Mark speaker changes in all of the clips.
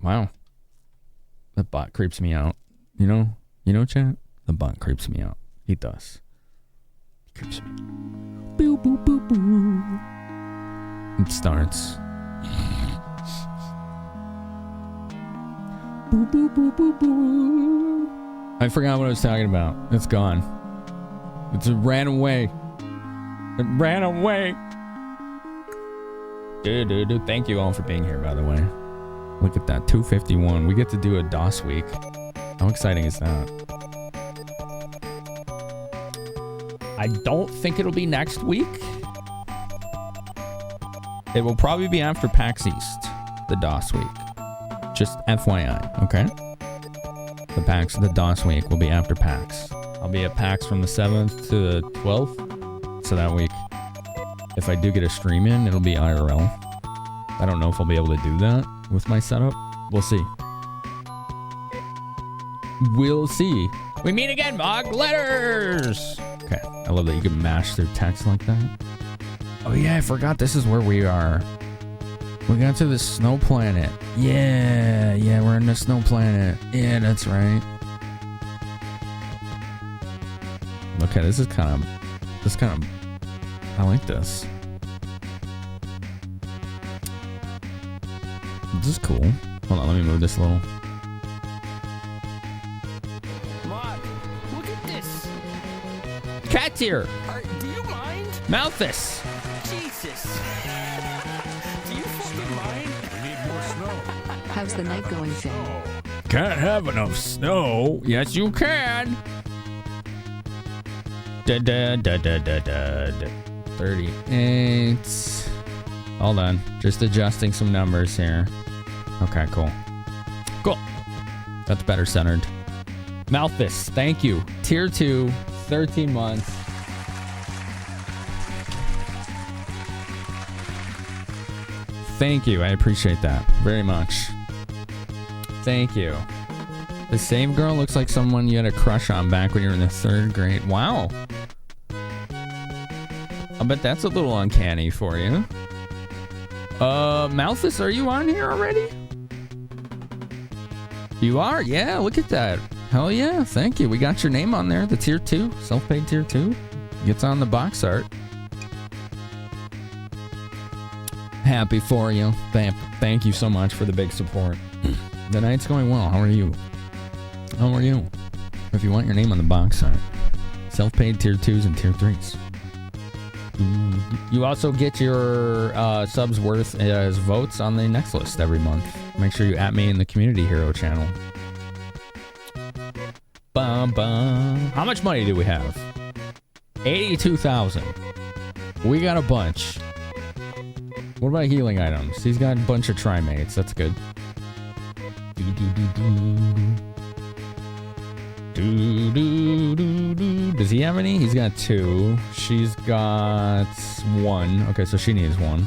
Speaker 1: Wow. That bot creeps me out. You know, chat? The bot creeps me out. He does. He creeps me. Boo, boo, boo, boo. It starts. Boo, boo, boo, boo, boo. I forgot what I was talking about. It's gone. It ran away. It ran away. Dude. Thank you all for being here, by the way. Look at that, 251. We get to do a DOS week. How exciting is that? I don't think it'll be next week. It will probably be after PAX East, the DOS week. Just FYI, okay? The DOS week will be after PAX. I'll be at PAX from the 7th to the 12th. So that week, if I do get a stream in, it'll be IRL. I don't know if I'll be able to do that with my setup. We'll see. We'll see. We meet again, Mog Letters! Okay, I love that you can mash through text like that. Oh yeah, I forgot this is where we are. We got to the snow planet. Yeah, we're in the snow planet. Yeah, that's right. Okay, this is kind of, I like this. This is cool. Hold on, let me move this a little.
Speaker 2: Mog, look at this.
Speaker 1: Cat's here.
Speaker 2: Do you mind?
Speaker 1: Malthus.
Speaker 2: Jesus. Do you fucking mind? We need more snow.
Speaker 3: How's the night going, Finn?
Speaker 1: Can't have enough snow. Yes, you can. 38. Hold on. Just adjusting some numbers here. Okay, cool. Cool. That's better centered. Malthus, thank you. Tier 2, 13 months. Thank you. I appreciate that very much. Thank you. The same girl looks like someone you had a crush on back when you were in the 3rd grade. Wow. I bet that's a little uncanny for you. Malthus, are you on here already? You are? Yeah, look at that. Hell yeah, thank you. We got your name on there, the tier 2, self-paid tier 2. Gets on the box art. Happy for you. Thank you so much for the big support. The night's going well. How are you? How are you? If you want your name on the box art, self-paid tier 2s and tier 3s. You also get your subs worth as votes on the next list every month. Make sure you at me in the Community Hero channel. Bum, bum. How much money do we have? 82,000. We got a bunch. What about healing items? He's got a bunch of trimates. That's good. Does he have any? He's got 2. She's got 1. Okay, so she needs 1.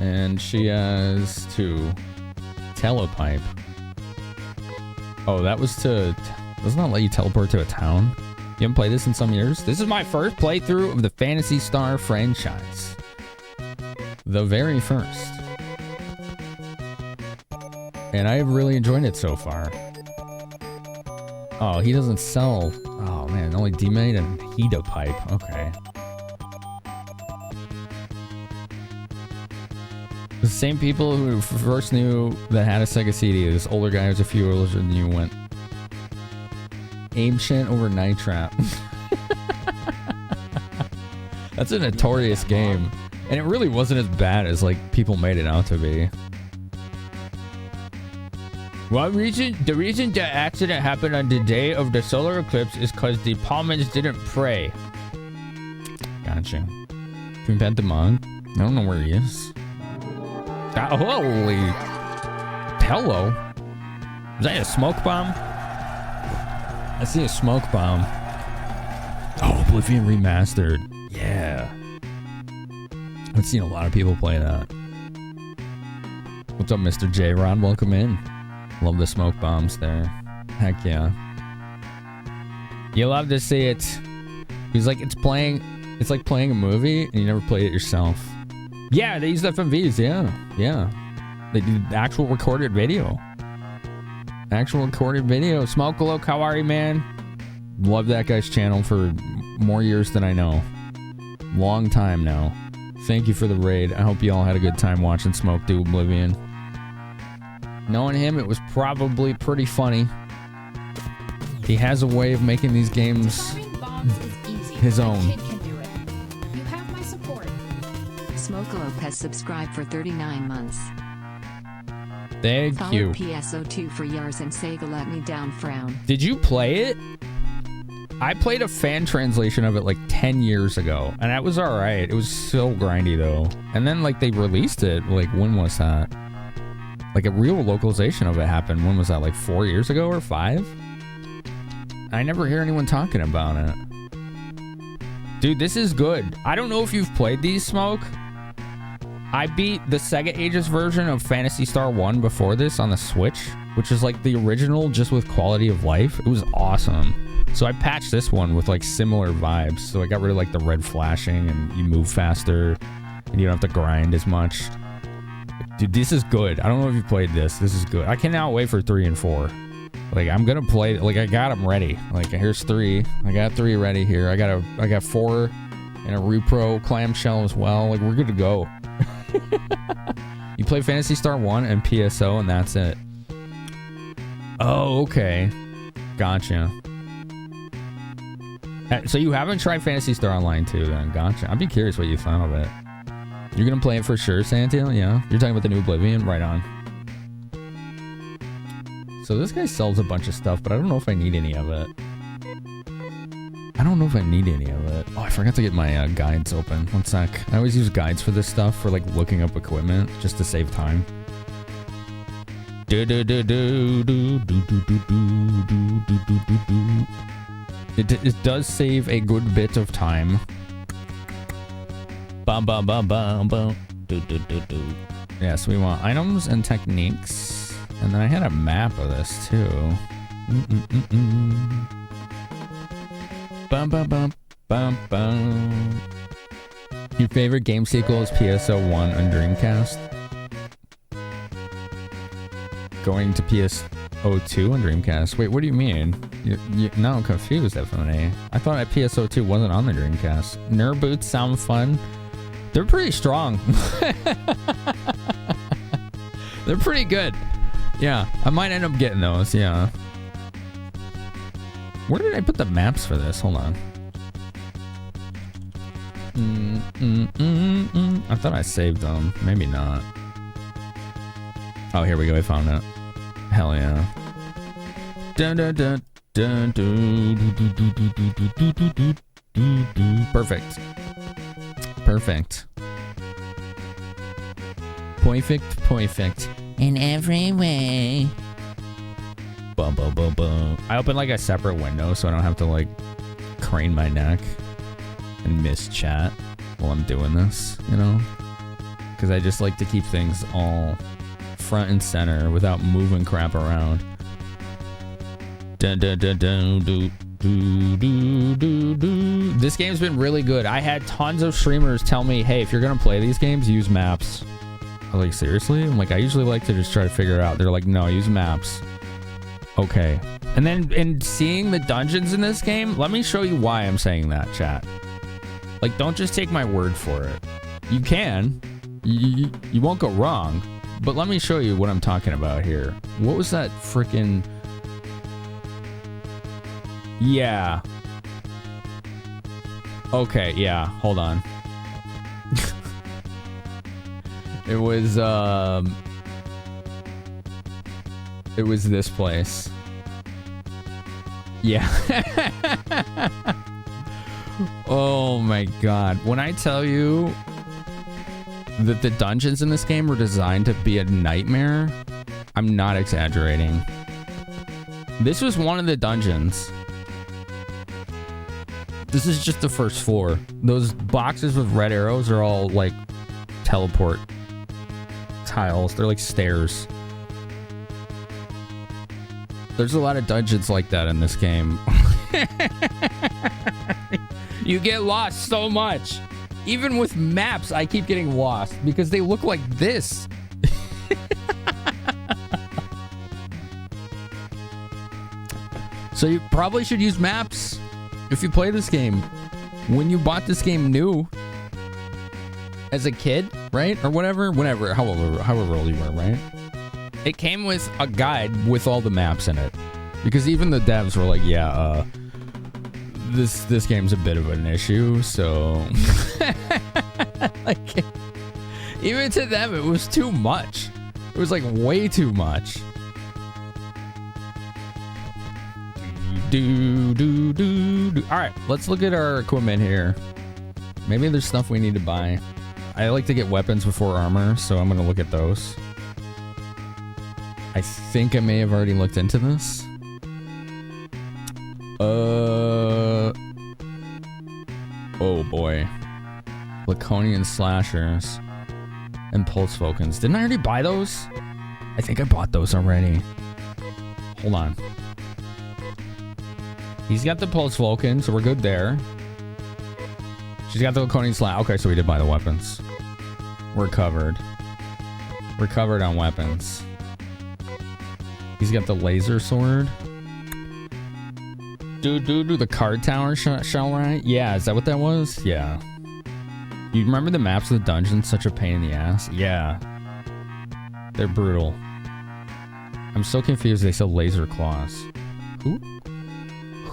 Speaker 1: And she has 2. Telepipe. Oh, that was to... Doesn't that let you teleport to a town? You haven't played this in some years? This is my first playthrough of the Phantasy Star franchise. The very first. And I've really enjoyed it so far. Oh, he doesn't sell... Oh, man, only D-Mate and Hita Pipe. Okay. The same people who first knew that had a Sega CD. This older guy who's a few older than you went. Ancient over Night Trap. That's a notorious game. And it really wasn't as bad as, like, people made it out to be. The reason the accident happened on the day of the solar eclipse is because the Palmans didn't pray. Gotcha. Can we pet the monk? I don't know where he is. Holy... Hello? Is that a smoke bomb? I see a smoke bomb. Oh, Oblivion Remastered. Yeah. I've seen a lot of people play that. What's up, Mr. J-Rod? Welcome in. Love the smoke bombs there. Heck yeah. You love to see it. He's like, it's like playing a movie and you never played it yourself. Yeah, they use FMVs. Yeah. They do actual recorded video. Smoke Look, how are you, man? Love that guy's channel for more years than I know. Long time now. Thank you for the raid. I hope you all had a good time watching Smoke do Oblivion. Knowing him, it was probably pretty funny. He has a way of making these games his own.
Speaker 3: You have my support.
Speaker 4: Smokalope has subscribed for 39 months.
Speaker 1: Thank you.
Speaker 4: PSO2 for years and Sega let me down frown.
Speaker 1: Did you play it? I played a fan translation of it like 10 years ago, and that was alright. It was so grindy though. And then like they released it, like when was that? Like a real localization of it happened. When was that? Like 4 years ago or 5? I never hear anyone talking about it. Dude, this is good. I don't know if you've played these, Smoke. I beat the Sega Ages version of Phantasy Star 1 before this on the Switch, which is like the original just with quality of life. It was awesome. So I patched this one with like similar vibes. So I got rid of like the red flashing and you move faster and you don't have to grind as much. Dude, this is good. I don't know if you played this. This is good. I cannot wait for 3 and 4. Like I'm gonna play. Like I got them ready. Like here's 3. I got 3 ready here. I got 4 and a repro clamshell as well. Like we're good to go. You play Phantasy Star 1 and PSO and that's it. Oh, okay. Gotcha. So you haven't tried Phantasy Star Online 2 then? Gotcha. I'd be curious what you thought of it. You're gonna play it for sure, Santil? Yeah? You're talking about the new Oblivion? Right on. So this guy sells a bunch of stuff, but I don't know if I need any of it. Oh, I forgot to get my guides open. One sec. I always use guides for this stuff, for like looking up equipment, just to save time. It does save a good bit of time. Bum bum bum bum bum. Yeah, so we want items and techniques. And then I had a map of this too. Bum bum bum bum bum. Your favorite game sequel is PSO1 on Dreamcast? Going to PSO2 on Dreamcast? Wait, what do you mean? Now I'm confused, definitely. I thought PSO2 wasn't on the Dreamcast. Nerf boots sound fun. They're pretty strong. They're pretty good. Yeah, I might end up getting those, yeah. Where did I put the maps for this? Hold on. I thought I saved them. Maybe not. Oh, here we go. I found it. Hell yeah. Dun, dun, dun, dun, dun, perfect. Perfect. Perfect. In every way. Bum, bum, bum, bum. I open like a separate window so I don't have to like crane my neck and miss chat while I'm doing this, you know? Because I just like to keep things all front and center without moving crap around. Dun, dun, dun, dun, doo, doo, doo, doo, doo. This game's been really good. I had tons of streamers tell me, hey, if you're gonna play these games, use maps. I was like, seriously? I'm like, I usually like to just try to figure it out. They're like, no, use maps. Okay. And then in seeing the dungeons in this game, let me show you why I'm saying that, chat. Like, don't just take my word for it. You can. You won't go wrong. But let me show you what I'm talking about here. What was that freaking... Yeah. Okay, yeah. Hold on. It was this place. Yeah. Oh my god. When I tell you that the dungeons in this game were designed to be a nightmare, I'm not exaggerating. This was one of the dungeons. This is just the first floor. Those boxes with red arrows are all like teleport tiles. They're like stairs. There's a lot of dungeons like that in this game. You get lost so much. Even with maps, I keep getting lost because they look like this. So you probably should use maps if you play this game. When you bought this game new as a kid, right? Or whatever, whenever, however old you were, right? It came with a guide with all the maps in it. Because even the devs were like, yeah, this game's a bit of an issue, so like, even to them it was too much. It was like way too much. All right, let's look at our equipment here. Maybe there's stuff we need to buy. I like to get weapons before armor, so I'm gonna look at those. I think I may have already looked into this. Oh boy. Laconian slashers and pulse Vulcans. Didn't I already buy those? I think I bought those already. Hold on. He's got the pulse Vulcan, so we're good there. She's got the Laconian slash. Okay, so we did buy the weapons. We're covered. We're covered on weapons. He's got the laser sword. Do the card tower shell, right? Yeah, is that what that was? Yeah. You remember the maps of the dungeons? Such a pain in the ass. Yeah. They're brutal. I'm so confused they sell laser claws. Who?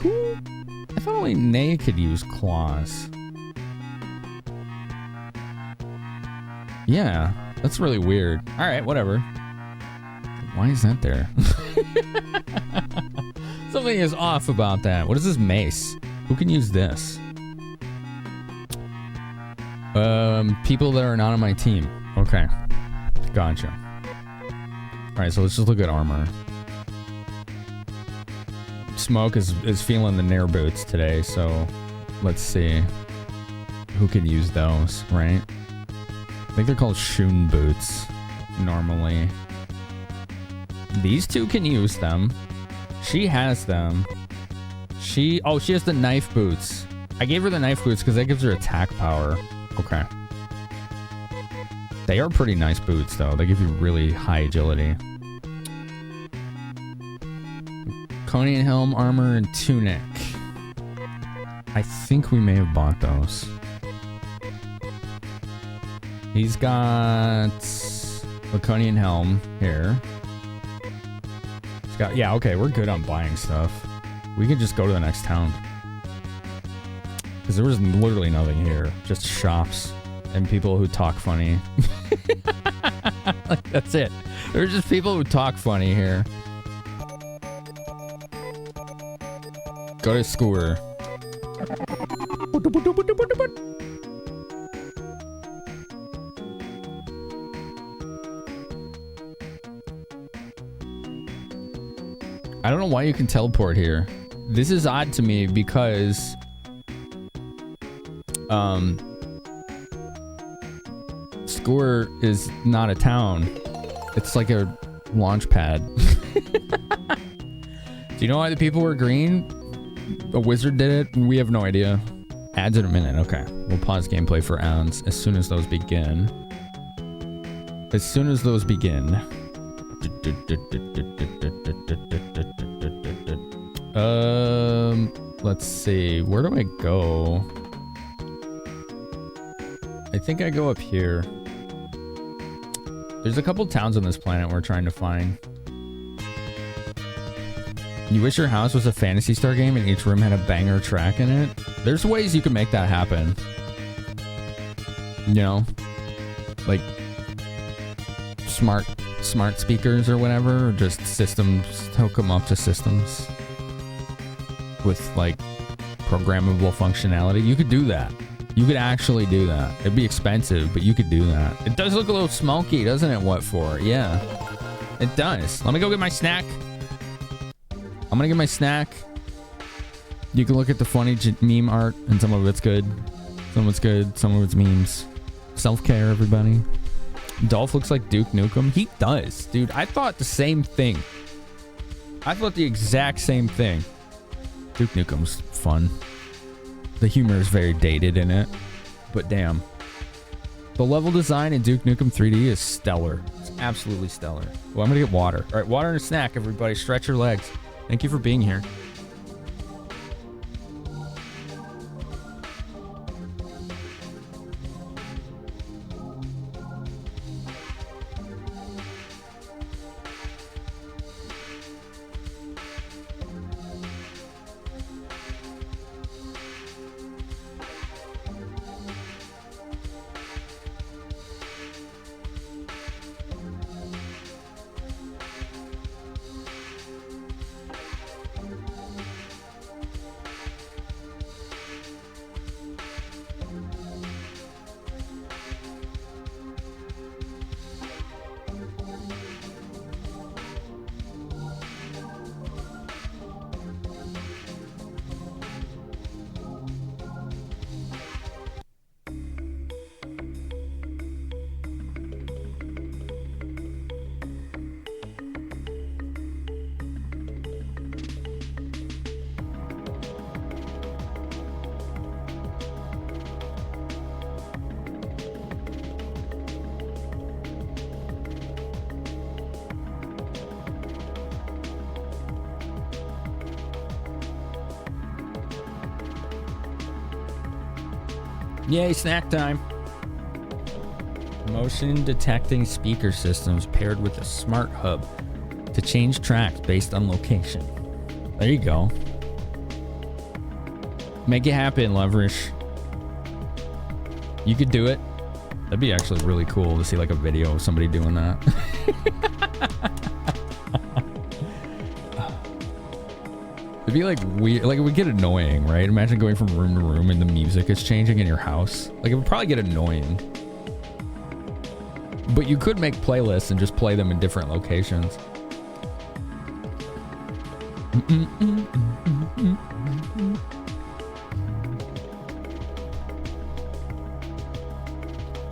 Speaker 1: I thought only Nay could use claws. Yeah, that's really weird. Alright, whatever. Why is that there? Something is off about that. What is this mace? Who can use this? People that are not on my team. Okay. Gotcha. Alright, so let's just look at armor. Smoke is feeling the Nair boots today, so let's see who can use those, right? I think they're called Shun boots normally. These two can use them. She has them. She has the knife boots. I gave her the knife boots because that gives her attack power. Okay. They are pretty nice boots though. They give you really high agility. Conian helm, armor, and tunic. I think we may have bought those. He's got Laconian helm here. He's got, yeah, okay, we're good on buying stuff. We can just go to the next town. Because there was literally nothing here. Just shops and people who talk funny. Like, that's it. There's just people who talk funny here. Go to Skewer. I don't know why you can teleport here. This is odd to me because Skewer is not a town. It's like a launch pad. Do you know why the people were green? A wizard did it, and we have no idea. Ads in a minute. Okay. We'll pause gameplay for ads as soon as those begin. As soon as those begin. Let's see. Where do I go? I think I go up here. There's a couple towns on this planet we're trying to find. You wish your house was a Phantasy Star game and each room had a banger track in it? There's ways you can make that happen. You know? Like smart speakers or whatever, or just systems, hook them up to systems with like programmable functionality. You could do that. You could actually do that. It'd be expensive, but you could do that. It does look a little smoky, doesn't it? What for? Yeah, it does. Let me go get my snack. I'm gonna get my snack. You can look at the funny meme art, and some of it's good. Some of it's good. Some of it's memes. Self-care, everybody. Dolph looks like Duke Nukem. He does, dude. I thought the same thing. I thought the exact same thing. Duke Nukem's fun. The humor is very dated in it. but damn. The level design in Duke Nukem 3D is stellar. It's absolutely stellar. Well, I'm gonna get water. All right, water and a snack, everybody. Stretch your legs. Thank you for being here. Yay, snack time. Motion detecting speaker systems paired with a smart hub to change tracks based on location. There you go. Make it happen, Loverish. You could do it. That'd be actually really cool to see like a video of somebody doing that. It'd be like weird, like it would get annoying, right? Imagine going from room to room and the music is changing in your house. Like it would probably get annoying. But you could make playlists and just play them in different locations.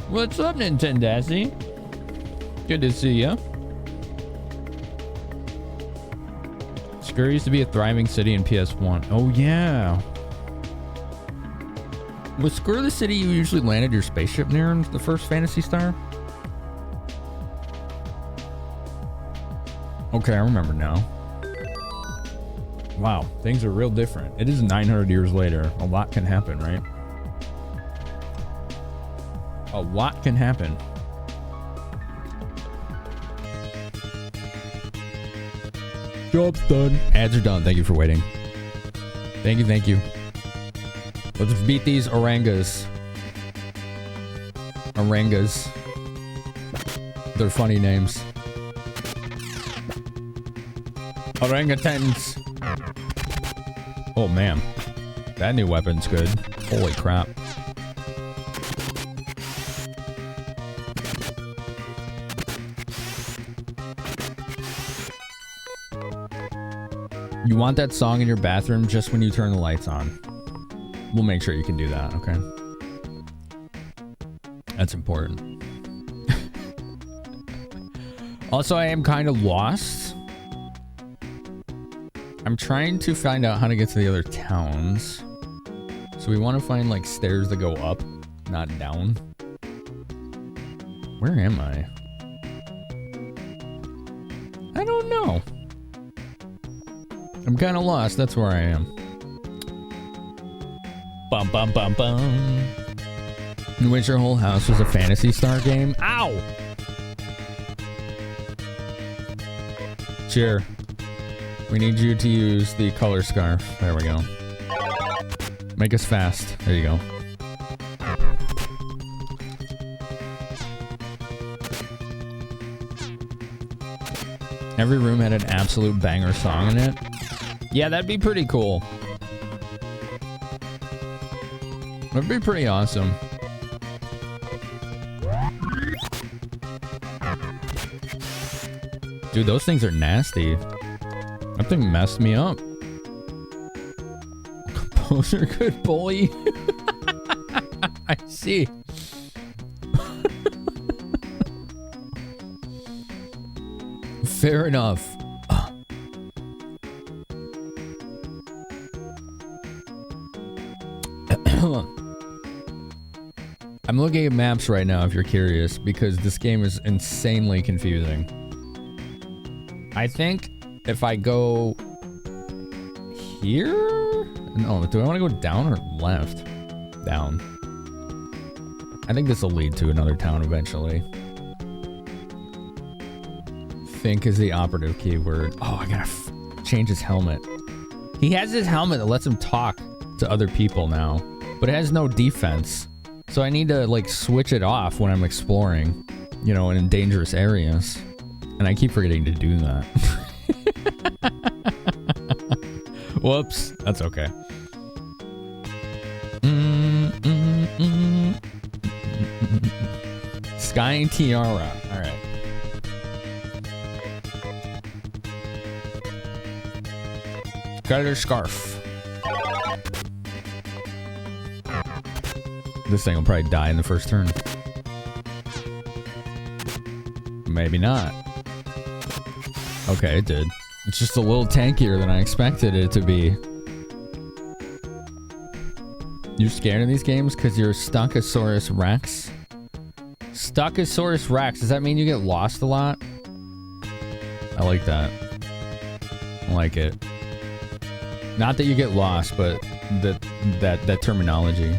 Speaker 1: What's up, Nintendazzy? Good to see ya. Skur used to be a thriving city in PS1. Oh, yeah. Was Skur the city you usually landed your spaceship near in the first Phantasy Star? Okay, I remember now. Wow, things are real different. It is 900 years later. A lot can happen, right? A lot can happen. Job's done. Ads are done. Thank you for waiting. Thank you, thank you. Let's beat these orangas. Orangas. They're funny names. Orangutans. Oh man, that new weapon's good. Holy crap. You want that song in your bathroom just when you turn the lights on. We'll make sure you can do that, okay? That's important. Also, I am kind of lost. I'm trying to find out how to get to the other towns. So we want to find like stairs that go up, not down. Where am I? I don't know. I'm kind of lost. That's where I am. Bum bum bum bum. In which your whole house was a Phantasy Star game? Ow! Cheer. We need you to use the color scarf. There we go. Make us fast. There you go. Every room had an absolute banger song in it. Yeah, that'd be pretty cool. That'd be pretty awesome. Dude, those things are nasty. That thing messed me up. Composer could bully. I see. Fair enough. I'm looking at maps right now if you're curious, because this game is insanely confusing. I think if I go here? No, do I want to go down or left? Down. I think this will lead to another town eventually. Think is the operative keyword. Oh, I gotta change his helmet. He has his helmet that lets him talk to other people now, but it has no defense. So I need to like switch it off when I'm exploring, you know, in dangerous areas. And I keep forgetting to do that. Whoops, that's okay. Sky Tiara, all right. Got her scarf. This thing will probably die in the first turn. Maybe not. Okay, it did. It's just a little tankier than I expected it to be. You're scared of these games because you're Stuckosaurus Rex? Stuckosaurus Rex, does that mean you get lost a lot? I like that. I like it. Not that you get lost, but that terminology.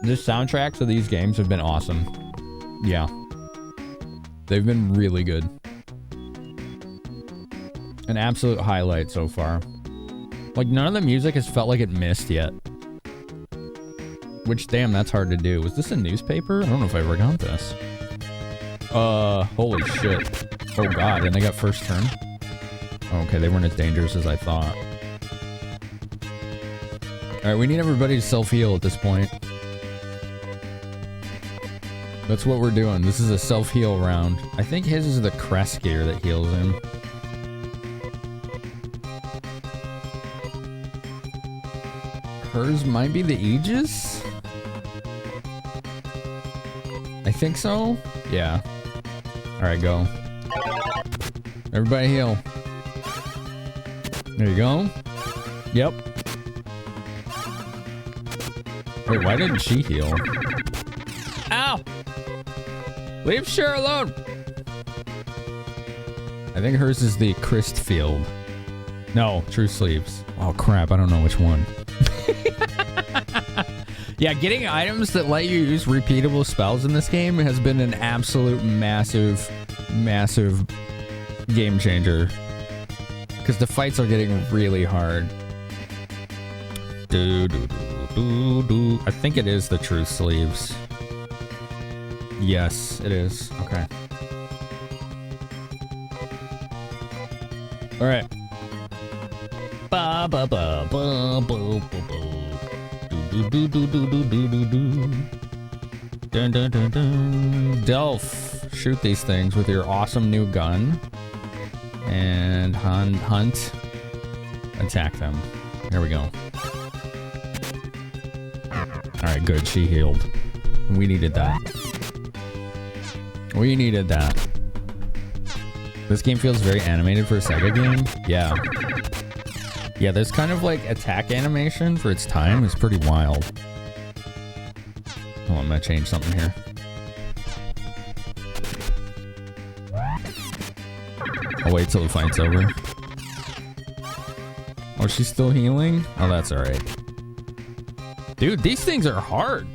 Speaker 1: The soundtracks of these games have been awesome. Yeah. They've been really good. An absolute highlight so far. Like, none of the music has felt like it missed yet. Which, damn, that's hard to do. Was this a newspaper? I don't know if I ever got this. Holy shit. Oh god, and they got first turn? Okay, they weren't as dangerous as I thought. Alright, we need everybody to self-heal at this point. That's what we're doing. This is a self-heal round. I think his is the crest gear that heals him. Hers might be the Aegis? I think so? Yeah. Alright, go. Everybody heal. There you go. Yep. Wait, why didn't she heal? Ow! Leave Cher alone! I think hers is the Christ Field. No, True Sleeves. Oh crap, I don't know which one. Yeah, getting items that let you use repeatable spells in this game has been an absolute massive game changer. Because the fights are getting really hard. I think it is the True Sleeves. Yes, it is. Okay. All right. Ba ba ba ba ba ba ba. Do do do do do do do do. Dun dun dun dun. Delph, shoot these things with your awesome new gun. And hunt. Attack them. There we go. Alright, good. She healed. We needed that. We needed that. This game feels very animated for a Sega game. Yeah. Yeah, there's kind of like attack animation for its time. It's pretty wild. Oh, I'm gonna change something here. I'll wait till the fight's over. Oh, she's still healing? Oh, that's alright. Dude, these things are hard.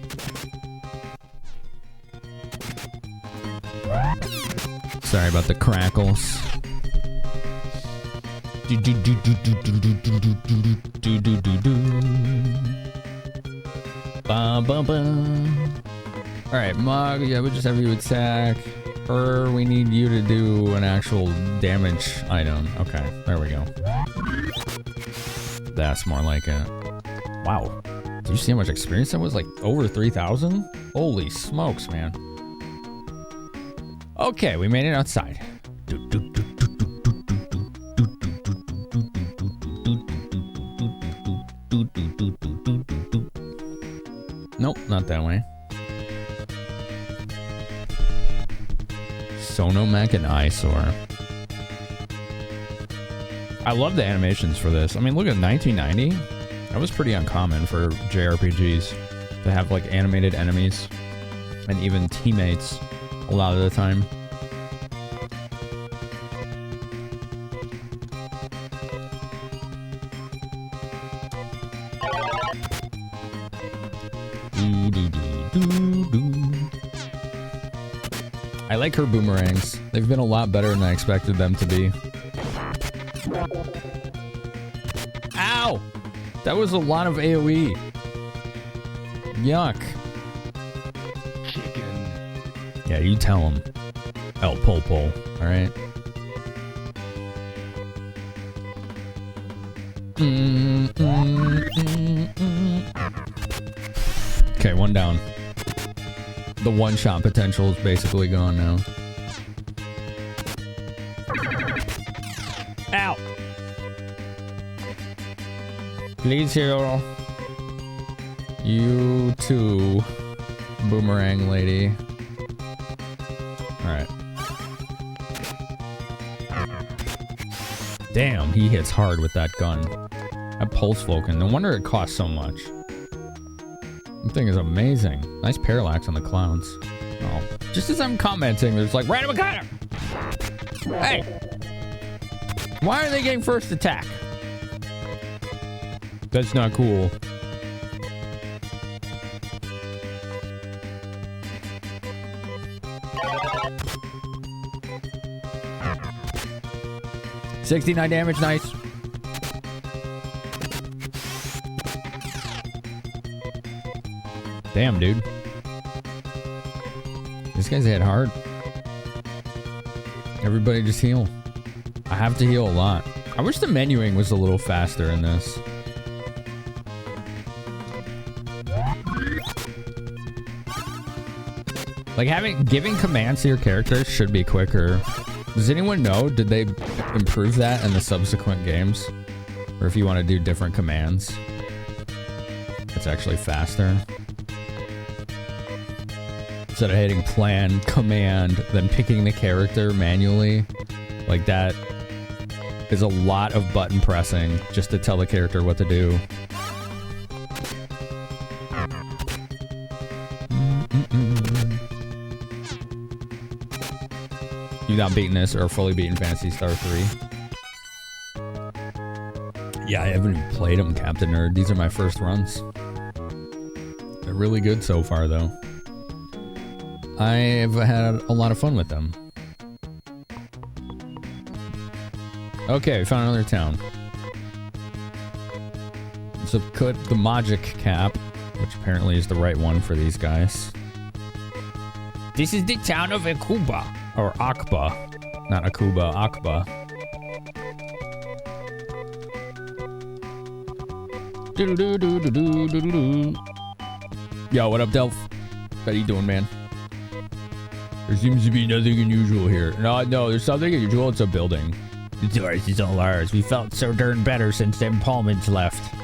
Speaker 1: Sorry about the crackles. Alright, Mog, yeah, we just have you attack. Her, we need you to do an actual damage item. Okay, there we go. That's more like it. Wow. Did you see how much experience that was? Like over 3,000? Holy smokes, man. Okay, we made it outside. Nope, not that way. Sonomech and Eyesore. I love the animations for this. I mean, look at 1990. That was pretty uncommon for JRPGs to have like animated enemies and even teammates a lot of the time. I like her boomerangs. They've been a lot better than I expected them to be. Ow! That was a lot of AoE. Yuck.
Speaker 2: Chicken.
Speaker 1: Yeah, you tell him. El Popo, alright? Okay, one down. The one-shot potential is basically gone now. Ow! Please heal. You too, boomerang lady. Alright. Damn, he hits hard with that gun. That pulse Vulcan. No wonder it costs so much. That thing is amazing. Nice parallax on the clouds. Oh. Just as I'm commenting, there's like random encounter! Hey! Why are they getting first attack? That's not cool. $69 damage, nice. Damn, dude. This guy's hit hard. Everybody just heal. I have to heal a lot. I wish the menuing was a little faster in this. Like giving commands to your characters should be quicker. Does anyone know? Did they improve that in the subsequent games? Or if you want to do different commands, it's actually faster. Instead of hitting plan, command, then picking the character manually. Like that is a lot of button pressing just to tell the character what to do. You not beaten this or fully beaten Phantasy Star 3? Yeah, I haven't even played them, Captain Nerd. These are my first runs. They're really good so far, though. I've had a lot of fun with them. Okay, we found another town. So cut the Magic Cap, which apparently is the right one for these guys. This is the town of Akuba. Or Akba. Not Akuba, Akba. Yo, what up, Delph? How you doing, man? There seems to be nothing unusual here. No, there's something unusual. It's a building. It's ours, it's all ours. We felt so darn better since them Pullmans left.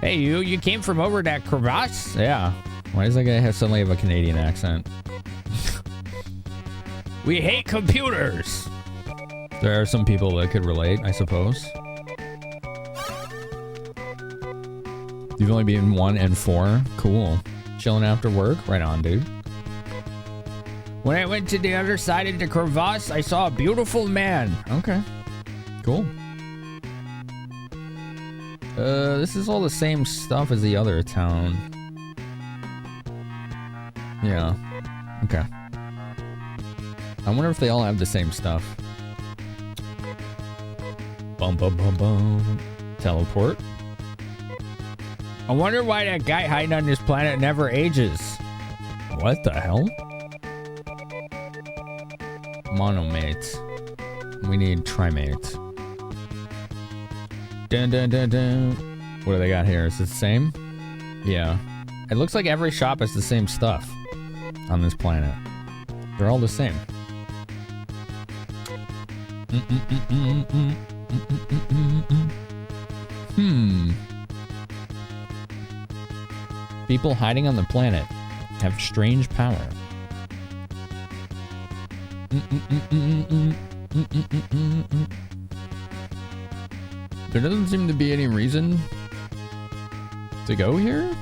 Speaker 1: Hey, you came from over that crevasse? Yeah. Why does that guy suddenly have a Canadian accent? We hate computers! There are some people that could relate, I suppose. You've only been 1 and 4? Cool. Chilling after work? Right on, dude. When I went to the other side of the crevasse, I saw a beautiful man. Okay. Cool. This is all the same stuff as the other town. Yeah. Okay. I wonder if they all have the same stuff. Bum bum bum bum. Teleport. I wonder why that guy hiding on this planet never ages. What the hell? Monomates. We need trimates. Dun dun dun dun. What do they got here? Is it the same? Yeah. It looks like every shop has the same stuff on this planet. They're all the same. People hiding on the planet have strange power. There doesn't seem to be any reason to go here.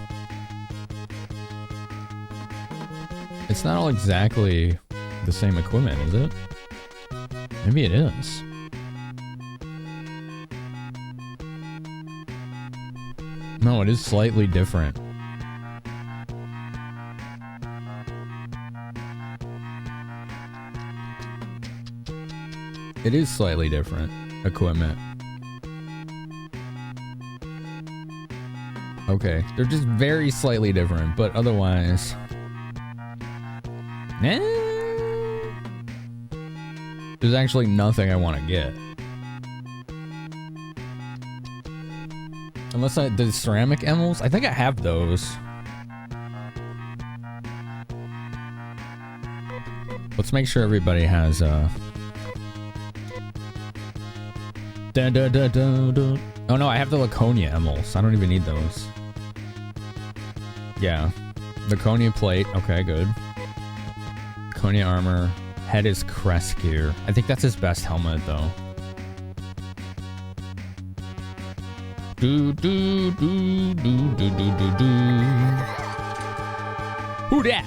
Speaker 1: It's not all exactly the same equipment, is it? Maybe it is. No, it is slightly different. It is slightly different equipment. Okay, they're just very slightly different, but otherwise... There's actually nothing I want to get. Unless the ceramic emeralds? I think I have those. Let's make sure everybody has Oh no, I have the Laconia emeralds. I don't even need those. Yeah. Laconia plate. Okay, good. Laconia armor. Head is crest gear. I think that's his best helmet though. Do do do do do do do do. Who dat?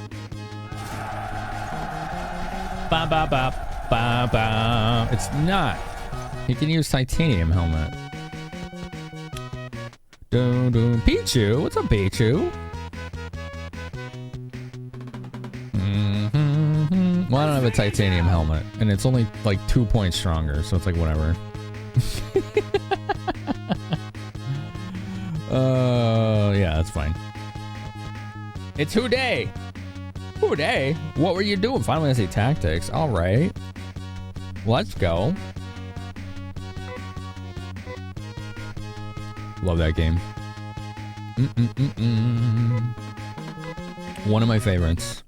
Speaker 1: Ba ba ba ba ba. It's not. He can use titanium helmet. Do do. Pichu, what's up, Pichu? Well, I don't have a titanium helmet, and it's only like 2 points stronger, so it's like whatever. Yeah, that's fine. It's Who Day. Who Day? What were you doing? Final Fantasy Tactics. All right. Let's go. Love that game. One of my favorites.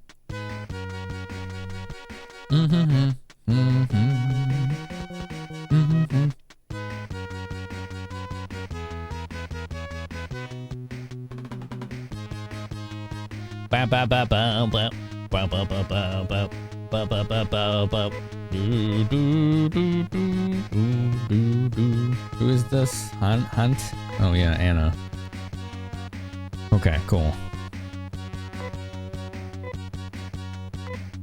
Speaker 1: Who is this? Hunt? Oh yeah, Anna. Okay, cool.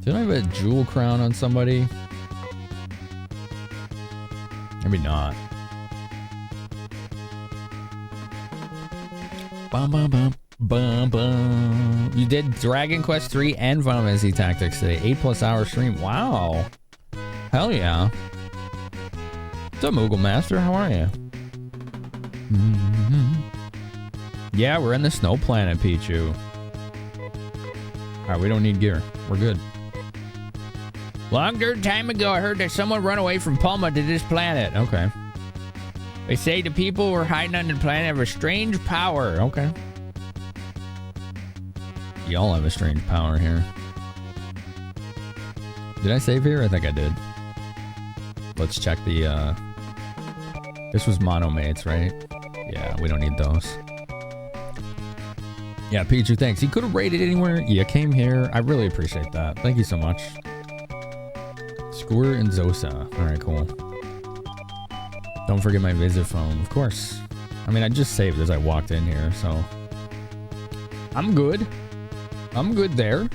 Speaker 1: Did I have a jewel crown on somebody? Maybe not. Bum bum bum bum bum. You did Dragon Quest 3 and Final Fantasy Tactics today. 8+ hour stream. Wow. Hell yeah. What's up, Moogle Master? How are you? Yeah, we're in the snow planet, Pichu. Alright, we don't need gear. We're good. Longer time ago, I heard that someone run away from Palma to this planet. Okay. They say the people who are hiding on the planet have a strange power. Okay. Y'all have a strange power here. Did I save here? I think I did. Let's check the, This was monomates, right? Yeah, we don't need those. Yeah, Pichu, thanks. You could have raided anywhere. You came here. I really appreciate that. Thank you so much. Squirt and Zosa. Alright, cool. Don't forget my visit phone. Of course. I mean, I just saved as I walked in here, so... I'm good. I'm good there.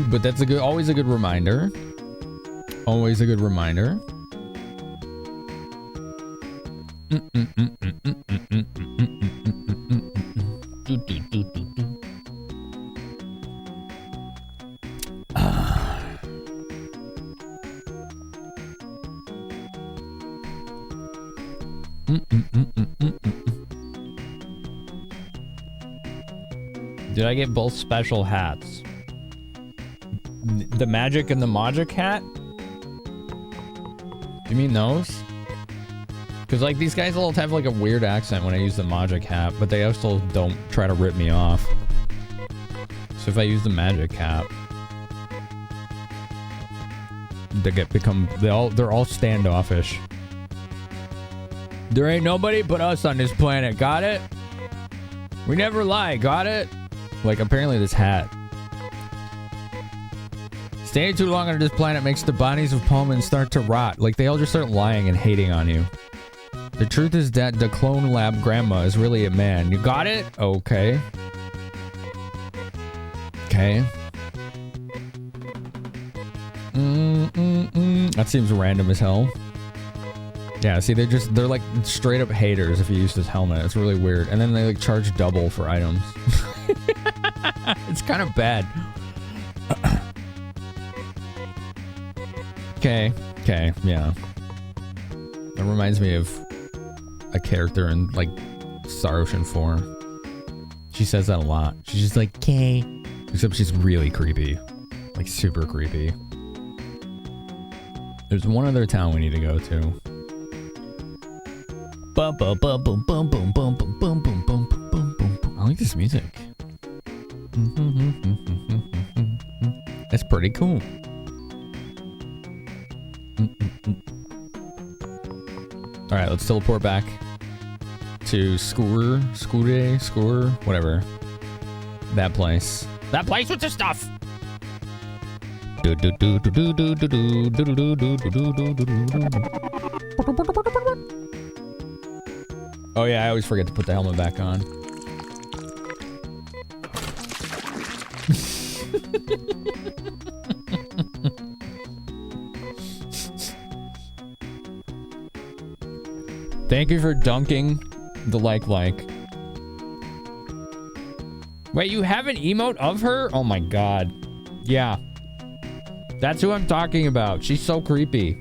Speaker 1: But that's a good, always a good reminder. Always a good reminder. Did I get both special hats? The magic and the Magic hat? You mean those? Because like these guys all have like a weird accent when I use the Magic hat, but they also don't try to rip me off. So if I use the Magic hat, they're all standoffish. There ain't nobody but us on this planet, got it? We never lie, got it? Like apparently this hat Staying too long on this planet makes the bodies of Pullmans start to rot. Like, they all just start lying and hating on you. The truth is that the clone lab grandma is really a man. You got it? Okay. Okay. That seems random as hell. Yeah, see, they're like straight up haters if you use this helmet. It's really weird. And then they like charge double for items. It's kind of bad. Okay, yeah. That reminds me of a character in like Star Ocean 4. She says that a lot. She's just like, "K." Except she's really creepy. Like super creepy. There's one other town we need to go to. Bum bum bum bum bum bum bum bum bum bum bum bum bum. I like this music. That's pretty cool. All right, let's teleport back to Score, whatever. That place. That place with the stuff. Oh yeah, I always forget to put the helmet back on. Thank you for dunking the like. Wait, you have an emote of her? Oh my god. Yeah. That's who I'm talking about. She's so creepy.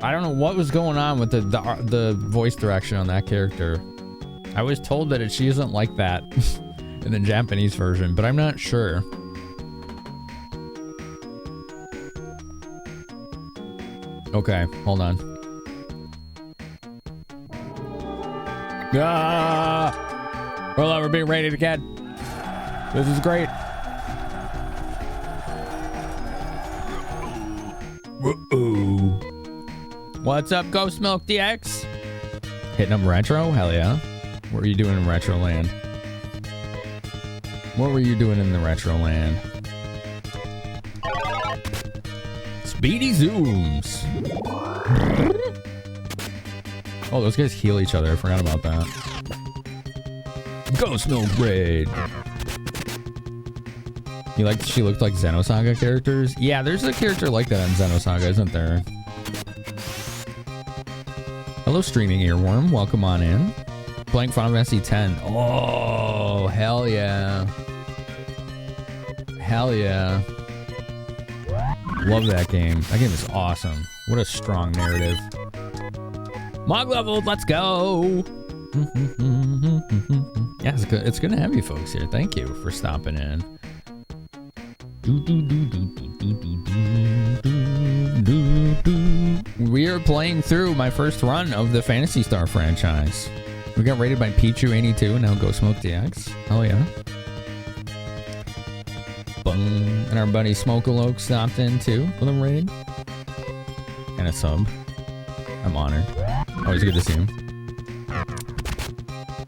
Speaker 1: I don't know what was going on with the voice direction on that character. I was told that she isn't like that in the Japanese version, but I'm not sure. Okay, hold on. Ah! Hold on, we're being raided again. This is great. Whoa. What's up, Ghost Milk DX? Hitting up retro? Hell yeah. What were you doing in retro land? What were you doing in the retro land? Speedy zooms. Oh, those guys heal each other. I forgot about that. Ghost Milk Raid. She looked like Xenosaga characters? Yeah, there's a character like that in Xenosaga, isn't there? Hello, streaming earworm. Welcome on in. Playing Final Fantasy X. Oh, hell yeah. Hell yeah. Love that game. That game is awesome. What a strong narrative. Mog leveled, let's go. Yeah, it's good to have you folks here. Thank you for stopping in. We are playing through my first run of the Phantasy Star franchise. We got rated by Pichu82 and now Ghost Smoke DX. Oh yeah. Bung. And our buddy Smokaloke stopped in too for the raid. And a sub. I'm honored. Always good to see him.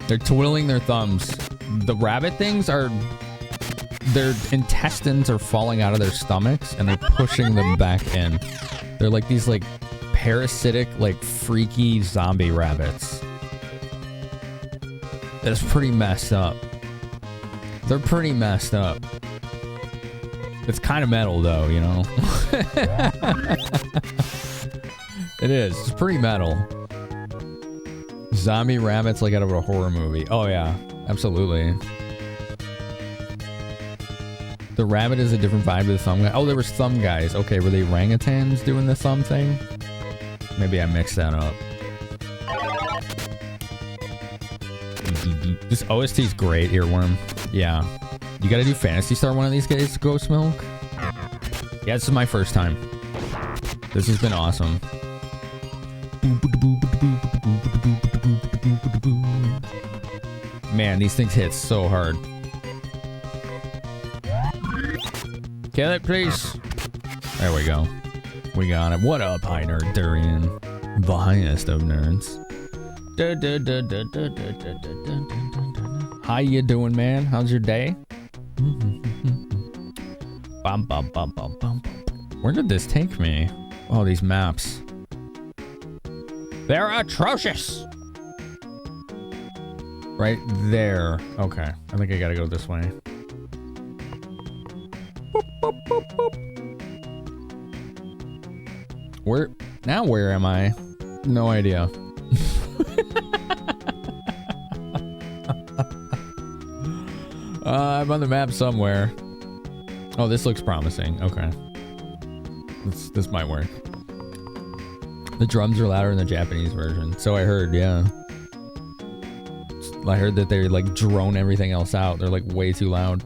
Speaker 1: They're twiddling their thumbs. The rabbit things are... Their intestines are falling out of their stomachs and they're pushing them back in. They're like these like parasitic, like freaky zombie rabbits. That's pretty messed up. They're pretty messed up. It's kind of metal though, you know? It is. It's pretty metal. Zombie rabbits like out of a horror movie. Oh yeah, absolutely. The rabbit is a different vibe to the thumb guy. Oh, there was thumb guys. Okay, were they orangutans doing the thumb thing? Maybe I mixed that up. This OST is great, earworm. Yeah. You gotta do Phantasy Star one of these days, Ghost Milk? Yeah, this is my first time. This has been awesome. Man, these things hit so hard. Kill it, please. There we go. We got it. What up, high nerd Durian? The highest of nerds. How you doing, man? How's your day? Bum, bum, bum, bum, bum. Where did this take me? Oh, these maps. They're atrocious! Right there. Okay. I think I gotta go this way. Boop, boop, boop, boop. Where am I? No idea. I'm on the map somewhere. Oh, this looks promising. Okay. This might work. The drums are louder in the Japanese version. So I heard, yeah. I heard that they like drone everything else out. They're like way too loud.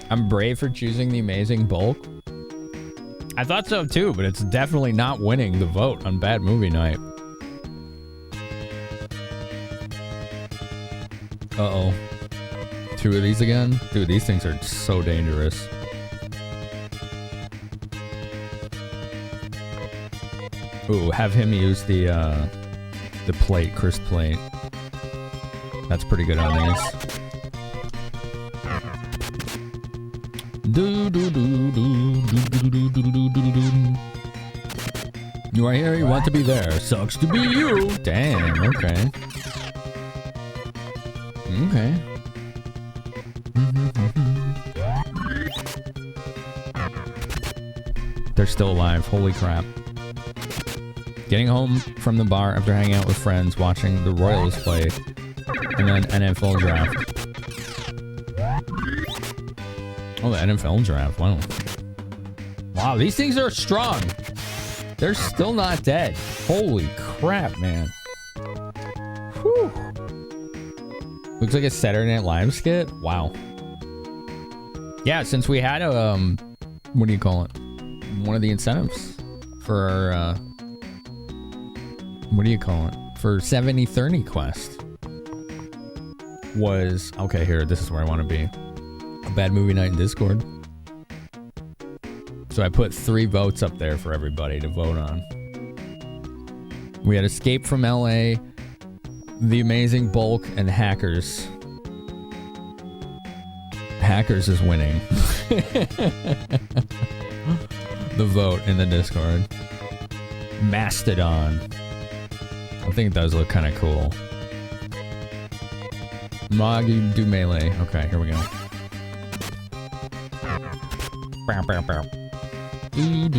Speaker 1: I'm brave for choosing the amazing bulk. I thought so too, but it's definitely not winning the vote on Bad Movie Night. Uh-oh. 2 of these again? Dude, these things are so dangerous. Ooh, have him use the plate, crisp plate. That's pretty good on these. You are here, you want to be there. Sucks to be you. Damn, okay. Okay. They're still alive. Holy crap. Getting home from the bar after hanging out with friends, watching the Royals play, and then NFL draft. Oh, the NFL draft. Wow. Wow, these things are strong. They're still not dead. Holy crap, man. Whew. Looks like a Saturday Night Live skit. Wow. Yeah, since we had a, what do you call it? One of the incentives for our, what do you call it? For 7030 quest was, okay, here, this is where I want to be. A Bad Movie Night in Discord. So I put 3 votes up there for everybody to vote on. We had Escape from LA, The Amazing Bulk, and Hackers. Hackers is winning. The vote in the Discord. Mastodon. I think those look kind of cool. Mog, you do melee. Okay, here we go. Bow, bow, bow. You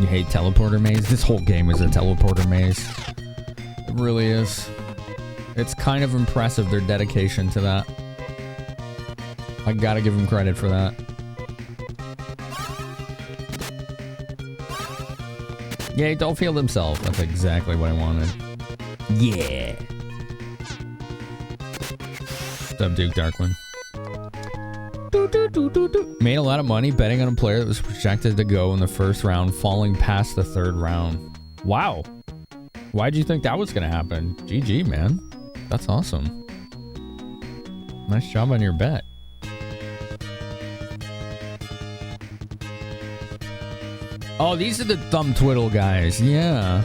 Speaker 1: hate teleporter maze? This whole game is a teleporter maze. It really is. It's kind of impressive, their dedication to that. I gotta give them credit for that. Yay, Dollfield himself. That's exactly what I wanted. Yeah. What's up, Duke Darkwing? Made a lot of money betting on a player that was projected to go in the first round, falling past the 3rd round. Wow. Why'd you think that was gonna happen? GG, man. That's awesome. Nice job on your bet. Oh, these are the thumb twiddle guys. Yeah.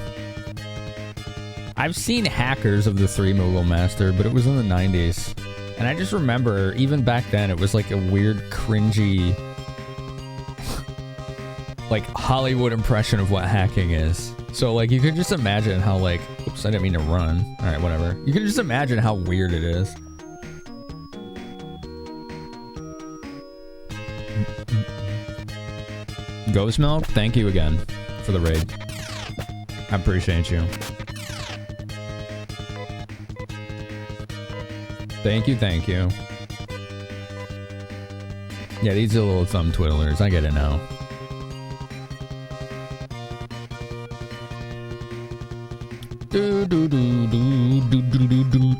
Speaker 1: I've seen Hackers of the 3 Moogle Master, but it was in the 90s. And I just remember, even back then, it was like a weird, cringy, like, Hollywood impression of what hacking is. So, like, you could just imagine how, like, oops, I didn't mean to run. All right, whatever. You can just imagine how weird it is. Ghost Milk, thank you again for the raid. I appreciate you. Thank you, thank you. Yeah, these are little thumb twiddlers. I get it now.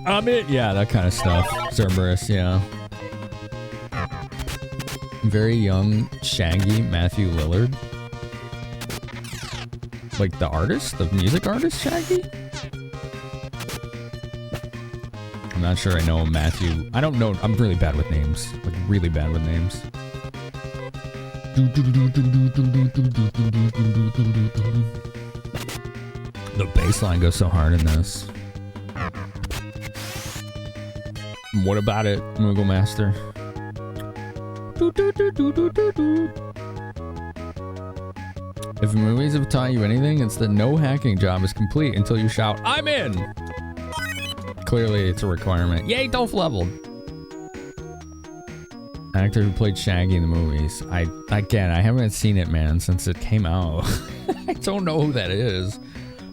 Speaker 1: I'm it. Yeah, that kind of stuff. Cerberus, yeah. Very young, shaggy Matthew Lillard. Like the artist? The music artist Shaggy? I'm not sure I know Matthew. I don't know. I'm really bad with names. Like, really bad with names. The bass line goes so hard in this. What about it, Moogle Master? If movies have taught you anything, it's that no hacking job is complete until you shout, "I'm in!" Clearly, it's a requirement. Yay, Dolph leveled. Actor who played Shaggy in the movies. I haven't seen it, man, since it came out. I don't know who that is.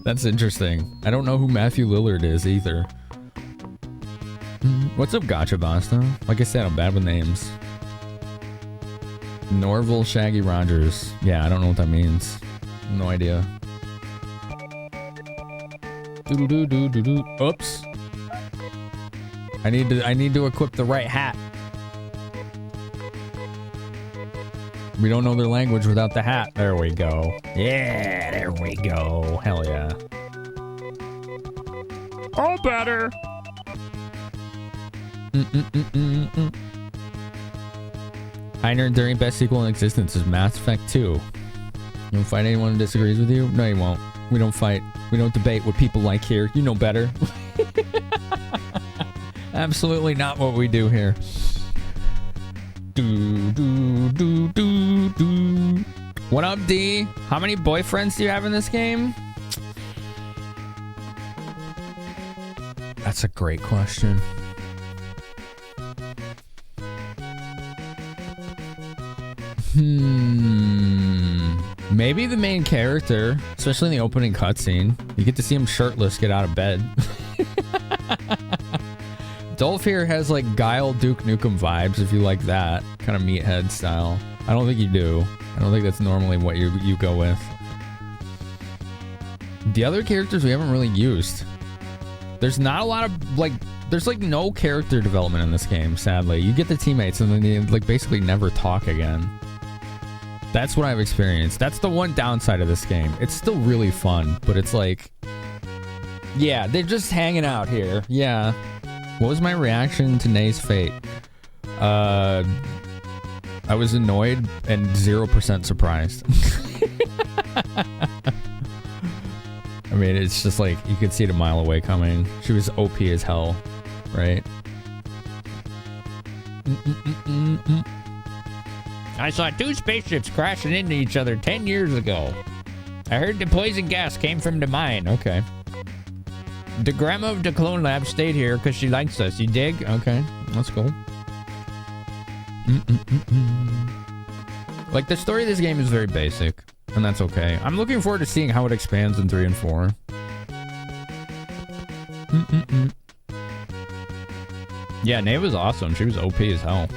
Speaker 1: That's interesting. I don't know who Matthew Lillard is either. What's up, Gotcha Basta? Like I said, I'm bad with names. Norval Shaggy Rogers. Yeah, I don't know what that means. No idea. Oops. I need to equip the right hat. We don't know their language without the hat. There we go. Yeah, there we go. Hell yeah. All better. Hi nerd, there ain't best sequel in existence is Mass Effect 2. You won't fight anyone who disagrees with you? No, you won't. We don't fight. We don't debate what people like here. You know better. Absolutely not what we do here. What up, D? How many boyfriends do you have in this game? That's a great question. Maybe the main character, especially in the opening cutscene. You get to see him shirtless get out of bed. Dolph here has like Guile Duke Nukem vibes, if you like that kind of meathead style. I don't think you do. I don't think that's normally what you go with. The other characters we haven't really used. There's not a lot of like, there's like no character development in this game, sadly. You get the teammates and then they like basically never talk again. That's what I've experienced. That's the one downside of this game. It's still really fun, but it's like, yeah, they're just hanging out here. Yeah. What was my reaction to Nay's fate? I was annoyed and 0% surprised. I mean, it's just like, you could see it a mile away coming. She was OP as hell, right? I saw 2 spaceships crashing into each other 10 years ago. I heard the poison gas came from the mine. Okay. The grandma of the clone lab stayed here because she likes us. You dig? Okay. That's cool. Like, the story of this game is very basic, and that's okay. I'm looking forward to seeing how it expands in 3 and 4. Yeah, Nave was awesome. She was OP as hell.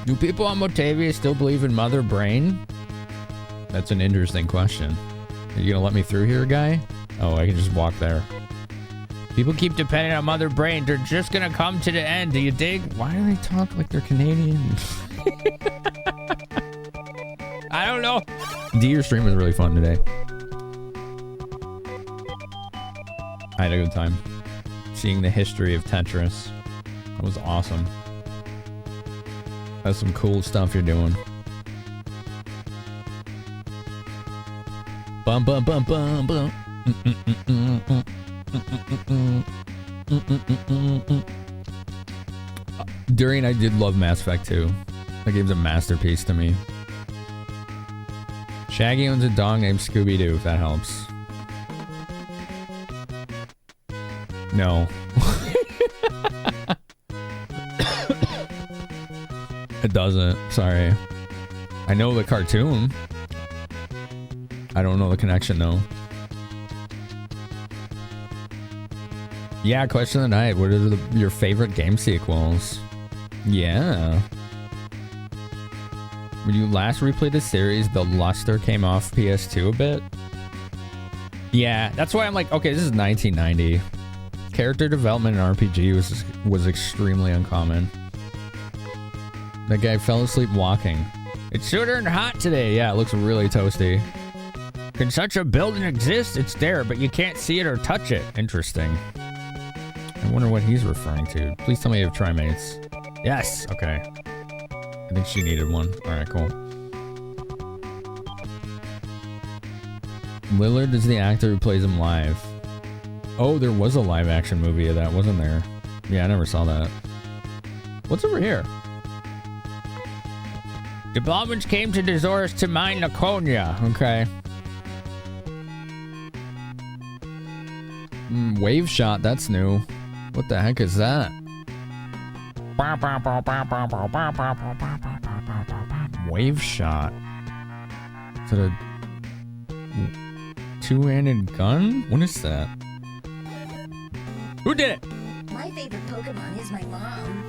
Speaker 1: Do people on Motavia still believe in Mother Brain? That's an interesting question. Are you gonna let me through here, guy? Oh, I can just walk there. People keep depending on Mother Brain. They're just gonna come to the end. Do you dig? Why do they talk like they're Canadian? I don't know. D, your stream was really fun today. I had a good time. Seeing the history of Tetris. That was awesome. That's some cool stuff you're doing. Bum bum bum bum bum. During, I did love Mass Effect 2. That game's a masterpiece to me. Shaggy owns a dog named Scooby-Doo, if that helps. No. It doesn't. Sorry. I know the cartoon. I don't know the connection, though. Yeah, question of the night. What are your favorite game sequels? Yeah. When you last replayed the series, the luster came off PS2 a bit. Yeah, that's why I'm like, okay, this is 1990. Character development in RPG was extremely uncommon. That guy fell asleep walking. It's sure turned hot today. Yeah, it looks really toasty. Can such a building exist? It's there, but you can't see it or touch it. Interesting. I wonder what he's referring to. Please tell me you have trimates. Yes. Okay. I think she needed one. Alright, cool. Lillard is the actor who plays him live. Oh, there was a live action movie of that, wasn't there? Yeah, I never saw that. What's over here? The Baldwins came to the Azores to mine Laconia. Okay. Wave shot, that's new. What the heck is that? Wave shot. Is it a two-handed gun? What is that? Who did it?
Speaker 5: My favorite Pokemon is my mom.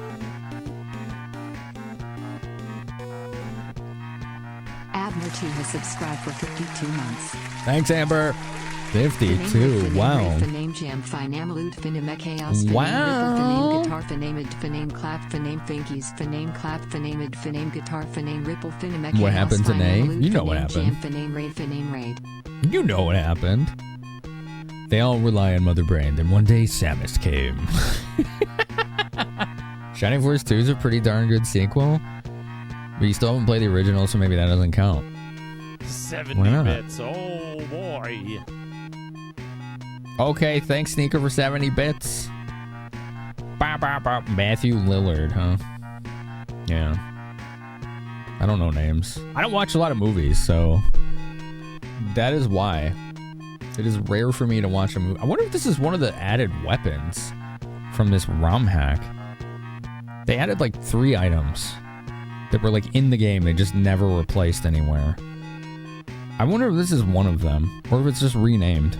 Speaker 4: Abner 2 has subscribed for 52 months.
Speaker 1: Thanks, Amber. 52. Wow.
Speaker 4: Finame jam finamalut finame chaos
Speaker 1: Wow.
Speaker 4: finame guitar finame finame clap finame finkies finame clap finame finame guitar finame ripple finame chaos.
Speaker 1: What happened to Nay? You know what happened.
Speaker 4: Finame raid finame raid.
Speaker 1: You know what happened. They all rely on Mother Brain. Then one day, Samus came. Shining Force 2 is a pretty darn good sequel. But you still haven't played the original, so maybe that doesn't count.
Speaker 2: 70
Speaker 1: Why not?
Speaker 2: bits. Oh, boy.
Speaker 1: Okay, thanks, Sneaker, for 70 bits. Matthew Lillard, huh? Yeah. I don't know names. I don't watch a lot of movies, so... that is why. It is rare for me to watch a movie. I wonder if this is one of the added weapons from this ROM hack. They added like 3 items that were like in the game. They just never replaced anywhere. I wonder if this is one of them or if it's just renamed.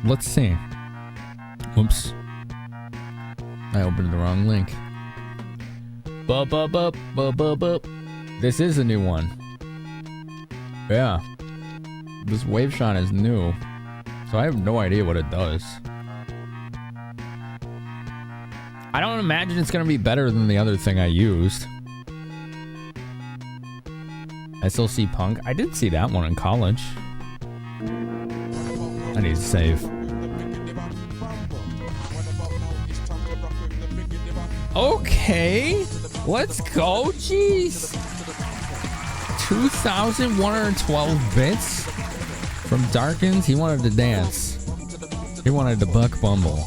Speaker 1: Let's see. Oops. I opened the wrong link. This is a new one. Yeah. This wave shot is new. So I have no idea what it does. I don't imagine it's going to be better than the other thing I used. SLC Punk. I did see that one in college. I need to save. Okay. Let's go. Jeez. 2,112 bits from Darkins. He wanted to dance. He wanted to buck bumble.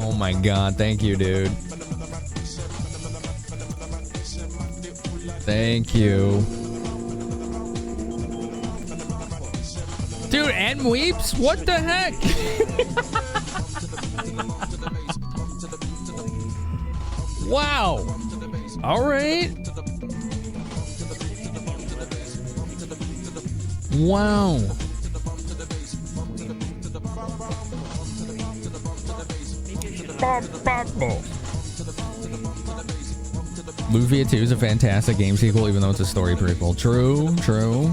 Speaker 1: Oh my god, thank you, dude. Thank you. Dude, and weeps? What the heck? Wow. All right. Wow. Luvia 2 is a fantastic game sequel, even though it's a story prequel. True, true.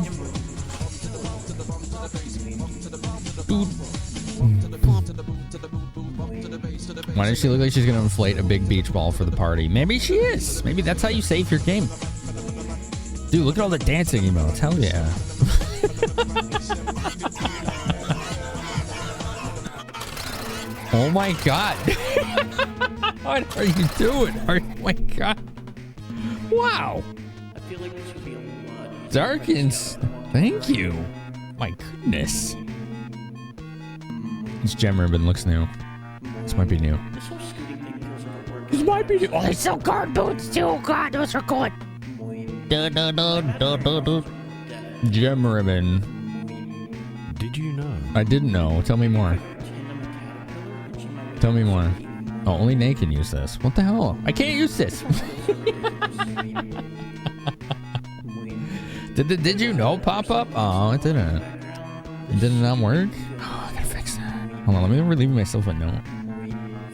Speaker 1: Why does she look like she's gonna inflate a big beach ball for the party? Maybe she is. Maybe that's how you save your game. Dude, look at all the dancing emotes. Hell yeah. Oh my god. What are you doing? Oh my god. Wow.
Speaker 6: I feel like this would be a lot easier.
Speaker 1: Darkins, thank you. My goodness. This gem ribbon looks new. This might be new.
Speaker 6: This whole scooting thing feels like it works.
Speaker 1: This might be new. Oh, I sell guard boots too. Oh god, those are good. Gem ribbon.
Speaker 2: Did you know?
Speaker 1: I didn't know. Tell me more. Tell me more. Oh, only Nay can use this. What the hell? I can't use this. Did you know pop up? Oh, it didn't. It did not work? Oh, I gotta fix that. Hold on, let me relieve myself a note.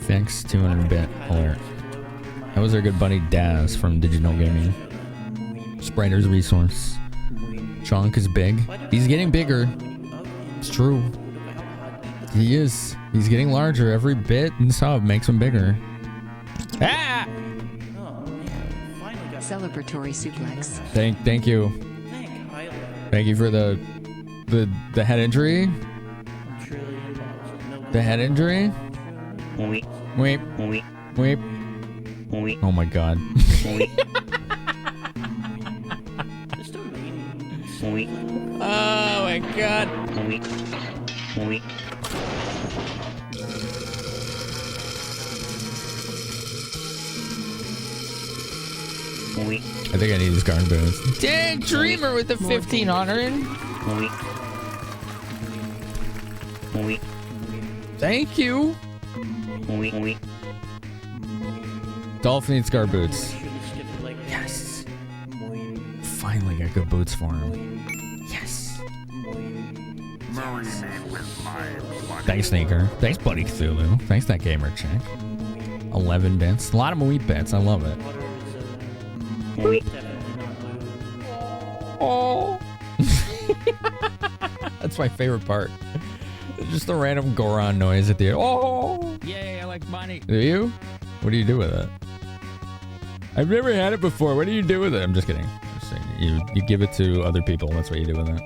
Speaker 1: Fix 200-bit alert. That was our good buddy Daz from Digital Gaming. Spriter's resource. Chonk is big. He's getting bigger. It's true. He is. He's getting larger. Every bit and sub makes him bigger. Ah!
Speaker 4: Celebratory suplex.
Speaker 1: Thank you. Thank you for the head injury.
Speaker 6: Trillion balls. No
Speaker 1: The head injury.
Speaker 6: Weep.
Speaker 1: Weep.
Speaker 6: Weep.
Speaker 1: Weep.
Speaker 6: Weep.
Speaker 1: Oh my god.
Speaker 6: Weep. Just a mean. Weep.
Speaker 1: Oh my god.
Speaker 6: Weep. Weep. Weep.
Speaker 1: I think I need these garden boots. Dang, Dreamer with the 1500.
Speaker 6: Weep. Weep.
Speaker 1: Thank you.
Speaker 6: Weep. Weep.
Speaker 1: Dolphin needs guard boots.
Speaker 6: Should have skipped like
Speaker 1: Yes. Finally got good boots for him. Yes. Thanks, Sneaker. Thanks, Buddy Cthulhu. Thanks, that gamer chick. 11 bits. A lot of Moeep bits. I love it.
Speaker 6: Weep.
Speaker 1: Oh. That's my favorite part. Just the random Goron noise at the end. Oh. Yay, I like money. Do you? What do you do with it? I've never had it before. What do you do with it? I'm just kidding. Just saying, you give it to other people. That's what you do with it.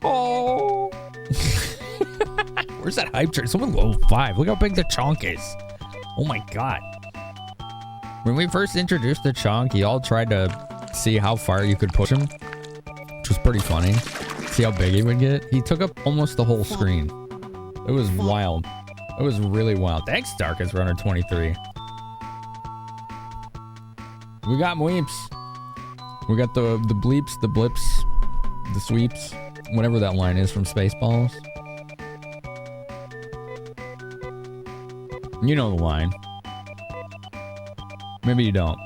Speaker 1: Oh. Where's that hype train? Someone level 5. Look how big the chonk is. Oh my god. When we first introduced the chonk, y'all tried to see how far you could push him, which was pretty funny. See how big he would get? He took up almost the whole screen. It was wild. It was really wild. Thanks, Darkest Runner 23. We got Mweeps. We got the bleeps, the blips, the sweeps, whatever that line is from Spaceballs. You know the line. Maybe you don't.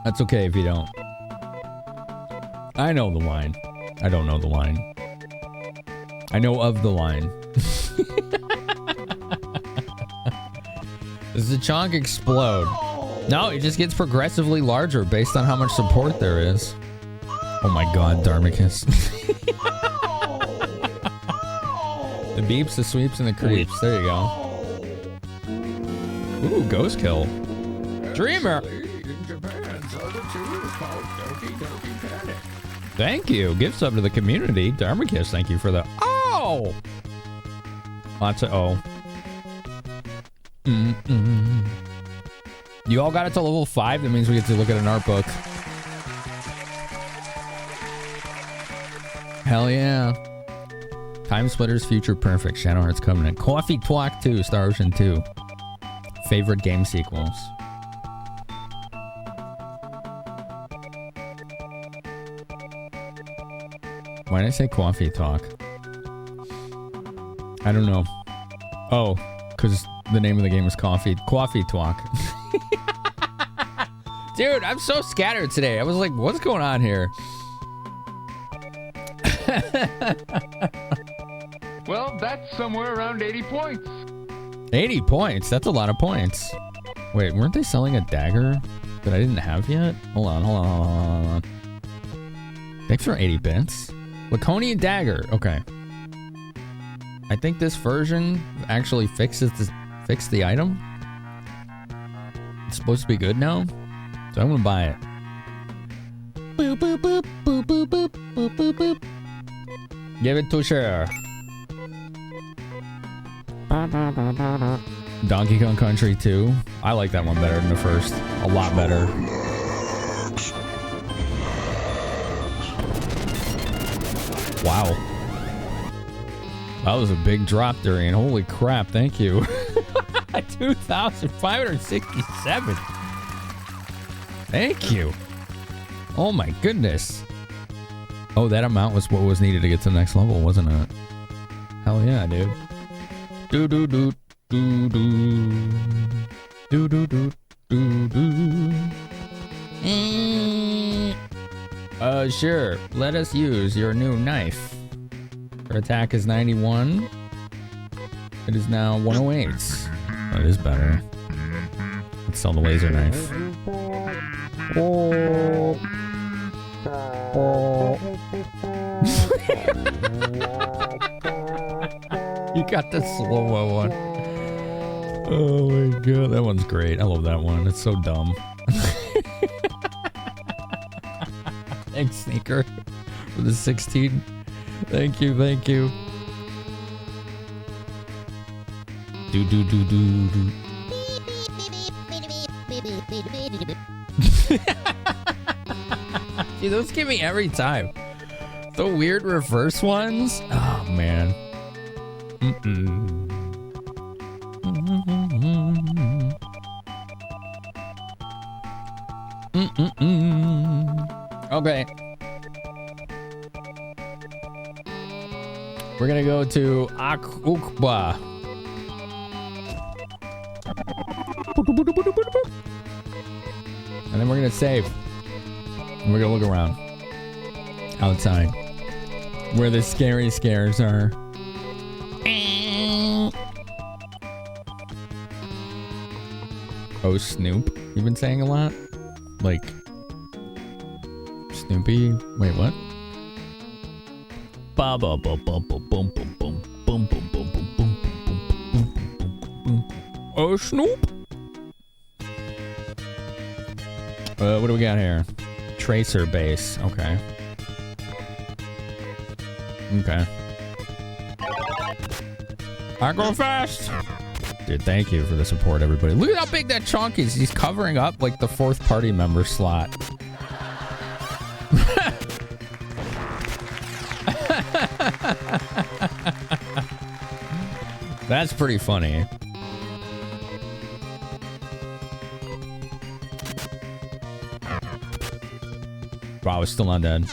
Speaker 1: That's okay if you don't. I know the line. I don't know the line. I know of the line. Does the chonk explode? No, it just gets progressively larger based on how much support there is. Oh my god, Dharmicus. The beeps, the sweeps, and the creeps. There you go. Ooh, ghost kill. Dreamer. Thank you. Give sub to the community. Dharmicus, thank you for the... Oh! Lots of oh. You all got it to level 5. That means we get to look at an art book. Hell yeah. Time Splitters, Future Perfect, Shadow Hearts Covenant, Coffee Twack 2, Star Ocean 2. Favorite game sequels. Why did I say Coffee Talk? I don't know. Oh, because the name of the game is Coffee Talk. Dude, I'm so scattered today. I was like, what's going on here?
Speaker 7: Well, that's somewhere around 80 points.
Speaker 1: 80 points? That's a lot of points. Wait, weren't they selling a dagger that I didn't have yet? Hold on. Thanks for 80 bits. Laconian dagger. Okay. I think this version actually fixed the item. It's supposed to be good now. So I'm gonna buy it. Boop, boop, boop, boop, boop, boop, boop, boop, boop. Give it to share. Donkey Kong Country 2. I like that one better than the first. A lot better. Wow. That was a big drop, Durian. Holy crap, thank you. 2,567. Thank you. Oh my goodness. Oh, that amount was what was needed to get to the next level, wasn't it? Hell yeah, dude. Do do do do do do do do do do. Sure. Let us use your new knife. Her attack is 91. It is now 108. That is better. Let's sell the laser knife. Oh. Oh. You got the slow-mo one. Oh my god, that one's great. I love that one. It's so dumb. Thanks, Sneaker, for the 16. Thank you, thank you. Do do do do do. Dude, those give me every time. The weird reverse ones. Oh man. Okay. We're gonna go to Akukba. And then we're gonna save. And we're gonna look around. Outside. Where the scary scares are. Oh, Snoop. You've been saying a lot? Like... Snoopy? Wait, what? Ba ba ba ba ba bum bum bum bum bum bum bum bum bum. Oh, Snoop. What do we got here? Tracer base. Okay. Okay. I go fast. Dude, thank you for the support, everybody. Look at how big that chunk is. He's covering up like the fourth party member slot. That's pretty funny. Wow, it's still not dead.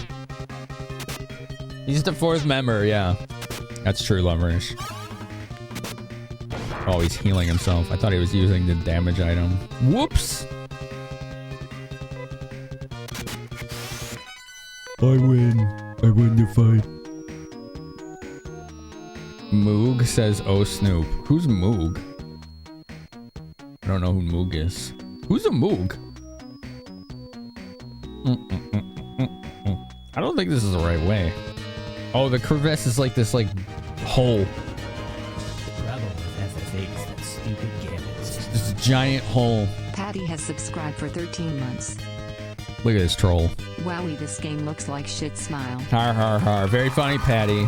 Speaker 1: He's the fourth member, yeah. That's true, lovers. Oh, he's healing himself. I thought he was using the damage item. Whoops! I win. I win the fight. Moog says, oh, Snoop. Who's Moog? I don't know who Moog is. Who's a Moog? I don't think this is the right way. Oh, the crevice is like this, like, hole. This giant hole.
Speaker 4: Patty has subscribed for 13 months.
Speaker 1: Look at this troll.
Speaker 4: Wowie, this game looks like shit, smile.
Speaker 1: Har har har. Very funny, Patty.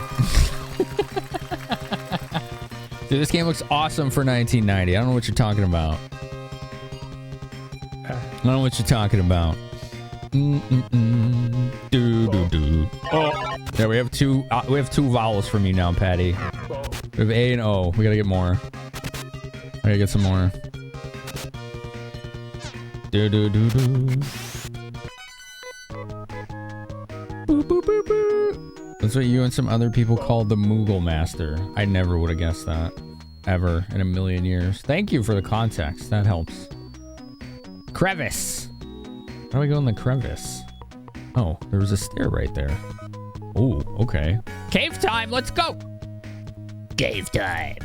Speaker 1: Dude, this game looks awesome for 1990. I don't know what you're talking about. I don't know what you're talking about. Do do do. Oh, yeah, we have two vowels from you now, Patty. We have A and O. We gotta get more. I gotta get some more. Do do do do. Boop, boop, boop, boop. That's what you and some other people call the Moogle Master. I never would have guessed that. Ever in a million years. Thank you for the context. That helps. Crevice. How do we go in the crevice? Oh, there was a stair right there. Oh, okay. Cave time. Let's go. Cave time.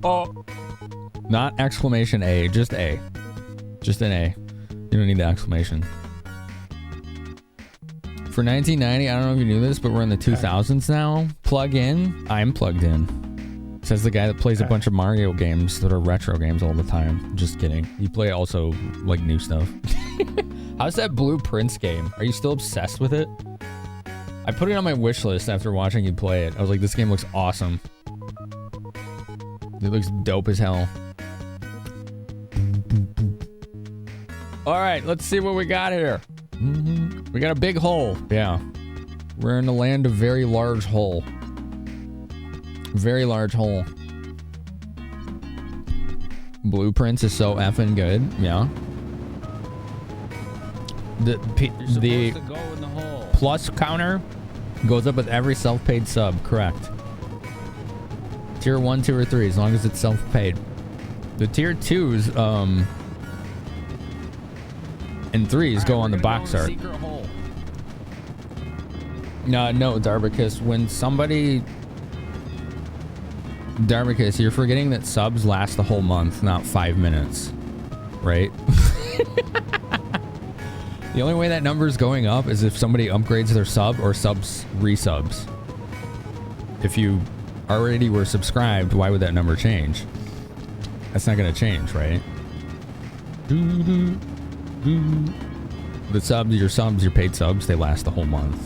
Speaker 1: Oh. Not exclamation A. Just A. Just an A. You don't need the exclamation. For 1990, I don't know if you knew this, but we're in the 2000s now. Plug in. I'm plugged in. Says the guy that plays a bunch of Mario games that are retro games all the time. Just kidding. You play also like new stuff. How's that Blue Prince game? Are you still obsessed with it? I put it on my wish list after watching you play it. I was like, this game looks awesome. It looks dope as hell. All right, let's see what we got here. We got a big hole. Yeah. We're in the land of very large hole. Very large hole. Blueprints is so effing good. Yeah. The plus counter goes up with every self-paid sub. Correct. Tier 1, 2, or 3, as long as it's self-paid. The tier 2s, and 3s go on the box art. No, Darbicus. When somebody... Darbicus, you're forgetting that subs last the whole month, not 5 minutes. Right? The only way that number is going up is if somebody upgrades their sub or subs resubs. If you already were subscribed, why would that number change? That's not going to change, right? The subs, your paid subs, they last the whole month.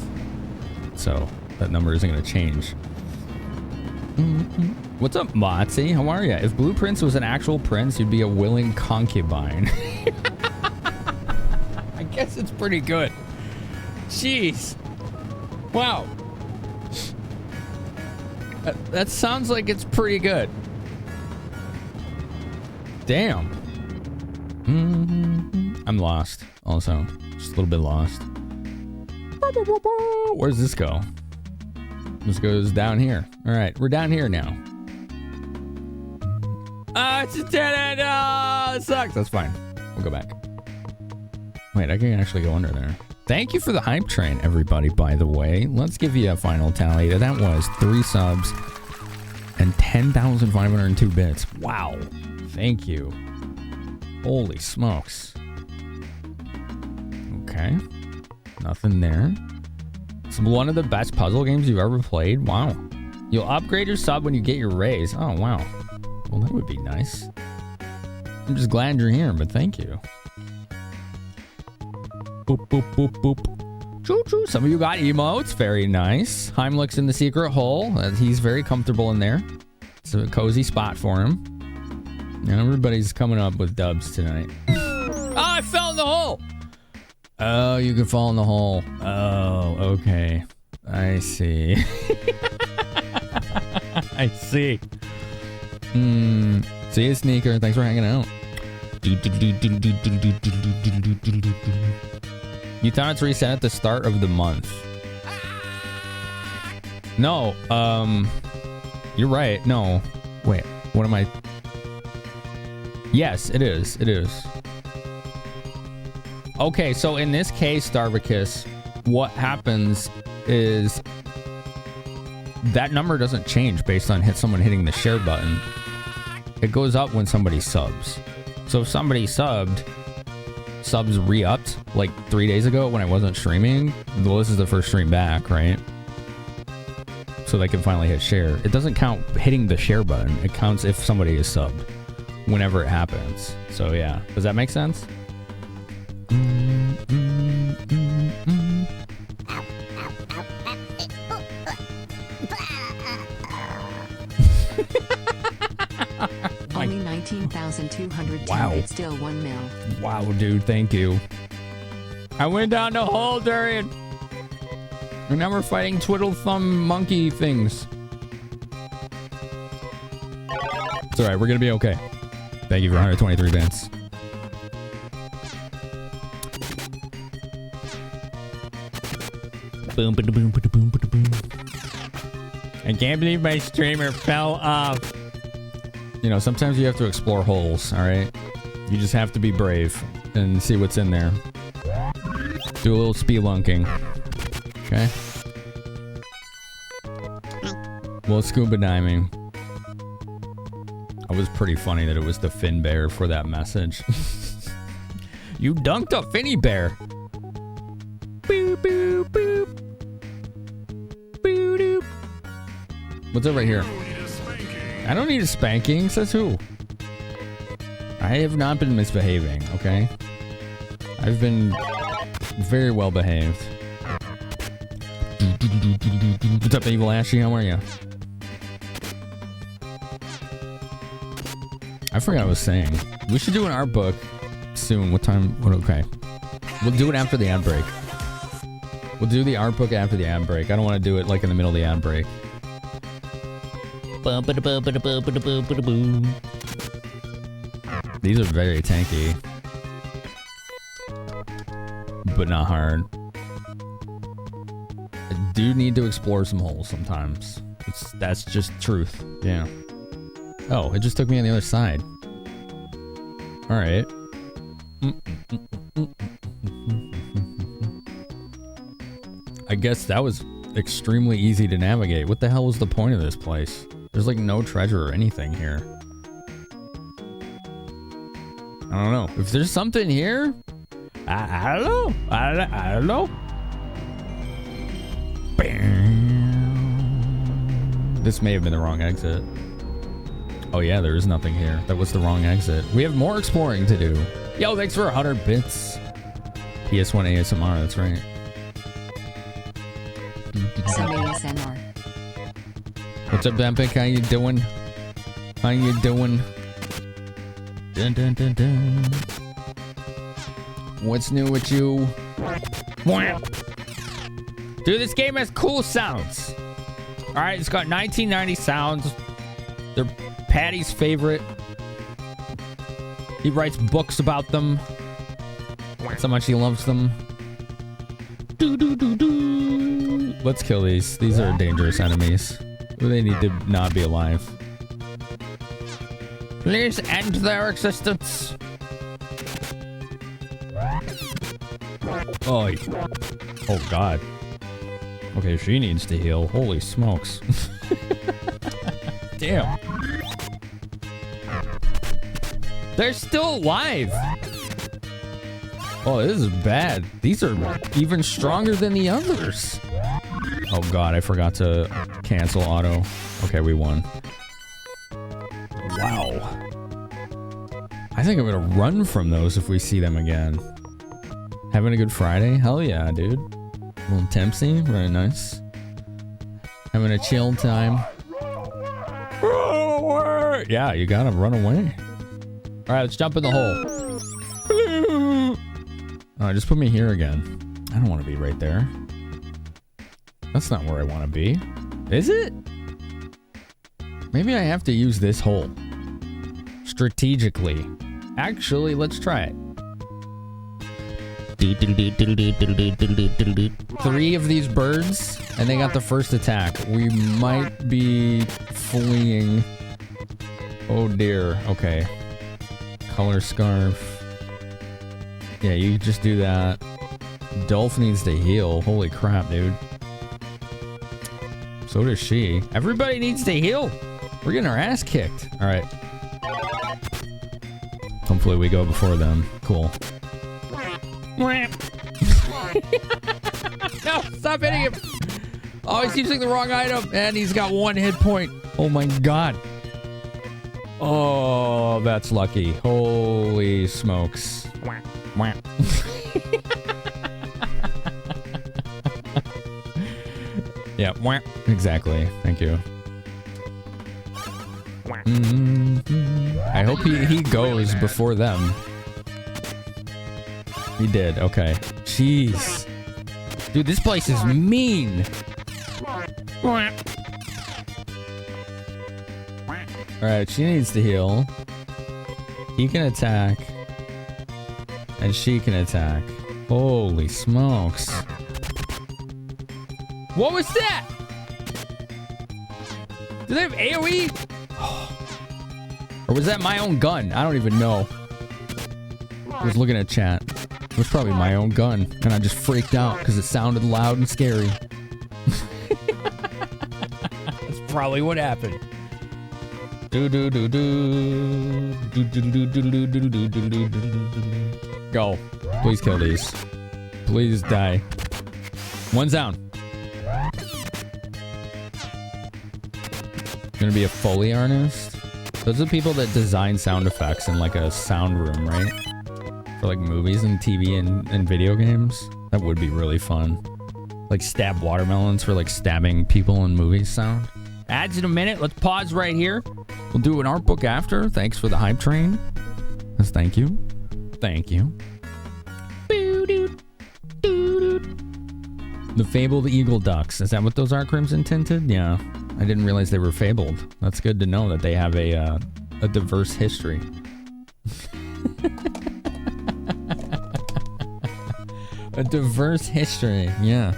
Speaker 1: so that number isn't going to change. What's up, Motzi? How are you? If Blue Prince was an actual prince, you'd be a willing concubine. I guess it's pretty good. Jeez. Wow. That sounds like it's pretty good. Damn. I'm lost, also. Just a little bit lost. Where's this go? This goes down here. All right, we're down here now. It's a dead end. Oh, it sucks. That's fine. We'll go back. Wait, I can actually go under there. Thank you for the hype train, everybody, by the way. Let's give you a final tally. That was 3 subs and 10,502 bits. Wow. Thank you. Holy smokes. Okay. Nothing there. It's one of the best puzzle games you've ever played. Wow. You'll upgrade your sub when you get your raise. Oh, wow. Well, that would be nice. I'm just glad you're here, but thank you. Boop, boop, boop, boop. Choo choo. Some of you got emotes. Very nice. Heimlich's in the secret hole. He's very comfortable in there. It's a cozy spot for him. And everybody's coming up with dubs tonight. Oh, I fell in the hole. Oh, you can fall in the hole. Oh, okay. I see. I see. See you, Sneaker. Thanks for hanging out. You thought it's reset at the start of the month. No, you're right. No. Wait, what am I? Yes, it is. It is. Okay, so in this case, Starvicus, what happens is that number doesn't change based on someone hitting the share button. It goes up when somebody subs. So if somebody subs re-upped like 3 days ago when I wasn't streaming, well, this is the first stream back, right? So they can finally hit share. It doesn't count hitting the share button. It counts if somebody is subbed whenever it happens. So yeah, does that make sense?
Speaker 4: Only 19,210.
Speaker 1: Wow.
Speaker 4: It's still 1 mil.
Speaker 1: Wow, dude, thank you. I went down the hole, Durian. And now we're fighting twiddle thumb monkey things. It's alright, we're gonna be okay. Thank you for 123 bits. Boom, ba boom, ba boom, ba boom. I can't believe my streamer fell off. You know, sometimes you have to explore holes, alright? You just have to be brave and see what's in there. Do a little spelunking. Okay? Well, scuba diving. It was pretty funny that it was the Fin Bear for that message. You dunked a Finny Bear. Boop, boop, boop. Boop, doop. What's over here? I don't need a spanking. Says who? I have not been misbehaving, okay? I've been very well behaved. What's up, Evil Ashy? How are you? I forgot what I was saying. We should do an art book soon. What time? What? Okay. We'll do it after the ad break. We'll do the art book after the ad break. I don't want to do it like in the middle of the ad break. These are very tanky, but not hard. I do need to explore some holes sometimes. That's just truth. Yeah. Oh, it just took me on the other side. All right. I guess that was extremely easy to navigate. What the hell was the point of this place? There's like no treasure or anything here. I don't know. If there's something here, I don't know. I don't know. This may have been the wrong exit. Oh yeah, there is nothing here. That was the wrong exit. We have more exploring to do. Yo, thanks for 100 bits. PS1 ASMR, that's right.
Speaker 4: Some ASMR.
Speaker 1: What's up, Epic? How you doing? How you doing? Dun, dun, dun, dun. What's new with you? Dude, this game has cool sounds. All right, it's got 1990 sounds. They're Patty's favorite. He writes books about them. That's how much he loves them. Let's kill these. These are dangerous enemies. They need to not be alive. Please end their existence. Oh, oh God. Okay, she needs to heal. Holy smokes. Damn. They're still alive. Oh, this is bad. These are even stronger than the others. Oh God, I forgot to cancel auto. Okay, we won. Wow. I think I'm gonna run from those if we see them again. Having a good Friday? Hell yeah, dude. A little tempsy, very nice. Having a chill time. Yeah, you gotta run away. Alright, let's jump in the hole. Just put me here again. I don't want to be right there. That's not where I want to be. Is it? Maybe I have to use this hole. Strategically. Actually, let's try it. 3 of these birds, and they got the first attack. We might be fleeing. Oh dear. Okay. Color scarf. Yeah, you just do that. Dolph needs to heal. Holy crap, dude. So does she. Everybody needs to heal. We're getting our ass kicked. All right. Hopefully we go before them. Cool. No, stop hitting him. Oh, he's using the wrong item. And he's got 1 hit point. Oh my God. Oh, that's lucky. Holy smokes. Yeah, exactly. Thank you. I hope he goes before them. He did. Okay. Jeez. Dude, this place is mean. Alright, she needs to heal. He can attack. And she can attack. Holy smokes. What was that? Do they have AoE? Or was that my own gun? I don't even know. I was looking at chat. It was probably my own gun. And I just freaked out because it sounded loud and scary. That's probably what happened. Go. Please kill these. Please die. One's down. Gonna be a Foley artist? Those are people that design sound effects in like a sound room, right? For like movies and TV and video games. That would be really fun. Like stab watermelons for like stabbing people in movies sound. Ads in a minute. Let's pause right here. We'll do an art book after. Thanks for the hype train. Yes, thank you. Thank you. The Fabled Eagle Ducks. Is that what those are, Crimson Tinted? Yeah. I didn't realize they were fabled. That's good to know that they have a diverse history. A diverse history, yeah.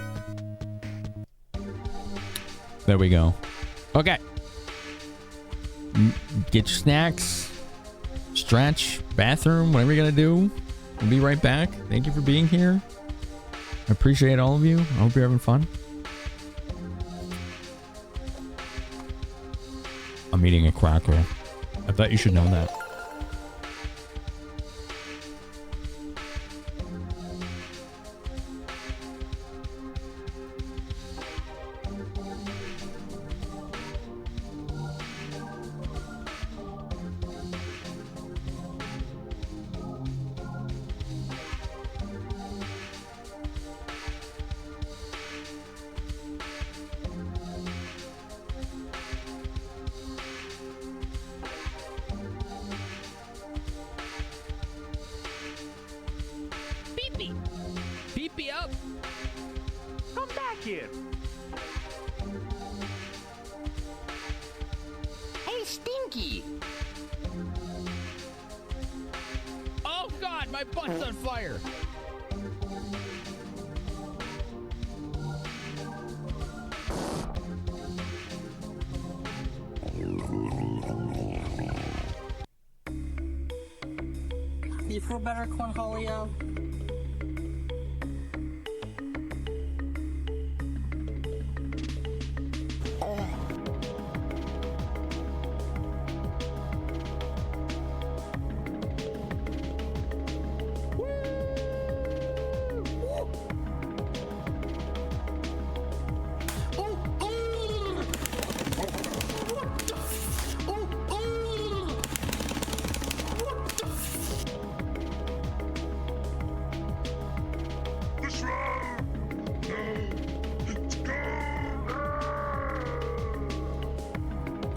Speaker 1: There we go. Okay. Get your snacks. Stretch. Bathroom. Whatever you're gonna do. We'll be right back. Thank you for being here. I appreciate all of you. I hope you're having fun. I'm eating a cracker. I bet you should know that.
Speaker 2: here.
Speaker 8: Hey, Stinky!
Speaker 1: Oh God, my butt's on fire.
Speaker 6: You feel better, Cornholio?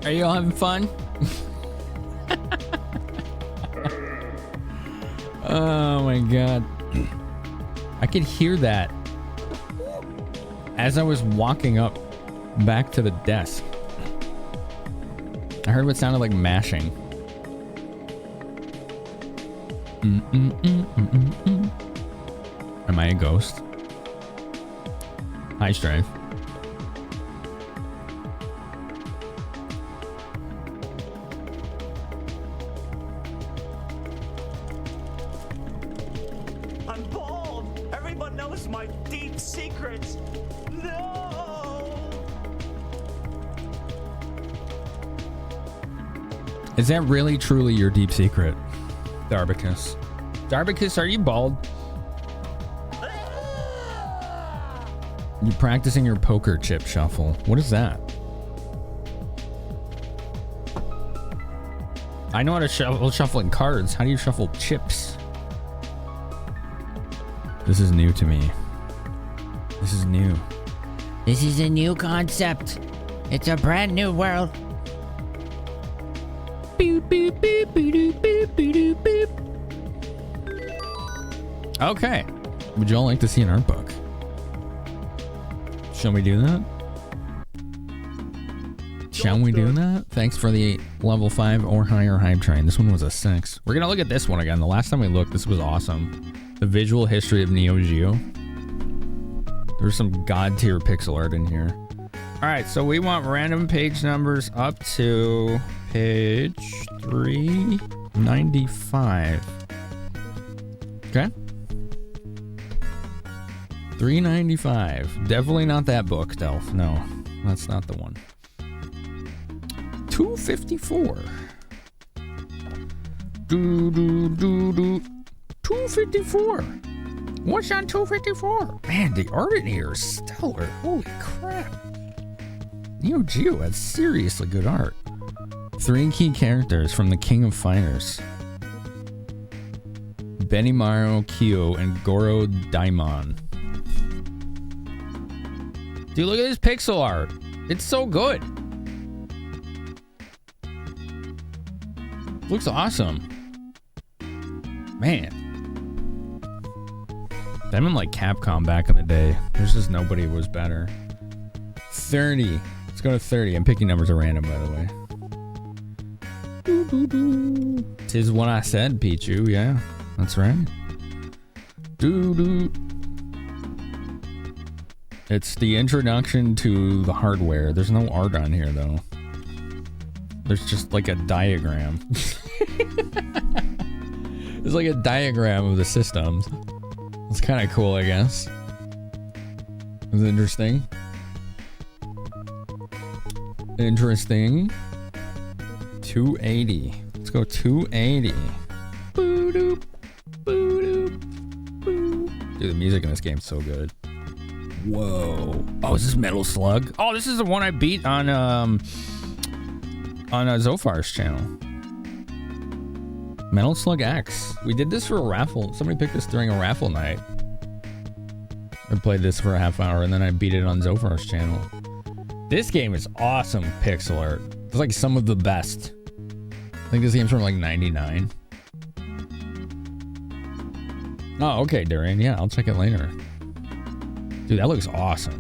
Speaker 1: Are you all having fun? Oh my God. I could hear that as I was walking up back to the desk. I heard what sounded like mashing. Am I a ghost? Hi, Strife.
Speaker 2: I'm bald. Everyone knows my deep secrets. No.
Speaker 1: Is that really truly your deep secret, Darbicus? Darbicus, are you bald? You're practicing your poker chip shuffle. What is that? I know how to shuffling cards. How do you shuffle chips? This is new to me. This is new.
Speaker 8: This is a new concept. It's a brand new world.
Speaker 1: Boop, boop, boop, boop, boop, boop, boop. Okay. Would you all like to see an art book? Shall we do that? Shall we do that? Thanks for the level 5 or higher hype train. This one was a 6. We're gonna look at this one again. The last time we looked, this was awesome. The visual history of Neo Geo. There's some god tier pixel art in here. Alright, so we want random page numbers up to page 395. Okay. 395. Definitely not that book, Delph. No, that's not the one. 254. 254. What's on 254? Man, the art in here is stellar. Holy crap. Neo Geo has seriously good art. 3 key characters from the King of Fighters. Benimaru Kyo and Goro Daimon. Dude, look at this pixel art. It's so good. Looks awesome. Man. Them and like Capcom back in the day. There's just nobody was better. 30. Let's go to 30. I'm picking numbers at random, by the way. Tis what I said, Pichu. Yeah, that's right. It's the introduction to the hardware. There's no art on here, though. There's just like a diagram. There's like a diagram of the systems. It's kind of cool, I guess. It's interesting. Interesting. 280. Let's go 280. Boo-doop. Boo-doop. Boo. Dude, the music in this game is so good. Whoa. Oh, is this Metal Slug? Oh, this is the one I beat on Zophar's channel. Metal Slug X. We did this for a raffle. Somebody picked this during a raffle night. I played this for a half hour and then I beat it on Zophar's channel. This game is awesome pixel art. It's like some of the best. I think this game's from like 99. Oh, okay, Durian. Yeah, I'll check it later. Dude, that looks awesome.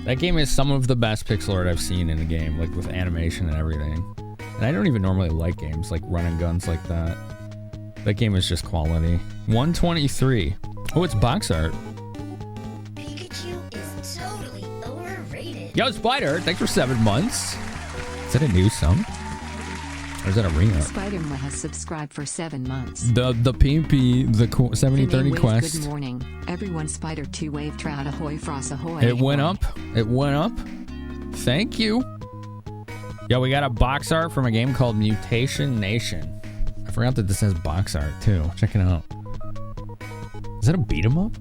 Speaker 1: That game is some of the best pixel art I've seen in a game, like with animation and everything. And I don't even normally like games like run and guns like that. That game is just quality. 123. Oh, it's box art.
Speaker 5: Pikachu is totally overrated.
Speaker 1: Yo, Spider, thanks for 7 months. Is that a new song? Or is that a ring-up?
Speaker 4: Spider-Man has subscribed for 7 months.
Speaker 1: The PMP, the 7030
Speaker 4: Wave,
Speaker 1: quest.
Speaker 4: Good morning, everyone. Spider 2 wave trout ahoy frost ahoy.
Speaker 1: It went up. It went up. Thank you. Yo, we got a box art from a game called Mutation Nation. I forgot that this has box art too. Check it out. Is that a beat 'em up?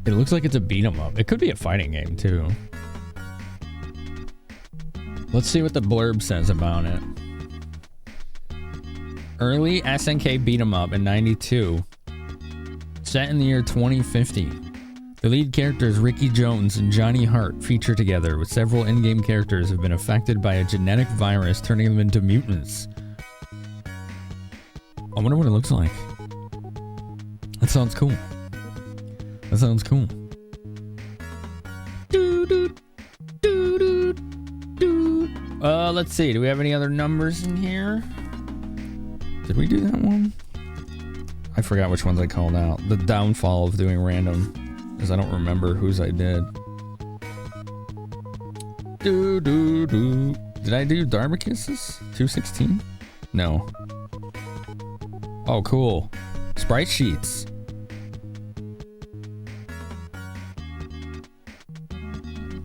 Speaker 1: It looks like it's a beat 'em up. It could be a fighting game too. Let's see what the blurb says about it. Early SNK beat 'em up in 92. Set in the year 2050. The lead characters Ricky Jones and Johnny Hart feature together, with several in-game characters have been affected by a genetic virus, turning them into mutants. I wonder what it looks like. That sounds cool. That sounds cool. Let's see. Do we have any other numbers in here? Did we do that one? I forgot which ones I called out. The downfall of doing random, because I don't remember whose I did. Did I do Darbicus's? 216? No. Oh, cool. Sprite sheets.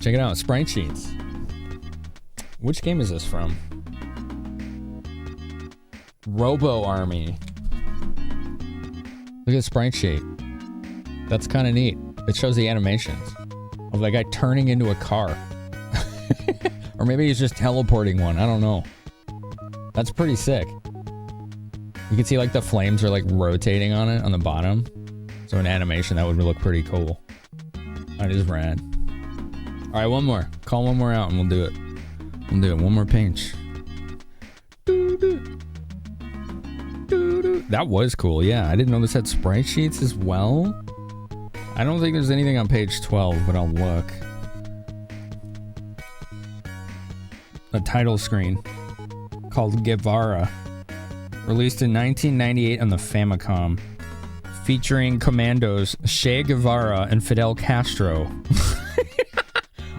Speaker 1: Check it out, sprite sheets. Which game is this from? Robo Army. Look at the sprite sheet. That's kind of neat. It shows the animations of that guy turning into a car. Or maybe he's just teleporting one. I don't know. That's pretty sick. You can see like the flames are like rotating on it on the bottom. So in animation that would look pretty cool. That is rad. Alright, one more. Call one more out and we'll do it. We'll do it. One more page. That was cool, yeah. I didn't know this had sprite sheets as well. I don't think there's anything on page 12, but I'll look. A title screen called Guevara. Released in 1998 on the Famicom. Featuring commandos Che Guevara and Fidel Castro.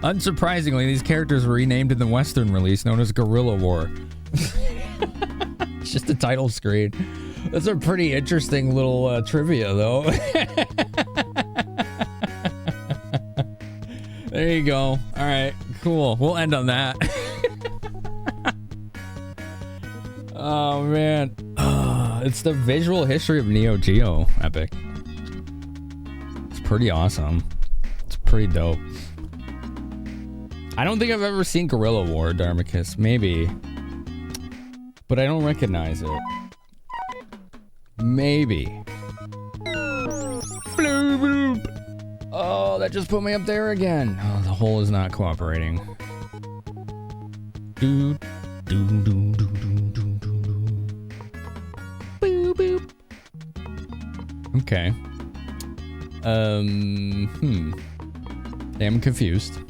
Speaker 1: Unsurprisingly, these characters were renamed in the Western release known as Guerrilla War. It's just a title screen. That's a pretty interesting little trivia, though. There you go. All right, cool. We'll end on that. Oh, man. It's the visual history of Neo Geo Epic. It's pretty awesome. It's pretty dope. I don't think I've ever seen Guerrilla War, Dharmicus. Maybe. But I don't recognize it. Maybe. Bloop, bloop. Oh, that just put me up there again. Oh, the hole is not cooperating. Doo, doo, doo, doo, doo, doo, doo. Boop, boop. Okay. I'm confused.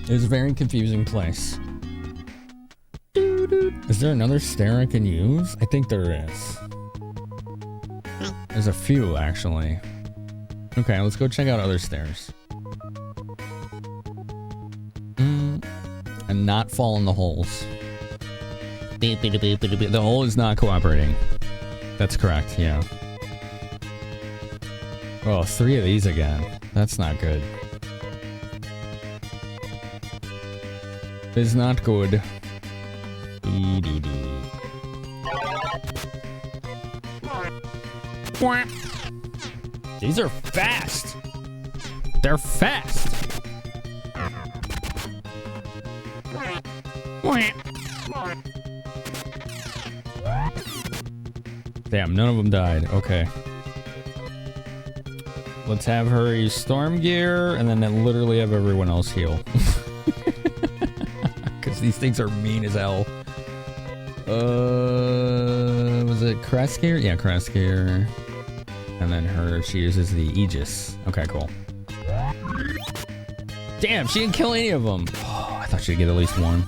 Speaker 1: It's a very confusing place. Is there another stair I can use? I think there is. There's a few, actually. Okay, let's go check out other stairs. And not fall in the holes. The hole is not cooperating. That's correct, yeah. Oh, 3 of these again. That's not good. It's not good. These are fast. They're fast. Damn, none of them died. Okay. Let's have her use storm gear and then literally have everyone else heal. Because these things are mean as hell. Was it crest gear? Yeah, crest gear. And then she uses the Aegis. Okay, cool. Damn, she didn't kill any of them. Oh, I thought she'd get at least one.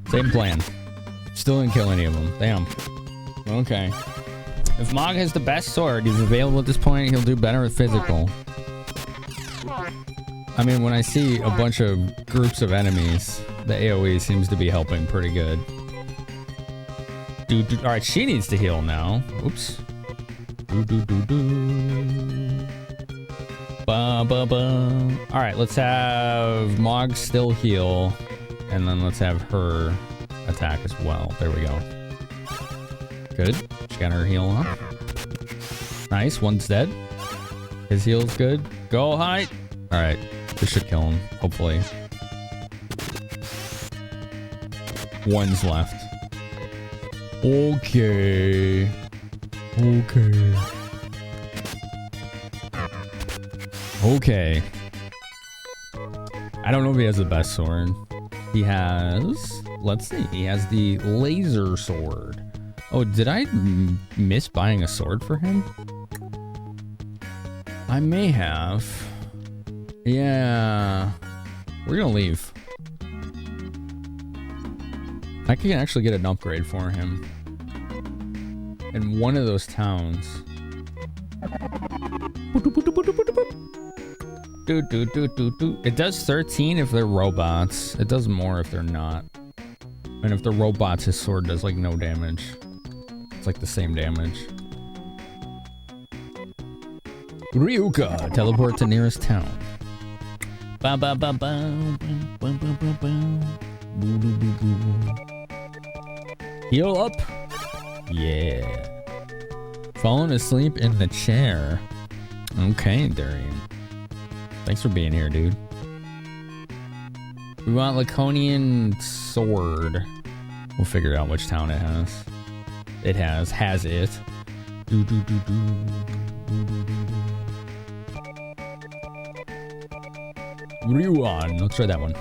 Speaker 1: Same plan. Still didn't kill any of them. Damn. Okay. If Mog has the best sword, he's available at this point, he'll do better with physical. I mean, when I see a bunch of groups of enemies, the AoE seems to be helping pretty good. Alright, she needs to heal now. Oops. Alright, let's have Mog still heal. And then let's have her attack as well. There we go. Good. She got her heal up. Nice, one's dead. His heal's good. Go hide. Alright, this should kill him, hopefully. One's left. Okay. Okay. Okay. I don't know if he has the best sword. He has... Let's see. He has the laser sword. Oh, did I miss buying a sword for him? I may have. Yeah. We're gonna leave. I can actually get an upgrade for him in one of those towns. It does 13 if they're robots. It does more if they're not. And if they're robots, his sword does like no damage. It's like the same damage. Ryuka, teleport to nearest town. Ba ba ba ba ba ba ba ba. Heal up. Yeah. Falling asleep in the chair. Okay, Darian. Thanks for being here, dude. We want Laconian sword. We'll figure out which town it has. It has it. Ryuan. Let's try that one.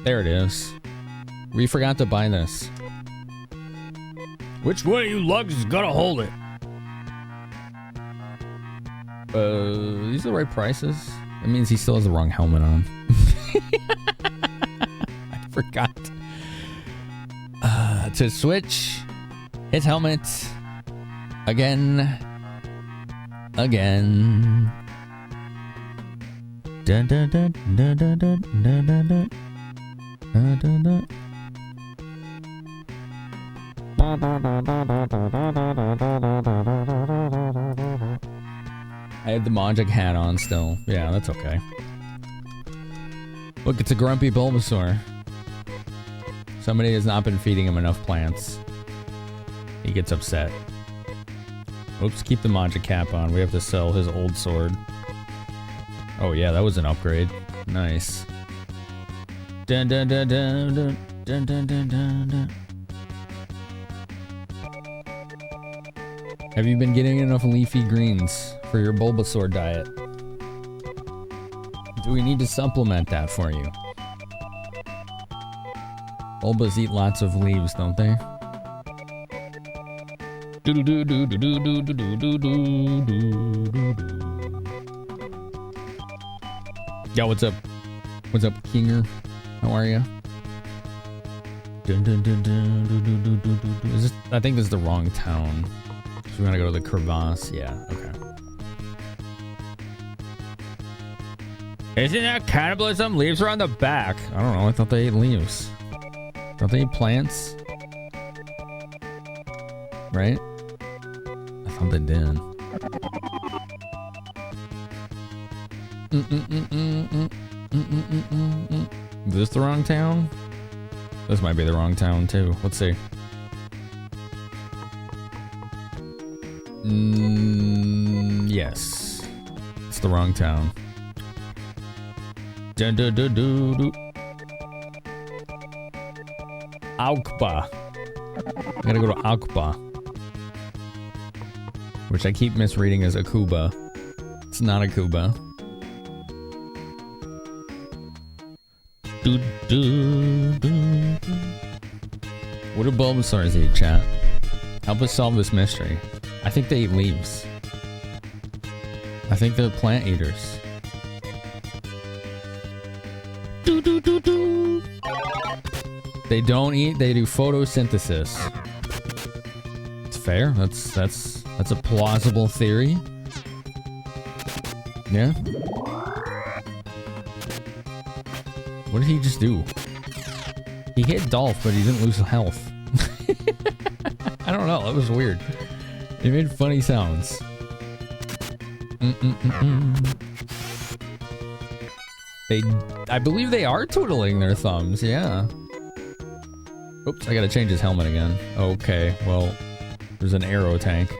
Speaker 1: There it is. We forgot to buy this. Which one of you lugs is gonna hold it? These are the right prices. That means he still has the wrong helmet on. I forgot. To switch his helmet again. Dun, dun, dun, dun, dun, dun, dun, dun, dun. Dun, dun, dun. I have the magic hat on still. Yeah, that's okay. Look, it's a grumpy Bulbasaur. Somebody has not been feeding him enough plants. He gets upset. Oops, keep the magic cap on. We have to sell his old sword. Oh yeah, that was an upgrade. Nice. Dun dun dun dun dun dun dun dun dun dun. Have you been getting enough leafy greens for your Bulbasaur diet? Do we need to supplement that for you? Bulbas eat lots of leaves, don't they? Yo, what's up? What's up, Kinger? How are you? Is this, I think this is the wrong town. So we want to go to the crevasse. Yeah, okay. Isn't that cannibalism? Leaves are on the back. I don't know. I thought they ate leaves. Don't they eat plants? Right? I thought they did. Is this the wrong town? This might be the wrong town too. Let's see. Yes. It's the wrong town. Aukba. I gotta go to Aukba. Which I keep misreading as Akuba. It's not Akuba. Do, do, do, do. What do Bulbasaurs eat, chat? Help us solve this mystery. I think they eat leaves. I think they're plant eaters. Do, do, do, do. They don't eat, they do photosynthesis. It's fair. That's a plausible theory. Yeah. What did he just do? He hit Dolph, but he didn't lose health. I don't know. That was weird. He made funny sounds. I believe they are twiddling their thumbs. Yeah. Oops, I gotta change his helmet again. Okay, well, there's an arrow tank.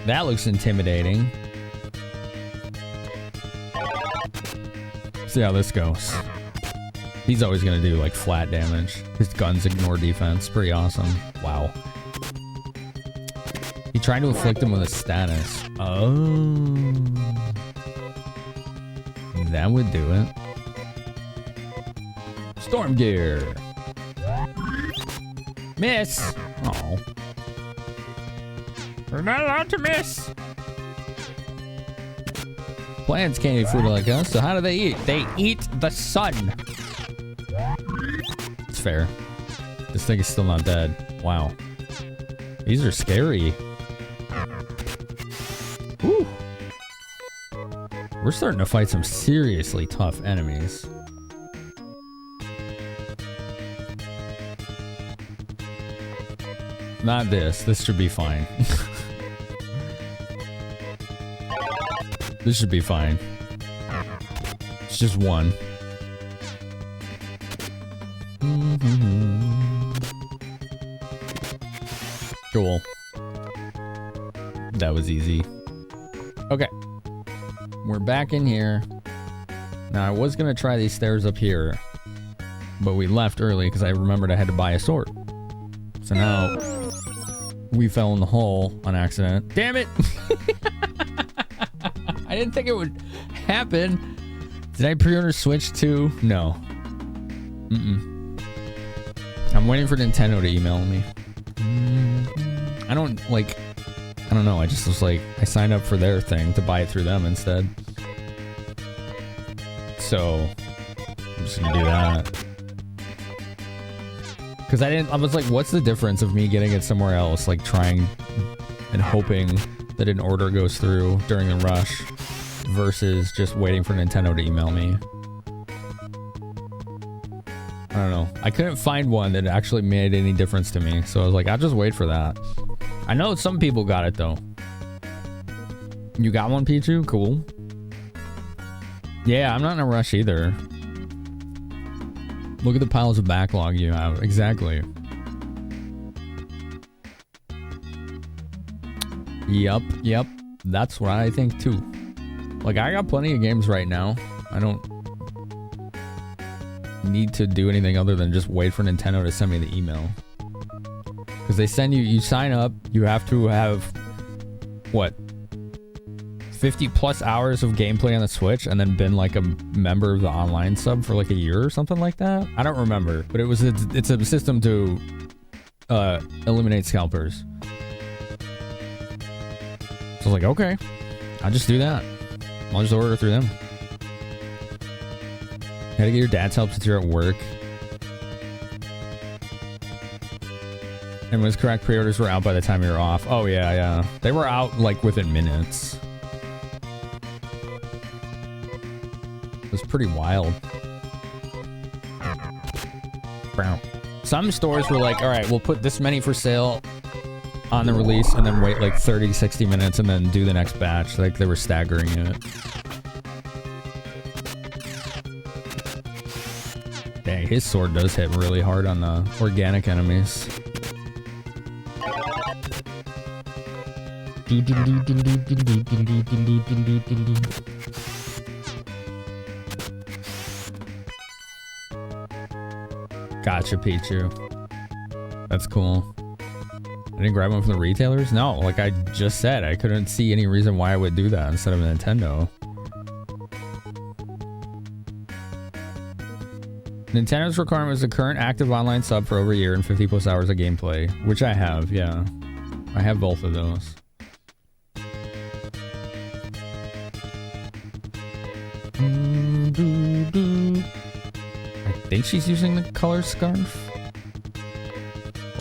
Speaker 1: That looks intimidating. See how this goes. He's always gonna do like flat damage. His guns ignore defense. Pretty awesome. Wow. He tried to afflict him with a status. Oh. That would do it. Storm gear. Miss. Oh. We're not allowed to miss. Plants can't eat food like us, so how do they eat? They eat the sun. It's fair. This thing is still not dead. Wow. These are scary. Whew. We're starting to fight some seriously tough enemies. Not this. This should be fine. This should be fine. It's just one. Cool. That was easy. Okay. We're back in here. Now, I was going to try these stairs up here, but we left early because I remembered I had to buy a sword. So now we fell in the hole on accident. Damn it! I didn't think it would happen. Did I pre-order Switch 2? No. I'm waiting for Nintendo to email me. I don't know. I just was like, I signed up for their thing to buy it through them instead. So, I'm just gonna do that. Because I was like, what's the difference of me getting it somewhere else, like trying and hoping that an order goes through during the rush versus just waiting for Nintendo to email me? I don't know. I couldn't find one that actually made any difference to me. So I was like, I'll just wait for that. I know some people got it though. You got one, Pichu? Cool. Yeah, I'm not in a rush either. Look at the piles of backlog you have. Exactly. Yep. That's what I think too. Like, I got plenty of games right now. I don't need to do anything other than just wait for Nintendo to send me the email. Because they send you sign up, you have to have, what, 50 plus hours of gameplay on the Switch and then been like a member of the online sub for like a year or something like that? I don't remember, but it's a system to eliminate scalpers. So I was like, okay, I'll just do that. I'll just order through them. Gotta get your dad's help since you're at work. And was correct, pre-orders were out by the time you were off. Oh yeah. They were out like within minutes. It was pretty wild. Some stores were like, all right, we'll put this many for sale on the release and then wait like 30-60 minutes and then do the next batch. Like they were staggering it. Dang, his sword does hit really hard on the organic enemies. Gotcha, Pichu. That's cool. I didn't grab one from the retailers? No, like I just said, I couldn't see any reason why I would do that instead of Nintendo. Nintendo's requirement is a current active online sub for over a year and 50 plus hours of gameplay, which I have, yeah. I have both of those. I think she's using the color scarf.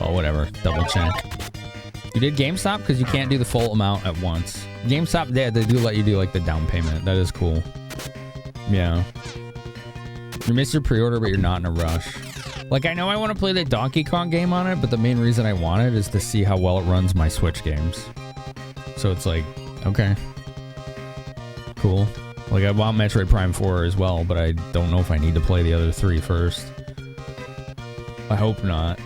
Speaker 1: Well, whatever. Double check. You did GameStop because you can't do the full amount at once. GameStop, they do let you do like the down payment. That is cool. Yeah. You missed your pre-order, but you're not in a rush. Like, I know I want to play the Donkey Kong game on it, but the main reason I want it is to see how well it runs my Switch games. So it's like, okay. Cool. Like, I want Metroid Prime 4 as well, but I don't know if I need to play the other 3 first. I hope not.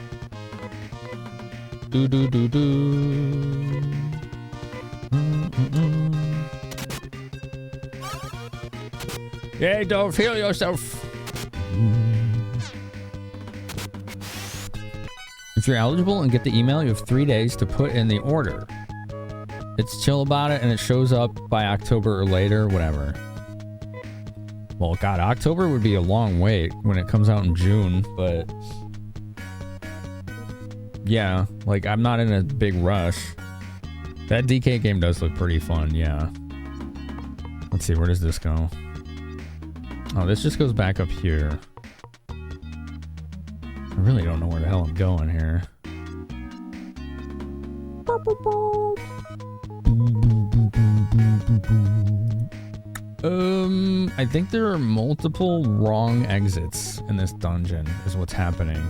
Speaker 1: Yeah, don't feel yourself. If you're eligible and get the email, you have 3 days to put in the order. It's chill about it and it shows up by October or later, whatever. Well, God, October would be a long wait when it comes out in June, but yeah, like I'm not in a big rush. That DK game does look pretty fun, yeah. Let's see, where does this go? Oh, this just goes back up here. I really don't know where the hell I'm going here. I think there are multiple wrong exits in this dungeon is what's happening.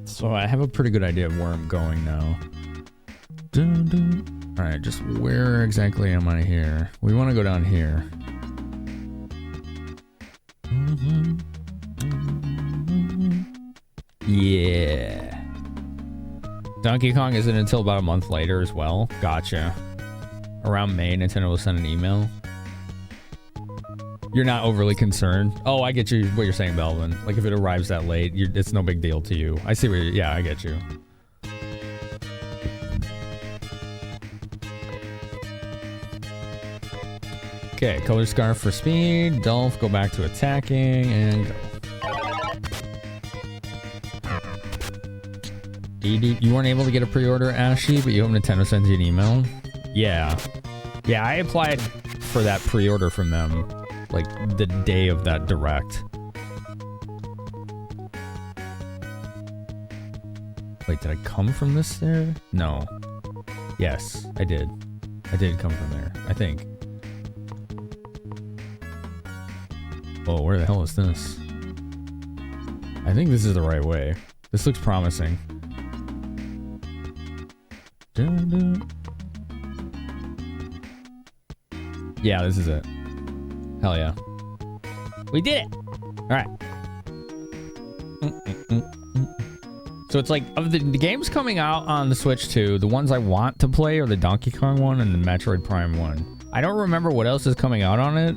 Speaker 1: So I have a pretty good idea of where I'm going now. Alright, just where exactly am I here? We want to go down here. Yeah. Donkey Kong isn't until about a month later as well. Gotcha. Around May, Nintendo will send an email. You're not overly concerned. Oh, I get you. What you're saying, Belvin. Like if it arrives that late, it's no big deal to you. I see what you're, yeah, I get you. Okay, color scarf for speed. Dolph, go back to attacking and go. You weren't able to get a pre-order, Ashy, but you hope Nintendo sends you an email? Yeah. Yeah, I applied for that pre-order from them, like, the day of that direct. Wait, did I come from this there? No. Yes, I did. I did come from there, I think. Oh, where the hell is this? I think this is the right way. This looks promising. Yeah, this is it. Hell yeah. We did it! Alright. So it's like, of the games coming out on the Switch 2, the ones I want to play are the Donkey Kong one and the Metroid Prime one. I don't remember what else is coming out on it.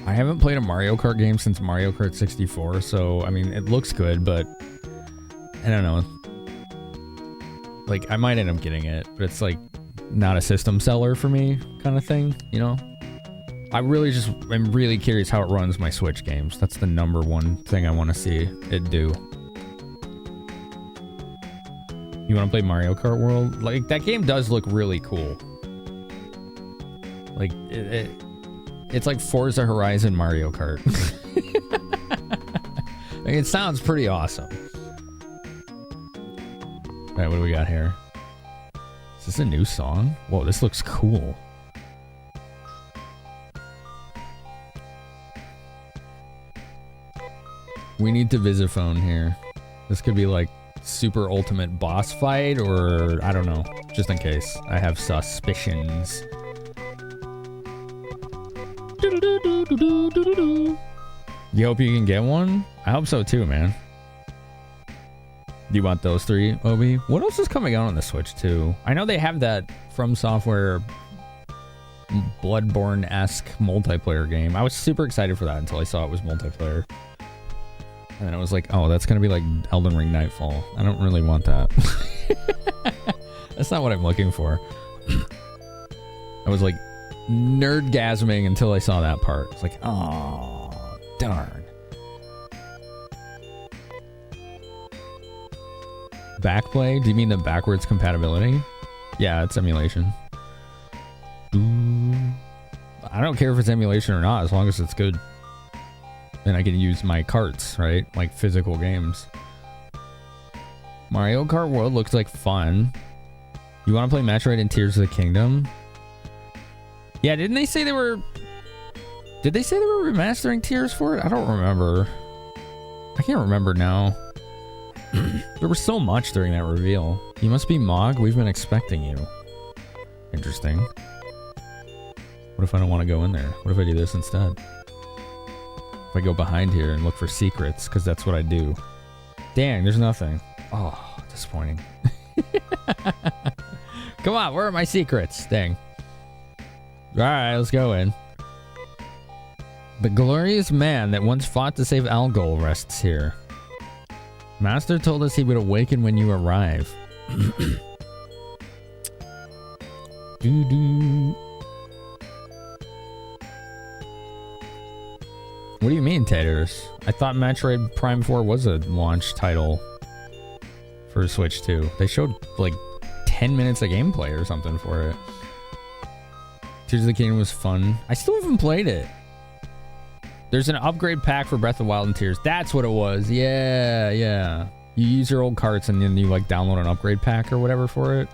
Speaker 1: I haven't played a Mario Kart game since Mario Kart 64, so, I mean, it looks good, but I don't know. Like, I might end up getting it, but it's like not a system seller for me kind of thing, you know? I really just am really curious how it runs my Switch games. That's the number one thing I want to see it do. You want to play Mario Kart World? Like, that game does look really cool. Like, it's like Forza Horizon Mario Kart. Like, it sounds pretty awesome. Alright, what do we got here? Is this a new song? Whoa, this looks cool. We need to Visiphone here. This could be like super ultimate boss fight, or I don't know. Just in case. I have suspicions. You hope you can get one? I hope so too, man. Do you want those 3, Obi? What else is coming out on the Switch too? I know they have that From Software Bloodborne-esque multiplayer game. I was super excited for that until I saw it was multiplayer. And then I was like, oh, that's going to be like Elden Ring Nightfall. I don't really want that. That's not what I'm looking for. I was like nerdgasming until I saw that part. It's like, oh, darn. Backplay? Do you mean the backwards compatibility? Yeah, it's emulation. I don't care if it's emulation or not, as long as it's good. Then I can use my carts, right? Like physical games. Mario Kart World looks like fun. You want to play Metroid and Tears of the Kingdom? Yeah, didn't they say they were... Did they say they were remastering Tears for it? I don't remember. I can't remember now. There was so much during that reveal. You must be Mog. We've been expecting you. Interesting. What if I don't want to go in there? What if I do this instead? If I go behind here and look for secrets, because that's what I do. Dang, there's nothing. Oh, disappointing. Come on, where are my secrets? Dang. Alright, let's go in. The glorious man that once fought to save Algol rests here. Master told us he would awaken when you arrive. Doo-doo. What do you mean, Taters? I thought Metroid Prime 4 was a launch title for Switch 2. They showed like 10 minutes of gameplay or something for it. Tears of the Kingdom was fun. I still haven't played it. There's an upgrade pack for Breath of the Wild and Tears. That's what it was. Yeah, yeah. You use your old carts and then you like download an upgrade pack or whatever for it.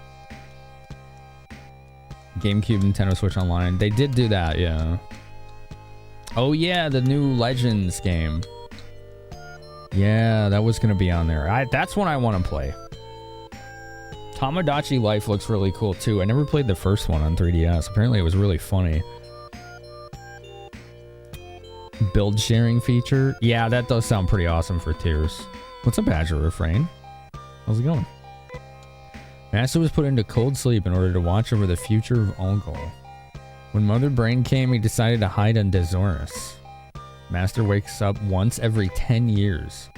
Speaker 1: GameCube, Nintendo Switch Online. They did do that, yeah. Oh yeah, the new Legends game. Yeah, that was gonna be on there. That's one I want to play. Tamagotchi Life looks really cool too. I never played the first one on 3DS. Apparently it was really funny. Build sharing feature. Yeah, that does sound pretty awesome for Tears. What's up, Badger Refrain? How's it going? Master was put into cold sleep in order to watch over the future of Algol. When Mother Brain came, he decided to hide on Dezoris. Master wakes up once every 10 years.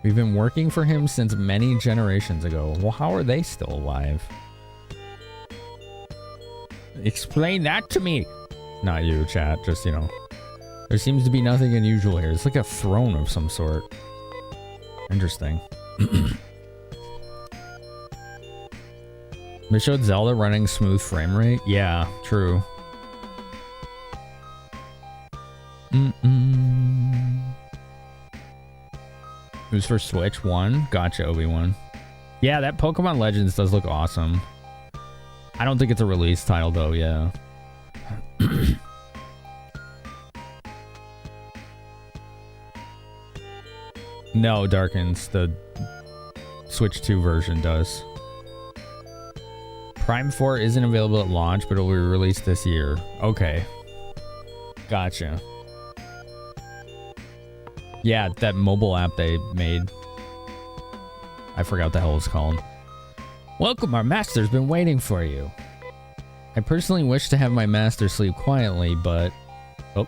Speaker 1: We've been working for him since many generations ago. Well, how are they still alive? Explain that to me! Not you, chat. Just, you know. There seems to be nothing unusual here. It's like a throne of some sort. Interesting. They showed Zelda running smooth frame rate? Yeah, true. It was for Switch 1? Gotcha, Obi-Wan. Yeah, that Pokemon Legends does look awesome. I don't think it's a release title, though, yeah. No, Darkens. The Switch 2 version does. Prime 4 isn't available at launch, but it will be released this year. Okay. Gotcha. Yeah, that mobile app they made. I forgot what the hell it's called. Welcome, our master's been waiting for you. I personally wish to have my master sleep quietly, but... Oh.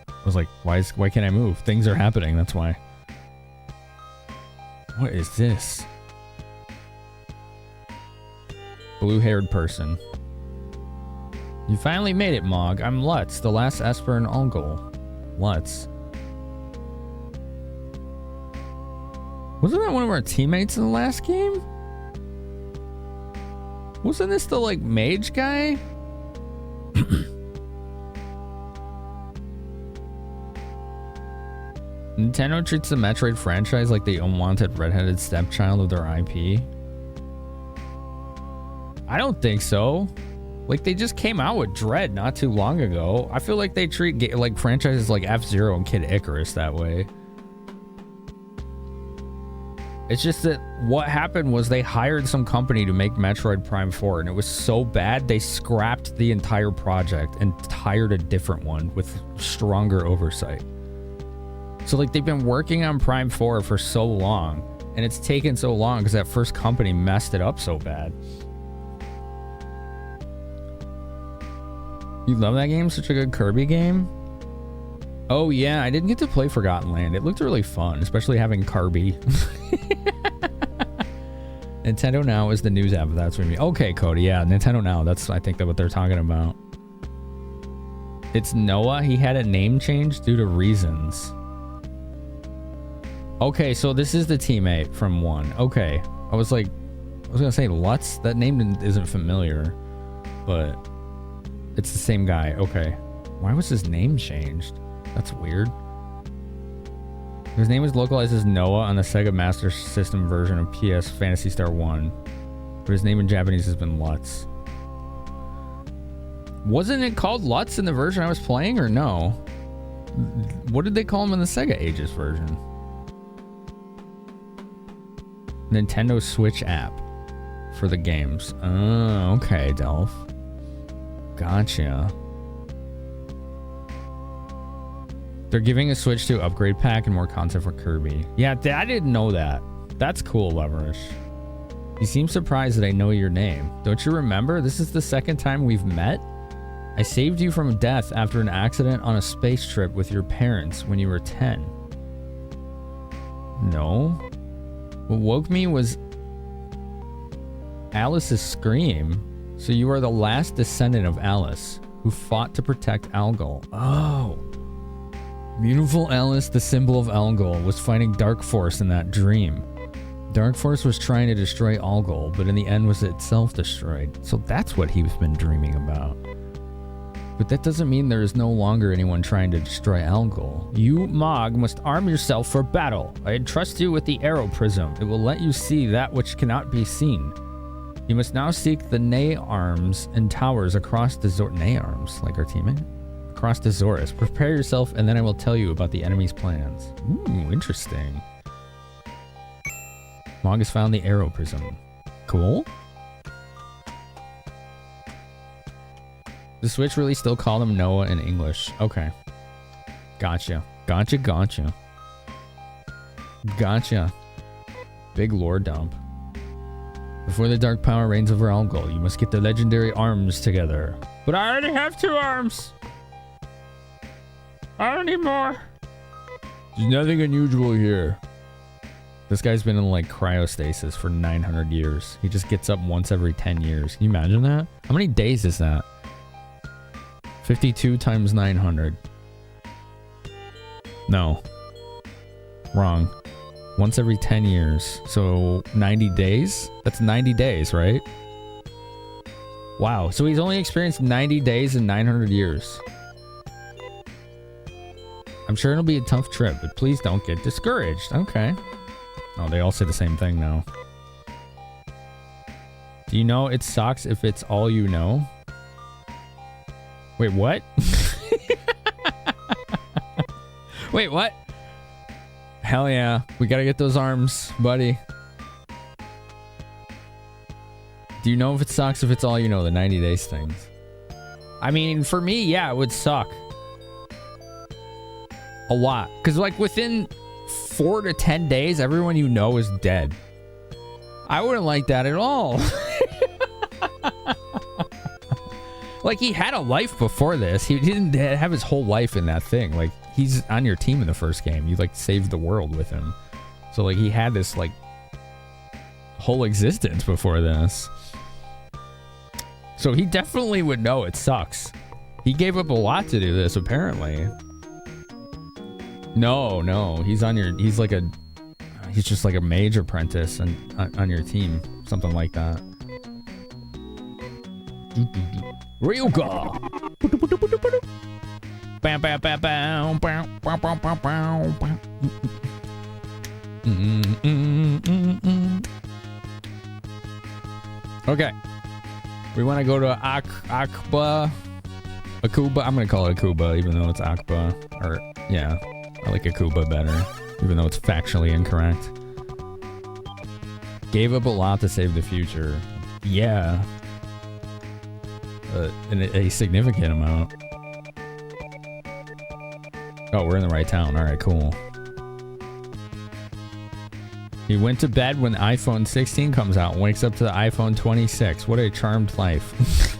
Speaker 1: I was like, why can't I move? Things are happening, that's why. What is this? Blue-haired person. You finally made it, Mog. I'm Lutz, the last Esper in Algol. Lutz. Wasn't that one of our teammates in the last game? Wasn't this the, like, mage guy? Nintendo treats the Metroid franchise like the unwanted redheaded stepchild of their IP. I don't think so. Like, they just came out with Dread not too long ago. I feel like they treat like franchises like F-Zero and Kid Icarus that way. It's just that what happened was they hired some company to make Metroid Prime 4, and it was so bad they scrapped the entire project and hired a different one with stronger oversight. So, like, they've been working on Prime 4 for so long, and it's taken so long because that first company messed it up so bad. You love that game? Such a good Kirby game? Oh yeah, I didn't get to play Forgotten Land. It looked really fun, especially having Kirby. Nintendo Now is the news app. That's what I mean. Okay, Cody. Yeah, Nintendo Now. That's, I think, what they're talking about. It's Noah. He had a name change due to reasons. Okay, so this is the teammate from 1. Okay. I was gonna say Lutz. That name isn't familiar, but it's the same guy. Okay. Why was his name changed? That's weird. His name is localized as Noah on the Sega Master System version of PS Phantasy Star 1. But his name in Japanese has been Lutz. Wasn't it called Lutz in the version I was playing, or no? What did they call him in the Sega Ages version? Nintendo Switch app for the games. Oh, okay, Delph. Gotcha. They're giving a Switch 2 upgrade pack and more content for Kirby. Yeah, I didn't know that. That's cool, Leverish. You seem surprised that I know your name. Don't you remember? This is the second time we've met. I saved you from death after an accident on a space trip with your parents when you were 10. No. What woke me was Alice's scream. So you are the last descendant of Alice, who fought to protect Algol. Oh. Beautiful Alice, the symbol of Algol, was fighting Dark Force in that dream. Dark Force was trying to destroy Algol, but in the end was itself destroyed. So that's what he's been dreaming about. But that doesn't mean there is no longer anyone trying to destroy Algol. You, Mog, must arm yourself for battle. I entrust you with the Arrow Prism. It will let you see that which cannot be seen. You must now seek the Nay Arms and towers across the Nay Arms, like our teammate? Across the Zorus. Prepare yourself, and then I will tell you about the enemy's plans. Ooh, interesting. Mog has found the Arrow Prism. Cool. The Switch really still called him Noah in English. Okay. Gotcha. Gotcha. Big lore dump. Before the dark power reigns over Algol, you must get the legendary arms together. But I already have 2 arms. I don't need more. There's nothing unusual here. This guy's been in like cryostasis for 900 years. He just gets up once every 10 years. Can you imagine that? How many days is that? 52 times 900. No. Wrong. Once every 10 years. So 90 days? That's 90 days, right? Wow. So he's only experienced 90 days in 900 years. I'm sure it'll be a tough trip, but please don't get discouraged. Okay. Oh, they all say the same thing now. Do you know it sucks if it's all you know? Wait, what? Wait, what? Hell yeah. We gotta get those arms, buddy. Do you know if it sucks if it's all you know, the 90 days things? I mean, for me, yeah, it would suck. A lot. Because, like, within 4 to 10 days, everyone you know is dead. I wouldn't like that at all. Like, he had a life before this. He didn't have his whole life in that thing. Like, he's on your team in the first game. You, like, saved the world with him. So, like, he had this, like, whole existence before this. So he definitely would know it sucks. He gave up a lot to do this, apparently. No. He's just like a mage apprentice and on your team. Something like that. Ryuga! Bam, bam, bam, bam, bam, bam, bam, bam, bam. Okay. We want to go to Akuba. I'm going to call it Akuba, even though it's Akba. Or, yeah. I like Akuba better, even though it's factually incorrect. Gave up a lot to save the future. Yeah. A significant amount. Oh, we're in the right town. All right, cool. He went to bed when the iPhone 16 comes out and wakes up to the iPhone 26. What a charmed life.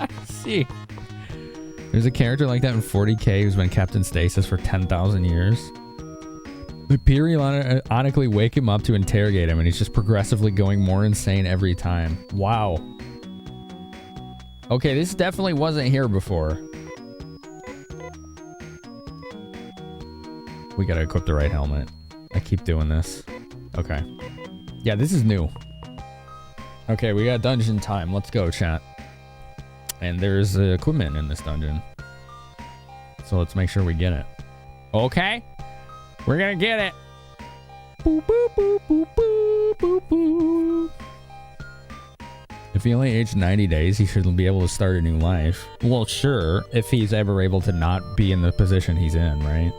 Speaker 1: I see. There's a character like that in 40K who's been kept in stasis for 10,000 years. They periodically wake him up to interrogate him, and he's just progressively going more insane every time. Wow. Okay, this definitely wasn't here before. We gotta equip the right helmet. I keep doing this. Okay. Yeah, this is new. Okay, we got dungeon time. Let's go, chat. And there's equipment in this dungeon. So let's make sure we get it. Okay? We're gonna get it. Boop, boop, boop, boop, boop, boop, boop. If he only aged 90 days, he should be able to start a new life. Well, sure, if he's ever able to not be in the position he's in, right?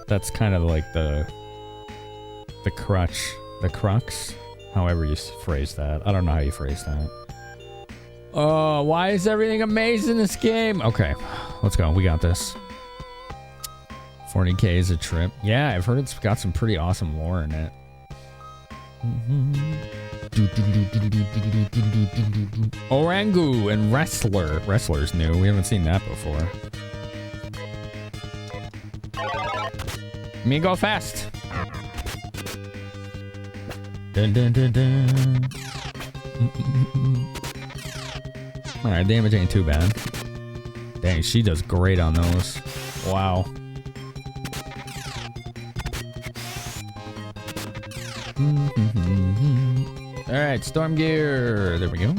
Speaker 1: That's kind of like the crux, however you phrase that. I don't know how you phrase that. Oh, why is everything amazing in this game? Okay, let's go. We got this. 40k is a trip. Yeah, I've heard it's got some pretty awesome lore in it. Orangu and Wrestler. Wrestler's new. We haven't seen that before. Me go fast. Dun, dun, dun, dun. Alright, damage ain't too bad. Dang, she does great on those. Wow. Alright, Storm Gear. There we go.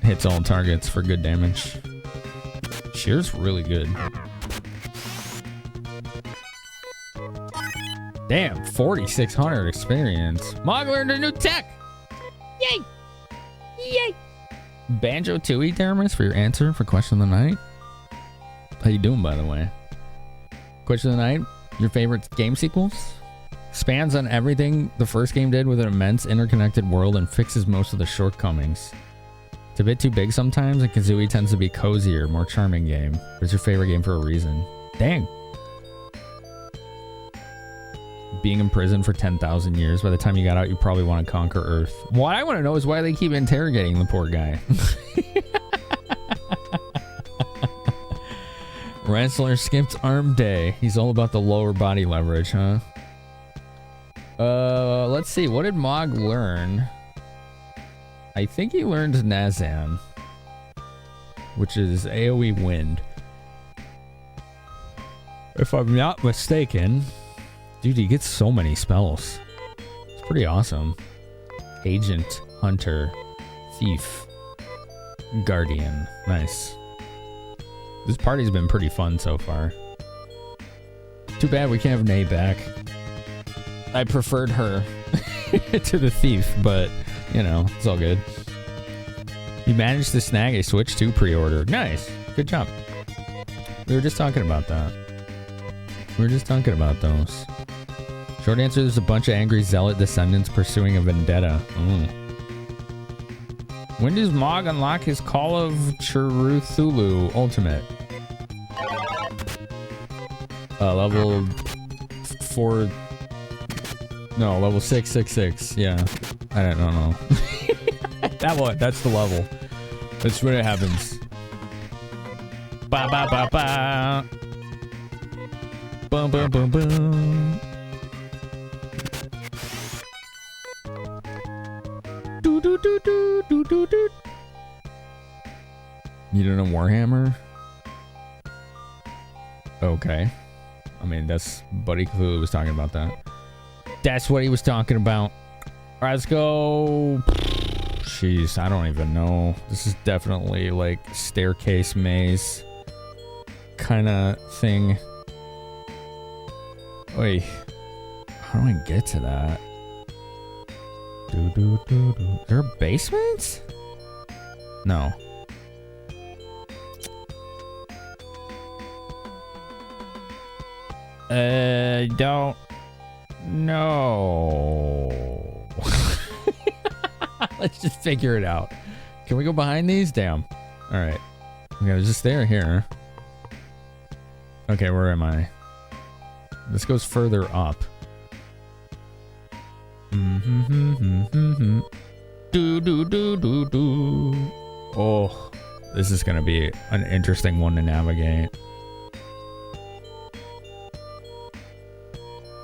Speaker 1: Hits all targets for good damage. Shear's really good. Damn, 4,600 experience. Mog learned a new tech. Yay! Yay! Banjo Tooie, Daramus, for your answer for question of the night. How you doing, by the way? Question of the night. Your favorite game sequels? Spans on everything the first game did with an immense interconnected world and fixes most of the shortcomings. It's a bit too big sometimes, and Kazooie tends to be cozier, more charming game. It's your favorite game for a reason. Dang. Being in prison for 10,000 years. By the time you got out, you probably want to conquer Earth. What I want to know is why they keep interrogating the poor guy. Wrestler skipped arm day. He's all about the lower body leverage, huh? Let's see. What did Mog learn? I think he learned Nazan, which is AoE wind. If I'm not mistaken. Dude, he gets so many spells. It's pretty awesome. Agent, Hunter, Thief, Guardian. Nice. This party's been pretty fun so far. Too bad we can't have Nay back. I preferred her to the Thief, but, you know, it's all good. You managed to snag a Switch 2 pre-order. Nice. Good job. We were just talking about that. We were just talking about those. Short answer, there's a bunch of angry zealot descendants pursuing a vendetta. When does Mog unlock his Call of Chirrithulu Ultimate? Level 4... No, level 666. Yeah. I don't know. That one, that's the level. That's when it happens. Ba ba ba ba. Boom boom boom boom. Do do do do do do do. You don't know Warhammer? Okay. I mean, that's Buddy Cthulhu was talking about that. That's what he was talking about. All right, let's go. Jeez, I don't even know. This is definitely like staircase maze kind of thing. Wait, how do I get to that? Is there a basement? No. Don't know. Let's just figure it out. Can we go behind these? Damn. All right. Okay, I was just there here. Okay, where am I? This goes further up. Do do do do do. Oh, this is gonna be an interesting one to navigate.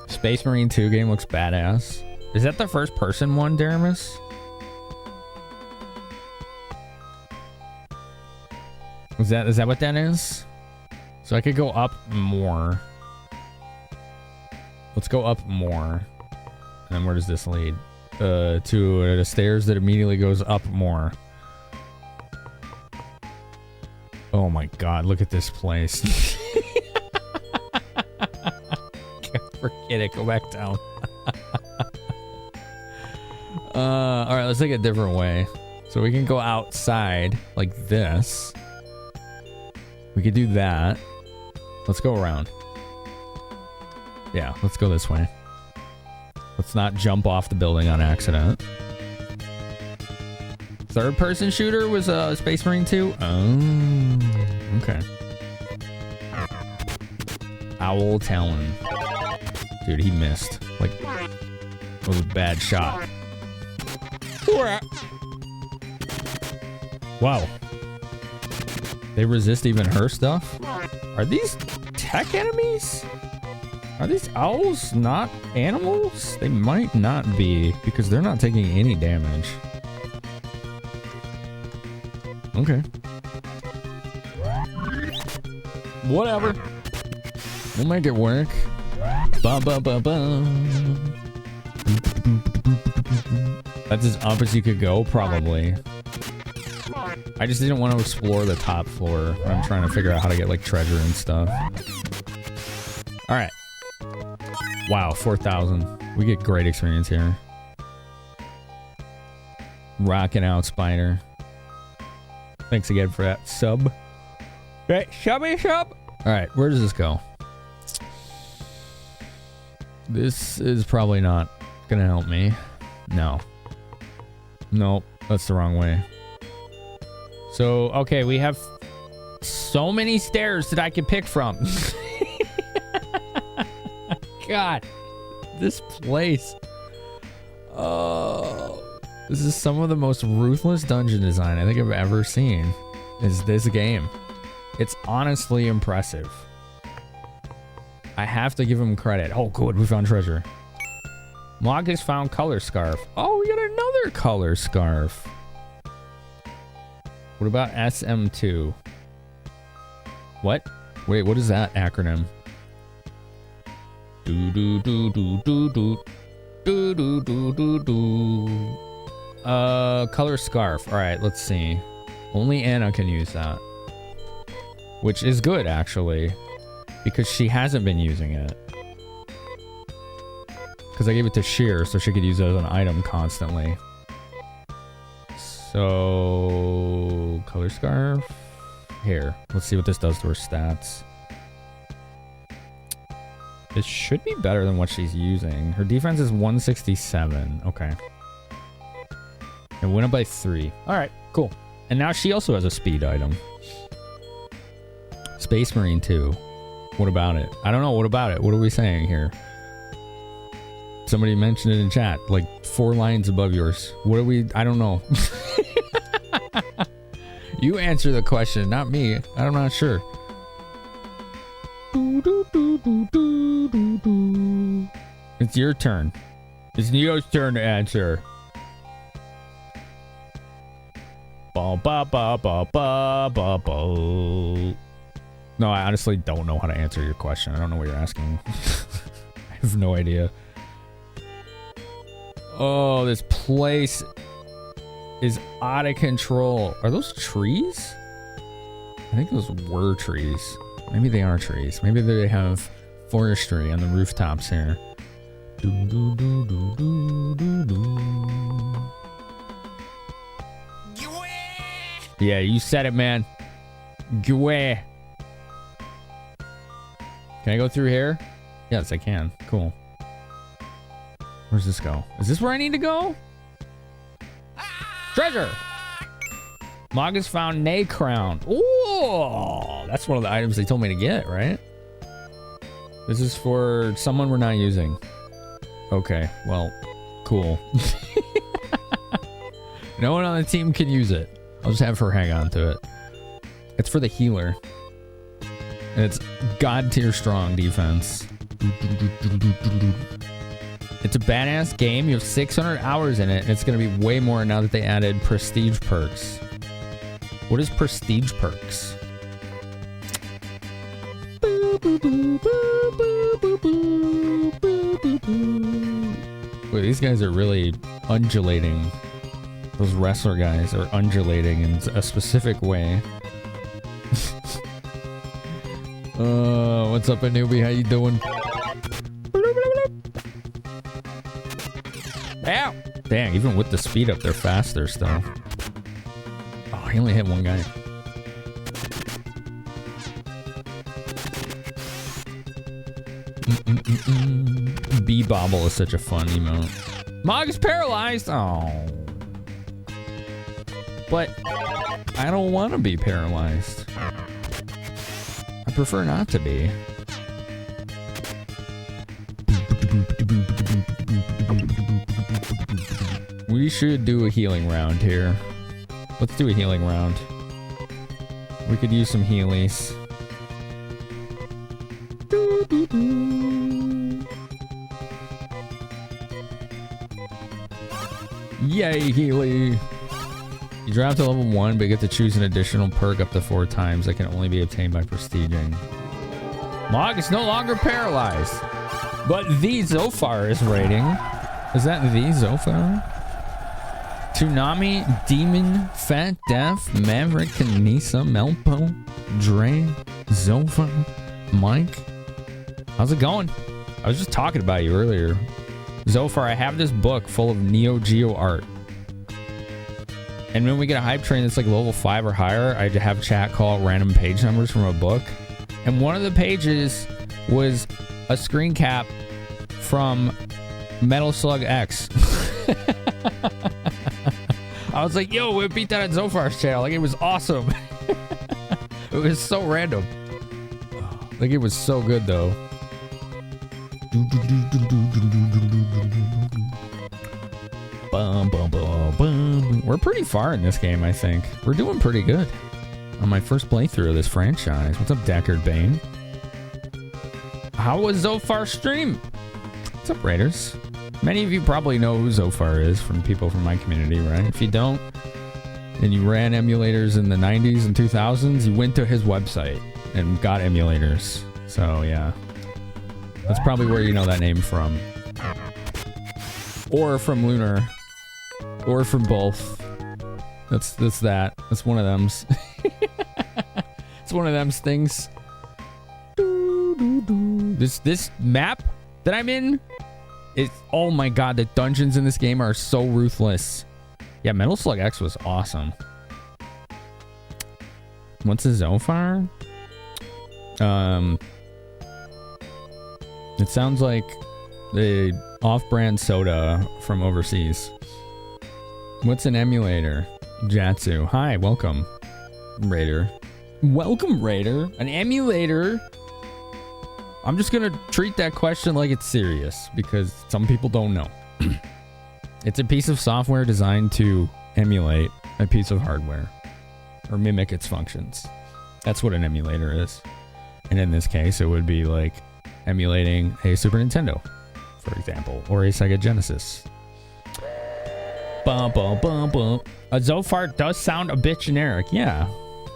Speaker 1: Space Marine 2 game looks badass. Is that the first person one, Daramus? Is that what that is? So I could go up more. Let's go up more. And then where does this lead? To the stairs that immediately goes up more. Oh my god, look at this place. Forget it, go back down. Alright, let's take a different way. So we can go outside like this. We could do that. Let's go around. Yeah, let's go this way. Let's not jump off the building on accident. Third person shooter was Space Marine 2? Oh, okay. Owl Talon. Dude, he missed. Like, it was a bad shot. Wow. They resist even her stuff? Are these tech enemies? Are these owls not animals? They might not be, because they're not taking any damage. Okay. Whatever. We'll make it work. Ba ba ba ba. That's as up as you could go, probably. I just didn't want to explore the top floor. I'm trying to figure out how to get like treasure and stuff. All right. Wow, 4,000. We get great experience here. Rocking out, Spider. Thanks again for that sub. Right, shubby shub. All right, where does this go? This is probably not gonna help me. No. Nope, that's the wrong way. So, okay, we have so many stairs that I can pick from. God, this place. Oh, this is some of the most ruthless dungeon design I think I've ever seen. Is this game. It's honestly impressive. I have to give him credit. Oh, good, we found treasure. Mog has found color scarf. Oh, we got another color scarf. What about SM2? What? Wait, what is that acronym? Do do do do do do do do do do do. Color scarf. All right, let's see. Only Anna can use that, which is good actually, because she hasn't been using it. Because I gave it to Sheer so she could use it as an item constantly. So color scarf. Here, let's see what this does to her stats. It should be better than what she's using. Her defense is 167. Okay. It went up by 3. All right, cool. And now she also has a speed item. Space Marine 2. What about it? I don't know. What about it? What are we saying here? Somebody mentioned it in chat, like 4 lines above yours. What are we? I don't know. You answer the question, not me. I'm not sure. It's your turn. It's Neo's turn to answer. Ba ba ba ba ba ba ba. No, I honestly don't know how to answer your question. I don't know what you're asking. I have no idea. Oh, this place is out of control. Are those trees? I think those were trees. Maybe they are trees. Maybe they have forestry on the rooftops here. Do, do, do, do, do, do, do. Yeah, you said it, man. Gweh. Can I go through here? Yes, I can. Cool. Where's this go? Is this where I need to go? Treasure! Mog has found Nay Crown. Ooh, that's one of the items they told me to get, right? This is for someone we're not using. Okay, well, cool. No one on the team can use it. I'll just have her hang on to it. It's for the healer. And it's god tier strong defense. It's a badass game. You have 600 hours in it, and it's going to be way more now that they added prestige perks. What is prestige perks? Wait, these guys are really undulating. Those wrestler guys are undulating in a specific way. What's up, newbie? How you doing? Ow! Dang, even with the speed up, they're faster still. Oh, he only hit one guy. B-Bobble is such a fun emote. Mog is paralyzed! Oh. But I don't want to be paralyzed. I prefer not to be. We should do a healing round here. Let's do a healing round. We could use some healies. Yay, Healy! You drop to level 1, but get to choose an additional perk up to 4 times that can only be obtained by prestiging. Mog is no longer paralyzed. But the Zophar is raiding. Is that the Zophar? Tsunami, Demon, Fat Death, Maverick, Kanisa, Melpo, Dre, Zophar, Mike. How's it going? I was just talking about you earlier. Zophar, I have this book full of Neo Geo art. And when we get a hype train that's like level 5 or higher, I have chat call random page numbers from a book. And one of the pages was a screen cap from Metal Slug X. I was like, yo, we beat that at Zophar's channel. Like, it was awesome. It was so random. Like, it was so good, though. We're pretty far in this game, I think. We're doing pretty good on my first playthrough of this franchise. What's up, Deckard Bane? How was Zophar's stream? What's up, Raiders? Many of you probably know who Zophar is from people from my community, right? If you don't, and you ran emulators in the 90s and 2000s, you went to his website and got emulators. So, yeah. That's probably where you know that name from. Or from Lunar. Or from both. That's that. That's one of them's. It's one of them's things. This map that I'm in, it's, oh my god, the dungeons in this game are so ruthless. Yeah, Metal Slug X was awesome. What's a Zophar? It sounds like the off-brand soda from overseas. What's an emulator? Jatsu. Hi, welcome, Raider. Welcome, Raider. An emulator? I'm just gonna treat that question like it's serious because some people don't know. It's a piece of software designed to emulate a piece of hardware or mimic its functions. That's what an emulator is. And in this case, it would be like emulating a Super Nintendo, for example, or a Sega Genesis. Bum, bum, bum, bum. A Zophar does sound a bit generic. Yeah.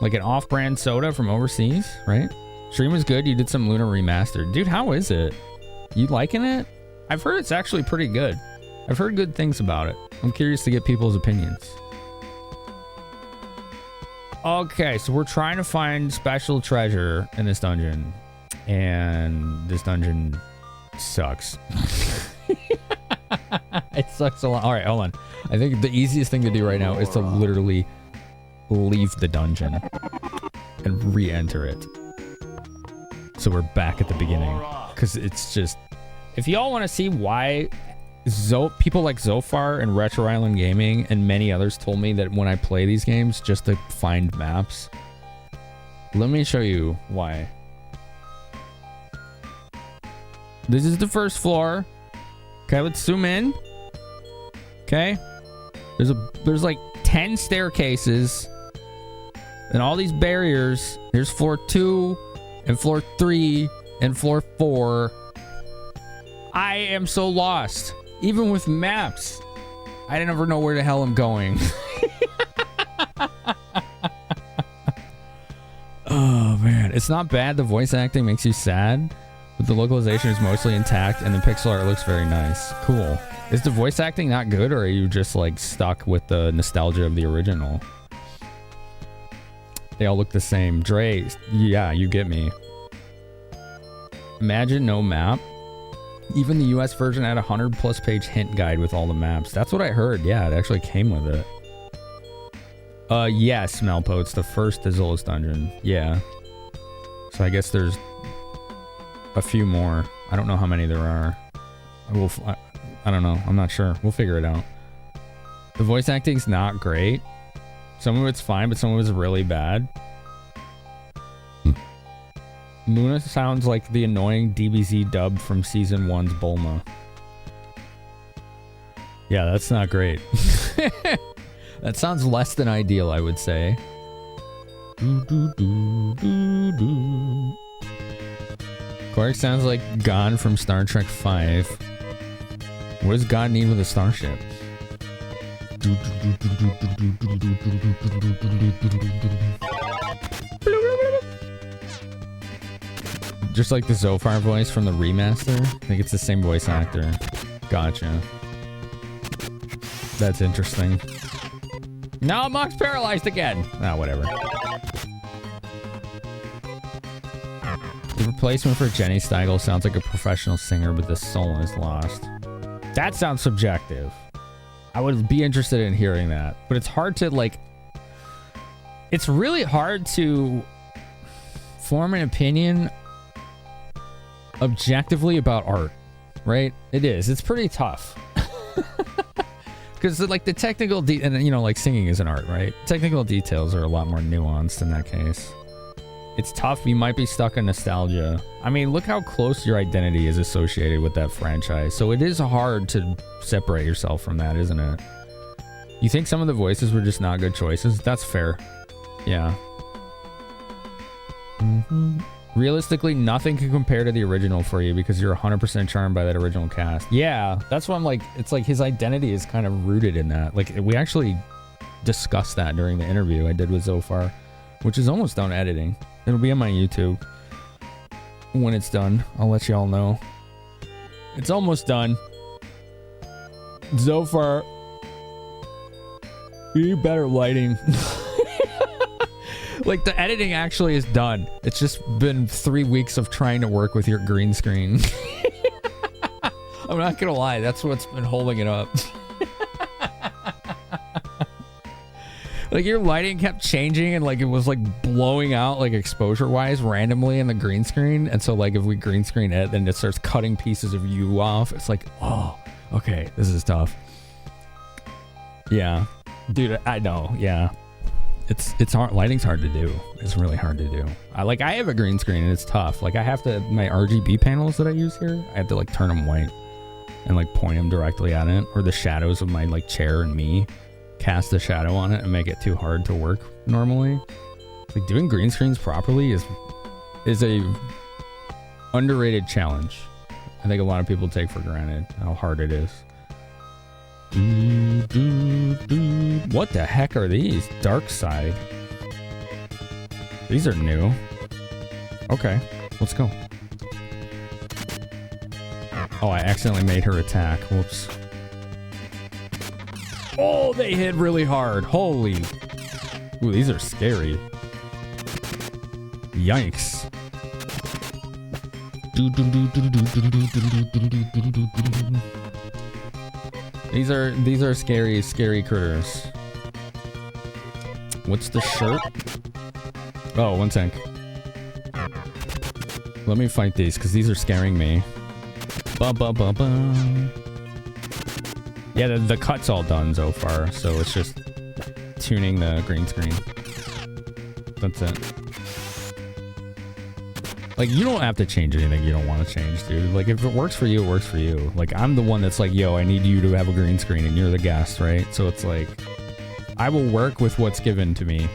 Speaker 1: Like an off-brand soda from overseas, right? Stream was good. You did some Lunar Remastered. Dude, how is it? You liking it? I've heard it's actually pretty good. I've heard good things about it. I'm curious to get people's opinions. Okay, so we're trying to find special treasure in this dungeon. And this dungeon sucks. It sucks a lot. All right, hold on. I think the easiest thing to do right now is to literally leave the dungeon and re-enter it. So we're back at the beginning. Because it's just... If y'all want to see why people like Zophar and Retro Island Gaming and many others told me that when I play these games just to find maps, let me show you why. This is the first floor. Okay, let's zoom in. Okay. There's like 10 staircases and all these barriers. Here's floor 2 and floor 3 and floor 4. I am so lost. Even with maps, I never know where the hell I'm going. Oh man, it's not bad. The voice acting makes you sad, But the localization is mostly intact and the pixel art looks very nice. Cool. Is the voice acting not good, or are you just like stuck with the nostalgia of the original? They all look the same. Dre, yeah, you get me. Imagine no map. Even the US version had a 100+ page hint guide with all the maps. That's what I heard. Yeah, it actually came with it. Yes, Melpo, it's the first Azulus dungeon. Yeah. So I guess there's a few more. I don't know how many there are. I don't know. I'm not sure. We'll figure it out. The voice acting's not great. Some of it's fine, but some of it's really bad. Luna sounds like the annoying DBZ dub from Season 1's Bulma. Yeah, that's not great. That sounds less than ideal, I would say. Quark sounds like Gon from Star Trek V. What does God need with a starship? Just like the Zophar voice from the remaster? I think it's the same voice actor. Gotcha. That's interesting. Now Mock's paralyzed again. Ah, whatever. The replacement for Jenny Steigel sounds like a professional singer, but the soul is lost. That sounds subjective. I would be interested in hearing that. But it's hard to, like... It's really hard to form an opinion objectively about art, right? It is. It's pretty tough. Because, like, the technical... and, you know, like, singing is an art, right? Technical details are a lot more nuanced in that case. It's tough. You might be stuck in nostalgia. I mean, look how close your identity is associated with that franchise. So it is hard to separate yourself from that, isn't it? You think some of the voices were just not good choices? That's fair. Yeah. Realistically, nothing can compare to the original for you because you're 100% charmed by that original cast. Yeah, that's what I'm like. It's like his identity is kind of rooted in that. Like, we actually discussed that during the interview I did with Zophar, which is almost done editing. It'll be on my YouTube when it's done. I'll let you all know. It's almost done. Zophar, you need better lighting. Like, the editing actually is done. It's just been 3 weeks of trying to work with your green screen. I'm not gonna lie, that's what's been holding it up. Like, your lighting kept changing and, like, it was, like, blowing out, like, exposure-wise randomly in the green screen. And so, like, if we green screen it, then it starts cutting pieces of you off. It's like, oh, okay, this is tough. Yeah. Dude, I know, yeah. It's hard. Lighting's hard to do. It's really hard to do. I have a green screen and it's tough. Like, I have to, my RGB panels that I use here, I have to, like, turn them white and, like, point them directly at it. Or the shadows of my, like, chair and me. Cast a shadow on it and make it too hard to work normally. Like, doing green screens properly is a underrated challenge. I think a lot of people take for granted how hard it is. What the heck are these? Dark Side. These are new. Okay, let's go. Oh, I accidentally made her attack. Whoops. Oh, they hit really hard. Holy. Ooh, these are scary. Yikes. These are scary critters. What's the shirt? Oh, one sec. Let me fight these, because these are scaring me. Yeah, the cut's all done so far, so it's just tuning the green screen. That's it. Like, you don't have to change anything you don't want to change, dude. Like, if it works for you, it works for you. Like, I'm the one that's like, yo, I need you to have a green screen, and you're the guest, right? So it's like, I will work with what's given to me.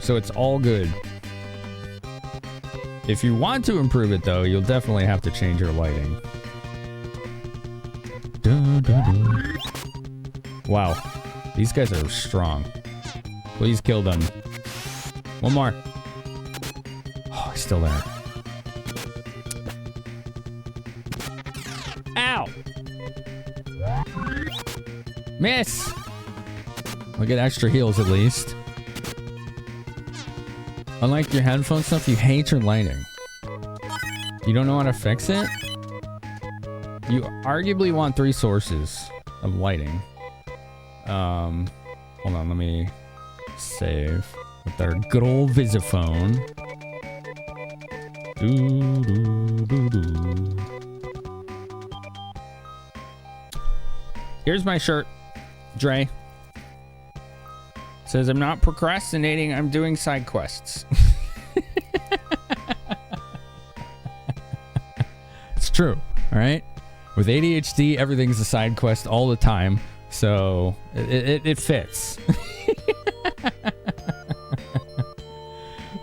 Speaker 1: So it's all good. If you want to improve it, though, you'll definitely have to change your lighting. Wow. These guys are strong. Please kill them. One more. still there. Ow! Miss! I'll get extra heals at least. Unlike your headphone stuff, you hate your lighting. You don't know how to fix it? You arguably want 3 sources of lighting. Hold on, let me save with our good old Visiphone. Here's my shirt, Dre. Says I'm not procrastinating, I'm doing side quests. It's true, all right? With ADHD, everything's a side quest all the time, so it fits.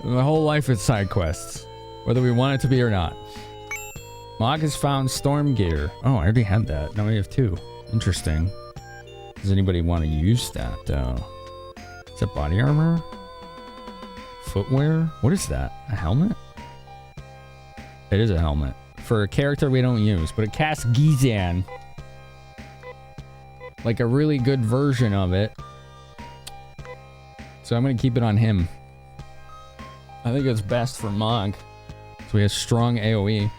Speaker 1: My whole life is side quests, whether we want it to be or not. Mog has found storm gear. Oh, I already had that. Now we have 2. Interesting. Does anybody want to use that, though? Is that body armor? Footwear? What is that? A helmet? It is a helmet. For a character we don't use, but it casts Gizan. Like a really good version of it. So I'm going to keep it on him. I think it's best for Mog. So he has strong AoE.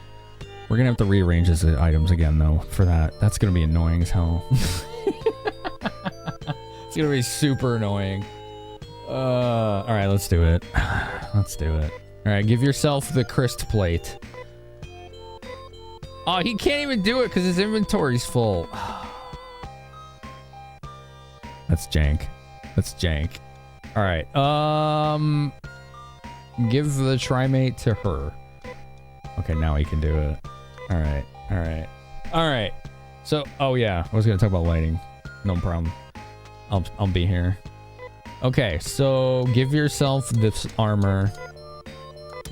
Speaker 1: We're going to have to rearrange his items again, though, for that. That's going to be annoying as hell. It's going to be super annoying. Alright, let's do it. Let's do it. Alright, give yourself the Christ plate. Oh, he can't even do it because his inventory's full. That's jank. That's jank. Alright, give the Trimate to her. Okay, now he can do it. Alright, alright. Alright. So, oh yeah, I was gonna talk about lighting. No problem. I'll be here. Okay, so give yourself this armor.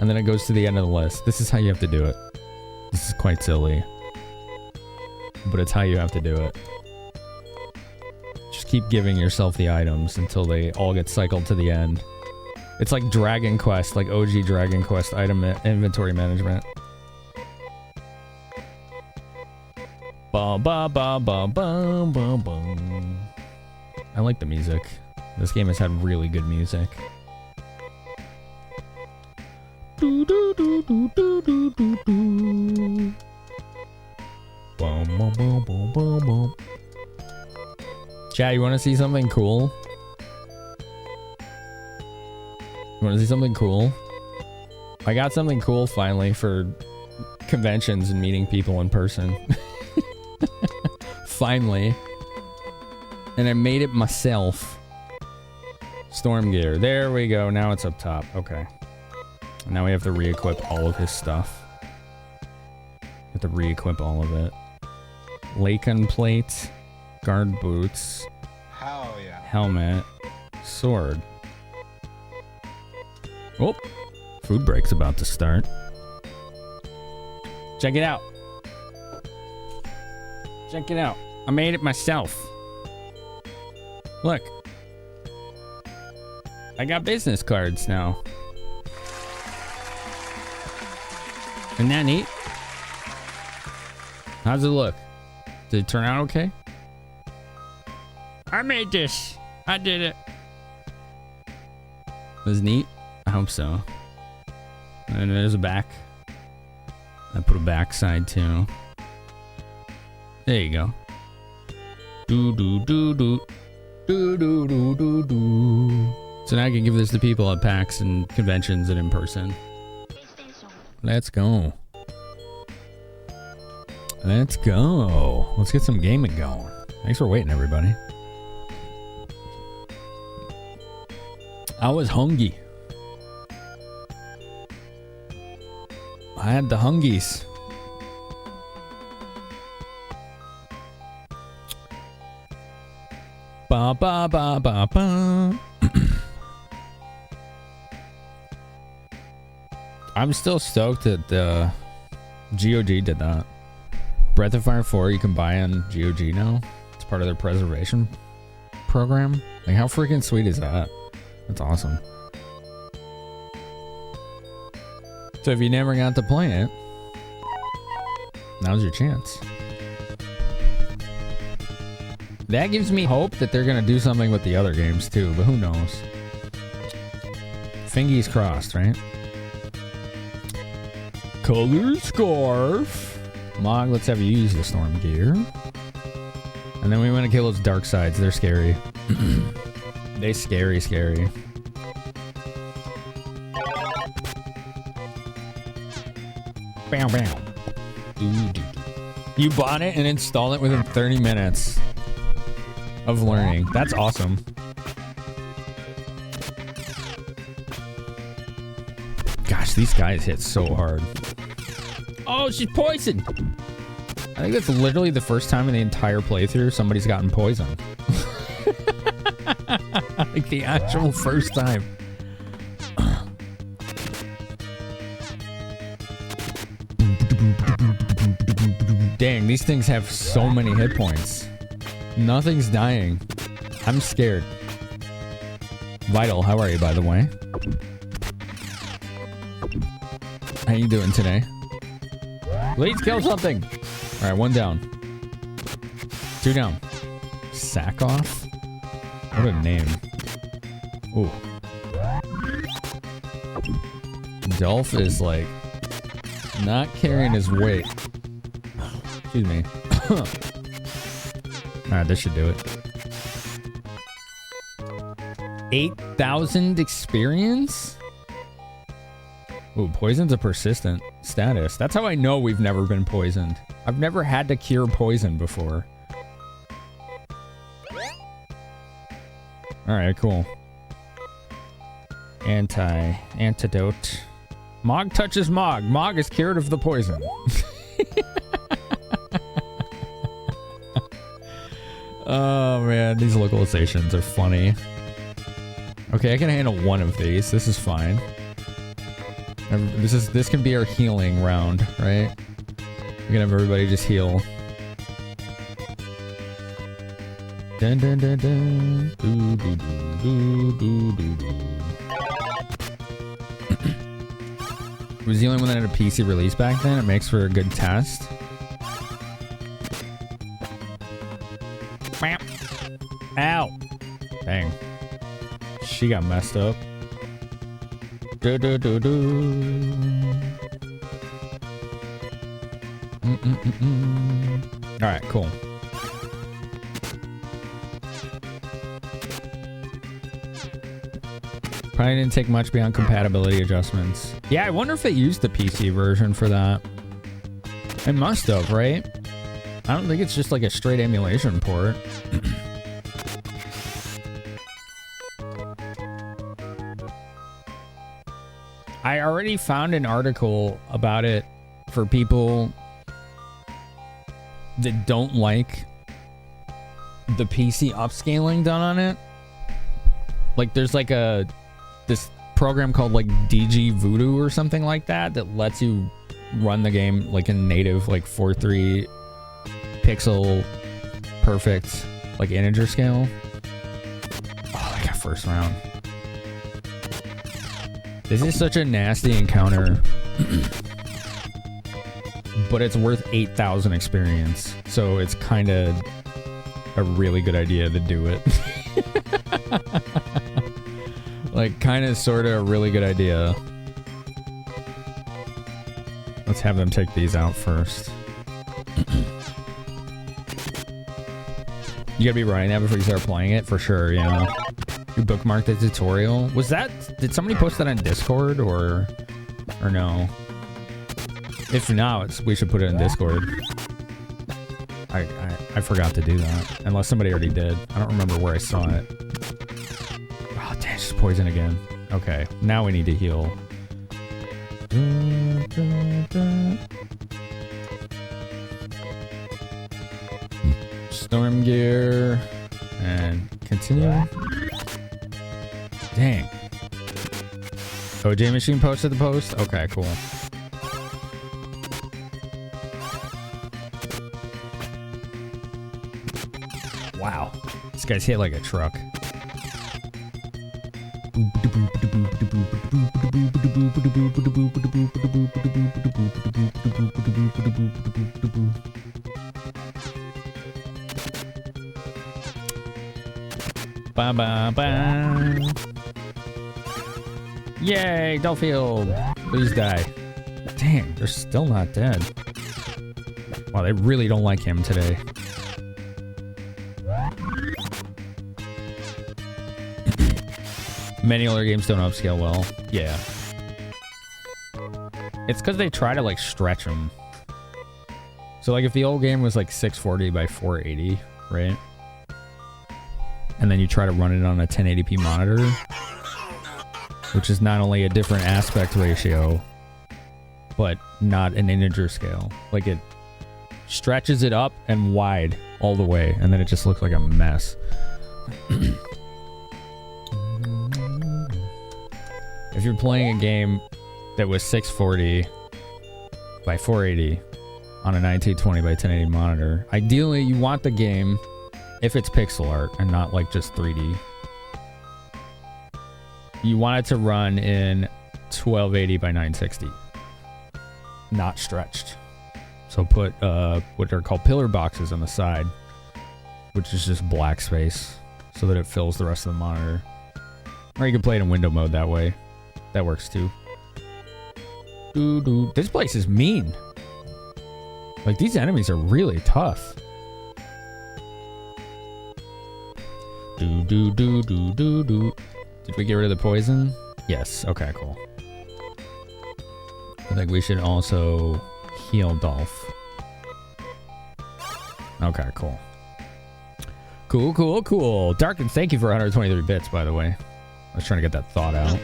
Speaker 1: And then it goes to the end of the list. This is how you have to do it. This is quite silly. But it's how you have to do it. Just keep giving yourself the items until they all get cycled to the end. It's like Dragon Quest, like OG Dragon Quest item inventory management. Ba ba ba ba ba ba ba. I like the music. This game has had really good music. Do do do do do do do do. Boom boom boom boom boom boom. Chat, you want to see something cool? You want to see something cool? I got something cool finally for conventions and meeting people in person. Finally. And I made it myself. Storm gear. There we go. Now it's up top. Okay. Now we have to re-equip all of his stuff. We have to re-equip all of it. Lacon plate. Guard boots.
Speaker 2: Hell yeah.
Speaker 1: Helmet. Sword. Oh. Food break's about to start. Check it out. Check it out. I made it myself. Look. I got business cards now. Isn't that neat? How's it look? Did it turn out okay? I made this. I did it. Was it neat? I hope so. And there's a back. I put a backside too. There you go. Do do do do. Do do do do do. So now I can give this to people at PAX and conventions and in person. Let's go. Let's go. Let's get some gaming going. Thanks for waiting, everybody. I was hungry. I had the hungies. Ba ba ba ba ba. I'm still stoked that GOG did that. Breath of Fire 4 you can buy on GOG now. It's part of their preservation program. Like, how freaking sweet is that? That's awesome. So if you never got to play it, now's your chance. That gives me hope that they're gonna do something with the other games too, but who knows? Fingies crossed, right? Color scarf. Mog, let's have you use the storm gear. And then we want to kill those dark sides. They're scary. They scary. Bam, bam. You bought it and installed it within 30 minutes of learning. That's awesome. Gosh, these guys hit so hard. Oh, she's poisoned. I think that's literally the first time in the entire playthrough somebody's gotten poisoned. Like the actual first time. Dang, these things have so many hit points. Nothing's dying. I'm scared. Vital, how are you, by the way? How you doing today? Please kill something. All right, 1 down. 2 down. Sack off? What a name. Ooh. Dolph is like not carrying his weight. Excuse me. Alright, this should do it. 8,000 experience? Ooh, poison's a persistent status. That's how I know we've never been poisoned. I've never had to cure poison before. Alright, cool. Antidote. Mog touches Mog. Mog is cured of the poison. Oh man, these localizations are funny. Okay, I can handle 1 of these. This is fine. This can be our healing round, right? We can have everybody just heal. Dun dun dun dun. Doo doo doo doo doo doo. It was the only one that had a PC release back then. It makes for a good test. Ow! Dang. She got messed up. Do do do do. Alright, cool. Probably didn't take much beyond compatibility adjustments. Yeah, I wonder if they used the PC version for that. It must have, right? I don't think it's just like a straight emulation port. I already found an article about it for people that don't like the PC upscaling done on it. Like there's like this program called like DG Voodoo or something like that that lets you run the game like in native like 4:3 pixel perfect like integer scale. Oh, I got first round. This is such a nasty encounter. But it's worth 8,000 experience. So it's kind of a really good idea to do it. Like kind of sort of a really good idea. Let's have them take these out first. You gotta be running that before you start playing it for sure, yeah. You bookmarked the tutorial. Was that, did somebody post that on Discord or no? If not, we should put it in Discord. I forgot to do that. Unless somebody already did. I don't remember where I saw it. Oh, damn, it's just poison again. Okay, now we need to heal. Storm gear. And continue. Dang. OJ Machine posted the post? Okay, cool. Wow. This guy's hit like a truck. Ba ba ba. Yay, Duffield. Please die. Dang, they're still not dead. Wow, they really don't like him today. Many older games don't upscale well. Yeah. It's because they try to like stretch them. So like if the old game was like 640 by 480, right? And then you try to run it on a 1080p monitor, which is not only a different aspect ratio, but not an integer scale. Like it stretches it up and wide all the way, and then it just looks like a mess. If you're playing a game that was 640 by 480 on a 1920 by 1080 monitor, ideally you want the game, if it's pixel art and not like just 3D, you want it to run in 1280 by 960, not stretched. So put what are called pillar boxes on the side, which is just black space, so that it fills the rest of the monitor. Or you can play it in window mode that way. That works too. This place is mean. Like, these enemies are really tough. Did we get rid of the poison? Yes. Okay, cool. I think we should also heal Dolph. Okay, cool. Cool. Darkin, thank you for 123 bits, by the way. I was trying to get that thought out.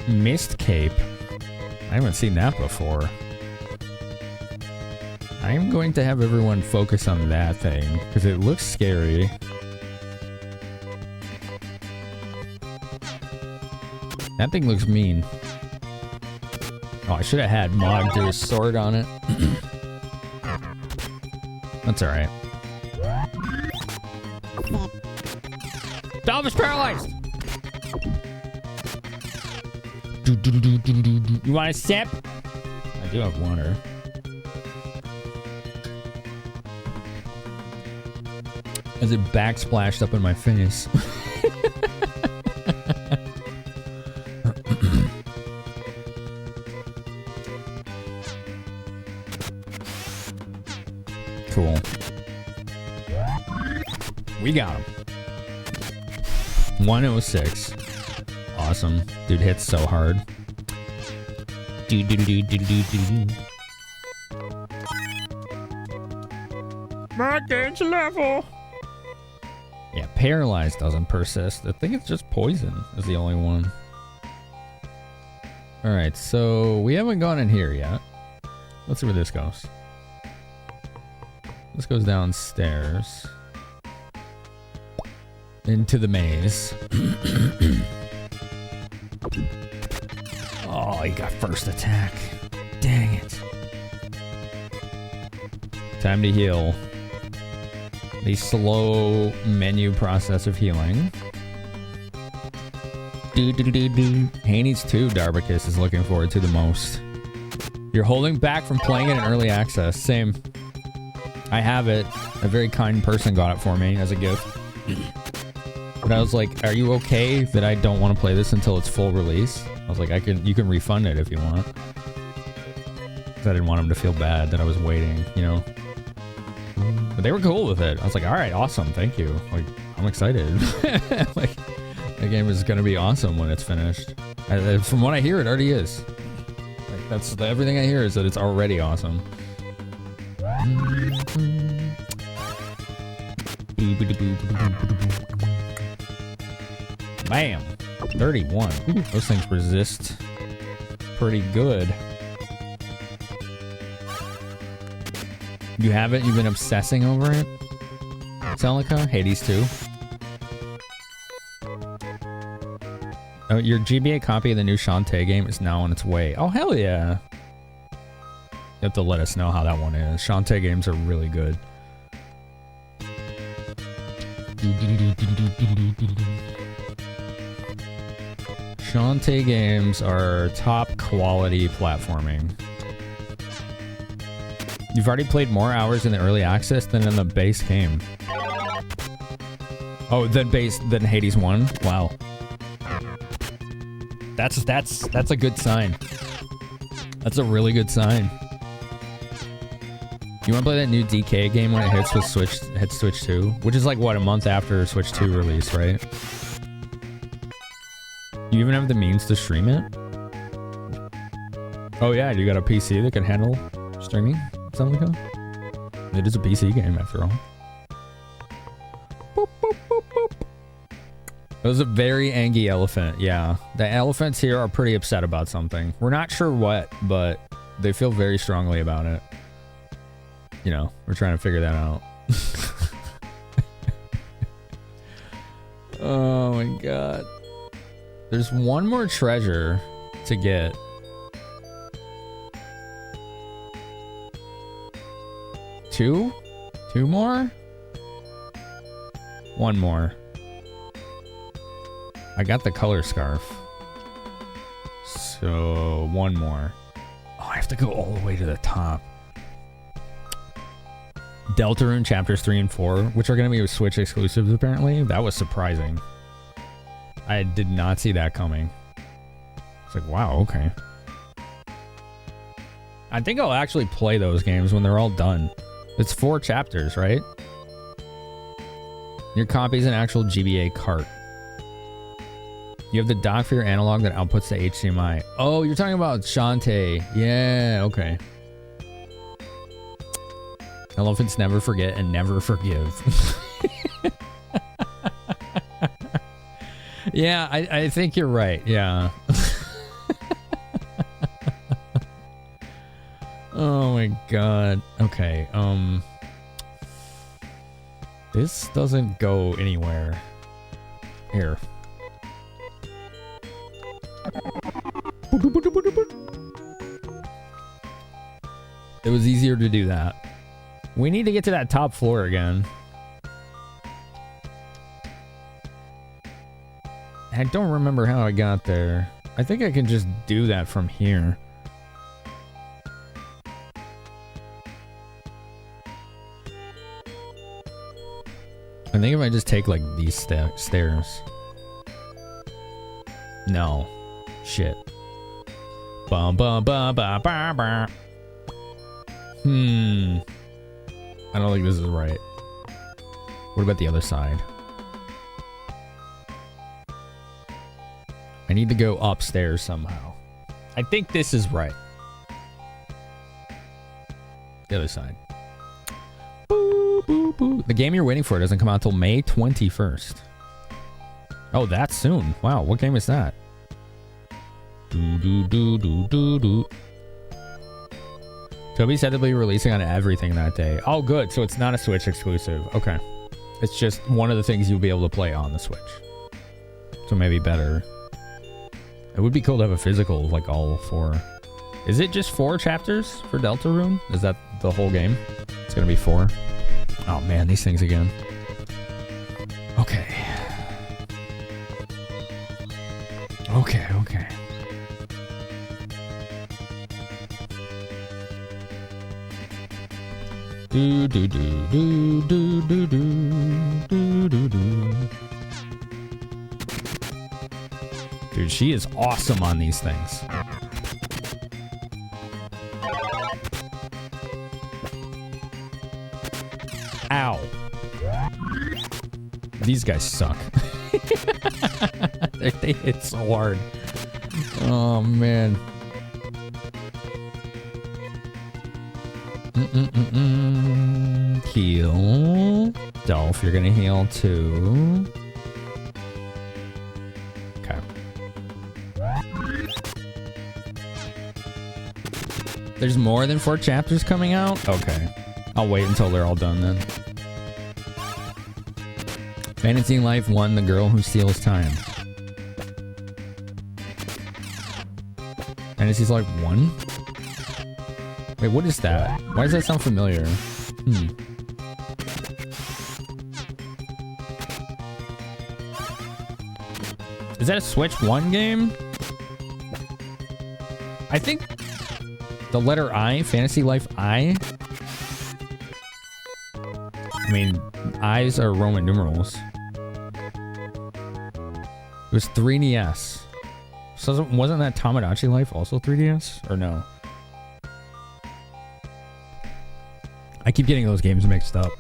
Speaker 1: Mist Cape. I haven't seen that before. I am going to have everyone focus on that thing, because it looks scary. That thing looks mean. Oh, I should have had Mog do his sword on it. That's alright. Dolph is paralyzed! You want a sip? I do have water. As it backsplashed up in my face. Cool. We got him. 106. Awesome. Dude hits so hard. My dance level. Yeah, paralyzed doesn't persist. I think it's just poison is the only one. Alright, so we haven't gone in here yet. Let's see where this goes. This goes downstairs. Into the maze. Oh, he got first attack. Dang it. Time to heal. The slow menu process of healing. Haney's 2 Darbicus is looking forward to the most. You're holding back from playing it in early access. Same. I have it. A very kind person got it for me as a gift. But I was like, are you okay that I don't want to play this until it's full release? I was like, you can refund it if you want. Because I didn't want him to feel bad that I was waiting, you know? But they were cool with it. I was like, all right, awesome, thank you. Like, I'm excited. Like, the game is going to be awesome when it's finished. From what I hear, it already is. Like, that's everything I hear is that it's already awesome. Bam! 31. Ooh, those things resist pretty good. You haven't? You've been obsessing over it? Celica? Hades 2. Oh, your GBA copy of the new Shantae game is now on its way. Oh, hell yeah. You have to let us know how that one is. Shantae games are really good. Shantae games are top quality platforming. You've already played more hours in the early access than in the base game. Oh, than Hades 1? Wow. That's a good sign. That's a really good sign. You want to play that new DK game when it hits Switch 2? Which is like, what, a month after Switch 2 release, right? You even have the means to stream it? Oh yeah, you got a PC that can handle streaming? Something like that? It is a PC game after all. Boop, boop, boop, boop. It was a very angry elephant, yeah. The elephants here are pretty upset about something. We're not sure what, but they feel very strongly about it. You know, we're trying to figure that out. Oh my god. There's one more treasure to get. Two? Two more? One more. I got the color scarf. So, one more. Oh, I have to go all the way to the top. Deltarune chapters 3 and 4, which are going to be Switch exclusives apparently. That was surprising. I did not see that coming. It's like, wow, okay. I think I'll actually play those games when they're all done. It's 4 chapters, right? Your copy is an actual GBA cart. You have the dock for your analog that outputs the HDMI. Oh, you're talking about Shantae. Yeah, okay. Elephants never forget and never forgive. Yeah, I think you're right. Yeah. Oh my god. Okay. This doesn't go anywhere. Here. It was easier to do that. We need to get to that top floor again. I don't remember how I got there. I think I can just do that from here. I think if I just take like these stairs. No. Shit. Bum bum bum bum bum bum. I don't think this is right. What about the other side? I need to go upstairs somehow. I think this is right. The other side. Boo, boo, boo. The game you're waiting for doesn't come out until May 21st. Oh, that's soon. Wow, what game is that? Do do do do do do. Toby said they'll be releasing on everything that day. Oh, good. So it's not a Switch exclusive. Okay. It's just one of the things you'll be able to play on the Switch. So maybe better. It would be cool to have a physical of like all 4. Is it just 4 chapters for Deltarune? Is that the whole game? It's gonna be 4. Oh man, these things again. Okay. Okay, okay. Do do do do do do do do do do. Dude, she is awesome on these things. Ow. These guys suck. They hit so hard. Oh man. Heal. Dolph, you're gonna heal too. Okay. There's more than 4 chapters coming out? Okay. I'll wait until they're all done then. Fantasy Life 1, The Girl Who Steals Time. Fantasy Life 1? Wait, what is that? Why does that sound familiar? Is that a Switch 1 game? I think the letter I, Fantasy Life I. I mean, I's are Roman numerals. It was 3DS. So wasn't that Tamagotchi Life also 3DS? Or no? I keep getting those games mixed up.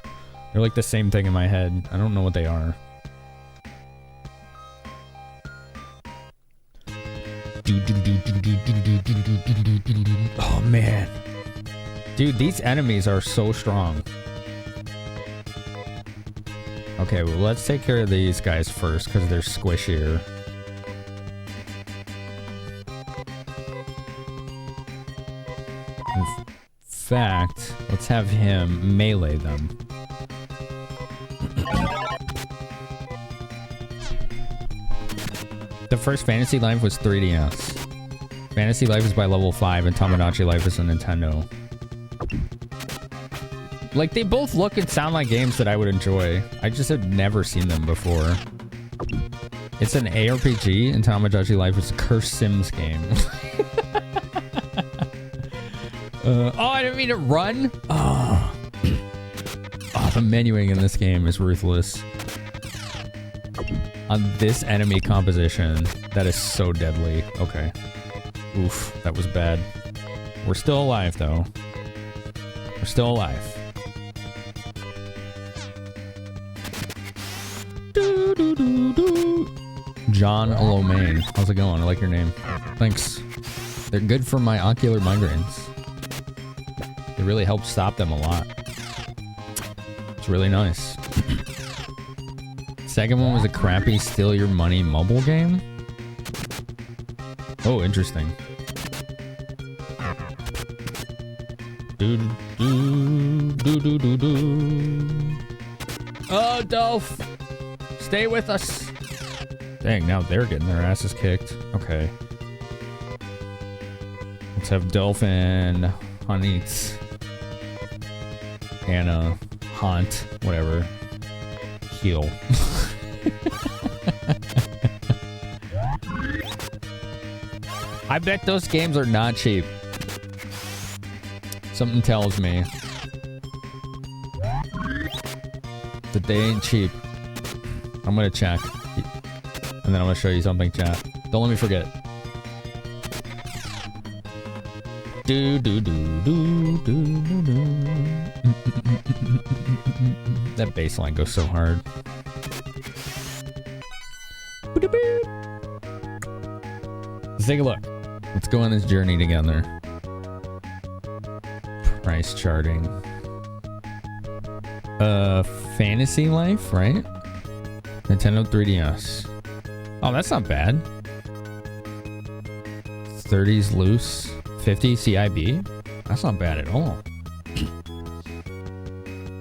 Speaker 1: They're like the same thing in my head. I don't know what they are. Oh man. Dude, these enemies are so strong. Okay, well, let's take care of these guys first because they're squishier. In fact, let's have him melee them. The first Fantasy Life was 3DS. Fantasy Life is by level 5 and Tamagotchi Life is a Nintendo. Like, they both look and sound like games that I would enjoy. I just had never seen them before. It's an ARPG and Tamagotchi Life is a Cursed Sims game. Oh, I didn't mean to run. Oh. Oh, the menuing in this game is ruthless. On this enemy composition, that is so deadly. Okay. Oof, that was bad. We're still alive, though. We're still alive. John Lomain. How's it going? I like your name. Thanks. They're good for my ocular migraines. They really help stop them a lot. It's really nice. Second one was a crappy steal your money mobile game. Oh, interesting. Oh, Dolph! Stay with us! Dang, now they're getting their asses kicked. Okay. Let's have Dolphin, Hanitz, Anna, Haunt, whatever. Heal. I bet those games are not cheap. Something tells me that they ain't cheap. I'm gonna check. And then I'm gonna show you something, chat. Don't let me forget. That bass line goes so hard. Let's take a look. Let's go on this journey together. Price charting. Fantasy Life, right? Nintendo 3DS. Oh, that's not bad. 30s loose. 50 CIB. That's not bad at all.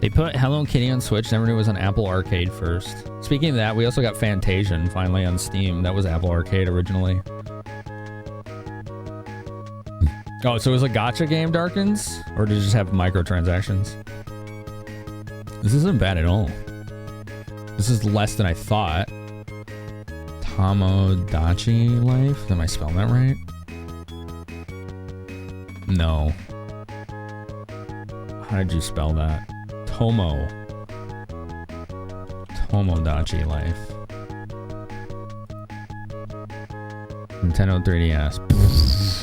Speaker 1: They put Hello Kitty on Switch. Never knew it was on Apple Arcade first. Speaking of that, we also got Fantasian finally on Steam. That was Apple Arcade originally. Oh, so it was a gacha game, Darkins? Or did it just have microtransactions? This isn't bad at all. This is less than I thought. Tamagotchi Life? Am I spelling that right? No. How did you spell that? Tomodachi Life. Nintendo 3DS.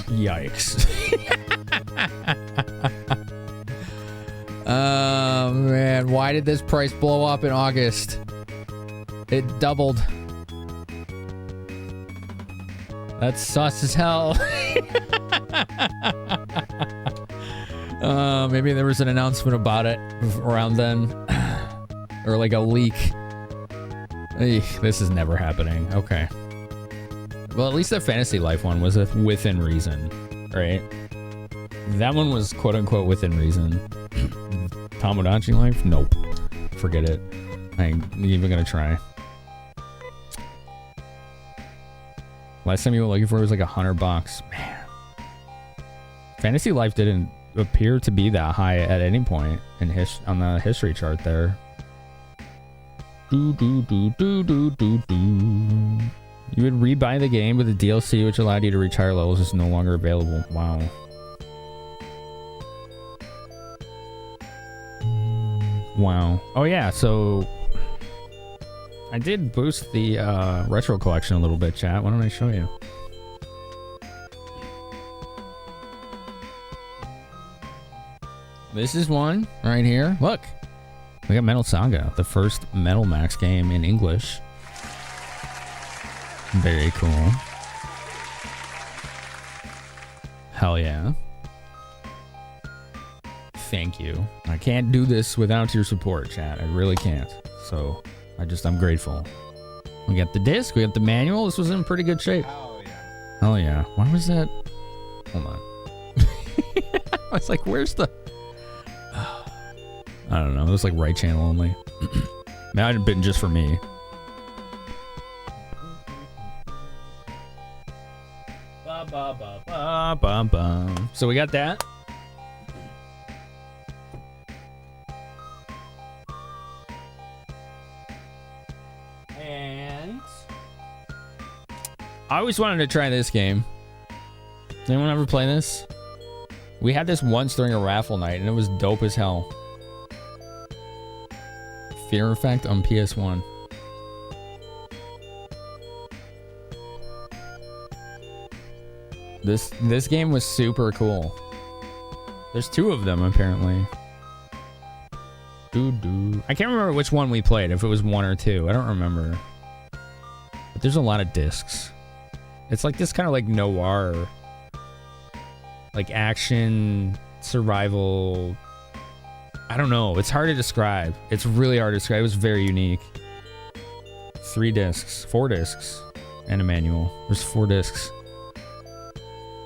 Speaker 1: Yikes. Oh man, why did this price blow up in August? It doubled. That's sus as hell. Maybe there was an announcement about it around then. Or like a leak. This is never happening. Okay. Well, at least the Fantasy Life one was within reason, right? That one was quote-unquote within reason. Tamagotchi Life? Nope. Forget it. I ain't even gonna try. Last time you were looking for it was like $100. Man. Fantasy Life didn't appear to be that high at any point in on the history chart there. You would rebuy the game, but the DLC, which allowed you to retire levels, is no longer available. Wow. Wow. Oh yeah, so I did boost the retro collection a little bit, chat. Why don't I show you? This is one right here. Look. We got Metal Saga, the first Metal Max game in English. Very cool. Hell yeah. Thank you. I can't do this without your support, chat. I really can't. So, I'm grateful. We got the disc, we got the manual. This was in pretty good shape.
Speaker 2: Hell yeah.
Speaker 1: Hell yeah. Why was that? Hold on. I was like, where's the... I don't know. It was like right channel only. That would have been just for me. Ba, ba, ba, ba, ba, ba. So we got that. And I always wanted to try this game. Did anyone ever play this? We had this once during a raffle night and it was dope as hell. Fear Effect on PS1. This game was super cool. There's two of them apparently. I can't remember which one we played, if it was one or two. I don't remember. But there's a lot of discs. It's like this kind of like noir, like action, survival. I don't know. It's hard to describe. It's really hard to describe. It was very unique. 4 discs, and a manual. There's 4 discs.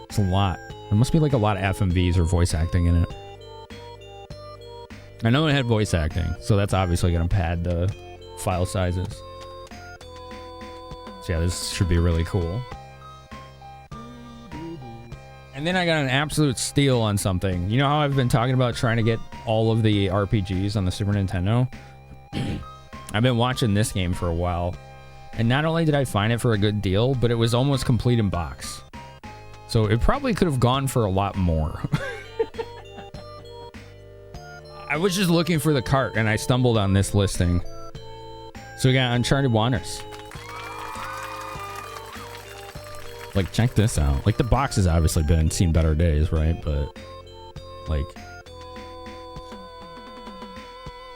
Speaker 1: It's a lot. There must be like a lot of FMVs or voice acting in it. I know it had voice acting, so that's obviously going to pad the file sizes. So yeah, this should be really cool. And then I got an absolute steal on something. You know how I've been talking about trying to get all of the RPGs on the Super Nintendo? I've been watching this game for a while. And not only did I find it for a good deal, but it was almost complete in box. So it probably could have gone for a lot more. I was just looking for the cart and I stumbled on this listing. So we got Uncharted Waters. Like, check this out. Like, the box has obviously seen better days, right? But, like,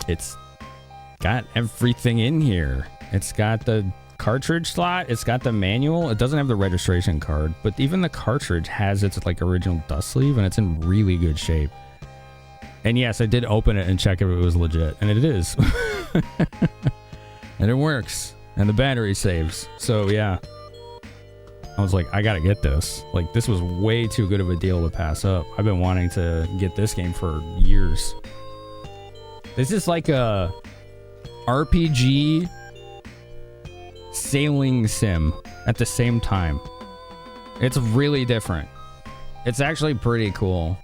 Speaker 1: it's got everything in here. It's got the cartridge slot. It's got the manual. It doesn't have the registration card, but even the cartridge has its, like, original dust sleeve, and it's in really good shape. And yes, I did open it and check if it was legit, and it is. And it works, and the battery saves. So, yeah. I was like, I gotta get this. Like, this was way too good of a deal to pass up. I've been wanting to get this game for years. This is like a RPG sailing sim at the same time. It's really different. It's actually pretty cool.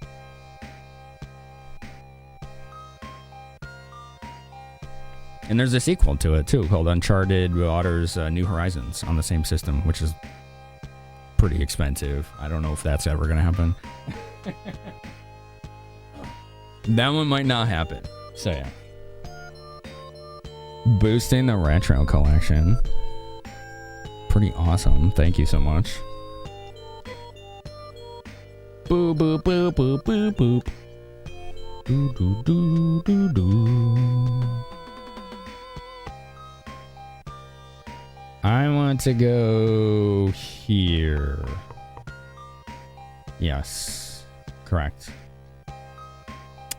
Speaker 1: And there's a sequel to it too, called Uncharted Waters New Horizons on the same system, which is pretty expensive. I don't know if that's ever gonna happen. That one might not happen. So yeah. Boosting the retro collection. Pretty awesome. Thank you so much. Boop boop boop boop boop boop. Doo doo doo doo doo. I want to go here. Yes. Correct.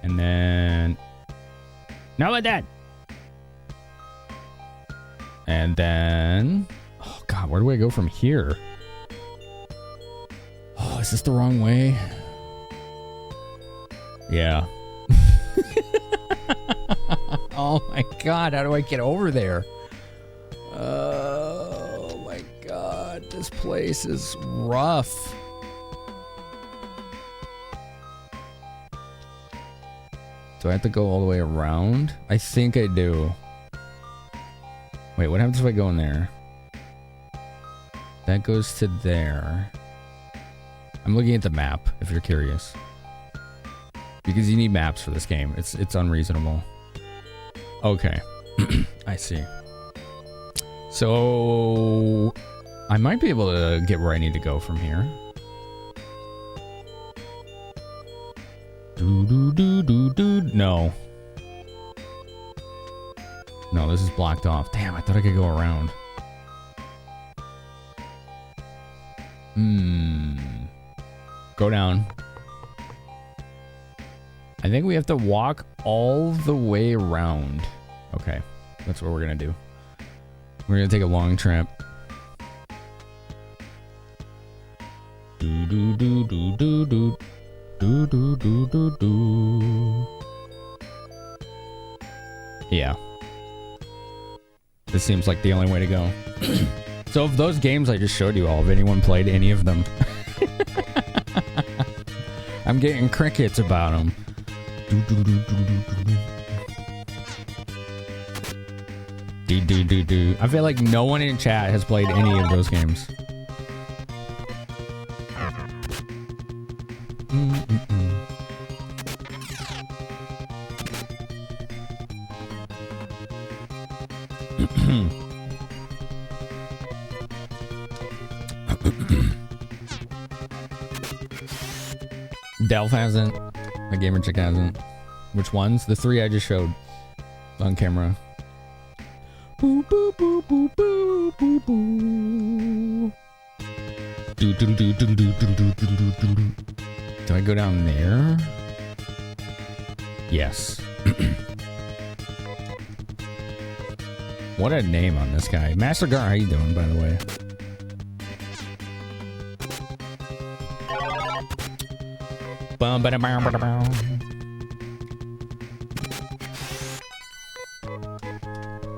Speaker 1: And then... Now like that! And then... Oh god, where do I go from here? Oh, is this the wrong way? Yeah. Oh my god, how do I get over there? Oh my god, this place is rough. Do I have to go all the way around? I think I do. Wait, what happens if I go in there? That goes to there. I'm looking at the map, if you're curious. Because you need maps for this game. It's unreasonable. Okay. I see. So... I might be able to get where I need to go from here. No. No, this is blocked off. Damn, I thought I could go around. Go down. I think we have to walk all the way around. Okay, that's what we're gonna do. We're gonna take a long trip. Yeah. This seems like the only way to go. So of those games I just showed you all, have anyone played any of them? I'm getting crickets about them. I feel like no one in chat has played any of those games. Delph hasn't. My gamer chick hasn't. Which ones? The 3 I just showed on camera. Boo, boo, boo, boo, boo, boo, boo. Do, do, do, do, do, do, do, do, do, do. Do I go down there? Yes. What a name on this guy. Master Gar, how you doing, by the way? Bum, ba, da, bum, ba, da, bum.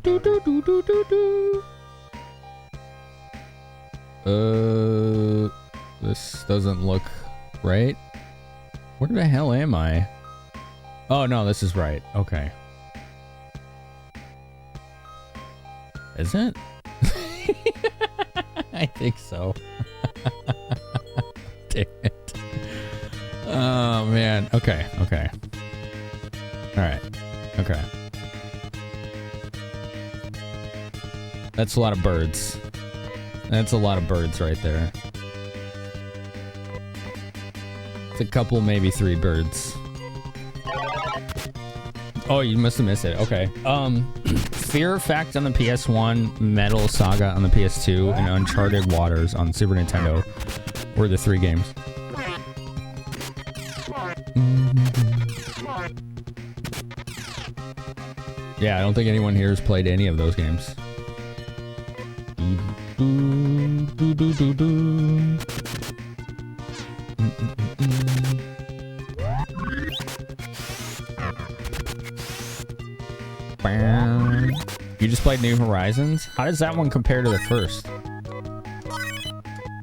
Speaker 1: Do, do, do, do, do, do. This doesn't look right. Where the hell am I? Oh, no, this is right. Okay. Is it? I think so. Damn it. Oh, man. Okay, okay. Alright. Okay. That's a lot of birds. That's a lot of birds right there. It's a couple, maybe 3 birds. Oh, you must have missed it. Okay. Fear Fact on the PS1, Metal Saga on the PS2, and Uncharted Waters on Super Nintendo were the 3 games. Yeah, I don't think anyone here has played any of those games. You just played New Horizons? How does that one compare to the first?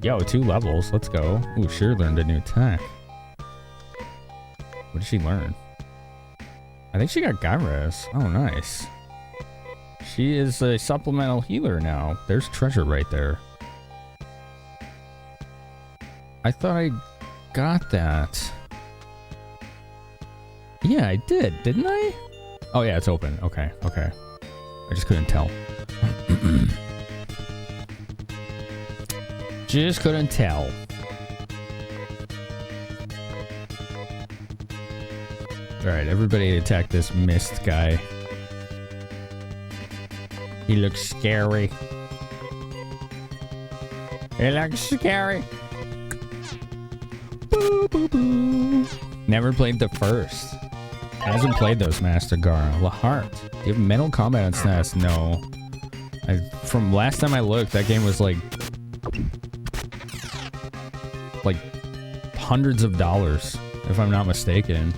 Speaker 1: Yo, 2 levels. Let's go. Ooh, sure learned a new attack. What did she learn? I think she got Gyros. Oh, nice. She is a supplemental healer now. There's treasure right there. I thought I got that. Yeah, I did, didn't I? Oh, yeah, it's open. Okay, okay. I just couldn't tell. Just couldn't tell. Alright, everybody attack this mist guy. He looks scary. He looks scary. Boo, boo, boo. Never played the first. Hasn't played those, Master Gar. Lahart. Do you have Mental Combat on SNES? No. From last time I looked, that game was like hundreds of dollars, if I'm not mistaken.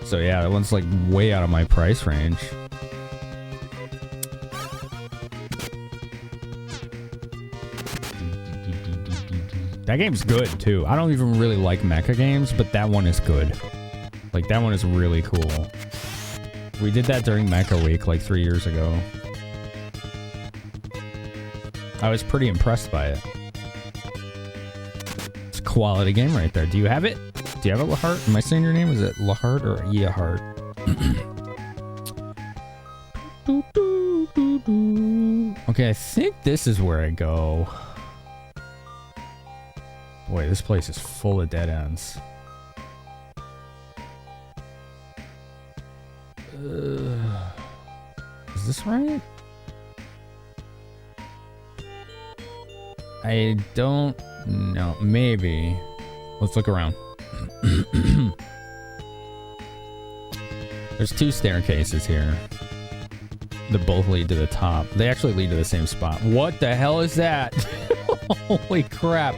Speaker 1: So yeah, that one's like way out of my price range. That game's good too. I don't even really like mecha games, but that one is good. Like, that one is really cool. We did that during Mecha Week like 3 years ago. I was pretty impressed by it. It's a quality game right there. Do you have it? Do you have it, Lahart? Am I saying your name? Is it Lahart or Yahart? Okay, I think this is where I go. Boy, this place is full of dead ends. Is this right? I don't know. Maybe. Let's look around. There's 2 staircases here that both lead to the top. They actually lead to the same spot. What the hell is that? Holy crap.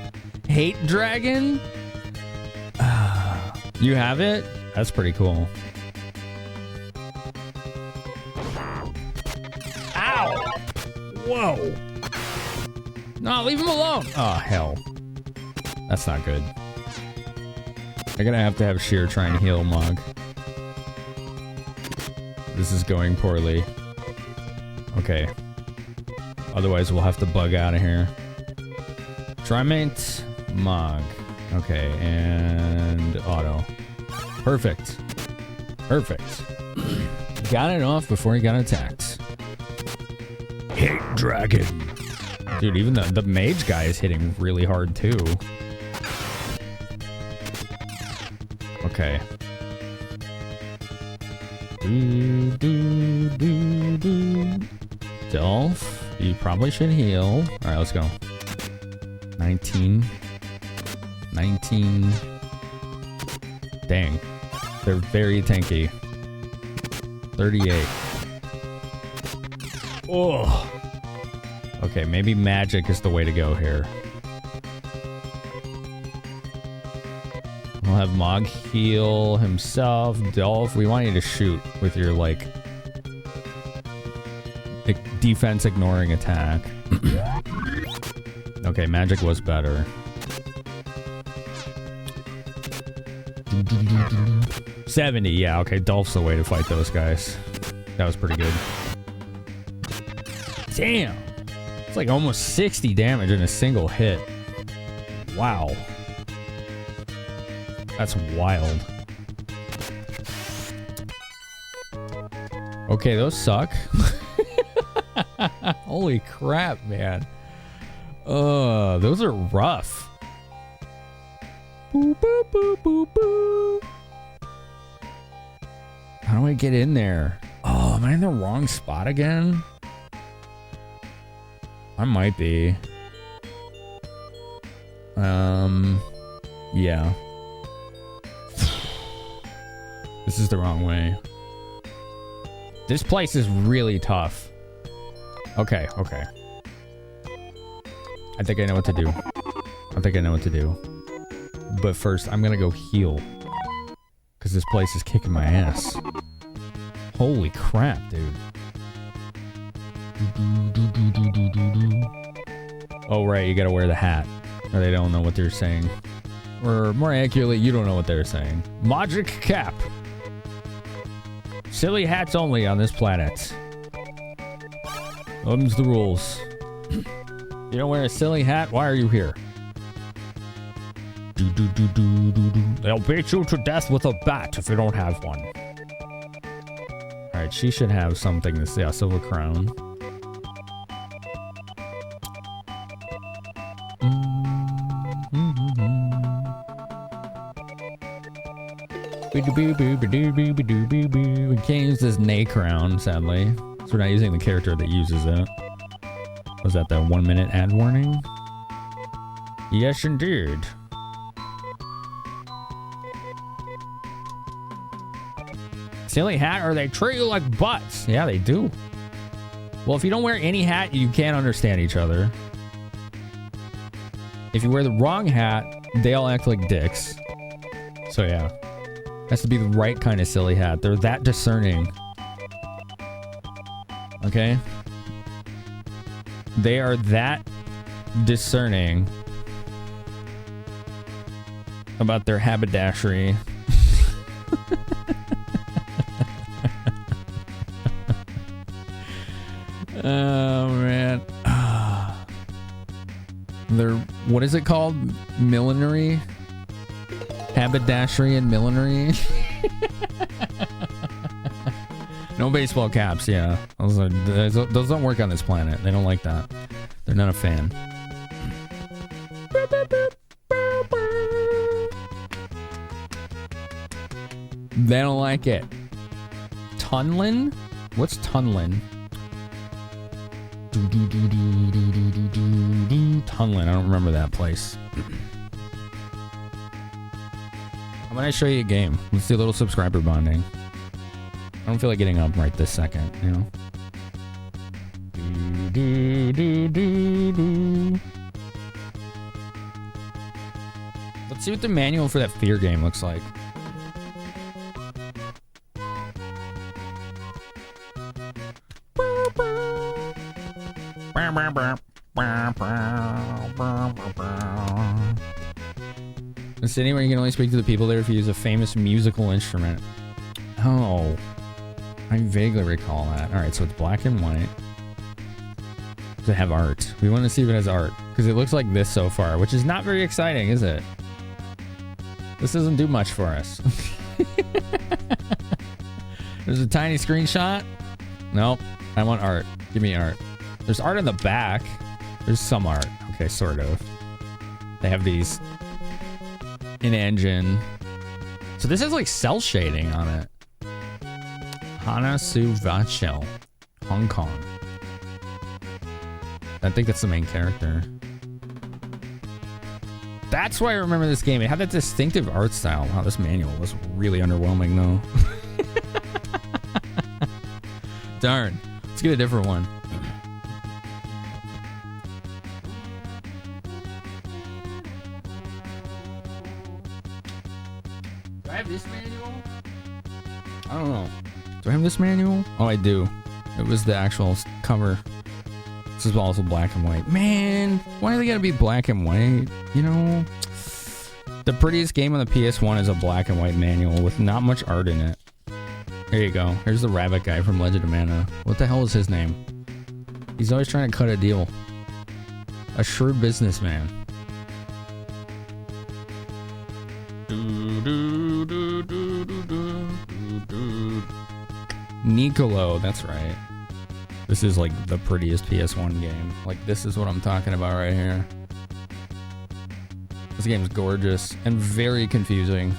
Speaker 1: Hate Dragon? You have it? That's pretty cool. Ow! Whoa! No, leave him alone! Oh, hell. That's not good. I'm gonna have to have Sheer try and heal Mog. This is going poorly. Okay. Otherwise, we'll have to bug out of here. Trimate, Mog. Okay, and auto. Perfect. Perfect. Got it off before he got attacked. Hate Dragon. Dude, even the mage guy is hitting really hard too. Okay. Dolph, you probably should heal. Alright, let's go. 19. 19. Dang. They're very tanky. 38. Oh. Okay, maybe magic is the way to go here. We'll have Mog heal himself. Dolph, we want you to shoot with your, like, defense ignoring attack. Okay, magic was better. $70, yeah, okay, Dolph's the way to fight those guys. That was pretty good. Damn! It's like almost 60 damage in a single hit. Wow. That's wild. Okay, those suck. Holy crap, man. Those are rough. Boop, boop, boop, boop, boop. How do I get in there? Oh, am I in the wrong spot again? I might be. Yeah. This is the wrong way. This place is really tough. Okay, okay. I think I know what to do. I think I know what to do. But first, I'm gonna go heal. Because this place is kicking my ass. Holy crap, dude. Oh, right, you gotta wear the hat. Or they don't know what they're saying. Or more accurately, you don't know what they're saying. Magic cap. Silly hats only on this planet. Them's the rules. You don't wear a silly hat? Why are you here? They'll beat you to death with a bat if you don't have one. Alright, she should have something to say. A silver crown. We can't use this Nay crown, sadly. So we're not using the character that uses it. Was that the 1 minute ad warning? Yes, indeed. Silly hat, or they treat you like butts. Yeah, they do. Well, if you don't wear any hat, you can't understand each other. If you wear the wrong hat, they all act like dicks. So yeah. Has to be the right kind of silly hat. They're that discerning. Okay? They are that discerning about their haberdashery. Oh, man. They're, what is it called? Millinery? Haberdashery and millinery? No baseball caps, yeah. Those don't work on this planet. They don't like that. They're not a fan. They don't like it. Tunlin? What's Tunlin? Tunlin, I don't remember that place. I'm gonna show you a game. Let's do a little subscriber bonding. I don't feel like getting up right this second, you know? Let's see what the manual for that Fear game looks like. In a city where you can only speak to the people there if you use a famous musical instrument. Oh, I vaguely recall that. All right, so it's black and white. Does it have art? We want to see if it has art because it looks like this so far, which is not very exciting, is it? This doesn't do much for us. There's a tiny screenshot. Nope, I want art. Give me art. There's art on the back. There's some art. Okay, sort of. They have these in engine. So this is like cell shading on it. Hanasu Vachel, Hong Kong. I think that's the main character. That's why I remember this game. It had that distinctive art style. Wow, this manual was really underwhelming though. Darn. Let's get a different one. Do I have this manual? I don't know. Do I have this manual? Oh, I do. It was the actual cover. This is also black and white. Man, why do they gotta be black and white? You know? The prettiest game on the PS1 is a black and white manual with not much art in it. Here you go. Here's the rabbit guy from Legend of Mana. What the hell is his name? He's always trying to cut a deal. A shrewd businessman. Nicolo, that's right. This is like the prettiest PS1 game. Like, this is what I'm talking about right here. This game's gorgeous and very confusing.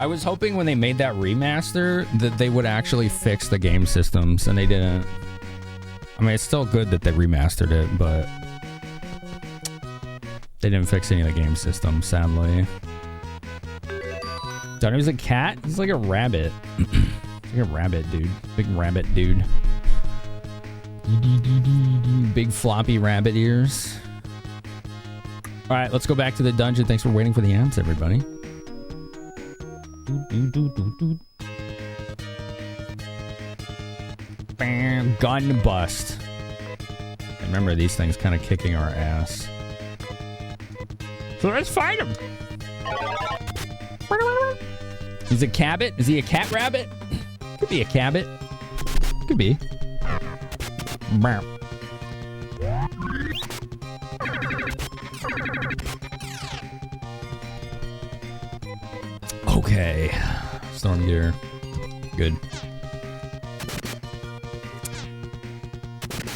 Speaker 1: I was hoping when they made that remaster that they would actually fix the game systems, and they didn't. I mean, it's still good that they remastered it, but they didn't fix any of the game systems, sadly. Thought he was a cat? He's like a rabbit. He's like a rabbit dude. Big rabbit dude. Big floppy rabbit ears. Alright, let's go back to the dungeon. Thanks for waiting for the ads, everybody. Bam, gun bust. Remember, these things kind of kicking our ass. So let's fight him. He's a cabbit? Is he a cat rabbit? Could be a cabbit. Could be. Okay. Storm gear. Good.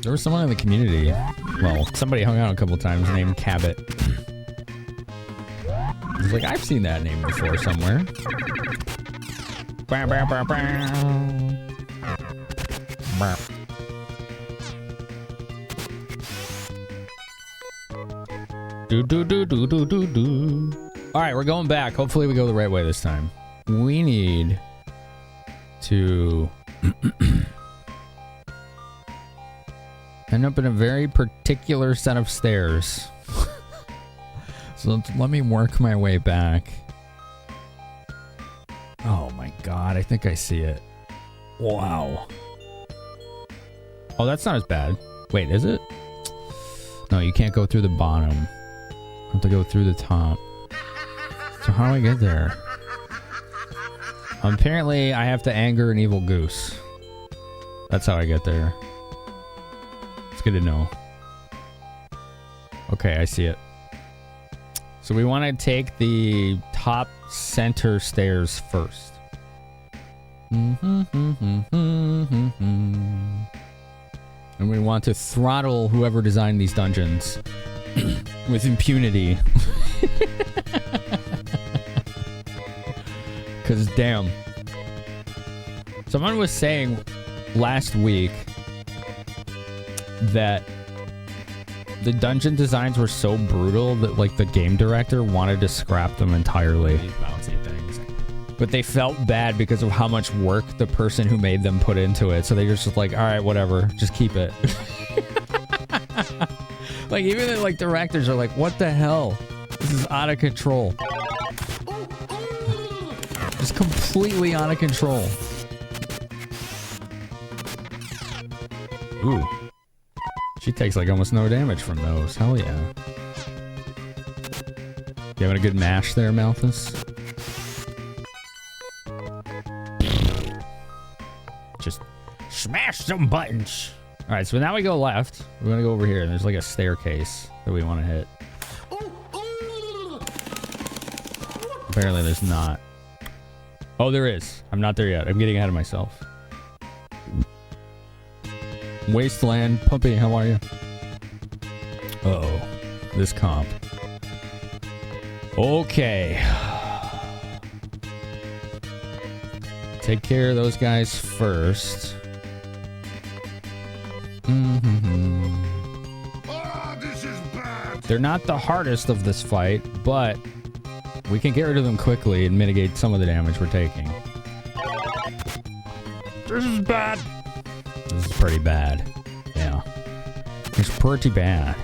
Speaker 1: There was someone in the community. Well, somebody hung out a couple times named Cabot. I was like, I've seen that name before somewhere. All right, we're going back. Hopefully we go the right way this time. We need to end up in a very particular set of stairs. So let me work my way back. Oh my god, I think I see it. Wow. Oh, that's not as bad. Wait, is it? No, you can't go through the bottom. You have to go through the top. So how do I get there? Apparently, I have to anger an evil goose. That's how I get there. It's good to know. Okay, I see it. So we want to take the top center stairs first. And we want to throttle whoever designed these dungeons with impunity. Because damn. Someone was saying last week that the dungeon designs were so brutal that like the game director wanted to scrap them entirely.
Speaker 2: These bouncy things.
Speaker 1: But they felt bad because of how much work the person who made them put into it. So they just like, all right, whatever, just keep it. Like even the like directors are like, what the hell? This is out of control. Just completely out of control. Ooh. She takes like almost no damage from those. Hell yeah. You having a good mash there, Malthus? Just smash some buttons. All right, so now we go left. We're gonna go over here, and there's like a staircase that we want to hit. Apparently, there's not. Oh, there is. I'm not there yet. I'm getting ahead of myself. Wasteland, Puppy, how are you? Uh-oh. This comp. Okay. Take care of those guys first.
Speaker 2: This is bad.
Speaker 1: They're not the hardest of this fight, but we can get rid of them quickly and mitigate some of the damage we're taking.
Speaker 2: This is bad.
Speaker 1: This is pretty bad. Yeah. It's pretty bad.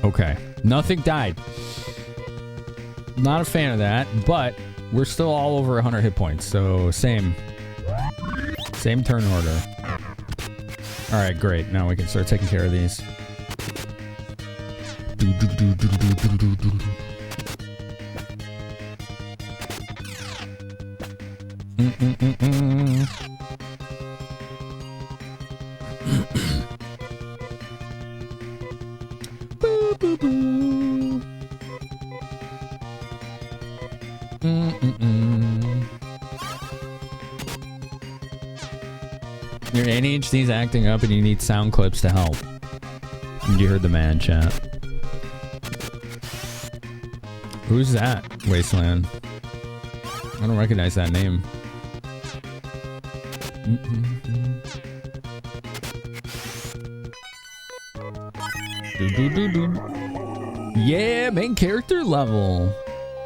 Speaker 1: Okay. Nothing died. Not a fan of that, but we're still all over 100 hit points, so same. Same turn order. Alright, great. Now we can start taking care of these. Your ADHD's acting up and you need sound clips to help. You heard the man, chat. Who's that, Wasteland? I don't recognize that name. Yeah, main character level.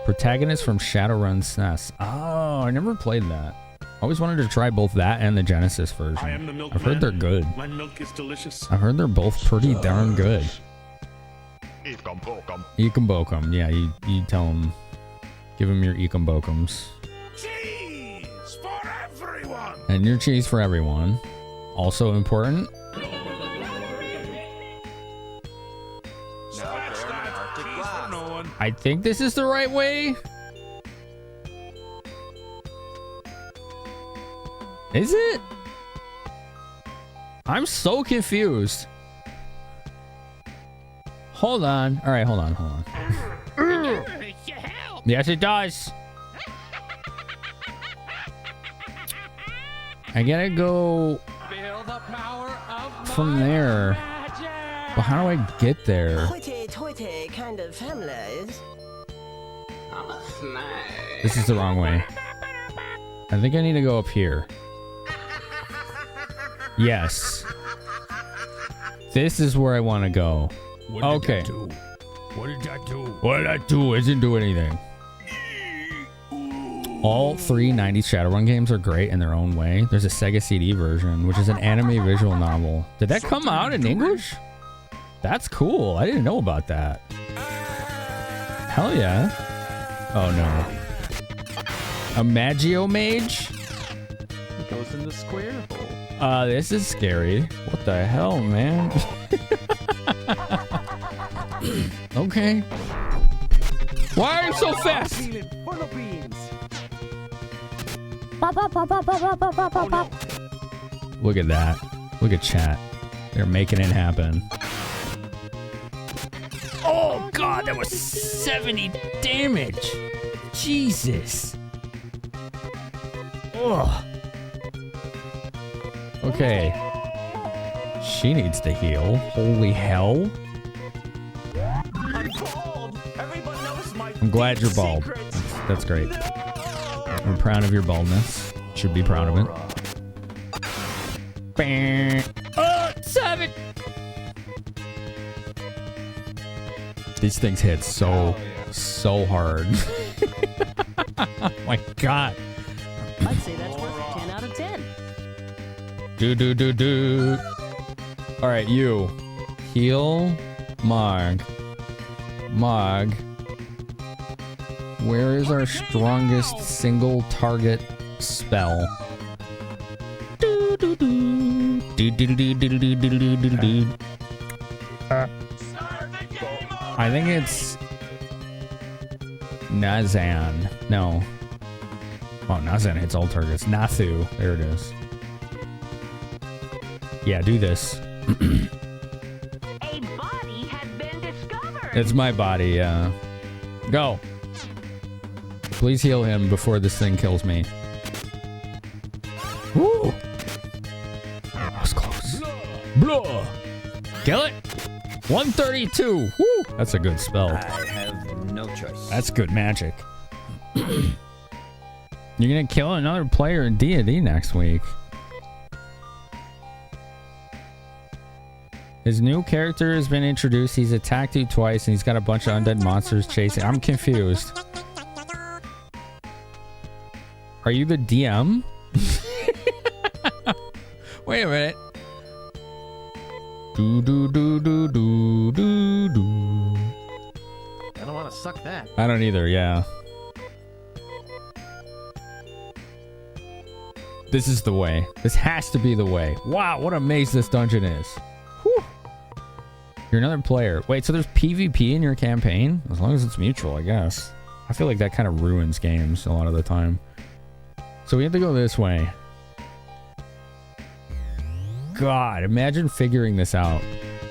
Speaker 1: Protagonist from Shadowrun SNES. Oh, I never played that. Always wanted to try both that and the Genesis version. I've heard they're good.
Speaker 2: My milk is delicious.
Speaker 1: I've heard they're both pretty darn good. Ekombokum. Yeah, you tell them. Give them your Ekombokums.
Speaker 2: Cheese for everyone.
Speaker 1: And your cheese for everyone. Also important.
Speaker 2: Scratch that. Cheese for no one.
Speaker 1: I think this is the right way. Is it? I'm so confused. Hold on. All right, hold on. Yes, it does. I gotta go from there. But how do I get there?
Speaker 9: Hoity-toity kind of families.
Speaker 1: This is the wrong way. I think I need to go up here. Yes. This is where I want to go. Okay.
Speaker 2: What did that do?
Speaker 1: What did that do? It didn't do anything. All three 90s Shadowrun games are great in their own way. There's a Sega CD version, which is an anime visual novel. Did that come out in English? That's cool. I didn't know about that. Hell yeah. Oh no. A Magio Mage?
Speaker 10: It goes in the square hole.
Speaker 1: This is scary. What the hell, man? Okay. Why are you so fast?
Speaker 2: Feeling full of beans.
Speaker 1: Look at that. Look at chat. They're making it happen. Oh god, that was 70 damage. Jesus. Ugh. Okay. She needs to heal. Holy hell.
Speaker 2: I'm bald. Everyone knows my
Speaker 1: I'm glad you're bald.
Speaker 2: secrets.
Speaker 1: That's great.
Speaker 2: No!
Speaker 1: I'm proud of your baldness. Should be proud of it. Bang. Oh, 7. These things hit so hard. Oh my god.
Speaker 9: I'd say that's worth a 10 out of 10.
Speaker 1: Do. All right, you. Heal Mog. Mog. Where is our strongest single target spell? I think it's Nazan. No. Oh, Nazan hits all targets. Nathu. There it is. Yeah, do this.
Speaker 5: A body has been discovered.
Speaker 1: It's my body, yeah. Go. Please heal him before this thing kills me. Woo! That was close. Blah! Kill it! 132! Woo! That's a good spell.
Speaker 10: I have no choice.
Speaker 1: That's good magic. You're gonna kill another player in D&D next week. His new character has been introduced. He's attacked you twice and he's got a bunch of undead monsters chasing. I'm confused. Are you the DM? Wait a minute. Do.
Speaker 10: I don't want to suck that.
Speaker 1: I don't either, yeah. This is the way. This has to be the way. Wow, what a maze this dungeon is. Whew. You're another player. Wait, so there's PvP in your campaign? As long as it's mutual, I guess. I feel like that kind of ruins games a lot of the time. So we have to go this way. God, imagine figuring this out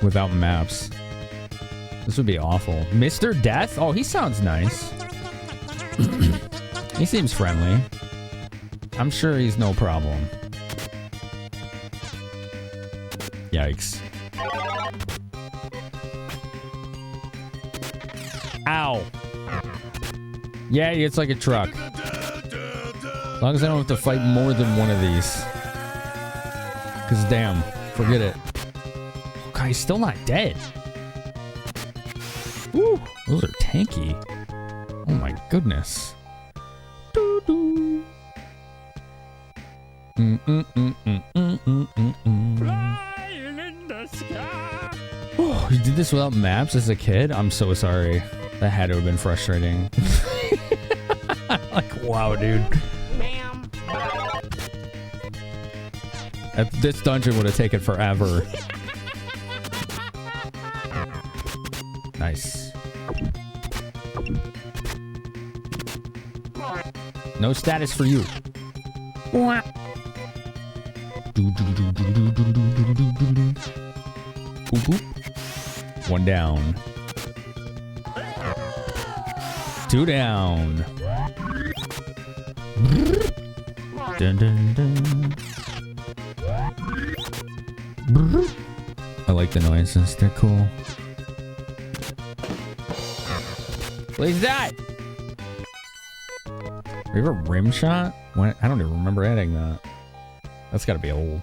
Speaker 1: without maps. This would be awful. Mr. Death? Oh, he sounds nice. He seems friendly. I'm sure he's no problem. Yikes. Ow. Yeah, it's like a truck. As long as I don't have to fight more than one of these. Because damn, forget it. Oh, God, he's still not dead. Woo, those are tanky. Oh my goodness. Doo-doo. Flying in the sky. Oh, you did this without maps as a kid? I'm so sorry. That had to have been frustrating. Like, wow, dude. This dungeon would have taken forever. Nice. No status for you. Boop, boop. 1 down. 2 down. Dun, dun, dun. I like the noises. They're cool. Please die. We have a rim shot? When? I don't even remember adding that. That's gotta be old.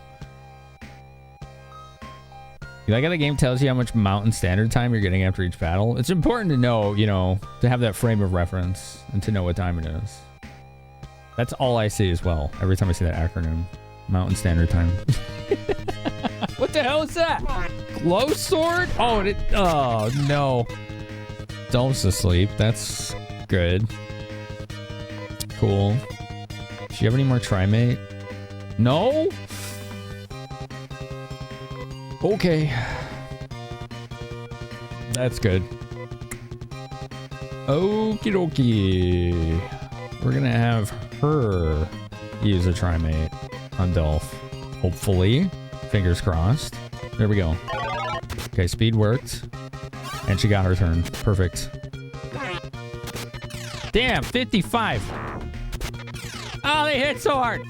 Speaker 1: You like how the game tells you how much mountain standard time you're getting after each battle? It's important to know, you know, to have that frame of reference and to know what time it is. That's all I see as well. Every time I see that acronym. Mountain standard time. What the hell is that? Glow sword? Oh, oh no. Dolph's asleep. That's good. Cool. Do you have any more Trimate? No? Okay. That's good. Okie dokie. We're gonna have her use a Trimate on Dolph. Hopefully. Fingers crossed. There we go. Okay, speed worked. And she got her turn. Perfect. Damn, 55. Oh, they hit so hard.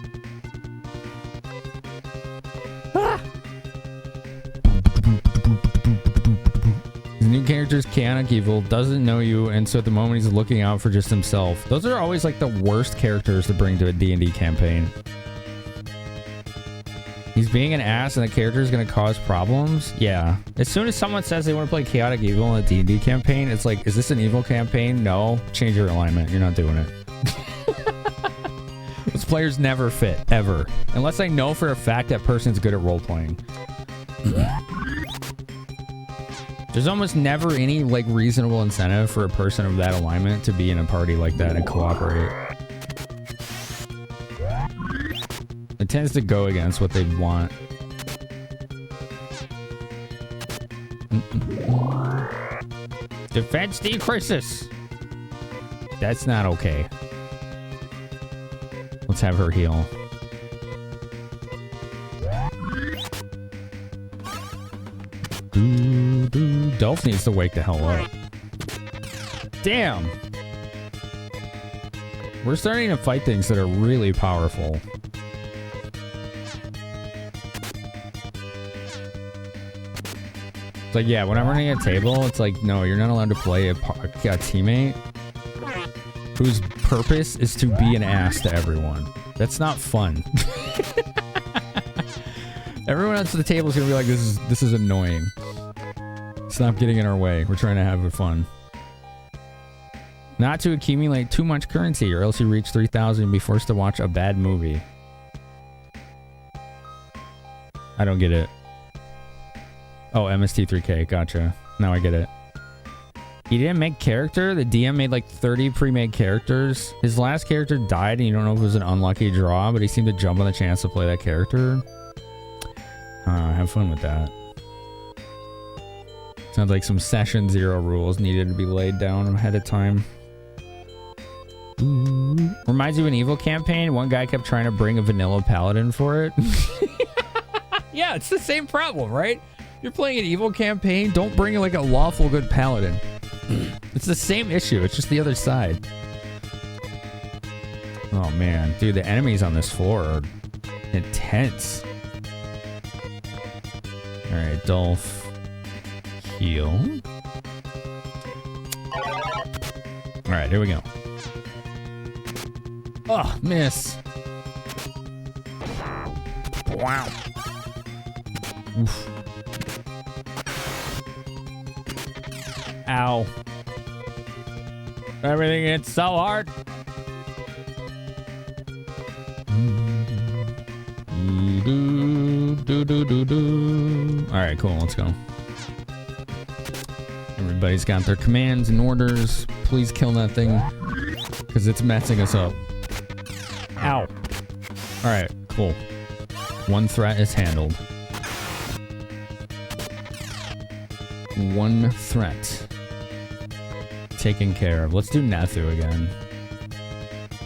Speaker 1: Ah. The new character's chaotic evil, doesn't know you, and so at the moment he's looking out for just himself. Those are always like the worst characters to bring to a D&D campaign. He's being an ass and the character is going to cause problems? Yeah. As soon as someone says they want to play chaotic evil in a D&D campaign, it's like, is this an evil campaign? No. Change your alignment. You're not doing it. Those players never fit, ever. Unless I know for a fact that person's good at role-playing. There's almost never any, like, reasonable incentive for a person of that alignment to be in a party like that and cooperate. It tends to go against what they want. Defense decreases. That's not okay. Let's have her heal. Dolph needs to wake the hell up. Damn. We're starting to fight things that are really powerful. It's like, yeah, when I'm running a table, it's like, no, you're not allowed to play a teammate whose purpose is to be an ass to everyone. That's not fun. Everyone else at the table is gonna be like, this is annoying. Stop getting in our way. We're trying to have it fun. Not to accumulate too much currency, or else you reach 3,000 and be forced to watch a bad movie. I don't get it. Oh, MST3K, gotcha. Now I get it. He didn't make character? The DM made like 30 pre-made characters. His last character died and you don't know if it was an unlucky draw, but he seemed to jump on the chance to play that character. Have fun with that. Sounds like some session 0 rules needed to be laid down ahead of time. Ooh. Reminds you of an evil campaign. One guy kept trying to bring a vanilla paladin for it. Yeah, it's the same problem, right? You're playing an evil campaign, don't bring like a lawful good paladin. It's the same issue, it's just the other side. Oh man, dude, the enemies on this floor are intense. Alright, Dolph. Heal. Alright, here we go. Oh, miss. Wow. Oof. Ow. Everything hits so hard. Alright, cool. Let's go. Everybody's got their commands and orders. Please kill that thing. Because it's messing us up. Ow. Alright, cool. One threat is handled. One threat taken care of. Let's do Nathu again.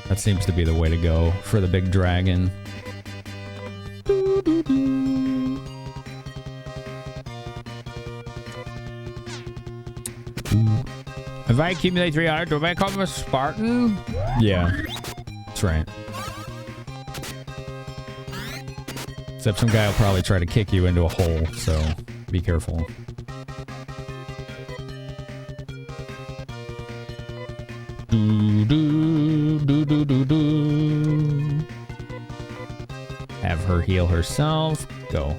Speaker 1: That seems to be the way to go for the big dragon. If I accumulate 300, do I call him a Spartan? Yeah, that's right. Except some guy will probably try to kick you into a hole, so be careful. Have her heal herself. Go.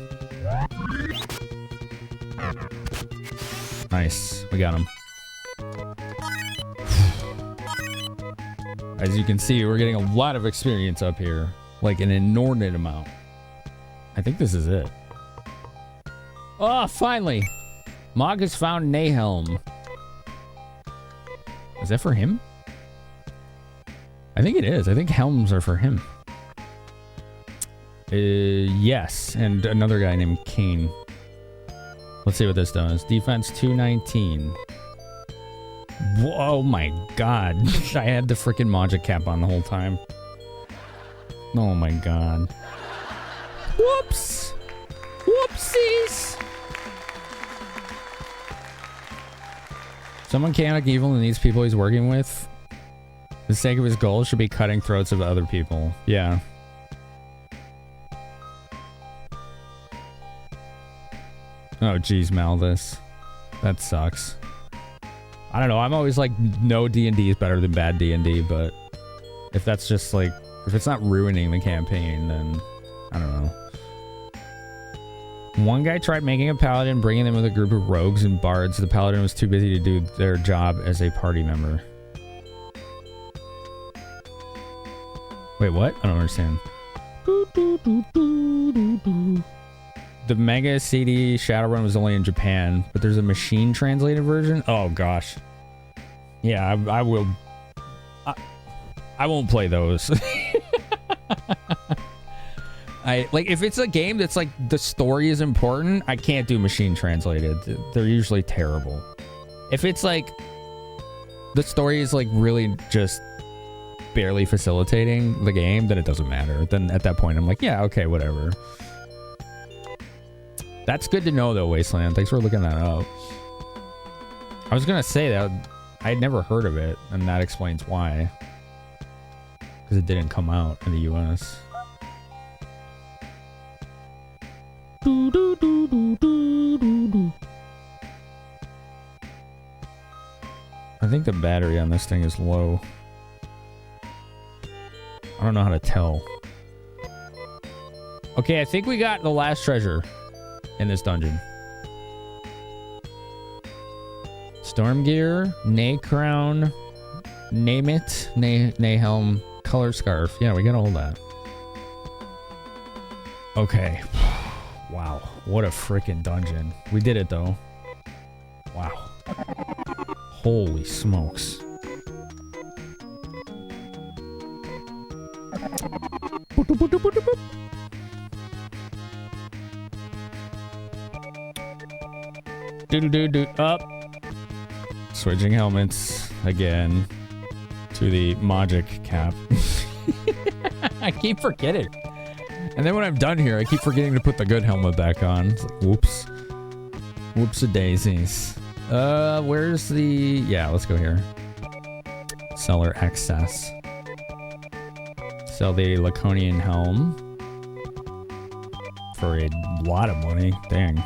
Speaker 1: Nice. We got him. As you can see, we're getting a lot of experience up here. Like an inordinate amount. I think this is it. Oh, finally! Mog has found Nahelm. Is that for him? I think it is. I think helms are for him. Yes, and another guy named Kane. Let's see what this does. Defense 219. Oh my god. I had the freaking Magic cap on the whole time. Oh my god. Whoops! Whoopsies! Someone chaotic evil in these people he's working with, for the sake of his goals, should be cutting throats of other people. Yeah. Oh geez, Malthus. That sucks. I don't know, I'm always like, no D&D is better than bad D&D, but if that's just like, if it's not ruining the campaign, then I don't know. One guy tried making a paladin, bringing them with a group of rogues and bards. The paladin was too busy to do their job as a party member. Wait, what? I don't understand. The Mega CD Shadowrun was only in Japan, but there's a machine translated version? Oh gosh. Yeah, I will... I won't play those. Like, if it's a game that's like the story is important, I can't do machine translated. They're usually terrible. If it's like the story is like really just barely facilitating the game, then it doesn't matter. Then at that point I'm like, yeah, okay, whatever. That's good to know though, Wasteland. Thanks for looking that up. I was gonna say that I'd never heard of it, and that explains why. Because it didn't come out in the US. I think the battery on this thing is low. I don't know how to tell. Okay, I think we got the last treasure in this dungeon. Storm gear, Nay crown, name it, Nay helm, color scarf. Yeah, we got all that. Okay. Wow, what a freaking dungeon. We did it though. Wow. Holy smokes. Do up. Switching helmets again to the Magic cap. I keep forgetting. And then when I'm done here, I keep forgetting to put the good helmet back on. It's like, whoops. Whoops-a-daisies. Where's the... Yeah, let's go here. Seller access. Sell the Laconian helm. For a lot of money. Dang.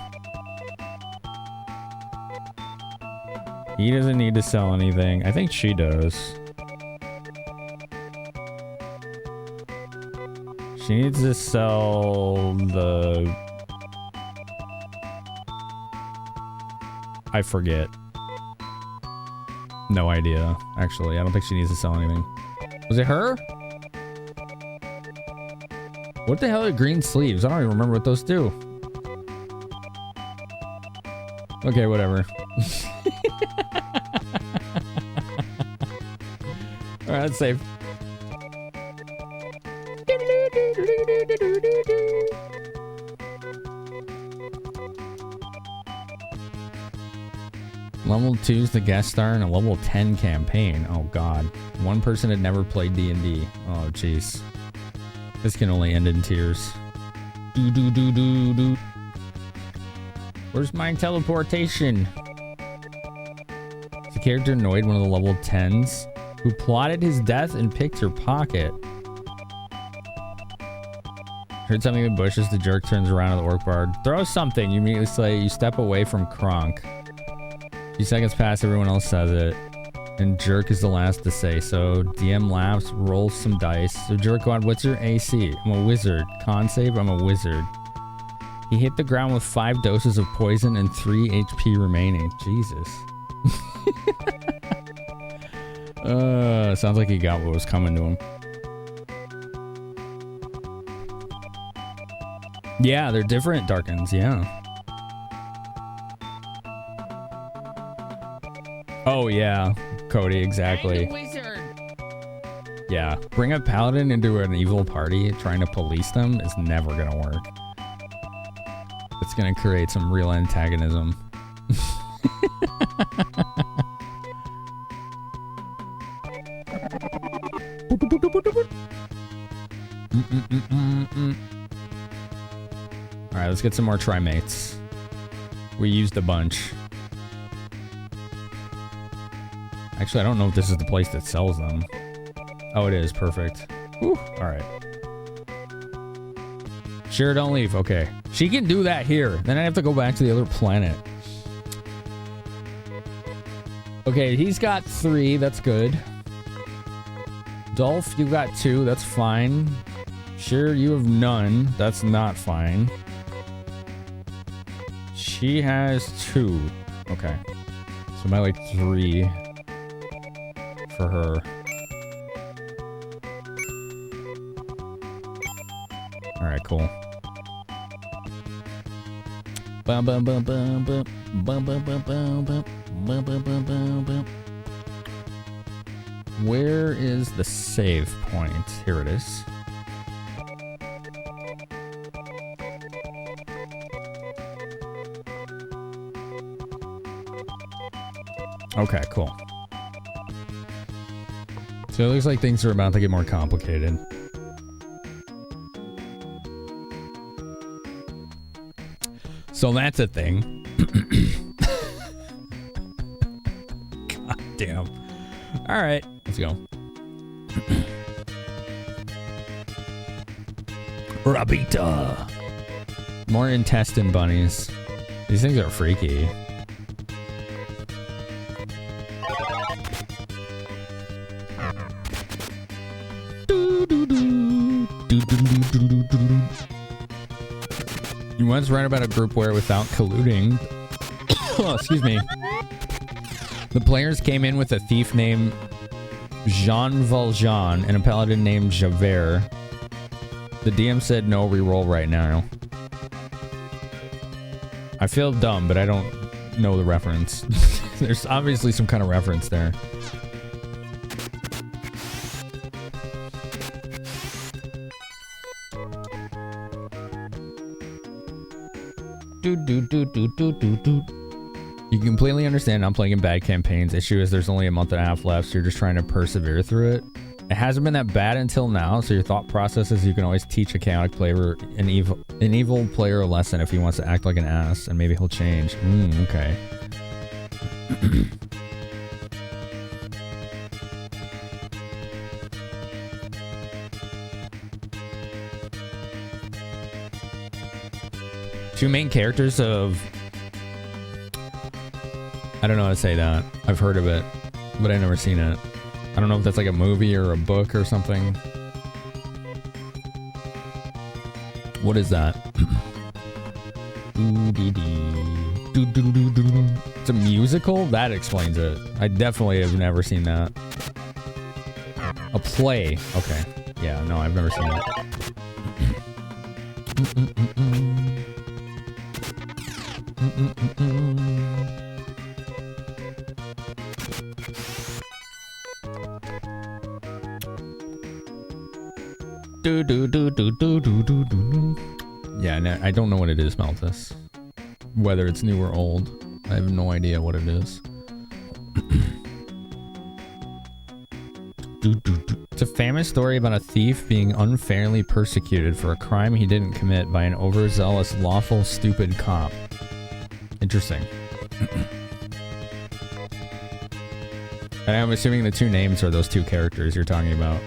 Speaker 1: He doesn't need to sell anything. I think she does. She needs to sell the... I forget. No idea, actually. I don't think she needs to sell anything. Was it her? What the hell are green sleeves? I don't even remember what those do. Okay, whatever. Alright, that's safe. Level 2 is the guest star in a level 10 campaign. Oh god. One person had never played D&D. Oh jeez. This can only end in tears. Do. Where's my teleportation? Is the character annoyed one of the level 10s who plotted his death and picked your pocket? Heard something in the bushes, the jerk turns around at the orc bard. Throw something, you immediately say, you step away from Kronk. A few seconds pass, everyone else says it. And jerk is the last to say so. DM laughs, rolls some dice. So jerk god, what's your AC? I'm a wizard. Con save, I'm a wizard. He hit the ground with 5 doses of poison and 3 HP remaining. Jesus. Sounds like he got what was coming to him. Yeah, they're different Darkens, yeah. Oh yeah, Cody, exactly. Yeah, bring a paladin into an evil party trying to police them is never gonna work. It's gonna create some real antagonism. let's get some more Trimates. We used a bunch. Actually, I don't know if this is the place that sells them. Oh, it is. Perfect. Whew. All right. Sure, don't leave. Okay. She can do that here. Then I have to go back to the other planet. Okay, he's got 3. That's good. Dolph, you got 2. That's fine. Sure, you have none. That's not fine. She has 2. Okay. So am I like 3 for her? Alright, cool. Bum bum bum bum bum bum bum bum bum bum bum bum bum bum. Where is the save point? Here it is. Okay, cool. So it looks like things are about to get more complicated. So that's a thing. God damn. All right, let's go. Rabita. More intestine bunnies. These things are freaky. You once read about a group where, without colluding, oh, excuse me, the players came in with a thief named Jean Valjean and a paladin named Javert. The DM said no reroll right now. I feel dumb, but I don't know the reference. There's obviously some kind of reference there. You completely understand I'm playing in bad campaigns. Issue is there's only a month and a half left, so you're just trying to persevere through it. It hasn't been that bad until now, so your thought process is you can always teach a chaotic player an evil player a lesson if he wants to act like an ass, and maybe he'll change. Okay. Two main characters of... I don't know how to say that. I've heard of it, but I've never seen it. I don't know if that's like a movie or a book or something. What is that? It's a musical? That explains it. I definitely have never seen that. A play. Okay. Yeah, no, I've never seen it. Yeah, no, I don't know what it is, Malthus. Whether it's new or old. I have no idea what it is. It's a famous story about a thief being unfairly persecuted for a crime he didn't commit by an overzealous, lawful, stupid cop. Interesting. And I'm assuming the two names are those two characters you're talking about.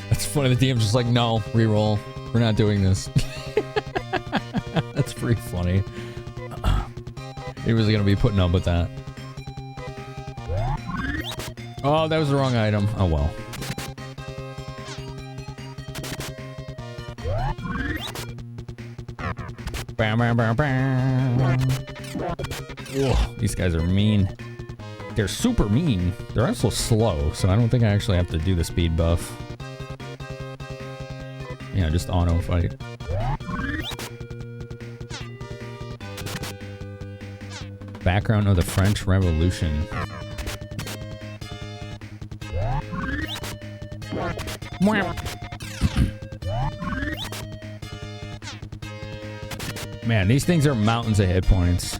Speaker 1: That's funny, the DM's just like, no, reroll. We're not doing this. That's pretty funny. He was gonna be putting up with that. Oh, that was the wrong item. Oh well. Bam, bam, bam, bam. Ugh, these guys are mean. They're super mean. They're also slow, so I don't think I actually have to do the speed buff. Yeah, just auto fight. Background of the French Revolution. Man, these things are mountains of hit points.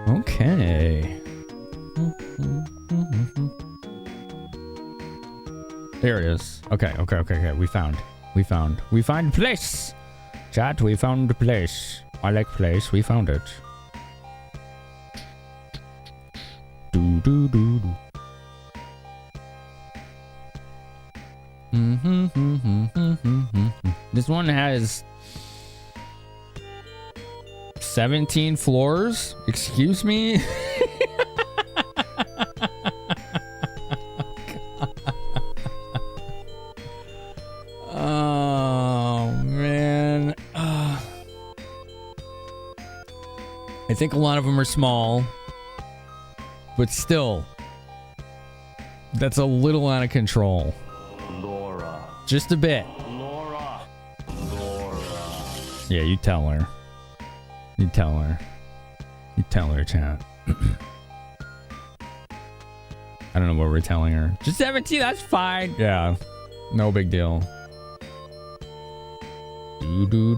Speaker 1: Okay. this. Okay. We found place. Chat, we found the place. I like place. We found it. Do. This one has 17 floors. Excuse me. Oh man. I think a lot of them are small, but still, that's a little out of control.
Speaker 2: Laura.
Speaker 1: Just a bit.
Speaker 2: Laura.
Speaker 1: Yeah, you tell her. You tell her, chat. I don't know what we're telling her. Just 17, that's fine. Yeah, no big deal. Do.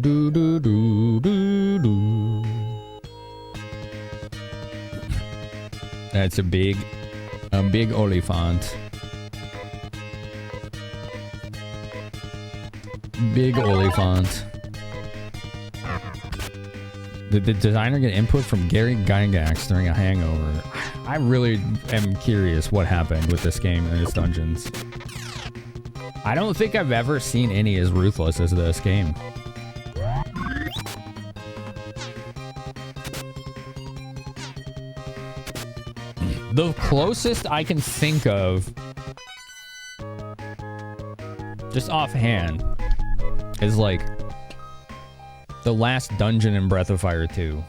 Speaker 1: That's a big olifant. Big olifant. Did the designer get input from Gary Gygax during a hangover? I really am curious what happened with this game and its dungeons. I don't think I've ever seen any as ruthless as this game. The closest I can think of, just offhand, is like the last dungeon in Breath of Fire 2.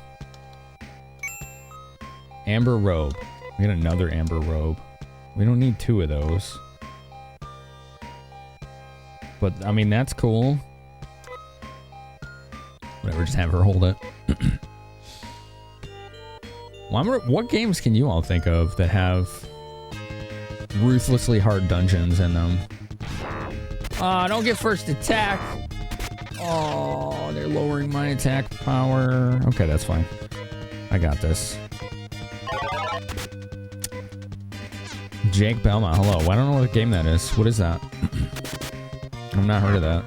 Speaker 1: Amber Robe. We got another Amber Robe. We don't need 2 of those. But, I mean, that's cool. Whatever, just have her hold it. What games can you all think of that have ruthlessly hard dungeons in them? Don't get first attack. Oh, they're lowering my attack power. Okay, that's fine. I got this. Jake Belma, hello. I don't know what game that is. What is that? I've not heard of that.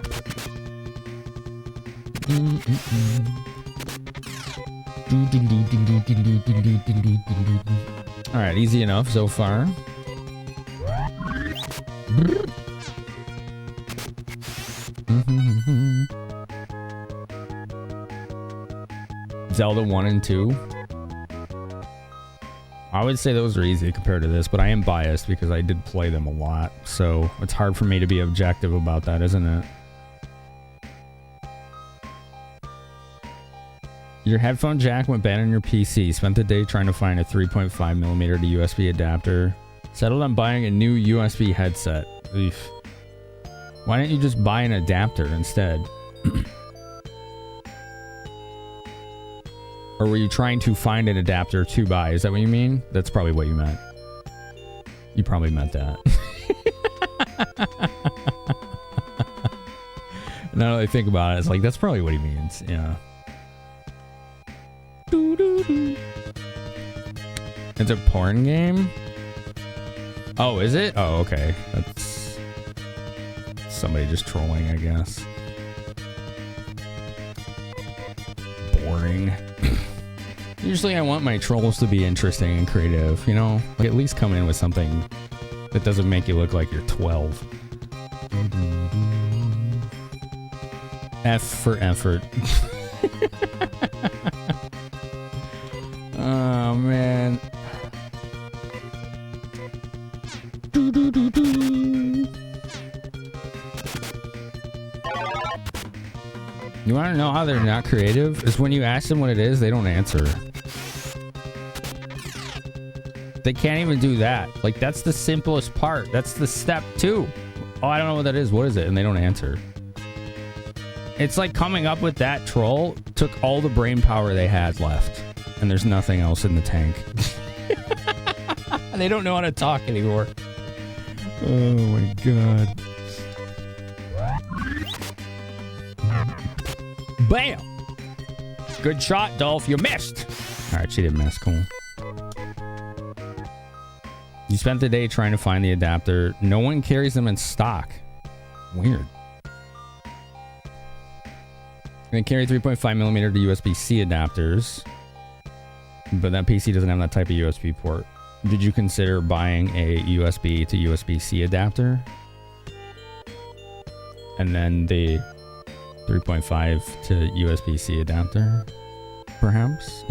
Speaker 1: Alright, easy enough so far. Zelda 1 and 2. I would say those are easy compared to this, but I am biased because I did play them a lot, so it's hard for me to be objective about that, isn't it? Your headphone jack went bad on your PC. Spent the day trying to find a 3.5mm to USB adapter. Settled on buying a new USB headset. Oof. Why didn't you just buy an adapter instead? Or were you trying to find an adapter to buy? Is that what you mean? That's probably what you meant. You probably meant that. Now that I think about it, it's like, that's probably what he means. Yeah. It's a porn game? Oh, is it? Oh, okay. That's somebody just trolling, I guess. Boring. Usually I want my trolls to be interesting and creative, you know? Like, at least come in with something that doesn't make you look like you're 12. F for effort. Oh, man. You want to know how they're not creative? Is when you ask them what it is, they don't answer. They can't even do that. Like, that's the simplest part. That's the step 2. Oh, I don't know what that is. What is it? And they don't answer. It's like coming up with that troll took all the brain power they had left. And there's nothing else in the tank. They don't know how to talk anymore. Oh my god. Bam! Good shot, Dolph. You missed. Alright, she didn't miss. Cool. You spent the day trying to find the adapter. No one carries them in stock. Weird. They carry 3.5mm to USB-C adapters, but that PC doesn't have that type of USB port. Did you consider buying a USB to USB-C adapter? And then the 3.5 to USB-C adapter, perhaps?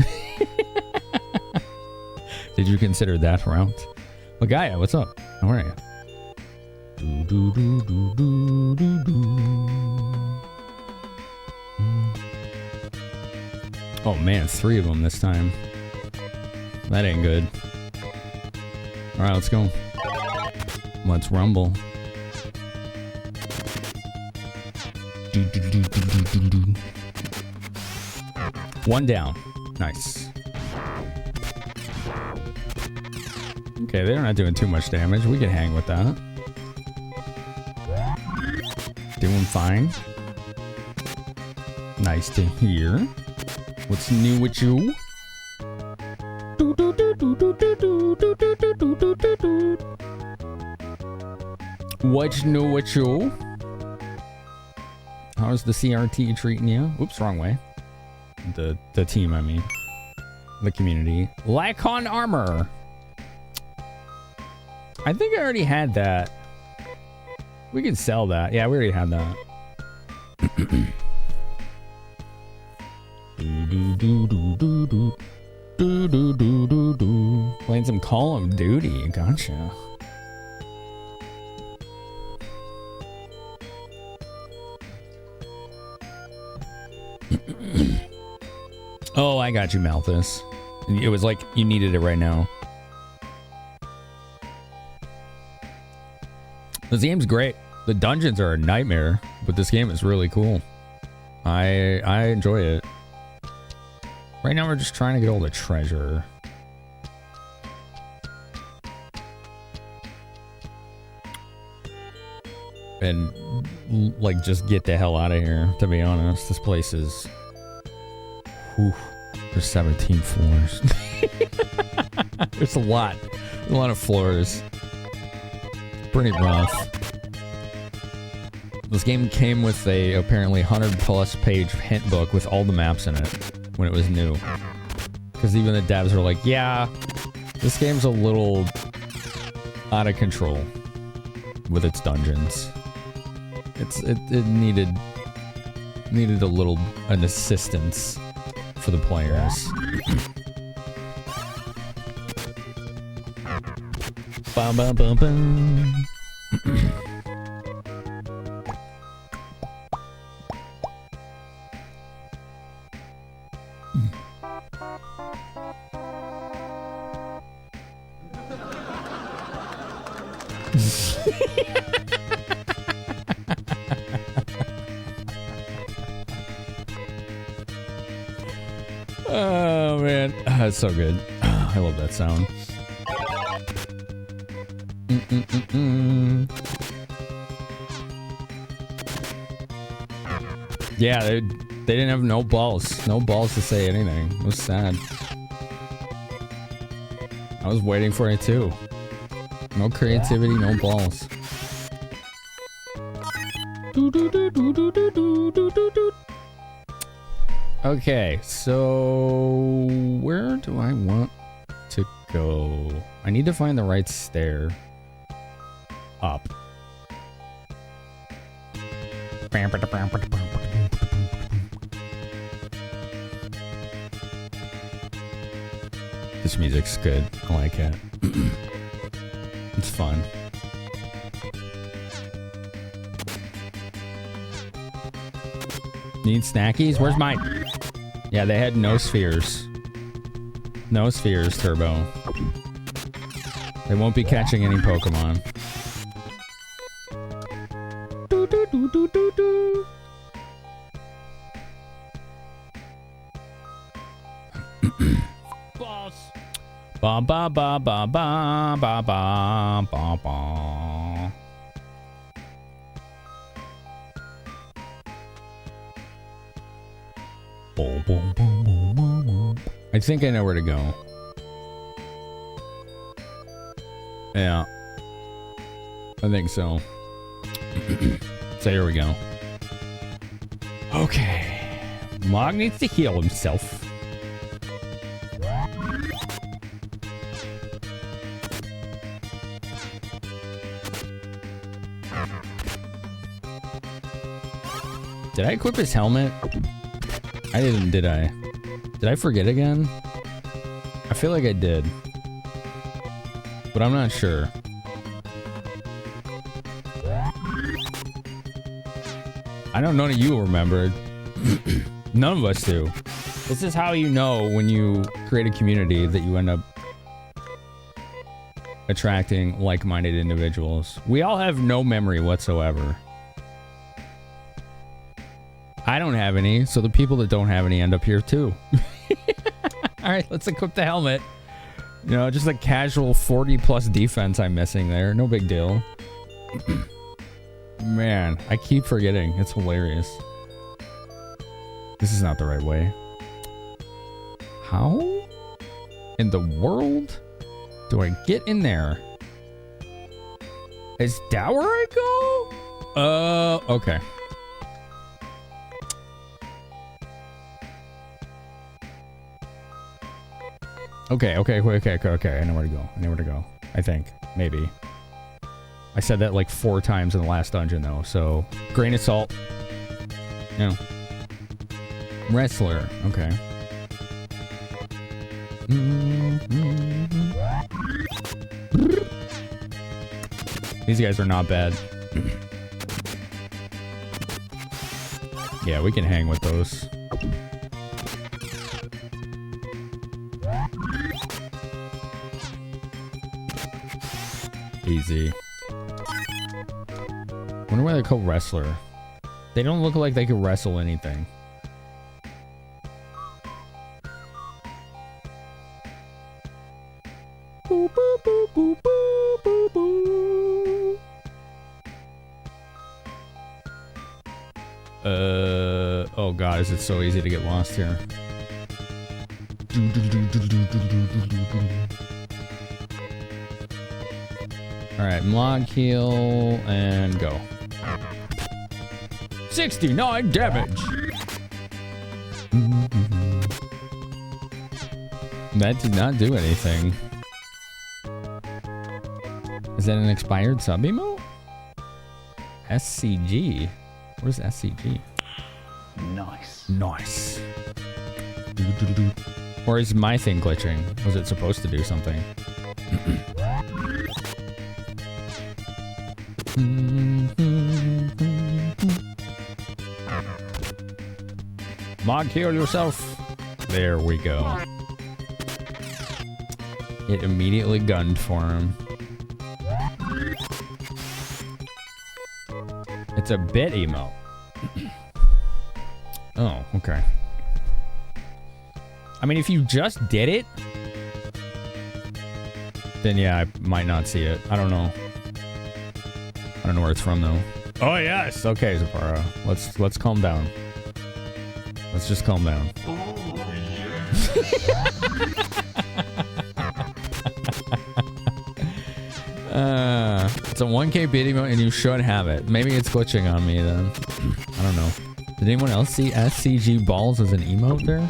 Speaker 1: Did you consider that route? Well, Gaia, what's up? How are you? Oh man, 3 of them this time. That ain't good. Alright, let's go. Let's rumble. One down. Nice. Okay, they're not doing too much damage. We can hang with that. Doing fine. Nice to hear. What's new with you? What's new with you? How's the CRT treating you? Oops, wrong way. The team, I mean. The community. Lycon armor. I think I already had that. We can sell that. Yeah, we already had that. Playing some Call of Duty. Gotcha. Oh, I got you, Malthus. It was like you needed it right now. This game's great. The dungeons are a nightmare, but this game is really cool. I enjoy it. Right now we're just trying to get all the treasure. And like just get the hell out of here, to be honest. This place is... Whew, there's 17 floors. There's a lot of floors. Pretty rough. This game came with a apparently 100+ page hint book with all the maps in it when it was new. Because even the devs were like, yeah, this game's a little out of control with its dungeons. It needed an assistance for the players. Bum, bum, bum, bum. Oh man, that's so good. I love that sound. Yeah, they didn't have no balls to say anything. It was sad. I was waiting for it too. No creativity, no balls. Okay, so where do I want to go? I need to find the right stair up. This music's good. I like it. It's fun. Need snackies? Where's mine? Yeah, they had no spheres. No spheres, Turbo. They won't be catching any Pokemon. Balls. Ba ba ba ba ba ba ba ba ba. I think I know where to go. Yeah. I think so. So here we go. Okay. Mog needs to heal himself. Did I equip his helmet? I didn't, did I? Did I forget again? I feel like I did. But I'm not sure. I know none of you remembered. None of us do. This is how you know when you create a community that you end up attracting like-minded individuals. We all have no memory whatsoever. I don't have any, so the people that don't have any end up here too. Alright, let's equip the helmet. You know, just a casual 40 plus defense I'm missing there. No big deal. Man, I keep forgetting. It's hilarious. This is not the right way. How in the world do I get in there? Is that where I go? Okay. Okay. I know where to go. I think. Maybe. I said that like 4 times in the last dungeon though, so grain of salt. No. Wrestler. Okay. These guys are not bad. Yeah, we can hang with those. Easy. Wonder why they're called wrestler. They don't look like they could wrestle anything. Boop, boop, boop, boop, boop, boop, boop. Oh god, is it so easy to get lost here? Alright, log heal and go. 69 damage! That did not do anything. Is that an expired sub emote? SCG? What is SCG?
Speaker 2: Nice.
Speaker 1: Nice. Or is my thing glitching? Was it supposed to do something? Mog, heal yourself. There we go. It immediately gunned for him. It's a bit emote. Oh, okay. I mean, if you just did it, then yeah, I might not see it. I don't know. I don't know where it's from though. Oh yes. Okay, Zapara. Let's calm down. Let's just calm down. It's a 1K bid emote and you should have it. Maybe it's glitching on me then. I don't know. Did anyone else see SCG balls as an emote there?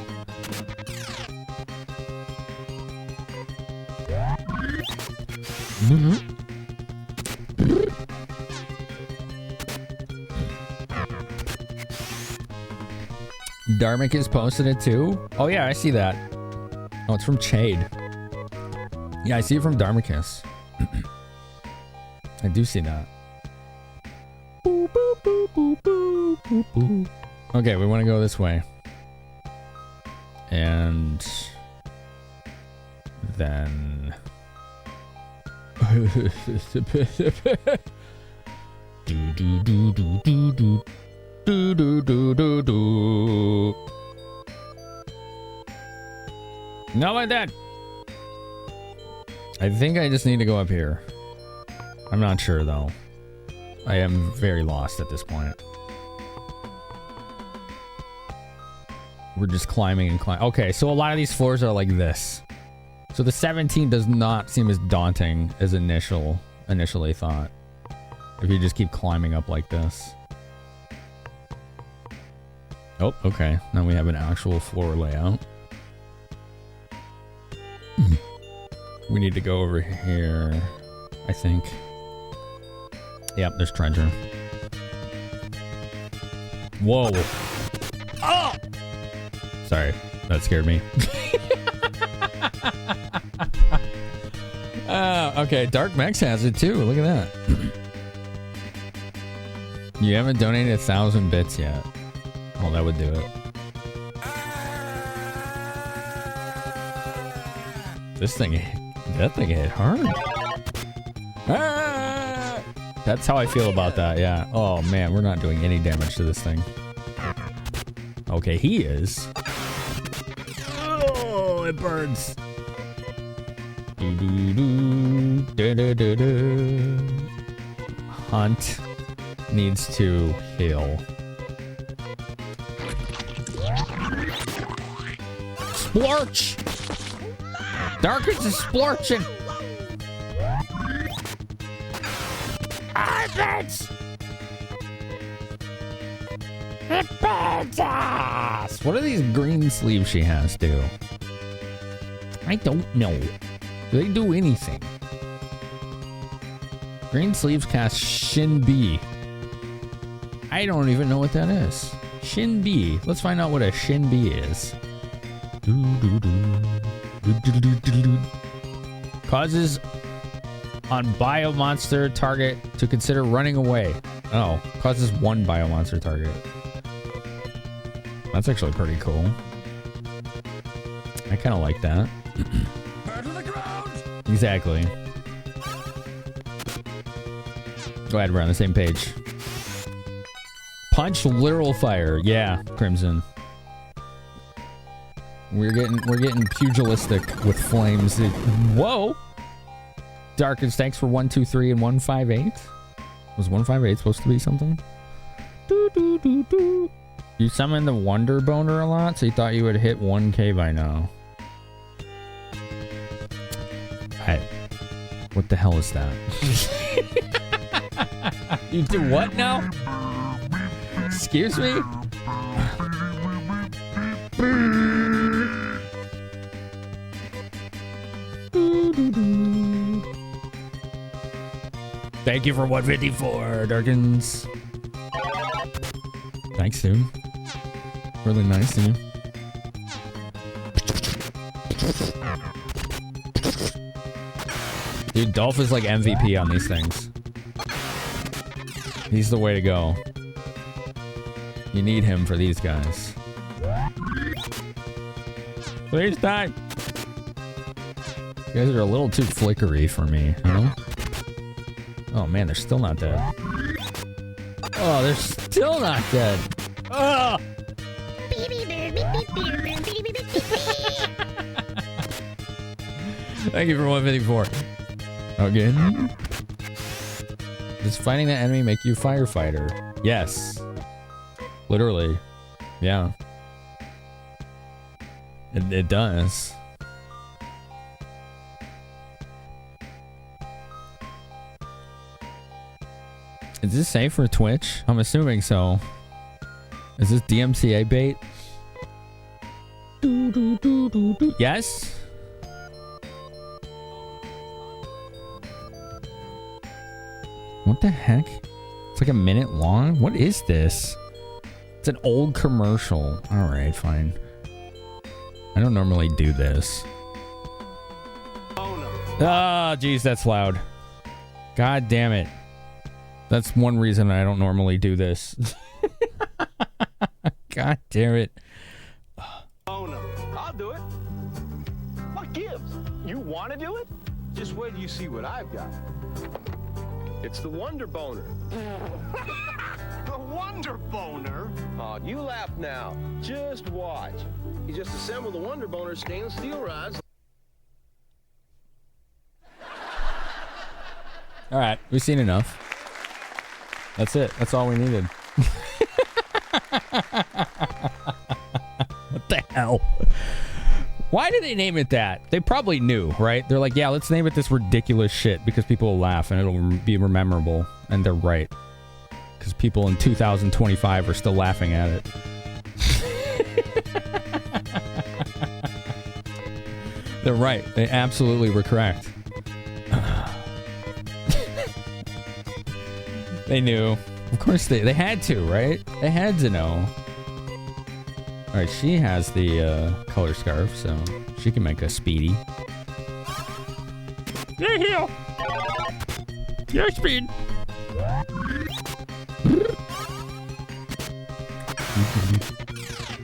Speaker 1: Dharmic has posted it too? Oh yeah, I see that. Oh, it's from Chade. Yeah, I see it from Dharmicus. I do see that. Boop, boop, boop, boop, boop, boop, boop. Okay, we want to go this way. And then do do do do do do do do do do do. Not like that. I think I just need to go up here. I'm not sure though. I am very lost at this point. We're just climbing and climbing. Okay, so a lot of these floors are like this. So the 17 does not seem as daunting as initially thought. If you just keep climbing up like this. Oh, okay. Now we have an actual floor layout. We need to go over here, I think. Yep, there's treasure. Whoa. Oh! Sorry, that scared me. Okay, Dark Mex has it too. Look at that. You haven't donated 1,000 bits yet. Oh, that would do it. That thing hit hard. Ah! That's how I feel about that, yeah. Oh man, we're not doing any damage to this thing. Okay, he is. Oh, it burns. Hunt needs to heal. Splorch! Darkens is splorching! It burns! It burns us! What do these green sleeves she has do? I don't know. Do they do anything? Green sleeves cast Shin B. I don't even know what that is. Shin B. Let's find out what a Shin B is. Causes on biomonster target to consider running away. Oh, causes one biomonster target. That's actually pretty cool. I kind of like that.
Speaker 2: Burn to the ground!
Speaker 1: Exactly. Glad we're on the same page. Punch literal fire. Yeah, Crimson. We're getting pugilistic with flames. Whoa! Darkens, thanks for 123 and 158. Was 158 supposed to be something? You summoned the Wonder Boner a lot, so you thought you would hit 1K by now. Hey, what the hell is that? You do what now? Excuse me? Thank you for 154, Darkins. Thanks, dude. Really nice of you. Dude, Dolph is like MVP on these things. He's the way to go. You need him for these guys. Please die. You guys are a little too flickery for me, you know? Oh man, they're still not dead. Oh, they're still not dead. Oh! Thank you for 154. Again? Does fighting that enemy make you firefighter? Yes. Literally. Yeah. It does. Is this safe for Twitch? I'm assuming so. Is this DMCA bait? Yes? What the heck? It's like a minute long? What is this? It's an old commercial. Alright, fine. I don't normally do this. Ah, geez, that's loud. God damn it. That's one reason I don't normally do this. God damn it.
Speaker 2: Oh no, I'll do it. What gives? You want to do it? Just wait till you see what I've got. It's the Wonder Boner. The Wonder Boner? Oh, you laugh now. Just watch. You just assemble the Wonder Boner stainless steel rods.
Speaker 1: All right, we've seen enough. That's it. That's all we needed. What the hell? Why did they name it that? They probably knew, right? They're like, yeah, let's name it this ridiculous shit because people will laugh and it'll be memorable. And they're right. Because people in 2025 are still laughing at it. They're right. They absolutely were correct. They knew. Of course they had to, right? They had to know. Alright, she has the color scarf, so she can make a speedy. Yeah, heal! Yeah, speed!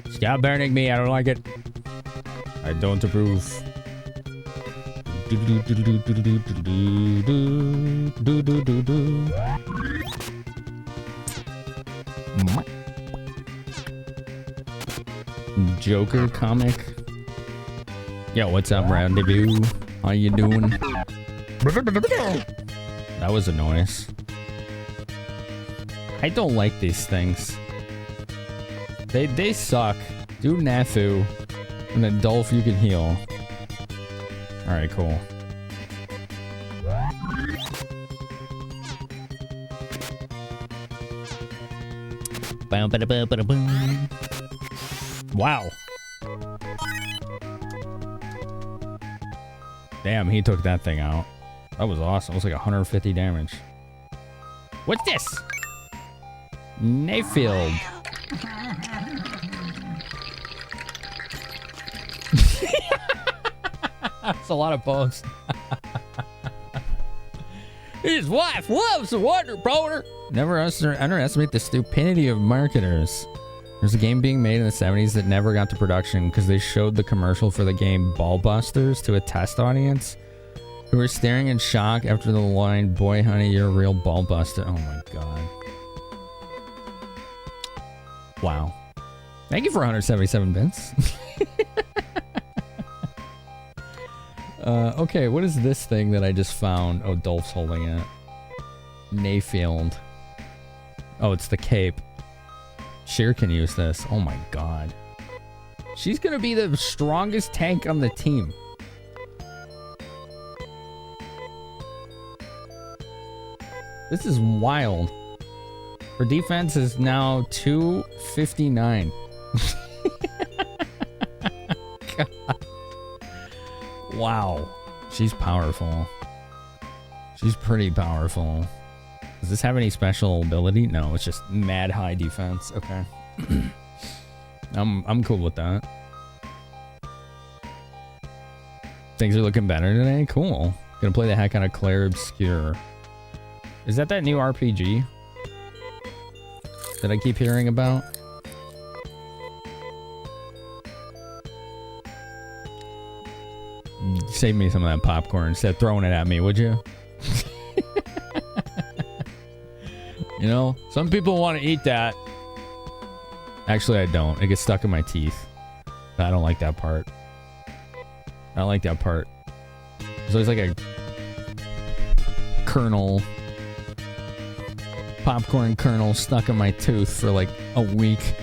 Speaker 1: Stop burning me, I don't like it. I don't approve. Joker comic. Yo, what's up, Rendezvous? How you doing? That was a noise. I don't like these things. They suck. Do Nathu. And then Dolph, you can heal. Alright, cool. Wow. Damn, he took that thing out. That was awesome. It was like 150 damage. What's this? Nayfield. That's a lot of bones. His wife loves the Wonder Boner. Never underestimate the stupidity of marketers. There's a game being made in the 70s that never got to production because they showed the commercial for the game Ballbusters to a test audience who were staring in shock after the line, "Boy, honey, you're a real ballbuster." Oh my god. Wow. Thank you for 177 bits. Okay, what is this thing that I just found? Oh, Dolph's holding it. Nayfield. Oh, it's the cape. Sheer can use this. Oh my god. She's gonna be the strongest tank on the team. This is wild. Her defense is now 259. God. Wow. She's powerful. She's pretty powerful. Does this have any special ability? No, it's just mad high defense. Okay. I'm cool with that. Things are looking better today? Cool. Gonna play the heck out of Claire Obscure. Is that new RPG that I keep hearing about? Save me some of that popcorn instead of throwing it at me, would you? You know, some people want to eat that. Actually, I don't. It gets stuck in my teeth. I don't like that part. I don't like that part. There's always like a kernel, popcorn kernel stuck in my tooth for like a week.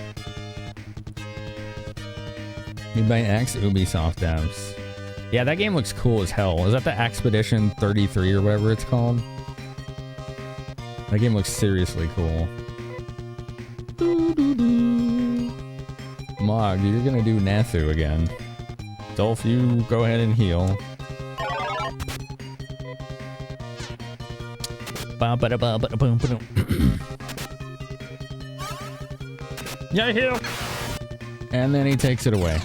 Speaker 1: Made by X Ubisoft devs. Yeah, that game looks cool as hell. Is that the Expedition 33 or whatever it's called? That game looks seriously cool. Mog, you're gonna do Nathu again. Dolph, you go ahead and heal. Yeah, heal! And then he takes it away.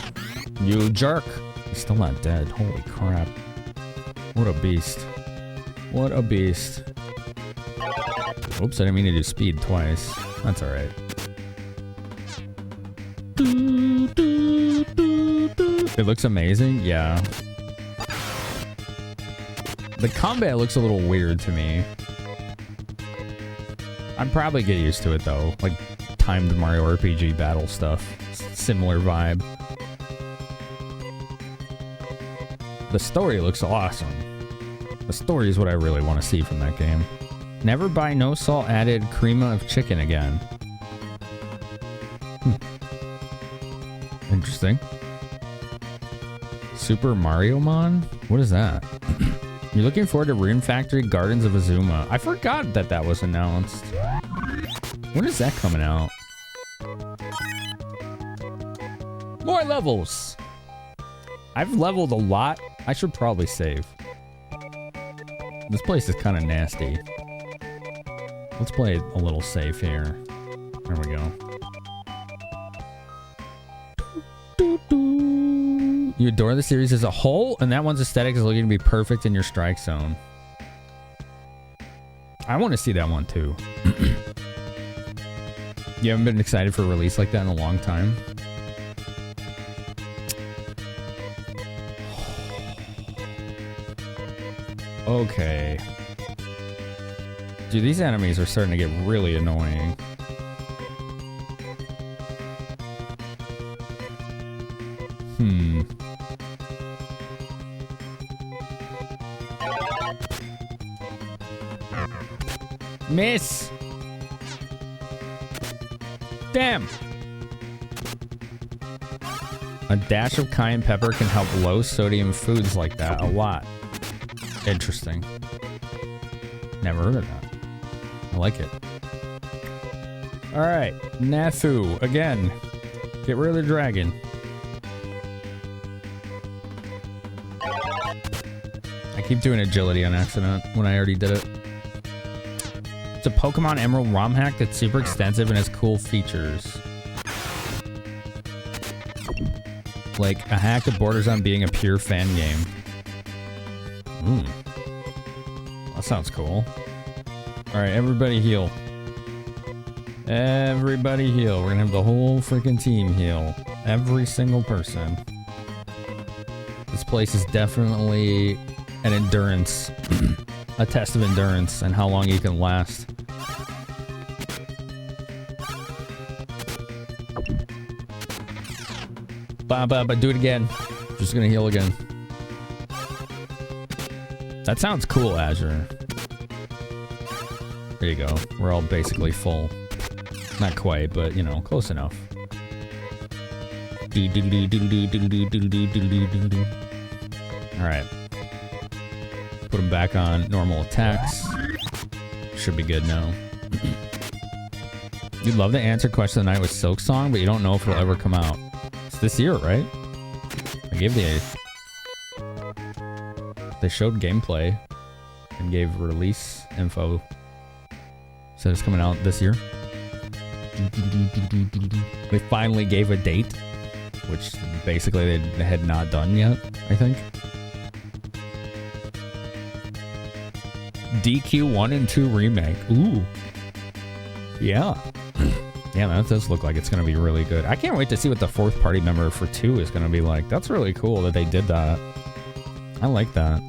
Speaker 1: You jerk! He's still not dead. Holy crap. What a beast. What a beast. Oops, I didn't mean to do speed twice. That's alright. It looks amazing? Yeah. The combat looks a little weird to me. I'd probably get used to it though. Like timed Mario RPG battle stuff. Similar vibe. The story looks awesome. The story is what I really want to see from that game. Never buy no salt added crema of chicken again. Interesting. Super Mario Mon? What is that? You're looking forward to Rune Factory Gardens of Azuma. I forgot that was announced. When is that coming out? More levels. I've leveled a lot I should probably save. This place is kind of nasty. Let's play a little safe here. There we go. You adore the series as a whole, and that one's aesthetic is looking to be perfect in your strike zone. I want to see that one too. You haven't been excited for a release like that in a long time? Okay. Dude, these enemies are starting to get really annoying. Miss! Damn! A dash of cayenne pepper can help low sodium foods like that a lot. Interesting. Never heard of that. I like it. Alright, Nathu, again. Get rid of the dragon. I keep doing agility on accident when I already did it. It's a Pokemon Emerald ROM hack that's super extensive and has cool features. Like a hack that borders on being a pure fan game. That sounds cool. Alright, everybody heal. Everybody heal. We're gonna have the whole freaking team heal. Every single person. This place is definitely an endurance. A test of endurance and how long you can last. But do it again. Just gonna heal again. That sounds cool, Azure. There you go. We're all basically full. Not quite, but you know, close enough. Alright. Put them back on normal attacks. Should be good now. You'd love to answer Question of the Night with Silk Song, but you don't know if it'll ever come out. It's this year, right? I gave the... They showed gameplay and gave release info. Said it's coming out this year. They finally gave a date, which basically they had not done yet, I think. DQ 1 and 2 remake. Ooh. Yeah. Yeah, that does look like it's going to be really good. I can't wait to see what the fourth party member for 2 is going to be like. That's really cool that they did that. I like that.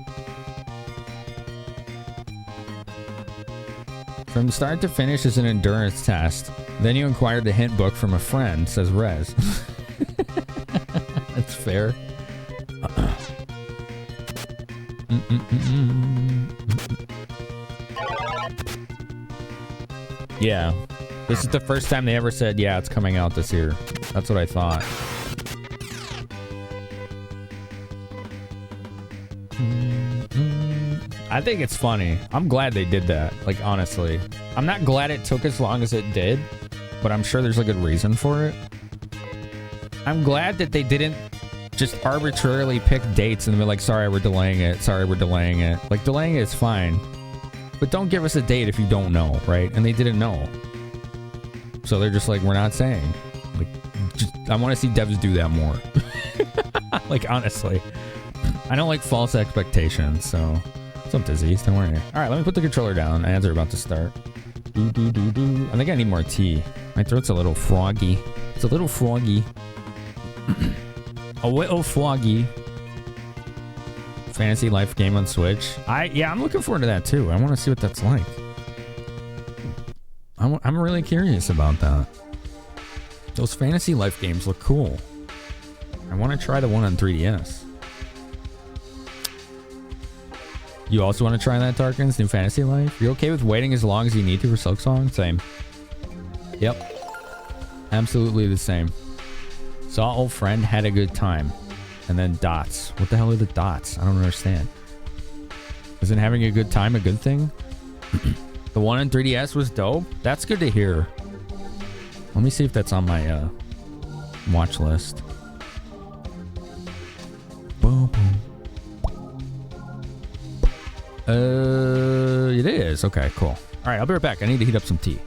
Speaker 1: From start to finish is an endurance test. Then you acquired the hint book from a friend, says Rez. That's fair. Yeah. This is the first time they ever said, yeah, it's coming out this year. That's what I thought. I think it's funny. I'm glad they did that. Like, honestly. I'm not glad it took as long as it did, but I'm sure there's a good reason for it. I'm glad that they didn't just arbitrarily pick dates and be like, sorry, we're delaying it. Sorry, we're delaying it. Like, delaying it is fine. But don't give us a date if you don't know, right? And they didn't know. So they're just like, we're not saying. Like, just, I want to see devs do that more. Like, honestly. I don't like false expectations, so... What's up, Disease? Don't worry. Alright, let me put the controller down. Ads are about to start. I think I need more tea. My throat's a little froggy. It's a little froggy. A little froggy. Fantasy Life game on Switch. Yeah, I'm looking forward to that too. I want to see what that's like. I'm really curious about that. Those Fantasy Life games look cool. I want to try the one on 3DS. You also want to try that, Tarkins? New Fantasy Life? You're okay with waiting as long as you need to for Silk Song? Same. Yep. Absolutely the same. Saw old friend, had a good time. And then dots. What the hell are the dots? I don't understand. Isn't having a good time a good thing? The one on 3DS was dope? That's good to hear. Let me see if that's on my watch list. Boom, boom. It is. Okay, cool. All right, I'll be right back. I need to heat up some tea.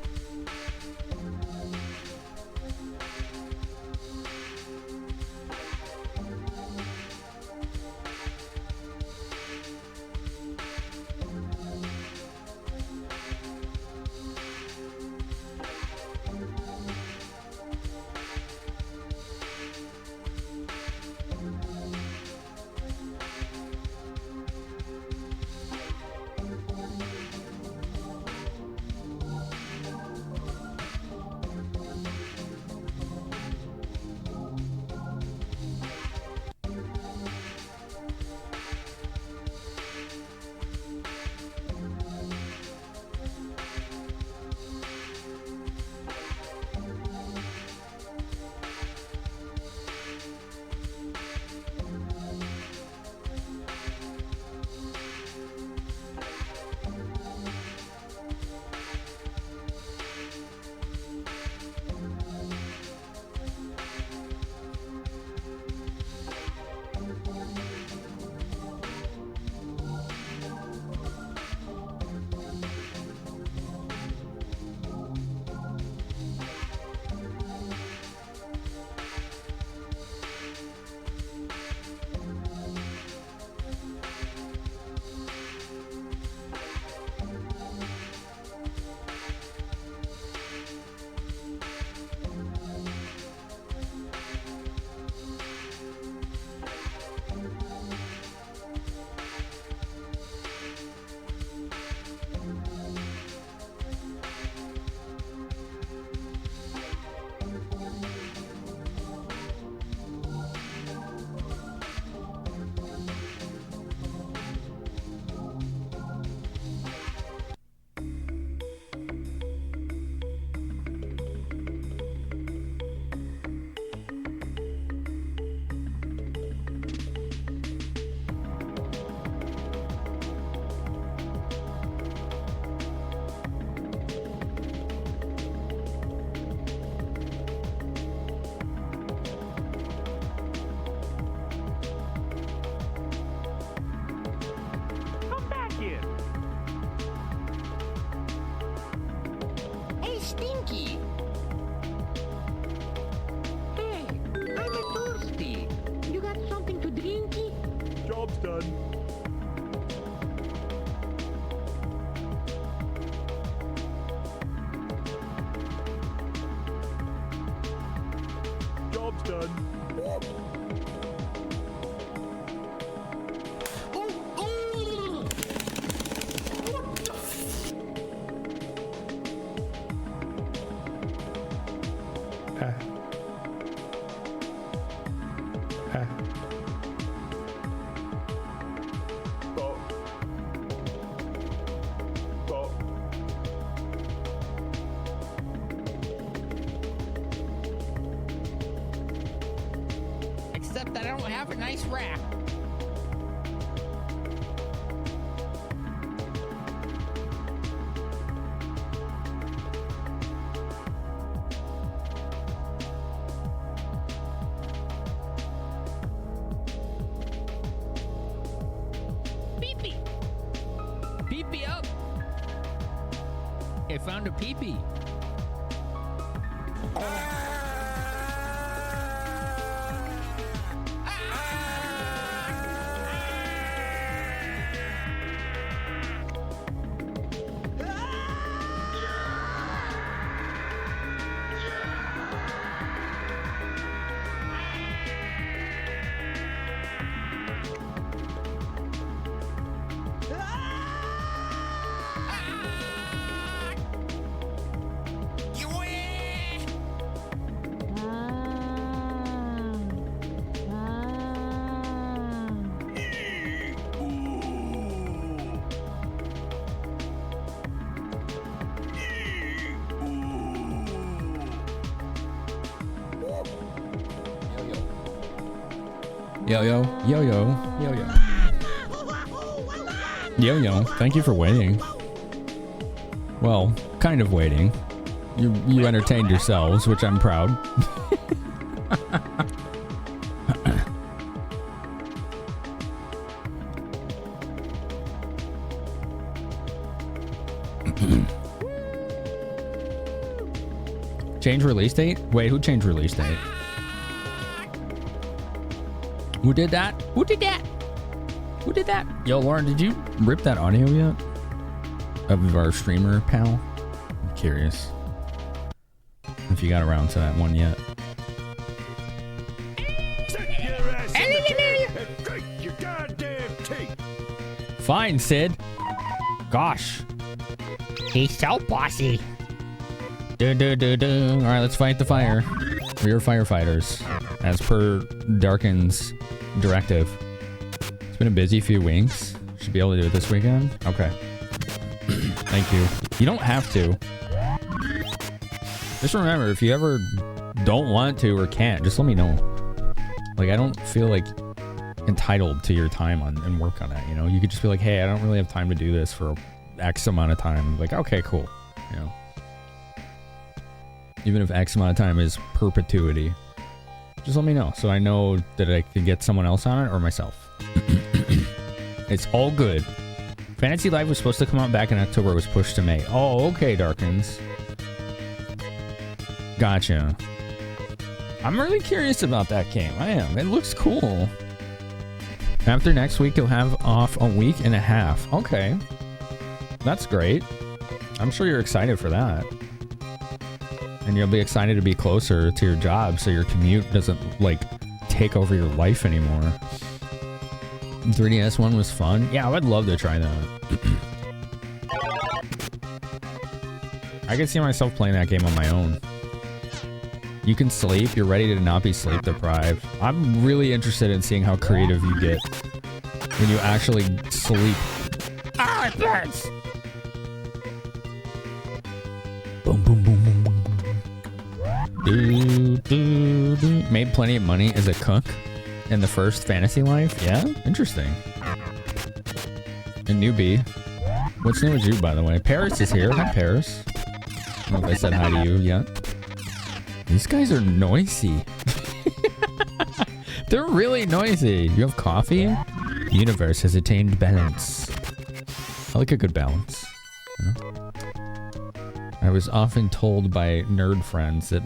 Speaker 5: Come back here. Hey, Stinky. Hey, I'm thirsty. You got something to drinky?
Speaker 2: Job's done. Job's done.
Speaker 8: Except I don't have a nice rack.
Speaker 5: Pee-pee.
Speaker 8: Pee-pee up. I found a pee-pee.
Speaker 1: Yo, yo, yo, yo, yo, yo. Yo, yo, thank you for waiting. Well, kind of waiting. You entertained yourselves, which I'm proud. Change release date? Wait, who changed release date? Who did that? Who did that? Who did that? Yo, Lauren, did you rip that audio yet? Of our streamer pal? I'm curious if you got around to that one yet. Fine, Sid. Gosh.
Speaker 8: He's so bossy.
Speaker 1: All right, let's fight the fire. We are firefighters, as per Darkin's directive. It's been a busy few weeks. Should be able to do it this weekend. Okay. Thank you. You don't have to. Just remember, if you ever don't want to or can't, just let me know. Like, I don't feel like entitled to your time on and work on it, you know? You could just be like, hey, I don't really have time to do this for X amount of time. Like, okay, cool. You know? Even if X amount of time is perpetuity, just let me know so I know that I can get someone else on it or myself. It's all good. Fantasy Life was supposed to come out back in October. It was pushed to May. Oh, okay, Darkins. Gotcha. I'm really curious about that game. I am. It looks cool. After next week, you'll have off a week and a half. Okay. That's great. I'm sure you're excited for that. And you'll be excited to be closer to your job so your commute doesn't, like, take over your life anymore. 3DS one was fun. Yeah, I would love to try that. I could see myself playing that game on my own. You can sleep. You're ready to not be sleep deprived. I'm really interested in seeing how creative you get when you actually sleep. Ah, it hurts! Boom, boom, boom, boom, boom. Made plenty of money as a cook in the first Fantasy Life. Yeah, interesting. A newbie. What's new with you, by the way? Paris is here. Hi, Paris. I don't know if I said hi to you yet. These guys are noisy. They're really noisy. You have coffee? The universe has attained balance. I like a good balance. You know? I was often told by nerd friends that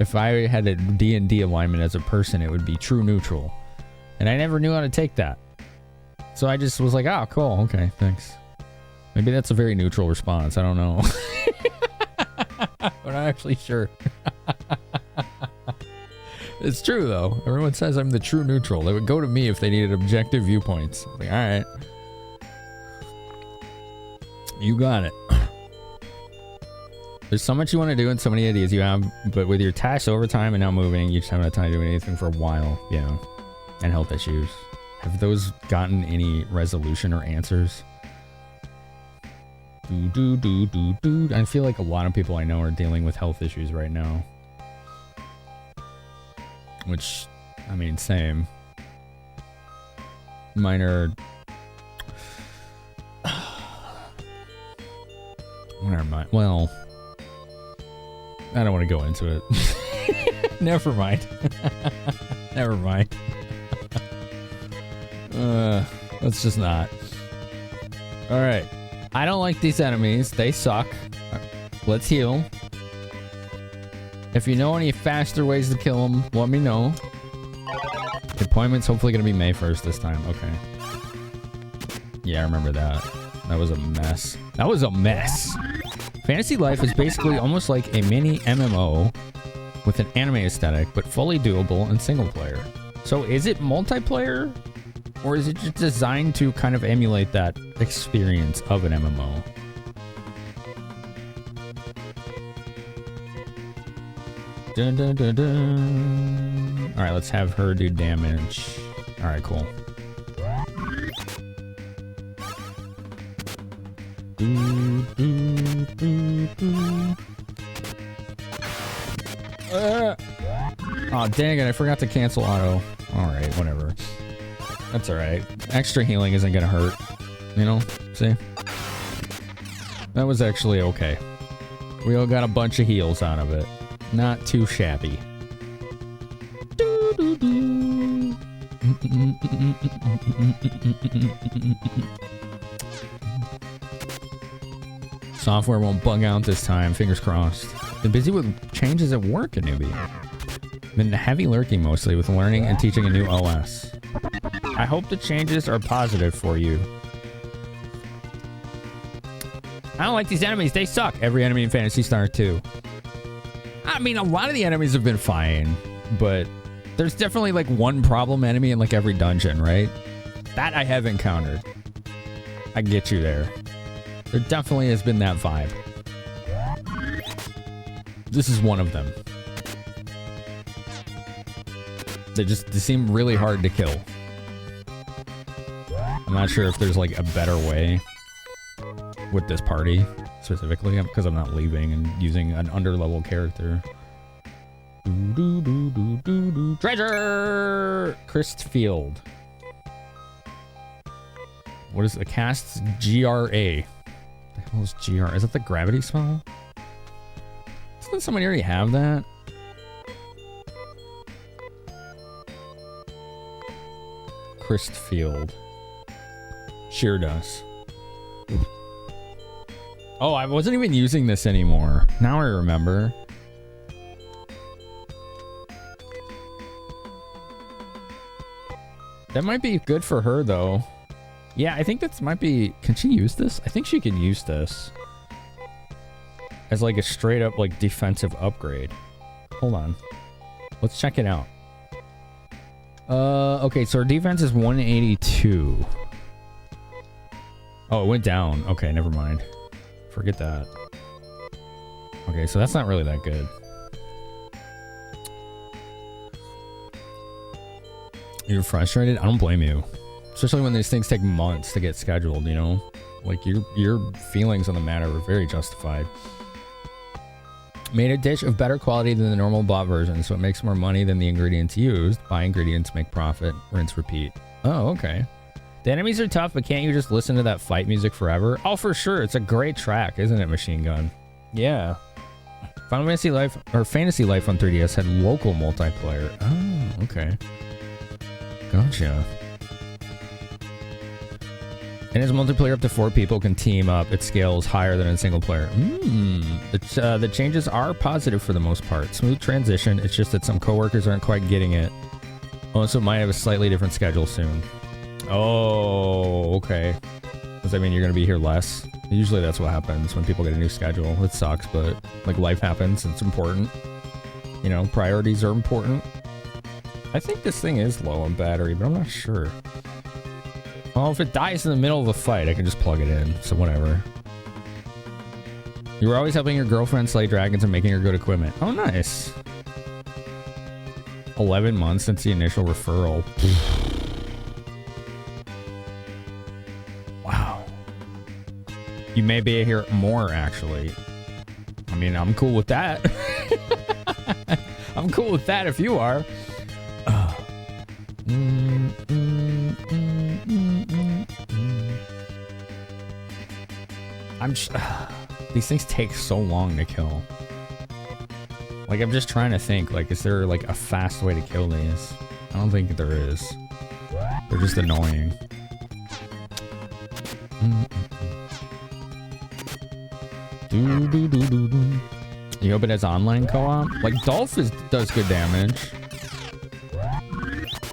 Speaker 1: if I had a D&D alignment as a person, it would be true neutral. And I never knew how to take that. So I just was like, oh, cool. Okay, thanks. Maybe that's a very neutral response. I don't know. We're not actually sure. It's true, though. Everyone says I'm the true neutral. They would go to me if they needed objective viewpoints. Like, all right. You got it. There's so much you want to do and so many ideas you have, but with your tasks over time and now moving, you just haven't had time to do anything for a while. Yeah. And health issues. Have those gotten any resolution or answers? I feel like a lot of people I know are dealing with health issues right now. Which, I mean, same. Mine are... What are mine? Well... I don't want to go into it. Never mind. Never mind. Let's just not. Alright. I don't like these enemies. They suck. Let's heal. If you know any faster ways to kill them, let me know. The appointment's hopefully going to be May 1st this time. Okay. Yeah, I remember that. That was a mess. That was a mess. Fantasy Life is basically almost like a mini MMO with an anime aesthetic, but fully doable and single player. So is it multiplayer? Or is it just designed to kind of emulate that experience of an MMO? Dun, dun, dun, dun. All right, let's have her do damage. All right, cool. Oh, dang it. I forgot to cancel auto. All right, whatever. That's all right. Extra healing isn't going to hurt. You know? See? That was actually okay. We all got a bunch of heals out of it. Not too shabby. Software won't bug out this time. Fingers crossed. Been busy with changes at work, a newbie. Been heavy lurking mostly with learning and teaching a new OS. I hope the changes are positive for you. I don't like these enemies. They suck. Every enemy in Phantasy Star 2. I mean, a lot of the enemies have been fine, but there's definitely like one problem enemy in like every dungeon, right? That I have encountered. I get you there. There definitely has been that vibe. This is one of them. They seem really hard to kill. I'm not sure if there's like a better way with this party specifically, because I'm not leaving and using an underlevel character. Treasure! Christfield. What is the cast's GRA? The hell is GR? Is that the gravity spell? Doesn't somebody already have that? Christfield. Sure does. Oh, I wasn't even using this anymore. Now I remember. That might be good for her, though. Yeah, I think that might be... Can she use this? I think she can use this. As like a straight up like defensive upgrade. Hold on. Let's check it out. Okay, so her defense is 182. Oh, it went down. Okay, never mind. Forget that. Okay, so that's not really that good. You're frustrated? I don't blame you. Especially when these things take months to get scheduled, you know? Like, your feelings on the matter are very justified. Made a dish of better quality than the normal bought version, so it makes more money than the ingredients used. Buy ingredients, make profit, rinse, repeat. Oh, okay. The enemies are tough, but can't you just listen to that fight music forever? Oh, for sure. It's a great track, isn't it, Machine Gun? Yeah. Final Fantasy Life, or Fantasy Life on 3DS had local multiplayer. Oh, okay. Gotcha. And as multiplayer, up to 4 people can team up. It scales higher than in single player. The changes are positive for the most part. Smooth transition. It's just that some coworkers aren't quite getting it. Also, might have a slightly different schedule soon. Oh, okay. Does that mean you're going to be here less? Usually that's what happens when people get a new schedule. It sucks, but like life happens. It's important. You know, priorities are important. I think this thing is low on battery, but I'm not sure. Well, if it dies in the middle of a fight, I can just plug it in, so whatever. You were always helping your girlfriend slay dragons and making her good equipment. Oh, nice. 11 months since the initial referral. Wow. You may be here more, actually. I mean, I'm cool with that. I'm cool with that if you are. These things take so long to kill. Like, I'm just trying to think, like, is there, like, a fast way to kill these? I don't think there is. They're just annoying. You hope it has online co-op? Like, Dolph does good damage.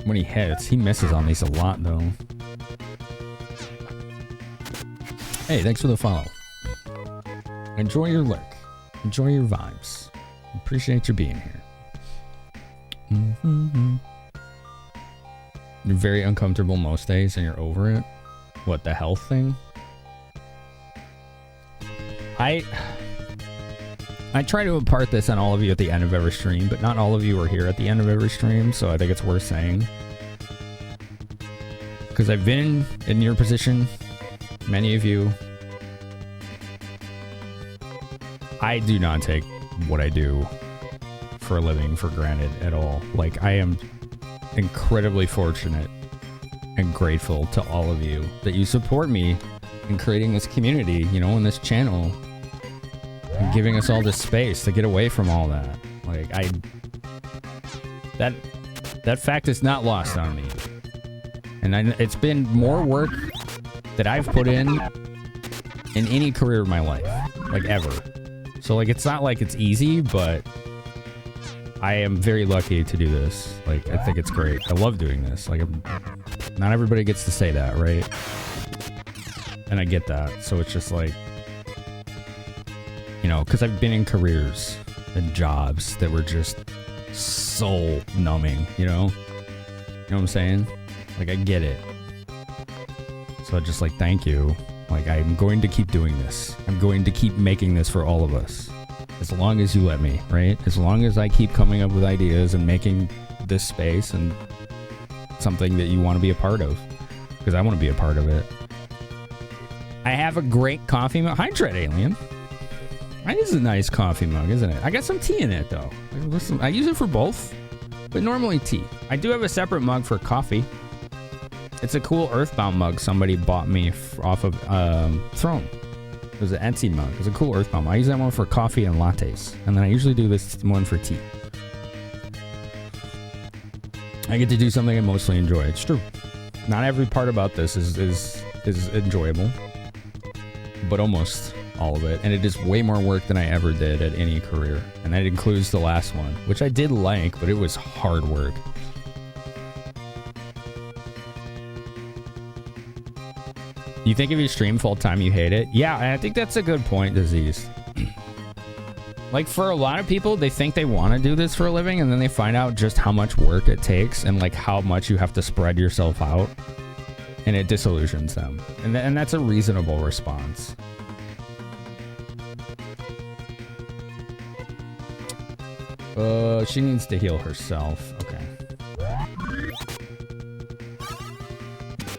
Speaker 1: When he hits, he misses on these a lot, though. Hey, thanks for the follow. Enjoy your lurk. Enjoy your vibes. Appreciate you being here. You're very uncomfortable most days and you're over it. What, the health thing? I try to impart this on all of you at the end of every stream, but not all of you are here at the end of every stream, so I think it's worth saying. Because I've been in your position, many of you. I do not take what I do for a living for granted at all. Like, I am incredibly fortunate and grateful to all of you that you support me in creating this community, you know, in this channel, and giving us all this space to get away from all that. Like, that fact is not lost on me. And it's been more work that I've put in any career of my life, like ever. So So like it's not like it's easy, but I am very lucky to do this. Like I think it's great. I love doing this. Like not everybody gets to say that, right? And I get that. So it's just like, you know, because I've been in careers and jobs that were just soul numbing, you know? You know what I'm saying? Like I get it. So just like, thank you. Like I'm going to keep doing this. I'm going to keep making this for all of us. As long as you let me, right? As long as I keep coming up with ideas and making this space and something that you want to be a part of. Because I want to be a part of it. I have a great coffee mug. Hi, Dread Alien. That is a nice coffee mug, isn't it? I got some tea in it, though. Listen, I use it for both, but normally tea. I do have a separate mug for coffee. It's a cool Earthbound mug somebody bought me off of Throne. It was an Etsy mug. It's a cool Earthbound mug. I use that one for coffee and lattes. And then I usually do this one for tea. I get to do something I mostly enjoy. It's true. Not every part about this is enjoyable. But almost all of it. And it is way more work than I ever did at any career. And that includes the last one, which I did like, but it was hard work. You think if you stream full time, you hate it? Yeah, I think that's a good point, Disease. Like, for a lot of people, they think they want to do this for a living, and then they find out just how much work it takes and, like, how much you have to spread yourself out, and it disillusions them. And that's a reasonable response. She needs to heal herself. Okay.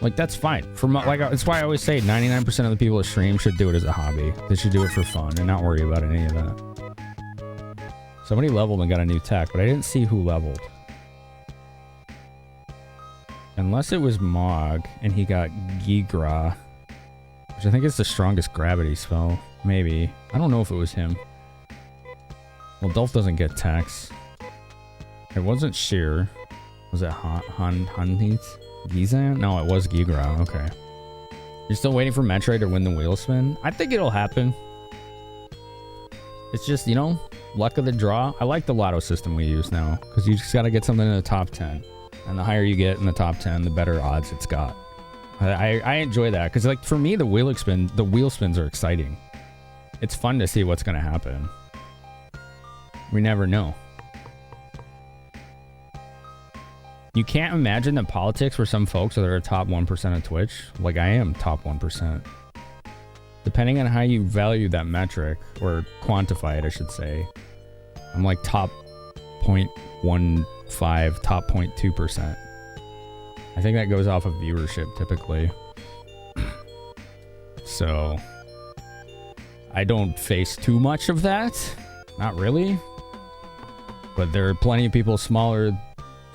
Speaker 1: Like, that's fine. That's why I always say 99% of the people that stream should do it as a hobby. They should do it for fun and not worry about any of that. Somebody leveled and got a new tech, but I didn't see who leveled. Unless it was Mog and he got Gigra, which I think is the strongest gravity spell. Maybe. I don't know if it was him. Well, Dolph doesn't get techs. It wasn't Sheer. Was it Hanheat? Gizan? No, it was Gigra. Okay. You're still waiting for Metroid to win the wheel spin? I think it'll happen. It's just, you know, luck of the draw. I like the lotto system we use now, because you just got to get something in the top 10. And the higher you get in the top 10, the better odds it's got. I enjoy that, because like for me, the wheel spins are exciting. It's fun to see what's going to happen. We never know. You can't imagine the politics for some folks that are top 1% of Twitch. Like I am top 1%. Depending on how you value that metric, or quantify it, I should say. I'm like top 0.15, top 0.2%. I think that goes off of viewership typically. So I don't face too much of that. Not really. But there are plenty of people smaller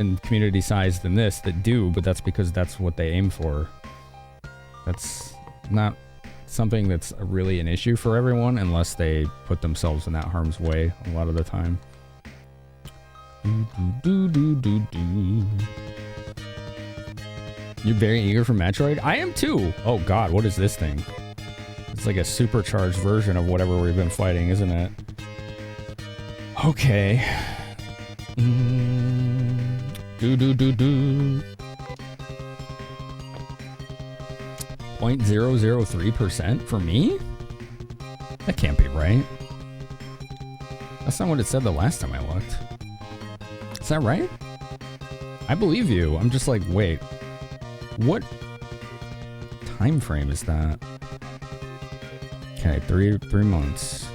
Speaker 1: in community size than this that do, but that's because that's what they aim for. That's not something that's really an issue for everyone unless they put themselves in that harm's way a lot of the time. You're very eager for Metroid? I am too! Oh god, what is this thing? It's like a supercharged version of whatever we've been fighting, isn't it? Okay. 0.003% for me? That can't be right. That's not what it said the last time I looked. Is that right? I believe you. I'm just like, wait. What time frame is that? Okay, three months.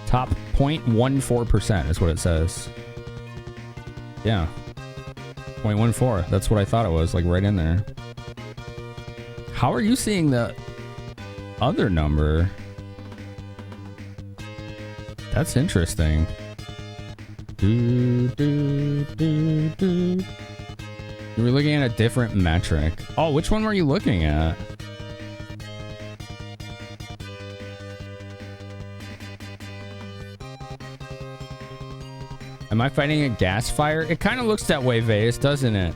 Speaker 1: Top 0.14% is what it says. Yeah. 0.14. That's what I thought it was, like right in there. How are you seeing the other number? That's interesting. You were looking at a different metric. Oh, which one were you looking at? Am I fighting a gas fire? It kind of looks that way, Vase, doesn't it?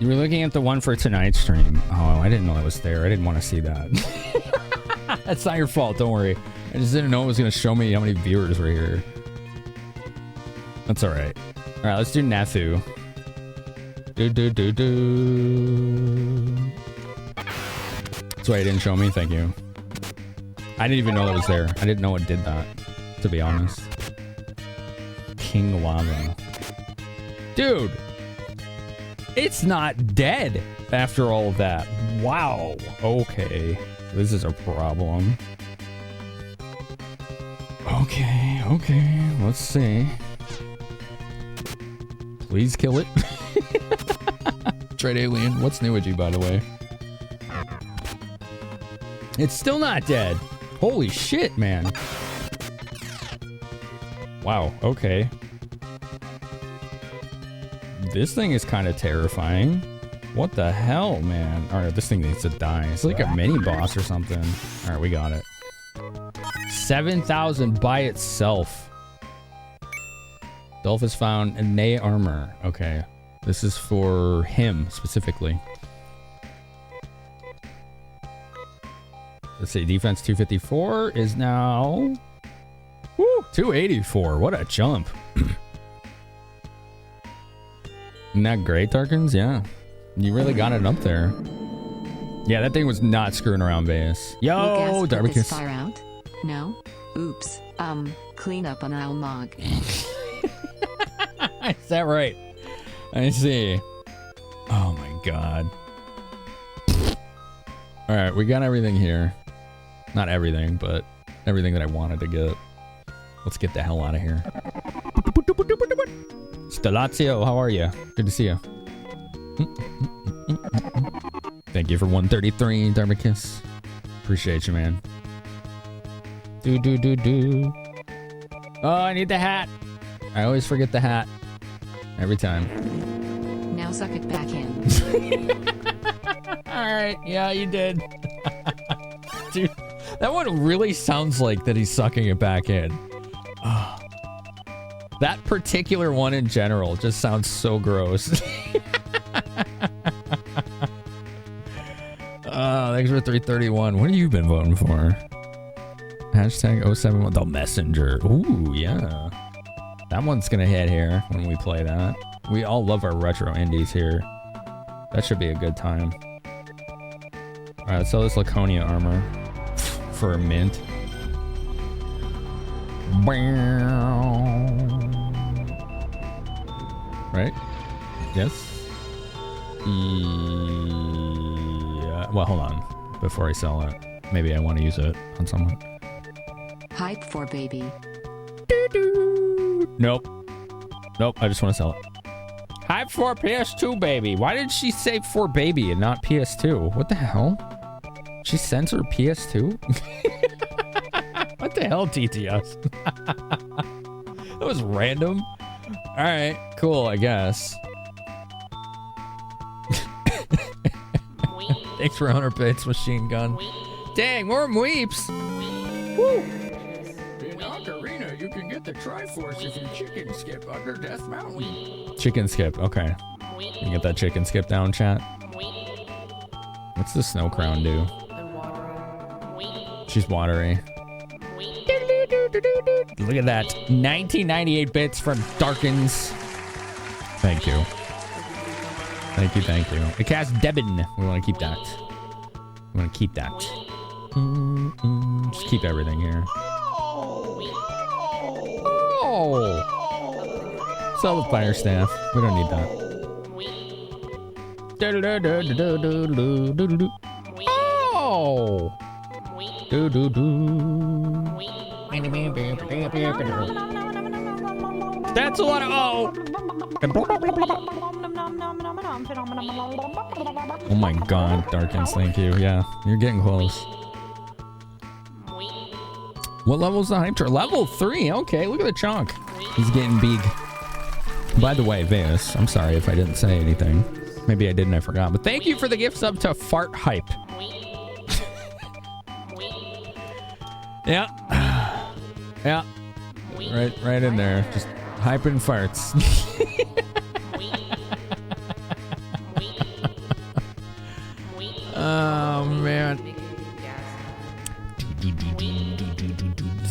Speaker 1: You were looking at the one for tonight's stream. Oh, I didn't know that was there. I didn't want to see that. That's not your fault. Don't worry. I just didn't know it was going to show me how many viewers were here. That's all right. All right, let's do Nathu. That's why it didn't show me. Thank you. I didn't even know that was there. I didn't know it did that, to be honest. King Lava. Dude, it's not dead after all of that. Wow. Okay. This is a problem. Okay. Let's see. Please kill it. Trade Alien, what's new with you, by the way? It's still not dead. Holy shit, man. Wow, okay. This thing is kind of terrifying. What the hell, man? Alright, this thing needs to die. It's like a mini boss or something. Alright, we got it. 7,000 by itself. Dolph has found Nay armor. Okay. This is for him specifically. Let's see. Defense 254 is now... Woo! 284. What a jump. Isn't that great, Darkins? Yeah. You really got it up there. Yeah, that thing was not screwing around, Vegas. Yo, Darbicus.
Speaker 4: Fire out? No? Oops. Clean up on Almog.
Speaker 1: Is that right? I see. Oh my god. Alright, we got everything here. Not everything, but everything that I wanted to get. Let's get the hell out of here. Stellazio, how are you? Good to see you. Thank you for 133, Darbicus. Appreciate you, man. Oh, I need the hat. I always forget the hat. Every time.
Speaker 4: Now suck it back in.
Speaker 1: Alright, yeah, you did. Dude, that one really sounds like that he's sucking it back in. Oh. That particular one in general just sounds so gross. Thanks for 331. What have you been voting for? Hashtag 071 The Messenger. Ooh, yeah. That one's gonna hit here when we play that. We all love our retro indies here. That should be a good time. Alright, let's sell this Laconia armor for a mint. Right? Yes? Yeah. Well, hold on. Before I sell it, maybe I want to use it on someone.
Speaker 4: Hype for baby.
Speaker 1: Nope. Nope, I just want to sell it. Hype for PS2, baby. Why did she say for baby and not PS2? What the hell? She censored PS2? What the hell, TTS? That was random. Alright, cool, I guess. Thanks for 100 bits, machine gun. Dang, more weeps. Woo! In Ocarina, you can get the Triforce if you chicken skip under Death Mountain. Chicken skip, okay. You can get that chicken skip down, chat. What's the snow crown do? She's watery. Look at that. 1998 bits from Darkins. Thank you. Thank you, thank you. It casts Debin. We want to keep that. We want to keep that. Just keep everything here. Oh! Sell the fire staff. We don't need that. Oh! That's a lot of oh! Oh my god, Darkins, thank you. Yeah, you're getting close. What level is the hype train? Level 3, okay, look at the chunk. He's getting big. By the way, Veus, I'm sorry if I didn't say anything. Maybe I didn't, I forgot. But thank you for the gift sub to Fart Hype. Yeah. Yeah. Right in there. Just hyping farts.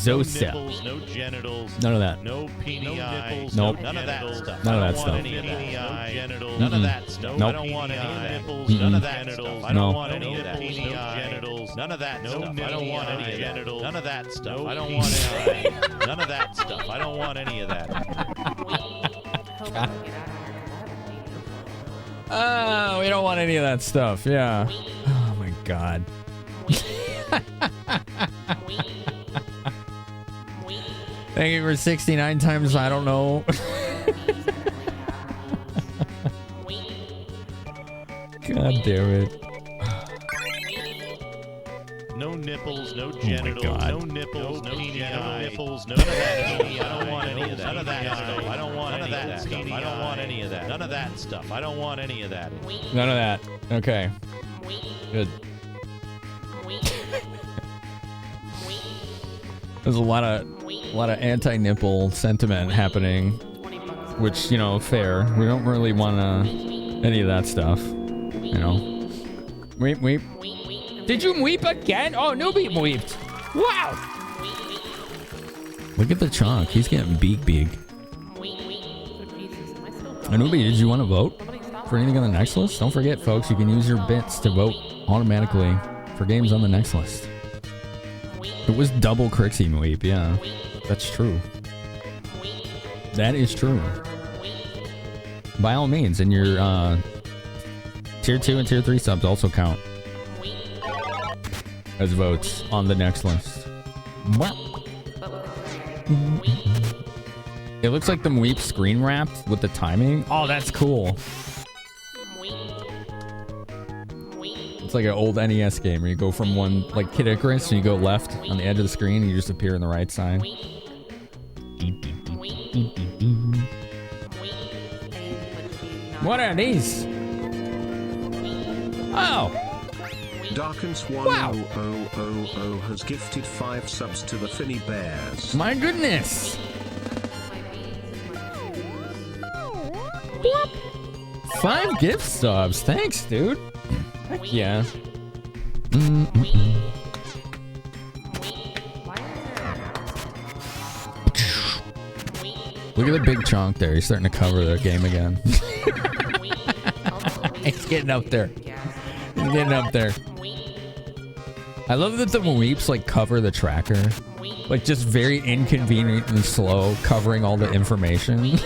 Speaker 1: Zocel.
Speaker 11: No nipples, no genitals.
Speaker 1: None of that.
Speaker 11: No peenie nipples.
Speaker 1: Nope.
Speaker 11: None of that stuff.
Speaker 1: None of that
Speaker 11: I don't
Speaker 1: stuff.
Speaker 11: want any of that. No genitals. None of that stuff.
Speaker 1: Nope.
Speaker 11: I don't want any of that. Nipples.
Speaker 1: Mm-mm.
Speaker 11: None of that stuff. I
Speaker 1: No.
Speaker 11: don't want any of that. No genitals. None of that stuff. I don't want any of that. None of that stuff. I don't want any of that. None of that stuff. I don't want any of that.
Speaker 1: Oh, we don't want any of that stuff. Yeah. Oh my god. Thank you for 69 times. I don't know. God damn it.
Speaker 11: No nipples, no genitals, no nipples, no peenie, no nipples, no peenie. I don't want any of that. None of that stuff. I don't want any of that stuff. I don't want any of that. None of that stuff. I don't want any of that.
Speaker 1: None of that. Okay. Good. There's a lot of anti-nipple sentiment happening, which, you know, fair. We don't really want any of that stuff, you know. Weep. Did you weep again? Oh, Newbie weeped. Wow. Look at the chunk. He's getting big. Newbie, did you want to vote for anything on the next list? Don't forget, folks, you can use your bits to vote automatically for games on the next list. It was double Crixie Weep, yeah. That's true. That is true. By all means, and your tier 2 and tier 3 subs also count as votes on the next list. It looks like the Weep screen wrapped with the timing. Oh, that's cool. It's like an old NES game where you go from one, like Kid Icarus, and you go left on the edge of the screen and you just appear on the right side. What are these? Oh!
Speaker 12: Darkens1000 has gifted 5 subs to the Finny Bears.
Speaker 1: My goodness! 5 gift subs. Thanks, dude. Heck yeah. Look at the big chunk there. He's starting to cover the game again. He's getting up there. He's getting up there. I love that the Weeps like cover the tracker. Like just very inconvenient and slow covering all the information.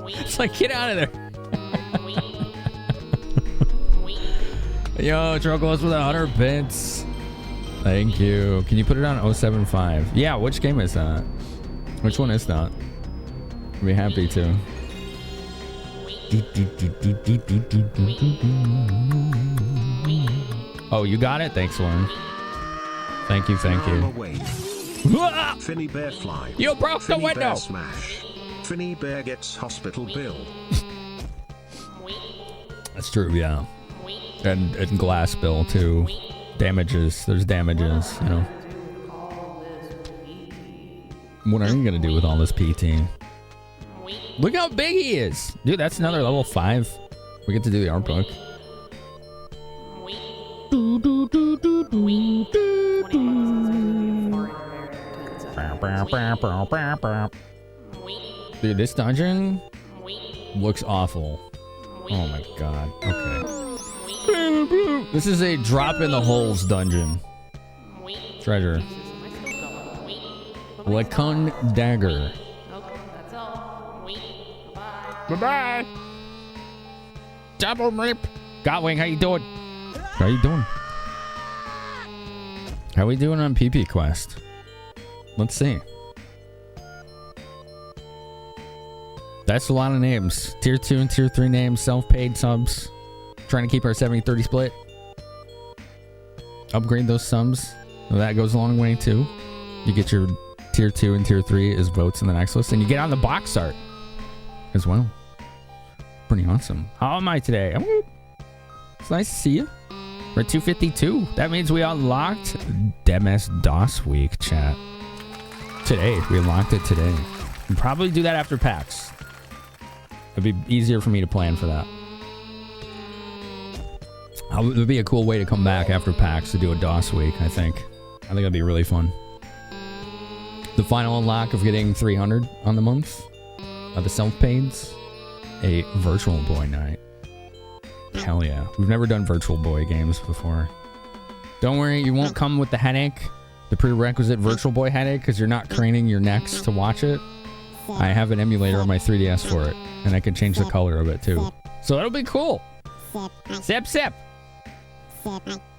Speaker 1: It's like, get out of there. Yo, Trocos with 100 bits. Thank you. Can you put it on 075? Yeah, which game is that? Which one is that? I'd be happy to. Oh, you got it? Thanks, Warren. Thank you.
Speaker 12: Finny Bear fly.
Speaker 1: You broke the window.
Speaker 12: Bear smash. Finny Bear gets hospital bill.
Speaker 1: That's true, yeah. And glass bill too. Damages. There's damages, you know. What are you gonna do with all this PT? Look how big he is! Dude, that's another level 5. We get to do the art book. Dude, this dungeon looks awful. Oh my god. Okay. This is a drop in the holes dungeon. Treasure. Lacun dagger. Bye-bye. Double rip. Godwing, how you doing? How you doing? How we doing on PP Quest? Let's see. That's a lot of names. Tier 2 and Tier 3 names. Self-paid subs. Trying to keep our 70-30 split. Upgrade those subs. Well, that goes a long way too. You get your Tier 2 and Tier 3 as votes in the next list. And you get on the box art as well. Pretty awesome. How am I today? It's nice to see you. We're at 252. That means we unlocked MS-DOS week, chat. Today. We unlocked it today. We'll probably do that after PAX. It'd be easier for me to plan for that. It would be a cool way to come back after PAX to do a DOS week, I think. I think it'd be really fun. The final unlock of getting 300 on the month of the self-paids. A Virtual Boy night. Hell yeah. We've never done Virtual Boy games before. Don't worry, you won't come with the headache. The prerequisite Virtual Boy headache, because you're not craning your necks to watch it. I have an emulator on my 3DS for it, and I can change the color of it too. So it'll be cool. Sip, sip.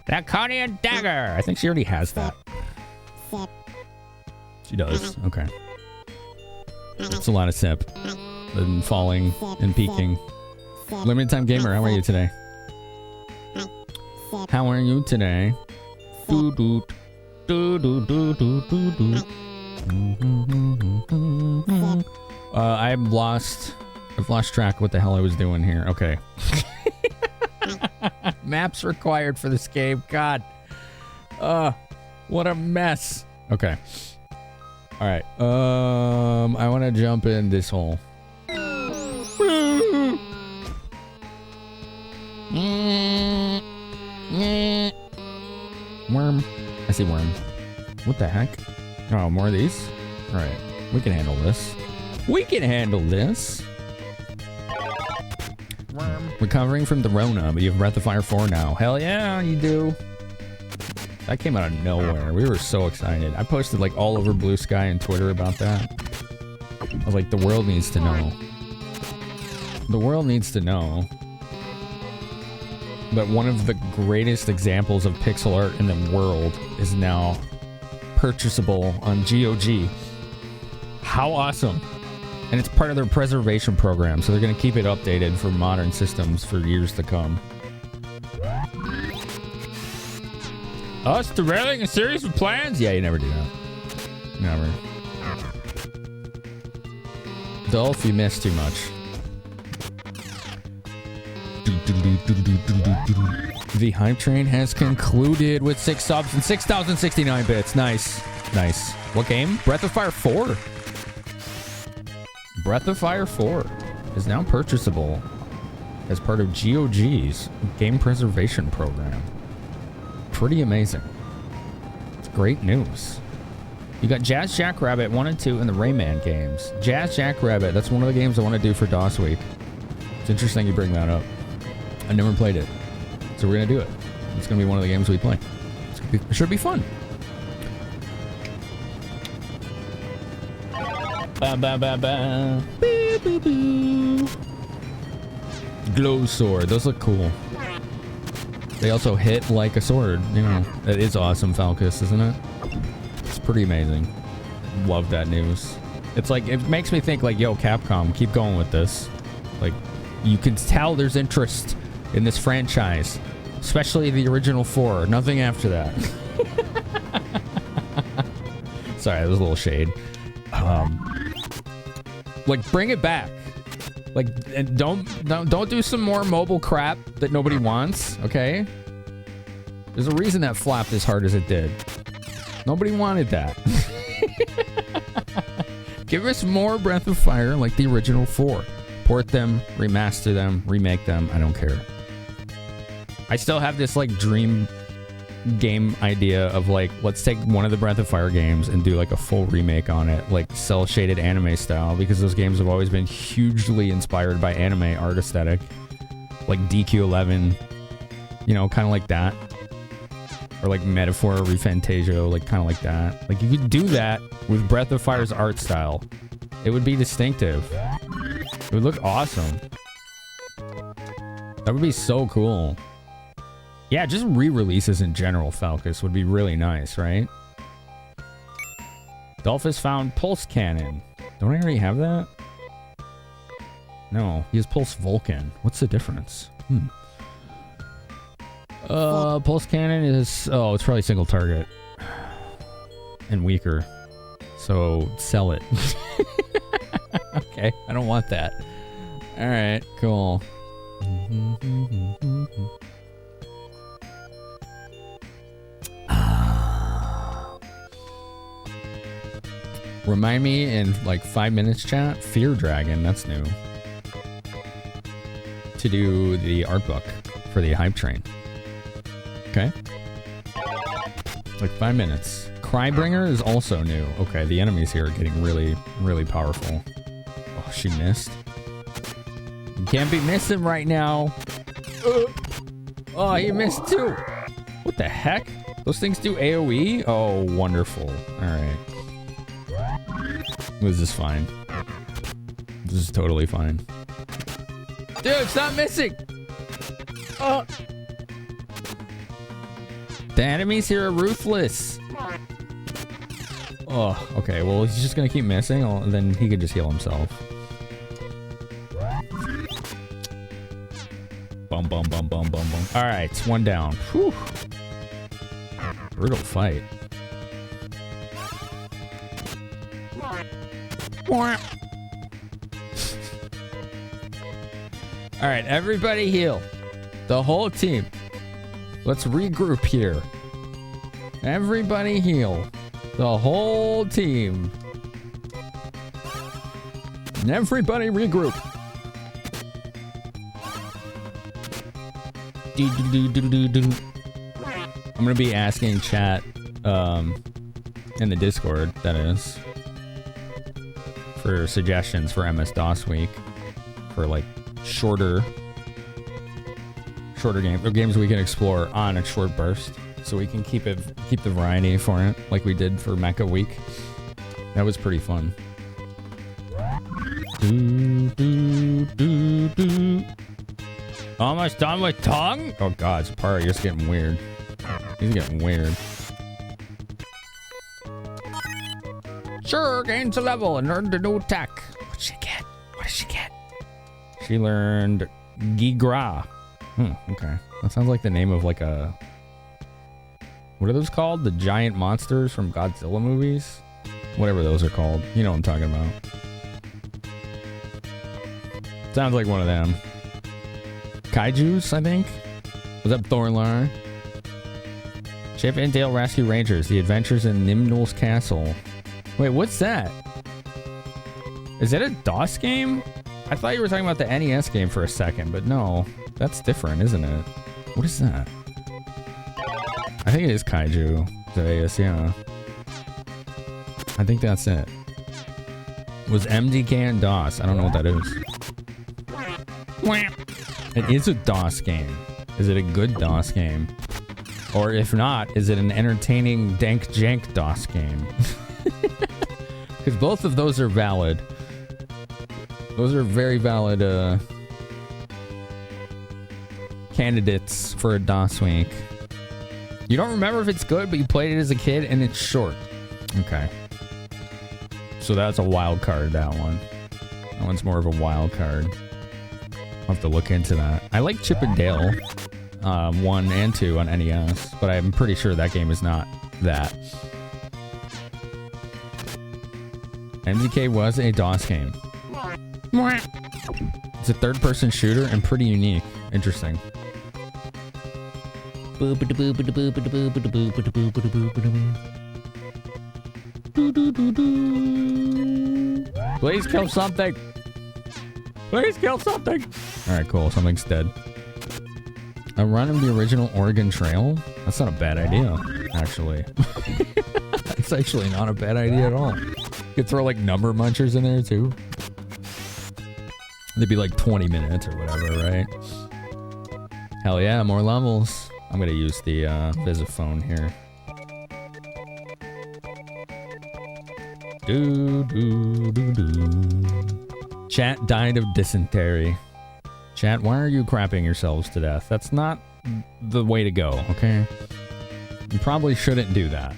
Speaker 1: Draconian dagger. I think she already has that. She does. Okay. It's a lot of sip. And falling and peaking. Limited Time Gamer, how are you today? How are you today? Doo doo doo doo doo doo doo doo. I've lost track of what the hell I was doing here. Okay. Maps required for this game. God. What a mess. Okay. All right. I want to jump in this hole. Worm. I see worm. What the heck? Oh, more of these? All right. We can handle this. We can handle this. Worm. Recovering from the Rona, but you have Breath of Fire 4 now. Hell yeah, you do. That came out of nowhere. We were so excited. I posted like all over Blue Sky and Twitter about that. I was like, the world needs to know. The world needs to know that one of the greatest examples of pixel art in the world is now purchasable on GOG. How awesome. And it's part of their preservation program, so they're going to keep it updated for modern systems for years to come. Us derailing a series of plans? Yeah, you never do that. Never. Dolph, you missed too much. The hype train has concluded with 6 subs and 6,069 bits. Nice. Nice. What game? Breath of Fire 4. Breath of Fire 4 is now purchasable as part of GOG's game preservation program. Pretty amazing. It's great news. You got Jazz Jackrabbit 1 and 2 in the Rayman games. Jazz Jackrabbit, that's one of the games I want to do for DOS Week. It's interesting you bring that up. I never played it. So we're going to do it. It's going to be one of the games we play. It should be fun. Ba, ba, ba, ba. Boo, boo, boo. Glow sword. Those look cool. They also hit like a sword. You know, that is awesome, Falcus, isn't it? It's pretty amazing. Love that news. It's like, it makes me think like, yo, Capcom, keep going with this. Like, you can tell there's interest in this franchise, especially the original 4. Nothing after that. Sorry, that was a little shade. Like, bring it back. Like, and don't do some more mobile crap that nobody wants. Okay. There's a reason that flopped as hard as it did. Nobody wanted that. Give us more Breath of Fire like the original 4. Port them, remaster them, remake them. I don't care. I still have this like dream game idea of like, let's take one of the Breath of Fire games and do like a full remake on it, like cell shaded anime style, because those games have always been hugely inspired by anime art aesthetic, like DQ11, you know, kind of like that, or like Metaphor or Refantasio, like kind of like that. Like you could do that with Breath of Fire's art style. It would be distinctive. It would look awesome. That would be so cool. Yeah, just re-releases in general, Falcus, would be really nice, right? Dolphus found Pulse Cannon. Don't I already have that? No, he has Pulse Vulcan. What's the difference? Pulse Cannon is... Oh, it's probably single target. And weaker. So, sell it. Okay, I don't want that. Alright, cool. Remind me in like 5 minutes, chat. Fear Dragon, that's new. To do the art book for the hype train. Okay. Like 5 minutes. Crybringer is also new. Okay, the enemies here are getting really, really powerful. Oh, she missed. You can't be missing right now. Oh, he missed too. What the heck? Those things do AoE? Oh, wonderful. Alright. This is fine. This is totally fine. Dude, stop missing! Oh. The enemies here are ruthless. Oh, okay. Well, he's just gonna keep missing. And then he can just heal himself. Bum, bum, bum, bum, bum, bum. Alright, one down. Whew. Brutal fight. Alright, everybody heal. The whole team. Let's regroup here. Everybody heal. The whole team. And everybody regroup. I'm gonna be asking chat in the Discord, that is, for suggestions for MS-DOS week, for like shorter games, or games we can explore on a short burst, so we can keep the variety for it, like we did for Mecha Week. That was pretty fun. Almost done with tongue? Oh god, Zapara, you're just getting weird. He's getting weird. Sure, gains a level and learned a new attack. What'd she get? What did she get? She learned Gigra. Okay. That sounds like the name of like a... What are those called? The giant monsters from Godzilla movies? Whatever those are called. You know what I'm talking about. Sounds like one of them. Kaijus, I think? What's up, Thorlar? Chip and Dale Rescue Rangers, The Adventures in Nimnul's Castle. Wait, what's that? Is that a DOS game? I thought you were talking about the NES game for a second, but no. That's different, isn't it? What is that? I think it is Kaiju. Zeus, yeah. I think that's it. Was MDK and DOS? I don't know what that is. It is a DOS game. Is it a good DOS game? Or if not, is it an entertaining dank jank DOS game? Because both of those are valid. Those are very valid candidates for a DOS week. You don't remember if it's good, but you played it as a kid and it's short. Okay. So that's a wild card, that one. That one's more of a wild card. I'll have to look into that. I like Chip and Dale 1 and 2 on NES, but I'm pretty sure that game is not that. MDK was a DOS game. It's a third-person shooter and pretty unique. Interesting. Please kill something. Please kill something. Alright, cool. Something's dead. A run of the original Oregon Trail? That's not a bad idea, actually. It's actually not a bad idea at all. You could throw like number munchers in there too. They'd be like 20 minutes or whatever, right? Hell yeah, more levels. I'm gonna use the Visiphone here. Chat died of dysentery. Chat, why are you crapping yourselves to death? That's not the way to go, okay? You probably shouldn't do that.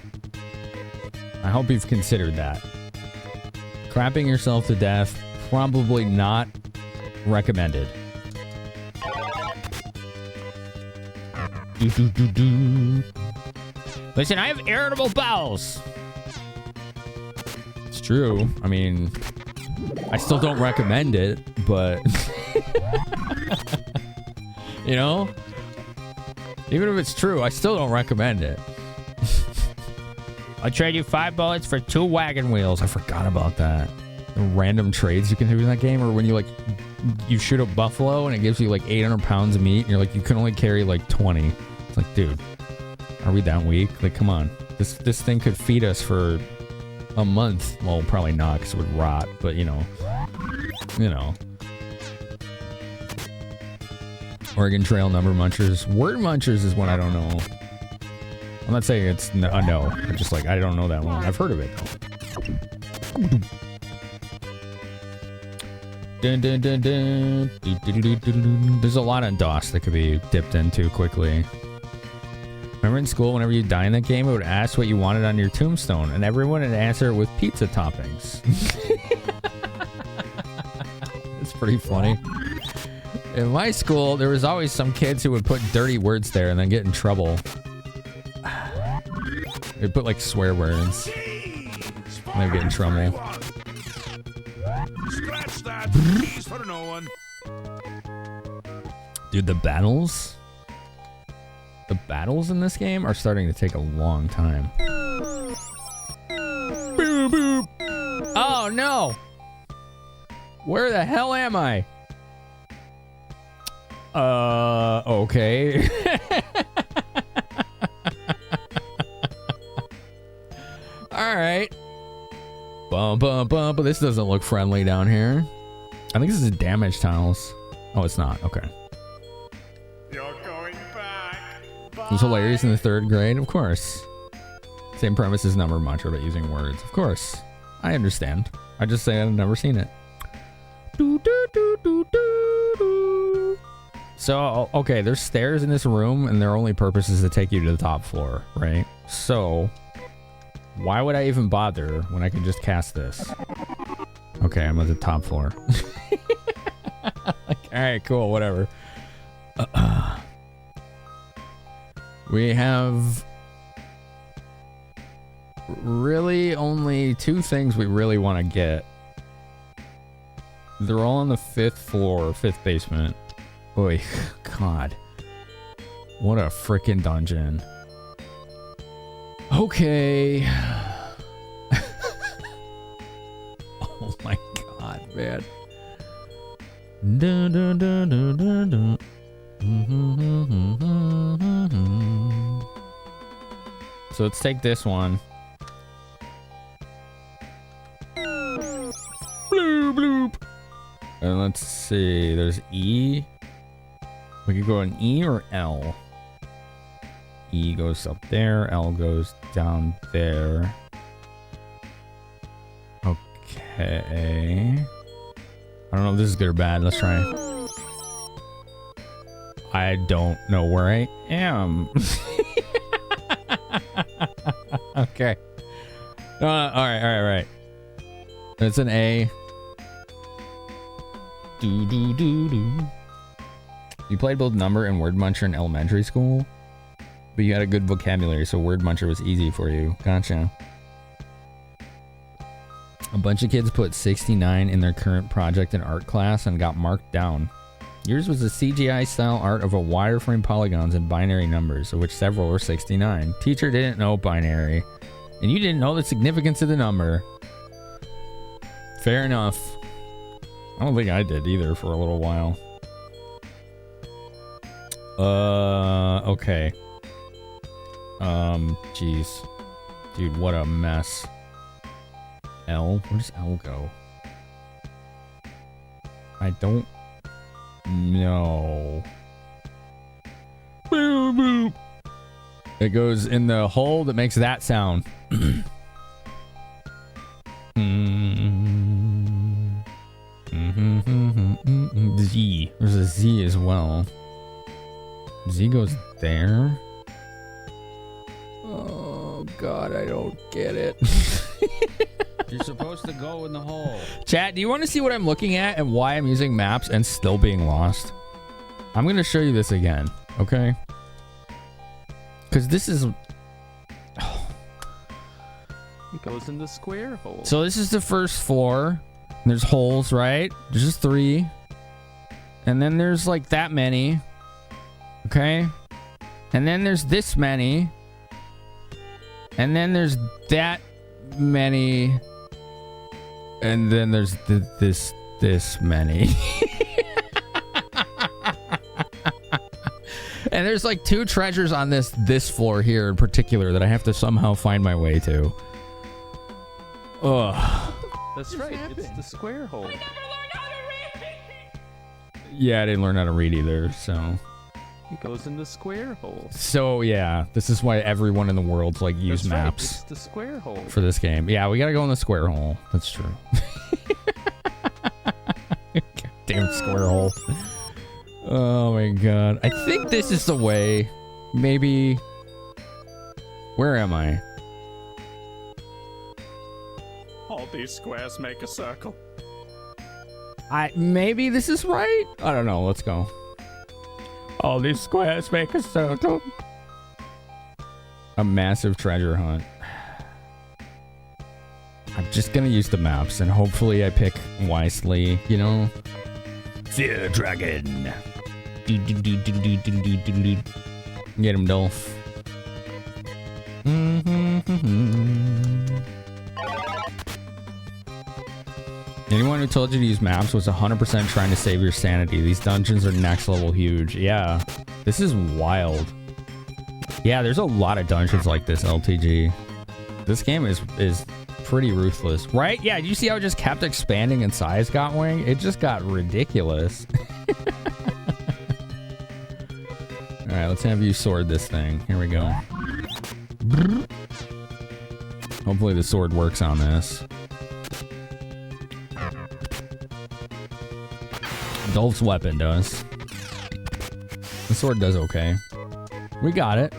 Speaker 1: I hope you've considered that. Crapping yourself to death, probably not recommended. Listen, I have irritable bowels. It's true. I mean, I still don't recommend it, but you know, even if it's true, I still don't recommend it. I'll trade you 5 bullets for 2 wagon wheels. I forgot about that. The random trades you can do in that game, or when you like, you shoot a buffalo and it gives you like 800 pounds of meat, and you're like, you can only carry like 20. It's like, dude, Are we that weak? Like, come on. This thing could feed us for a month. Well, probably not, because it would rot. But you know. Oregon Trail number munchers. Word munchers is one I don't know. I'm not saying it's a no. I'm just like, I don't know that one. I've heard of it though. Dun, dun, dun, dun. There's a lot of DOS that could be dipped into quickly. Remember in school, whenever you die in that game, it would ask what you wanted on your tombstone, and everyone would answer with pizza toppings. It's pretty funny. In my school, there was always some kids who would put dirty words there and then get in trouble. They'd put like swear words. And they'd get in trouble.
Speaker 13: Scratch that, please, for no one.
Speaker 1: Dude, the battles in this game are starting to take a long time. Boop, boop. Oh no! Where the hell am I? Okay. Alright. Bum, bum, bum, but this doesn't look friendly down here. I think this is damage tiles. Oh, it's not. Okay.
Speaker 13: You're going back.
Speaker 1: It was hilarious in the 3rd grade, of course. Same premise as number muncher, but using words. Of course. I understand. I just say I've never seen it. So, okay, there's stairs in this room, and their only purpose is to take you to the top floor, right? So, why would I even bother when I can just cast this? Okay, I'm at the top floor. Alright, cool, whatever. We have really only 2 things we really want to get. They're all on the 5th floor, 5th basement. Boy, God. What a freaking dungeon. Okay. Oh my God, man. Dun, dun, dun, dun, dun, dun. So let's take this one. Bloop, bloop. And let's see, there's E. We could go an E or L. E goes up there, L goes down there. Okay. I don't know if this is good or bad. Let's try. I don't know where I am. Okay. Alright. It's an A. Do. You played both number and word muncher in elementary school, but you had a good vocabulary, so word muncher was easy for you. Gotcha. A bunch of kids put 69 in their current project in art class and got marked down. Yours was a CGI style art of a wireframe polygons and binary numbers, of which several were 69. Teacher didn't know binary, and you didn't know the significance of the number. Fair enough. I don't think I did either for a little while. Okay. Jeez. Dude, what a mess. L? Where does L go? I don't know. Boop, boop. It goes in the hole that makes that sound. Z. There's a Z as well. Z goes there. Oh God, I don't get it.
Speaker 14: You're supposed to go in the hole.
Speaker 1: Chat, do you want to see what I'm looking at and why I'm using maps and still being lost? I'm going to show you this again, okay? Because this is... Oh.
Speaker 15: It goes in the square hole.
Speaker 1: So this is the first floor. There's holes, right? There's just 3. And then there's like that many. Okay? And then there's this many. And then there's that many. And then there's this many. And And there's like 2 treasures on this floor here in particular that I have to somehow find my way to. Ugh.
Speaker 15: That's right. It's the square hole.
Speaker 1: Yeah, I didn't learn how to read either, so.
Speaker 15: It goes in the square hole.
Speaker 1: So yeah, this is why everyone in the world's like use
Speaker 15: That's right,
Speaker 1: maps.
Speaker 15: it's the square hole.
Speaker 1: For this game. Yeah, we gotta go in the square hole. That's true. Goddamn square hole. Oh my god. I think this is the way. Maybe. Where am I?
Speaker 13: All these squares make a circle.
Speaker 1: Maybe this is right? I don't know. Let's go. All these squares make a circle. A massive treasure hunt. I'm just gonna use the maps and hopefully I pick wisely, you know? Fear the dragon. Get him, Dolph. Anyone who told you to use maps was 100% trying to save your sanity. These dungeons are next level huge. Yeah, this is wild. Yeah, there's a lot of dungeons like this, LTG. This game is pretty ruthless, right? Yeah, did you see how it just kept expanding in size, Gotwing? It just got ridiculous. All right, let's have you sword this thing. Here we go. Hopefully the sword works on this. Dolph's weapon does. The sword does okay. We got it.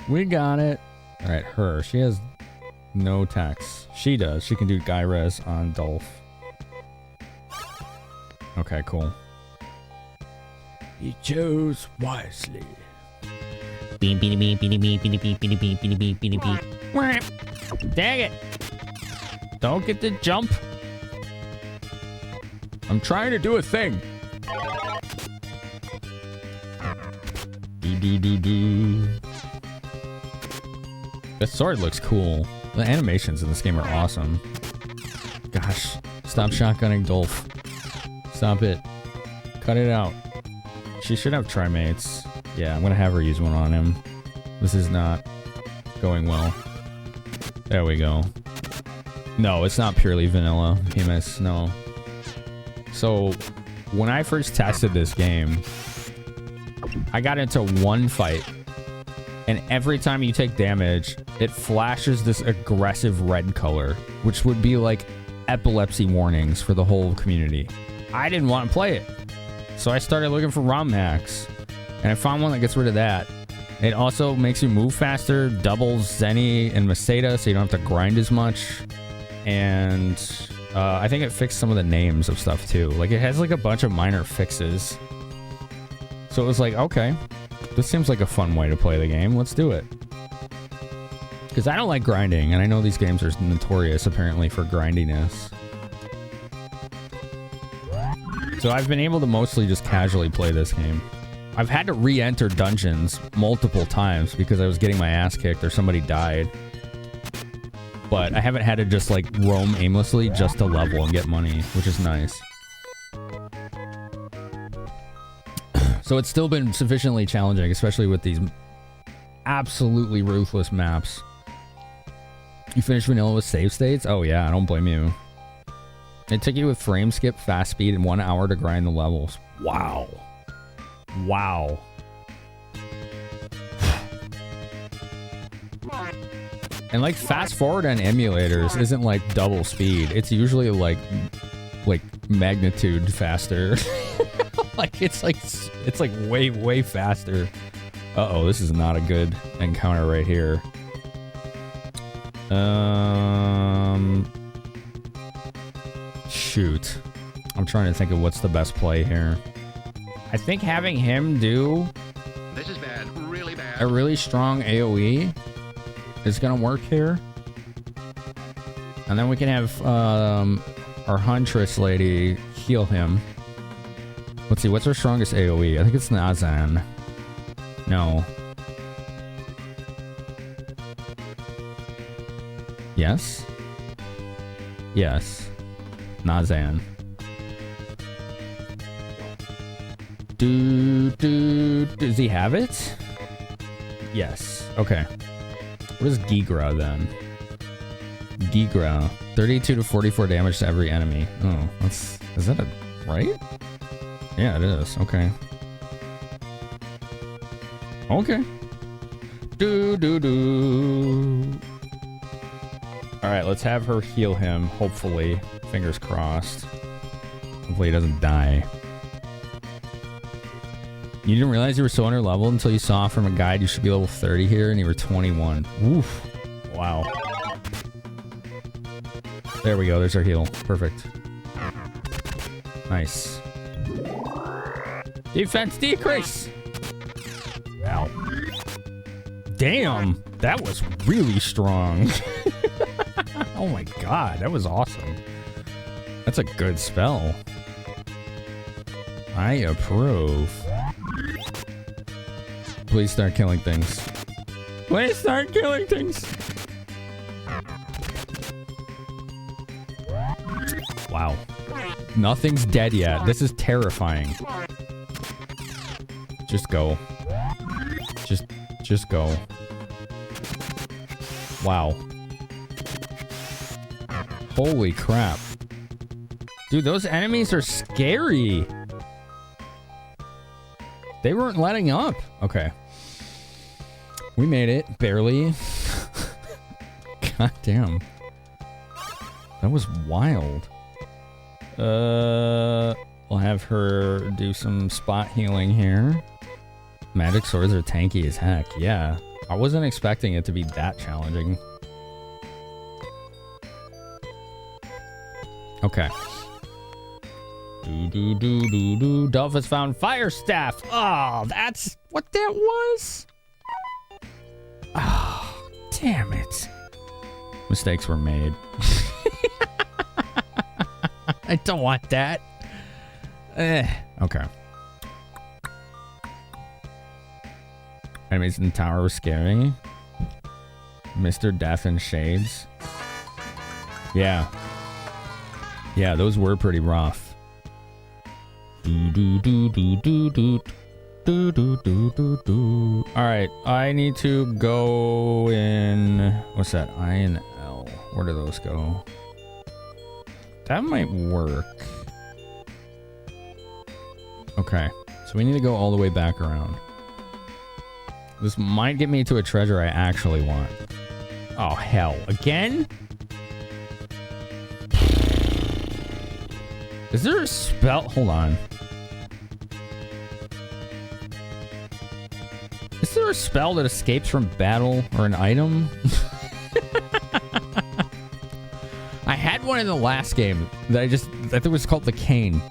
Speaker 1: We got it. All right, her. She has no text. She does. She can do Guy Res on Dolph. Okay, cool. He chose wisely. Beep, beep, beep, beep, beep, beep, beep, beep, beep, beep, beep, beep, beep. Dang it. Don't get the jump. I'm trying to do a thing. This sword looks cool. The animations in this game are awesome. Gosh, stop shotgunning Dolph. Stop it. Cut it out. She should have trimates. Yeah, I'm gonna have her use one on him. This is not going well. There we go. No, it's not purely vanilla. PMS, no. So, when I first tested this game, I got into one fight, and every time you take damage, it flashes this aggressive red color, which would be like epilepsy warnings for the whole community. I didn't want to play it, so I started looking for ROM hacks, and I found one that gets rid of that. It also makes you move faster, doubles Zenny and Maseda, so you don't have to grind as much, and I think it fixed some of the names of stuff too. Like, it has like a bunch of minor fixes. So it was like, okay, this seems like a fun way to play the game. Let's do it. Because I don't like grinding, and I know these games are notorious apparently for grindiness. So I've been able to mostly just casually play this game. I've had to re-enter dungeons multiple times because I was getting my ass kicked or somebody died. But I haven't had to just like roam aimlessly just to level and get money, which is nice. So it's still been sufficiently challenging, especially with these absolutely ruthless maps. You finished vanilla with save states? Oh yeah, I don't blame you. It took you with frame skip, fast speed, and 1 hour to grind the levels. Wow. Wow. And like fast forward on emulators isn't like double speed. It's usually like magnitude faster. Like it's like way faster. Uh-oh, this is not a good encounter right here. Shoot. I'm trying to think of what's the best play here. I think having him do
Speaker 10: This is bad, really bad.
Speaker 1: a really strong AoE is gonna work here. And then we can have our Huntress lady heal him. Let's see, what's our strongest AoE? I think it's Nazan. No. Yes? Yes. Nazan. Does he have it? Yes. Okay. What is Gigra then? Gigra. 32 to 44 damage to every enemy. Oh, is that a right? Yeah, it is. Okay. Okay. Alright, let's have her heal him, hopefully. Fingers crossed. Hopefully he doesn't die. You didn't realize you were so under leveled until you saw from a guide you should be level 30 here and you were 21. Oof. Wow. There we go, there's our heal. Perfect. Nice. Defense decrease! Ow. Damn! That was really strong. Oh my god, that was awesome. That's a good spell. I approve. Please start killing things. Please start killing things! Wow. Nothing's dead yet. This is terrifying. Just go. Just go. Wow. Holy crap. Dude, those enemies are scary. They weren't letting up. Okay. We made it. Barely. God damn. That was wild. We'll have her do some spot healing here. Magic swords are tanky as heck. Yeah. I wasn't expecting it to be that challenging. Okay. Dolph has found Fire Staff. Oh, that's what that was? Oh, damn it. Mistakes were made. I don't want that. Okay. Enemies in the tower were scary. Mr. Death and Shades. Yeah. Yeah, those were pretty rough. Alright, I need to go in... What's that? I and L. Where do those go? That might work. Okay, so we need to go all the way back around. This might get me to a treasure I actually want. Oh, hell. Again? Is there a spell? Hold on. Is there a spell that escapes from battle or an item? I had one in the last game that I think it was called the cane.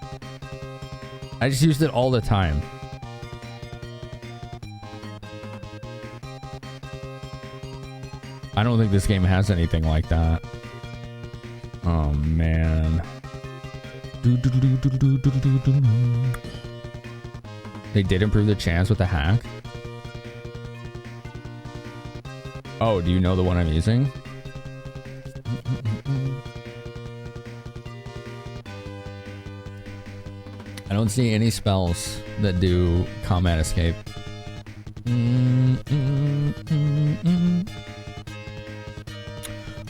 Speaker 1: I just used it all the time. I don't think this game has anything like that. Oh, man. They did improve the chance with the hack. Oh, do you know the one I'm using? I don't see any spells that do combat escape.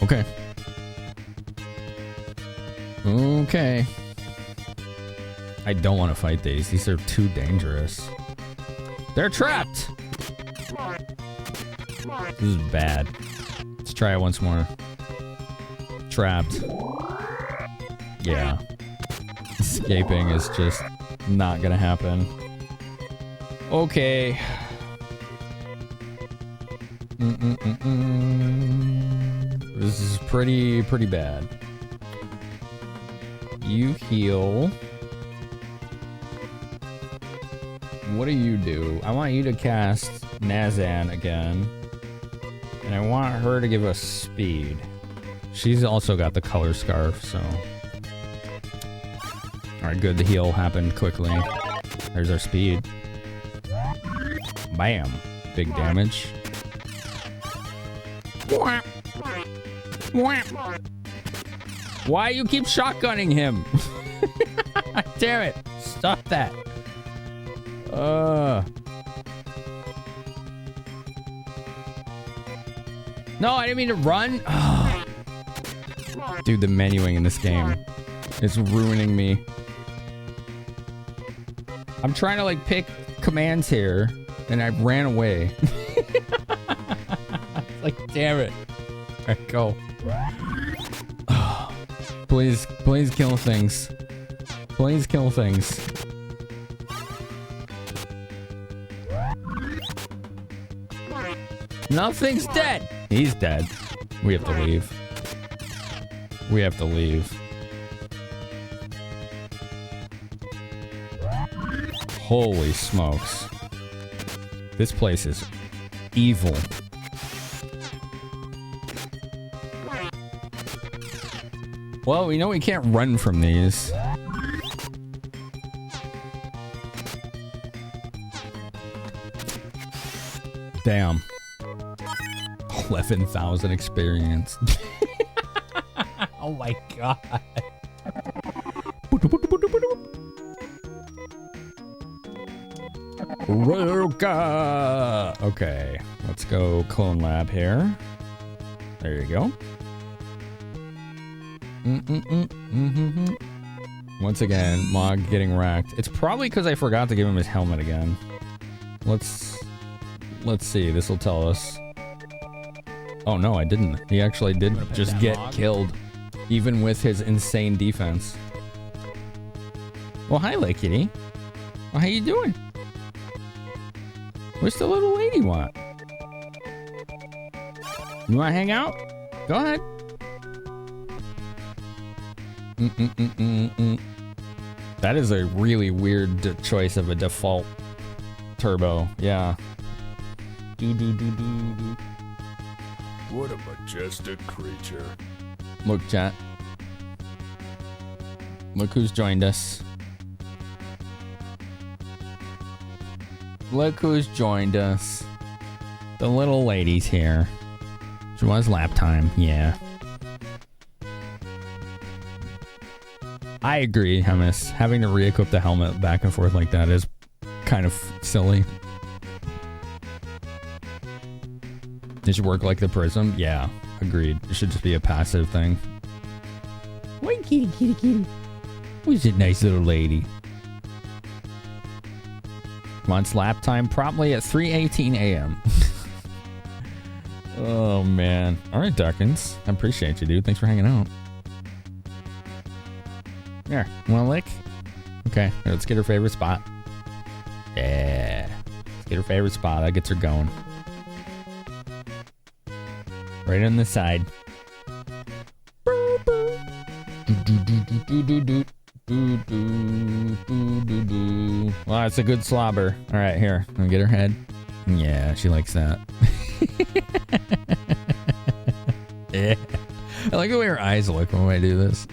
Speaker 1: Okay. Okay. I don't want to fight these. These are too dangerous. They're trapped! This is bad. Let's try it once more. Trapped. Yeah. Escaping is just not gonna happen. Okay. This is pretty bad. You heal. What do you do? I want you to cast Nazan again. And I want her to give us speed. She's also got the color scarf, so... Alright, good. The heal happened quickly. There's our speed. Bam. Big damage. Why you keep shotgunning him? Damn it. Stop that. No, I didn't mean to run. Oh. Dude, the menuing in this game is ruining me. I'm trying to like pick commands here, and I ran away. Like, damn it. All right, go. Please, please kill things. Please kill things. Nothing's dead. He's dead. We have to leave. We have to leave. Holy smokes. This place is evil. Well, we know we can't run from these. Damn. 11,000 experience. Oh my god. Okay, let's go clone lab here. There you go. Once again, Mog getting wrecked. It's probably because I forgot to give him his helmet again. Let's see. This will tell us. Oh no, I didn't. He actually did just get killed, even with his insane defense. Well, hi, Kitty. Well, how you doing? What's the little lady want? You want to hang out? Go ahead. That is a really weird choice of a default turbo. Yeah.
Speaker 16: What a majestic creature.
Speaker 1: Look, chat. Look who's joined us. Look who's joined us. The little lady's here. She wants lap time. Yeah. I agree, Hemis. Having to re-equip the helmet back and forth like that is kind of silly. It should work like the prism. Yeah, agreed. It should just be a passive thing. Wait, kitty, kitty, kitty. Who's a nice little lady? Wants lap time promptly at 3:18 a.m. Oh, man. All right, Duckins. I appreciate you, dude. Thanks for hanging out. Here, want to lick? Okay, here, let's get her favorite spot. Yeah. Let's get her favorite spot. That gets her going. Right on the side. Wow, it's a good slobber. All right, here. Let me get her head. Yeah, she likes that. Yeah. I like the way her eyes look when I do this.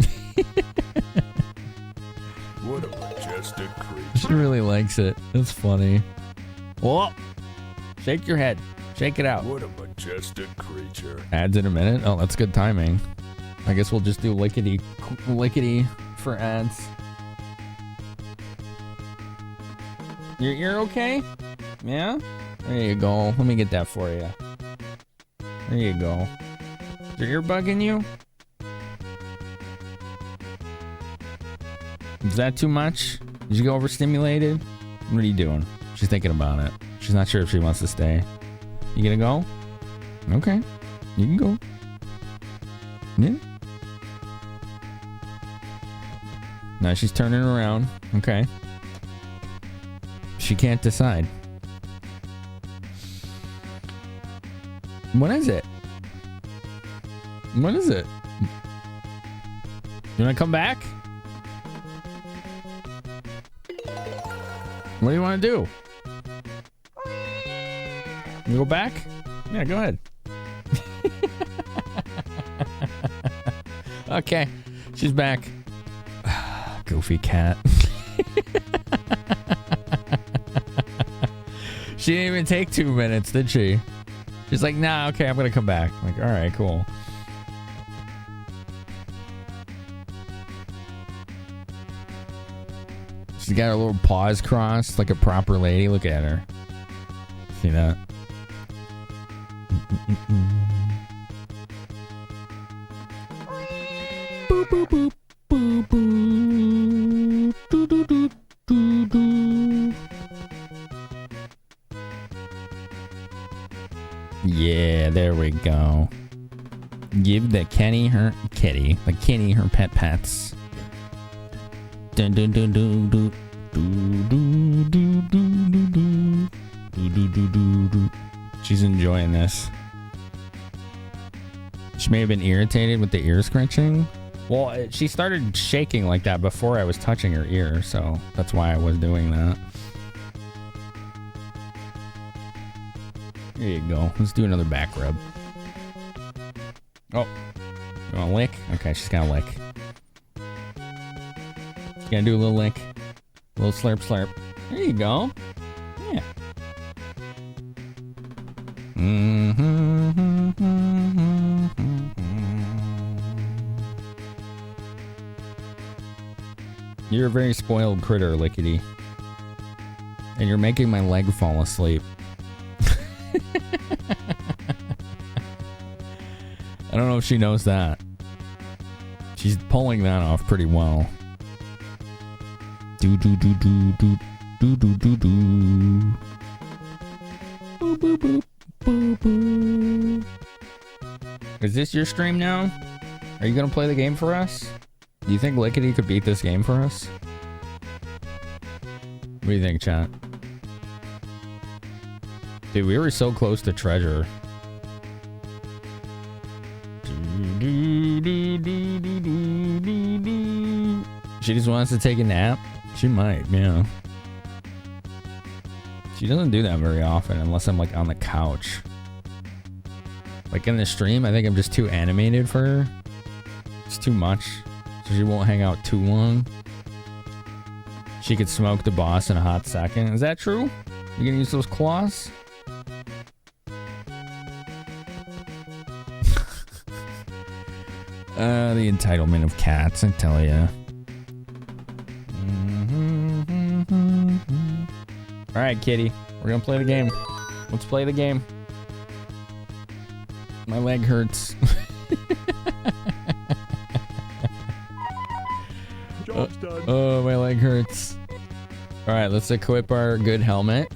Speaker 16: What a majestic creature.
Speaker 1: She really likes it. It's funny. Whoa! Shake your head. Shake it out.
Speaker 16: What a majestic creature.
Speaker 1: Ads in a minute? Oh, that's good timing. I guess we'll just do lickety for ads. Your ear okay? Yeah? There you go. Let me get that for you. There you go. Is your ear bugging you? Is that too much? Did you get overstimulated? What are you doing? She's thinking about it. She's not sure if she wants to stay. You gonna go? Okay. You can go. Yeah. Now she's turning around. Okay. She can't decide. What is it? What is it? You wanna come back? What do you want to do? You go back? Yeah, go ahead. Okay, she's back. Goofy cat. She didn't even take 2 minutes, did she? She's like, nah, okay, I'm gonna come back. I'm like, all right, cool. She's got her little paws crossed like a proper lady. Look at her. See that? Boop, boop, boop, boop, boop. Doo, doo, doo, doo, doo. Yeah, there we go. Give the Kenny her kitty, the kitty her pets. Dun dun dun dun dun dun dun dun dun dun dun dun dun. She's enjoying this. She may have been irritated with the ear scratching. Well, she started shaking like that before I was touching her ear, so that's why I was doing that. There you go. Let's do another back rub. Oh. You want a lick? Okay, she's got a lick. She's gonna do a little lick. A little slurp slurp. There you go. Yeah. You're a very spoiled critter, Lickety. And you're making my leg fall asleep. I don't know if she knows that. She's pulling that off pretty well. Do do do do do do do do do. Boop boop boop boop boop. Is this your stream now? Are you gonna play the game for us? Do you think Lickety could beat this game for us? What do you think, chat? Dude, we were so close to treasure. She just wants to take a nap? She might, yeah. She doesn't do that very often unless I'm like on the couch. Like in the stream, I think I'm just too animated for her. It's too much. So she won't hang out too long. She could smoke the boss in a hot second. Is that true? You gonna use those claws? The entitlement of cats, I tell ya. Alright, kitty. We're gonna play the game. Let's play the game. My leg hurts.
Speaker 16: Job's done.
Speaker 1: Oh, my leg hurts. Alright, let's equip our good helmet.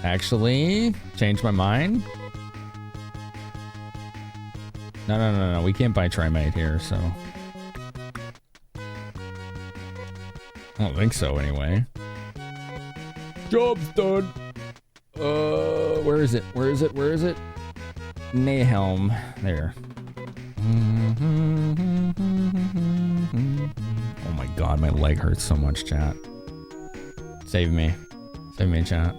Speaker 1: Actually, change my mind. No. We can't buy Trimite here, so. I don't think so, anyway. Job's done. Where is it? Where is it? Where is it? Nahhelm. There. Oh my god, my leg hurts so much, chat. Save me. Save me, chat.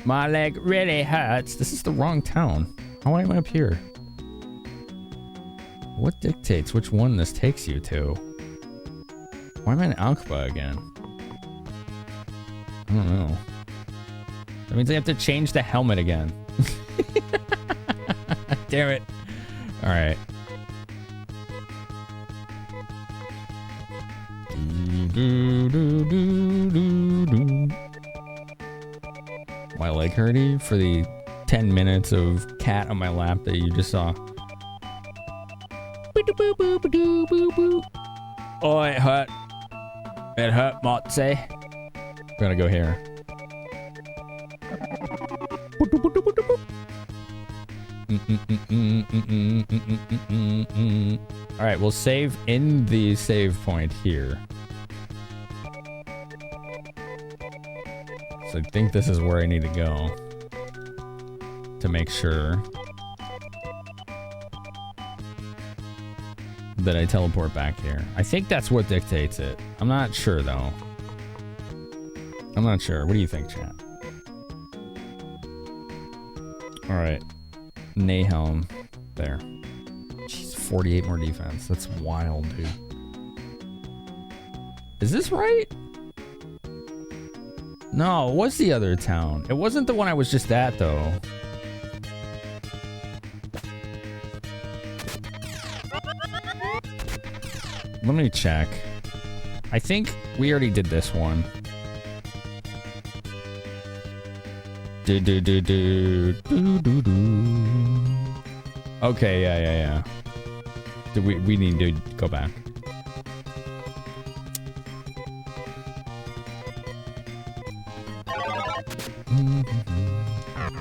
Speaker 1: My leg really hurts. This is the wrong town. How am I up here? What dictates which one this takes you to? Why am I in Alkba again? I don't know. That means I have to change the helmet again. Damn it. Alright. My leg hurty for the 10 minutes of cat on my lap that you just saw. Oh, it hurt. It hurt, Motzi. I'm gonna go here. Alright, we'll save in the save point here. So I think this is where I need to go to make sure that I teleport back here. I think that's what dictates it. I'm not sure though. I'm not sure. What do you think, chat? Alright. Nahhelm. There. Jeez, 48 more defense. That's wild, dude. Is this right? No, it was the other town. It wasn't the one I was just at, though. Let me check. I think we already did this one. Okay, yeah. We need to go back.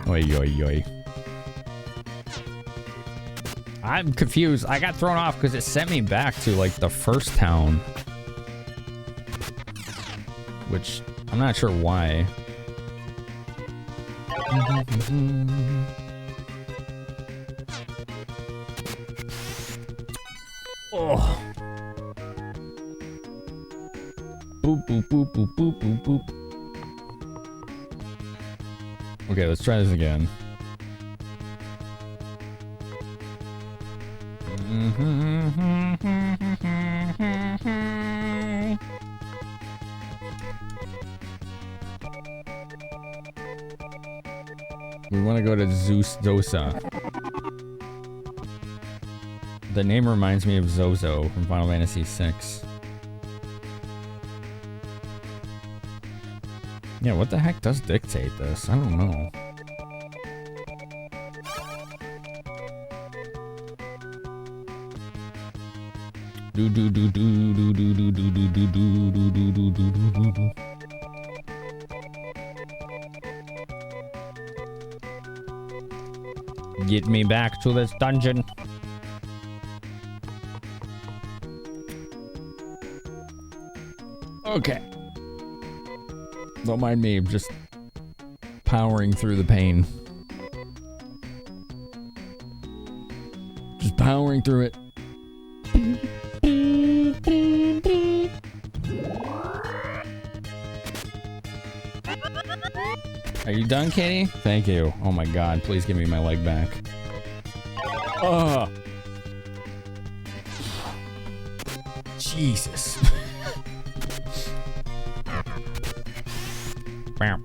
Speaker 1: Oi. I'm confused. I got thrown off because it sent me back to like the first town. Which I'm not sure why. Oh. Boop, boop, boop, boop, boop, boop, boop. Okay, let's try this again. We want to go to Zeus Dosa. The name reminds me of Zozo from Final Fantasy VI. Yeah, what the heck does dictate this? I don't know. Get me back to this dungeon. Okay. Don't mind me, I'm just powering through the pain. Just powering through it. Are you done, Katie? Thank you. Oh my god, please give me my leg back. Oh. Jesus. Wow.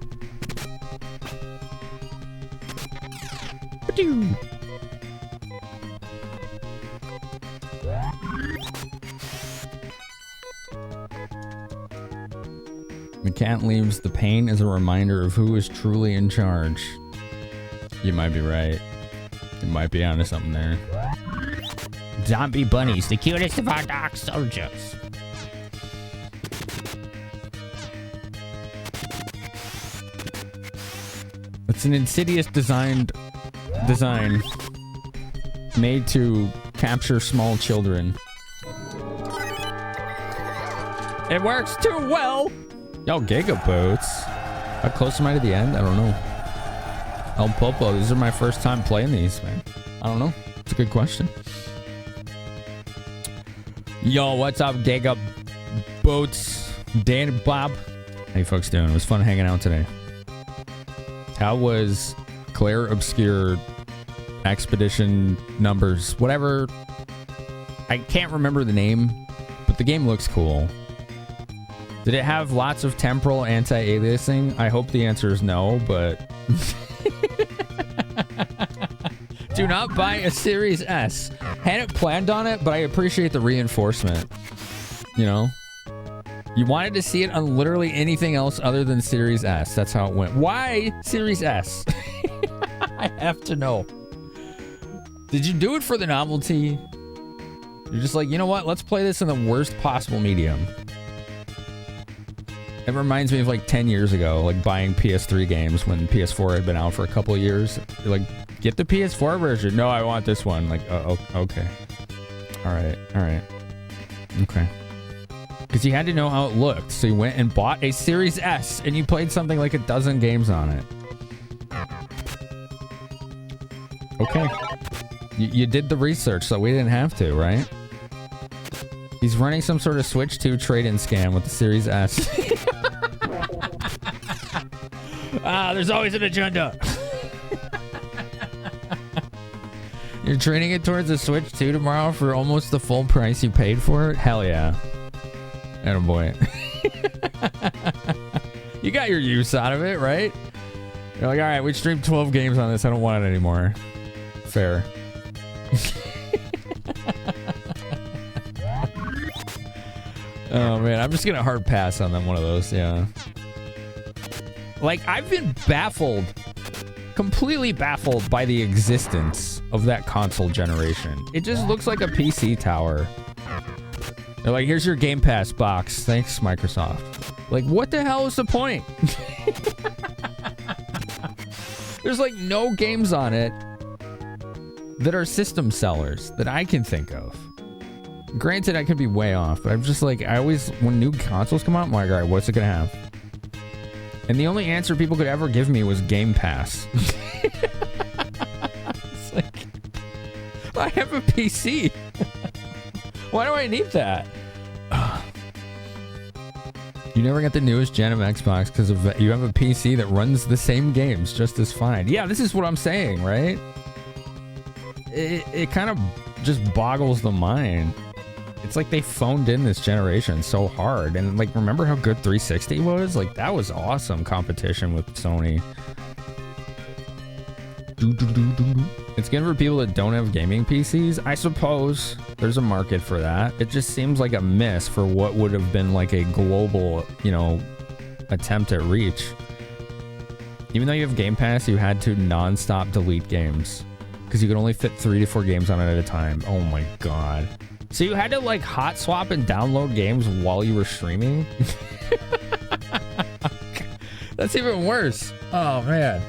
Speaker 1: The cat leaves the pain as a reminder of who is truly in charge. You might be right. You might be onto something there. Zombie bunnies, the cutest of our dark soldiers. It's an insidious design made to capture small children. It works too well. Yo, Giga Boots. How close am I to the end? I don't know. El Popo, these are my first time playing these, man. I don't know. It's a good question. Yo, what's up, Giga Boots? Dan and Bob. How you folks doing? It was fun hanging out today. How was Claire Obscure Expedition Numbers? Whatever. I can't remember the name, but the game looks cool. Did it have lots of temporal anti-aliasing? I hope the answer is no, but... Do not buy a Series S. Hadn't planned on it, but I appreciate the reinforcement. You know? You wanted to see it on literally anything else other than Series S. That's how it went. Why Series S? I have to know. Did you do it for the novelty? You're just like, you know what? Let's play this in the worst possible medium. It reminds me of like 10 years ago, like buying PS3 games when PS4 had been out for a couple of years. You're like, get the PS4 version. No, I want this one. Like, oh, okay. All right. Okay. Because you had to know how it looked. So you went and bought a Series S and you played something like a dozen games on it. Okay. You did the research, so we didn't have to, right? He's running some sort of Switch 2 trade-in scam with the Series S. There's always an agenda. You're trading it towards a Switch 2 tomorrow for almost the full price you paid for it? Hell yeah. Attaboy. You got your use out of it, right? You're like, all right, we streamed 12 games on this. I don't want it anymore. Fair. Oh man, I'm just gonna hard pass on them. One of those, yeah. Like, I've been baffled, completely baffled by the existence of that console generation. It just looks like a PC tower. They're like, here's your Game Pass box. Thanks, Microsoft. Like, what the hell is the point? There's like no games on it that are system sellers that I can think of. Granted, I could be way off, but I'm just like, I always, when new consoles come out, I'm like, all right, what's it gonna have? And the only answer people could ever give me was Game Pass. It's like, I have a PC. Why do I need that? You never get the newest gen of Xbox because you have a PC that runs the same games just as fine. Yeah, this is what I'm saying, right? It kind of just boggles the mind. It's like they phoned in this generation so hard. And like, remember how good 360 was? Like, that was awesome competition with Sony. It's good for people that don't have gaming PCs. I suppose there's a market for that. It just seems like a miss for what would have been like a global, you know, attempt at reach. Even though you have Game Pass, you had to non-stop delete games because you could only fit 3 to 4 games on it at a time. Oh my god. So you had to like hot swap and download games while you were streaming? That's even worse. Oh man.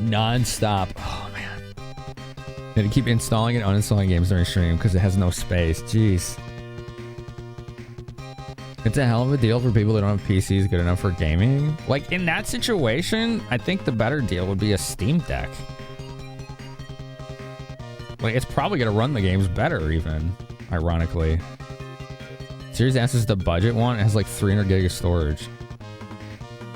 Speaker 1: Non-stop. Oh man. You had to keep installing and uninstalling games during stream because it has no space. Jeez. It's a hell of a deal for people that don't have PCs good enough for gaming. Like, in that situation, I think the better deal would be a Steam Deck. Like, it's probably going to run the games better, even, ironically. Series S is the budget one. It has like 300 gig of storage.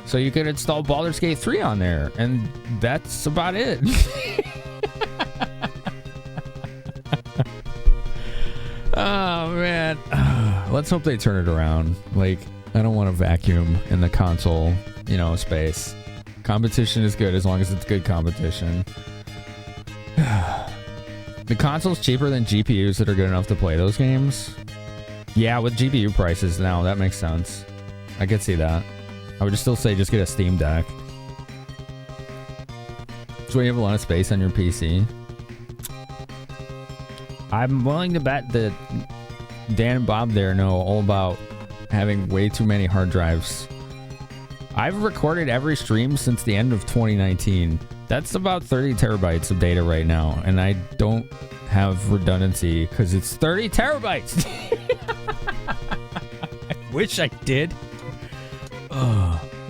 Speaker 1: So you could install Baldur's Gate 3 on there, and that's about it. Oh, man. Let's hope they turn it around. Like, I don't want a vacuum in the console, you know, space. Competition is good as long as it's good competition. The console's cheaper than GPUs that are good enough to play those games. Yeah, with GPU prices now, that makes sense. I could see that. I would just still say just get a Steam Deck. So you have a lot of space on your PC. I'm willing to bet that Dan and Bob there know all about having way too many hard drives. I've recorded every stream since the end of 2019. That's about 30 terabytes of data right now, and I don't have redundancy because it's 30 terabytes. I wish I did.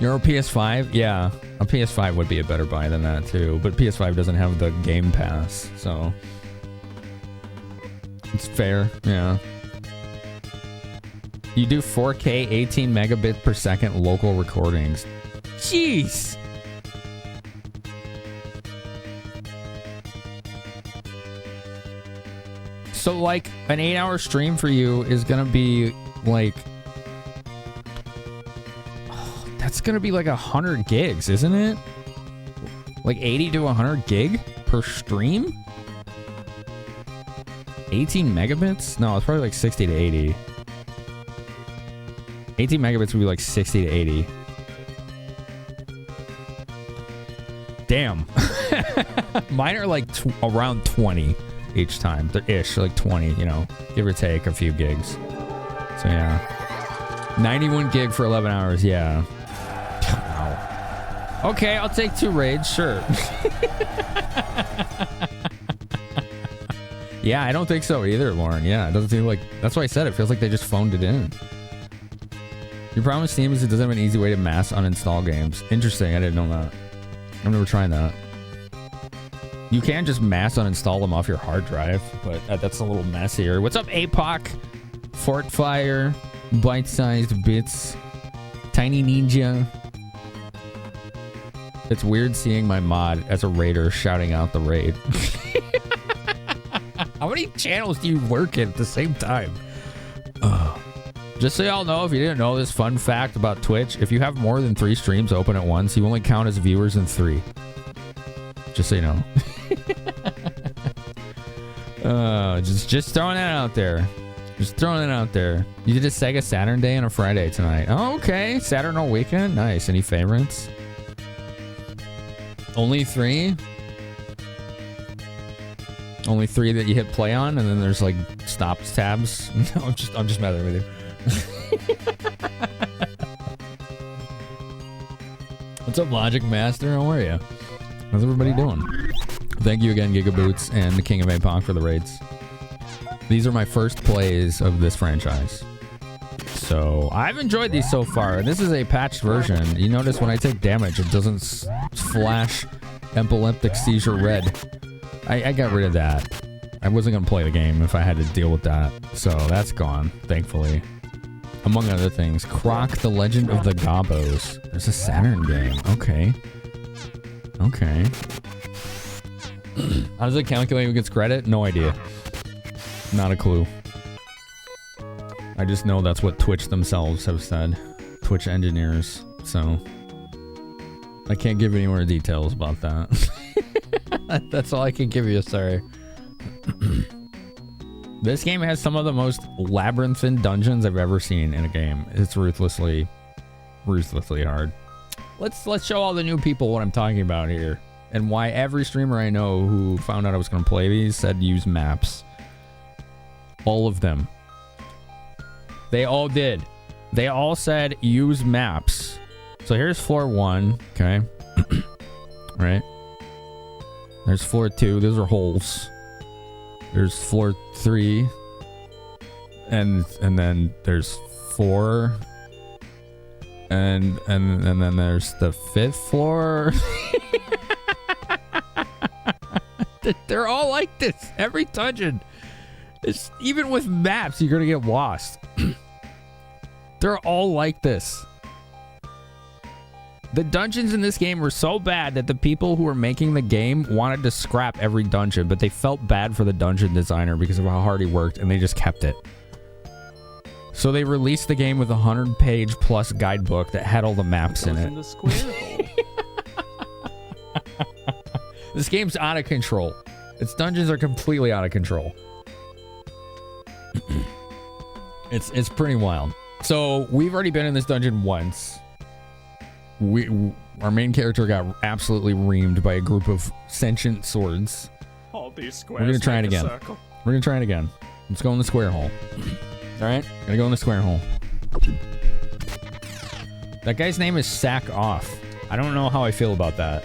Speaker 1: You're a PS5? Yeah, a PS5 would be a better buy than that too, but PS5 doesn't have the Game Pass, so it's fair, yeah. You do 4K 18 megabit per second local recordings. Jeez! So like an 8-hour stream for you is gonna be like, that's gonna be like 100 gigs, isn't it? Like 80 to 100 gig per stream? 18 megabits? No, it's probably like 60 to 80. 18 megabits would be like 60 to 80. Damn. Mine are like around 20 each time. They're ish, like 20, you know, give or take a few gigs. So yeah. 91 gig for 11 hours, yeah. Wow. Okay, I'll take 2 raids, sure. Yeah, I don't think so either, Lauren. Yeah, it doesn't seem like... That's why I said it feels like they just phoned it in. Your problem with Steam is it doesn't have an easy way to mass uninstall games. Interesting, I didn't know that. I've never tried that. You can just mass uninstall them off your hard drive, but that's a little messier. What's up, APOC? Fort Fire, Bite-Sized Bits, Tiny Ninja. It's weird seeing my mod as a raider shouting out the raid. How many channels do you work in at the same time? Just so y'all know, if you didn't know this fun fact about Twitch, if you have more than 3 streams open at once, you only count as viewers in 3. Just so you know. Just throwing that out there. Just throwing it out there. You did a Sega Saturn Day and a Friday tonight. Oh, okay. Saturn all weekend? Nice. Any favorites? Only 3? Only 3 that you hit play on, and then there's like stopped tabs. No, I'm just messing with you. What's up, Logic Master? How are you? How's everybody doing? Thank you again, Gigaboots and the King of APOC for the raids. These are my first plays of this franchise. So, I've enjoyed these so far. This is a patched version. You notice when I take damage, it doesn't flash epileptic seizure red. I got rid of that. I wasn't going to play the game if I had to deal with that. So, that's gone, thankfully. Among other things, Croc, The Legend of the Gobbos. There's a Saturn game. Okay. Okay. How does it calculate who gets credit? No idea. Not a clue. I just know that's what Twitch themselves have said. Twitch engineers. So I can't give any more details about that. That's all I can give you, sorry. This game has some of the most labyrinthine dungeons I've ever seen in a game. It's ruthlessly hard. Let's show all the new people what I'm talking about here. And why every streamer I know who found out I was going to play these said use maps. All of them. They all did. They all said use maps. So here's floor 1, okay? Right? There's floor 2. Those are holes. There's floor 3. And then there's 4. And then there's the 5th floor. They're all like this. Every dungeon. It's, even with maps, you're gonna get lost. They're all like this. The dungeons in this game were so bad that the people who were making the game wanted to scrap every dungeon, but they felt bad for the dungeon designer because of how hard he worked, and they just kept it. So they released the game with a 100-page plus guidebook that had all the maps in it.
Speaker 15: In the square hole.
Speaker 1: This game's out of control. Its dungeons are completely out of control. It's pretty wild. So we've already been in this dungeon once. Our main character got absolutely reamed by a group of sentient swords.
Speaker 13: All these squares
Speaker 1: We're gonna try it
Speaker 13: make a
Speaker 1: again.
Speaker 13: circle.
Speaker 1: We're gonna try it again. Let's go in the square hole. All right, gonna go in the square hole. That guy's name is Sack Off. I don't know how I feel about that.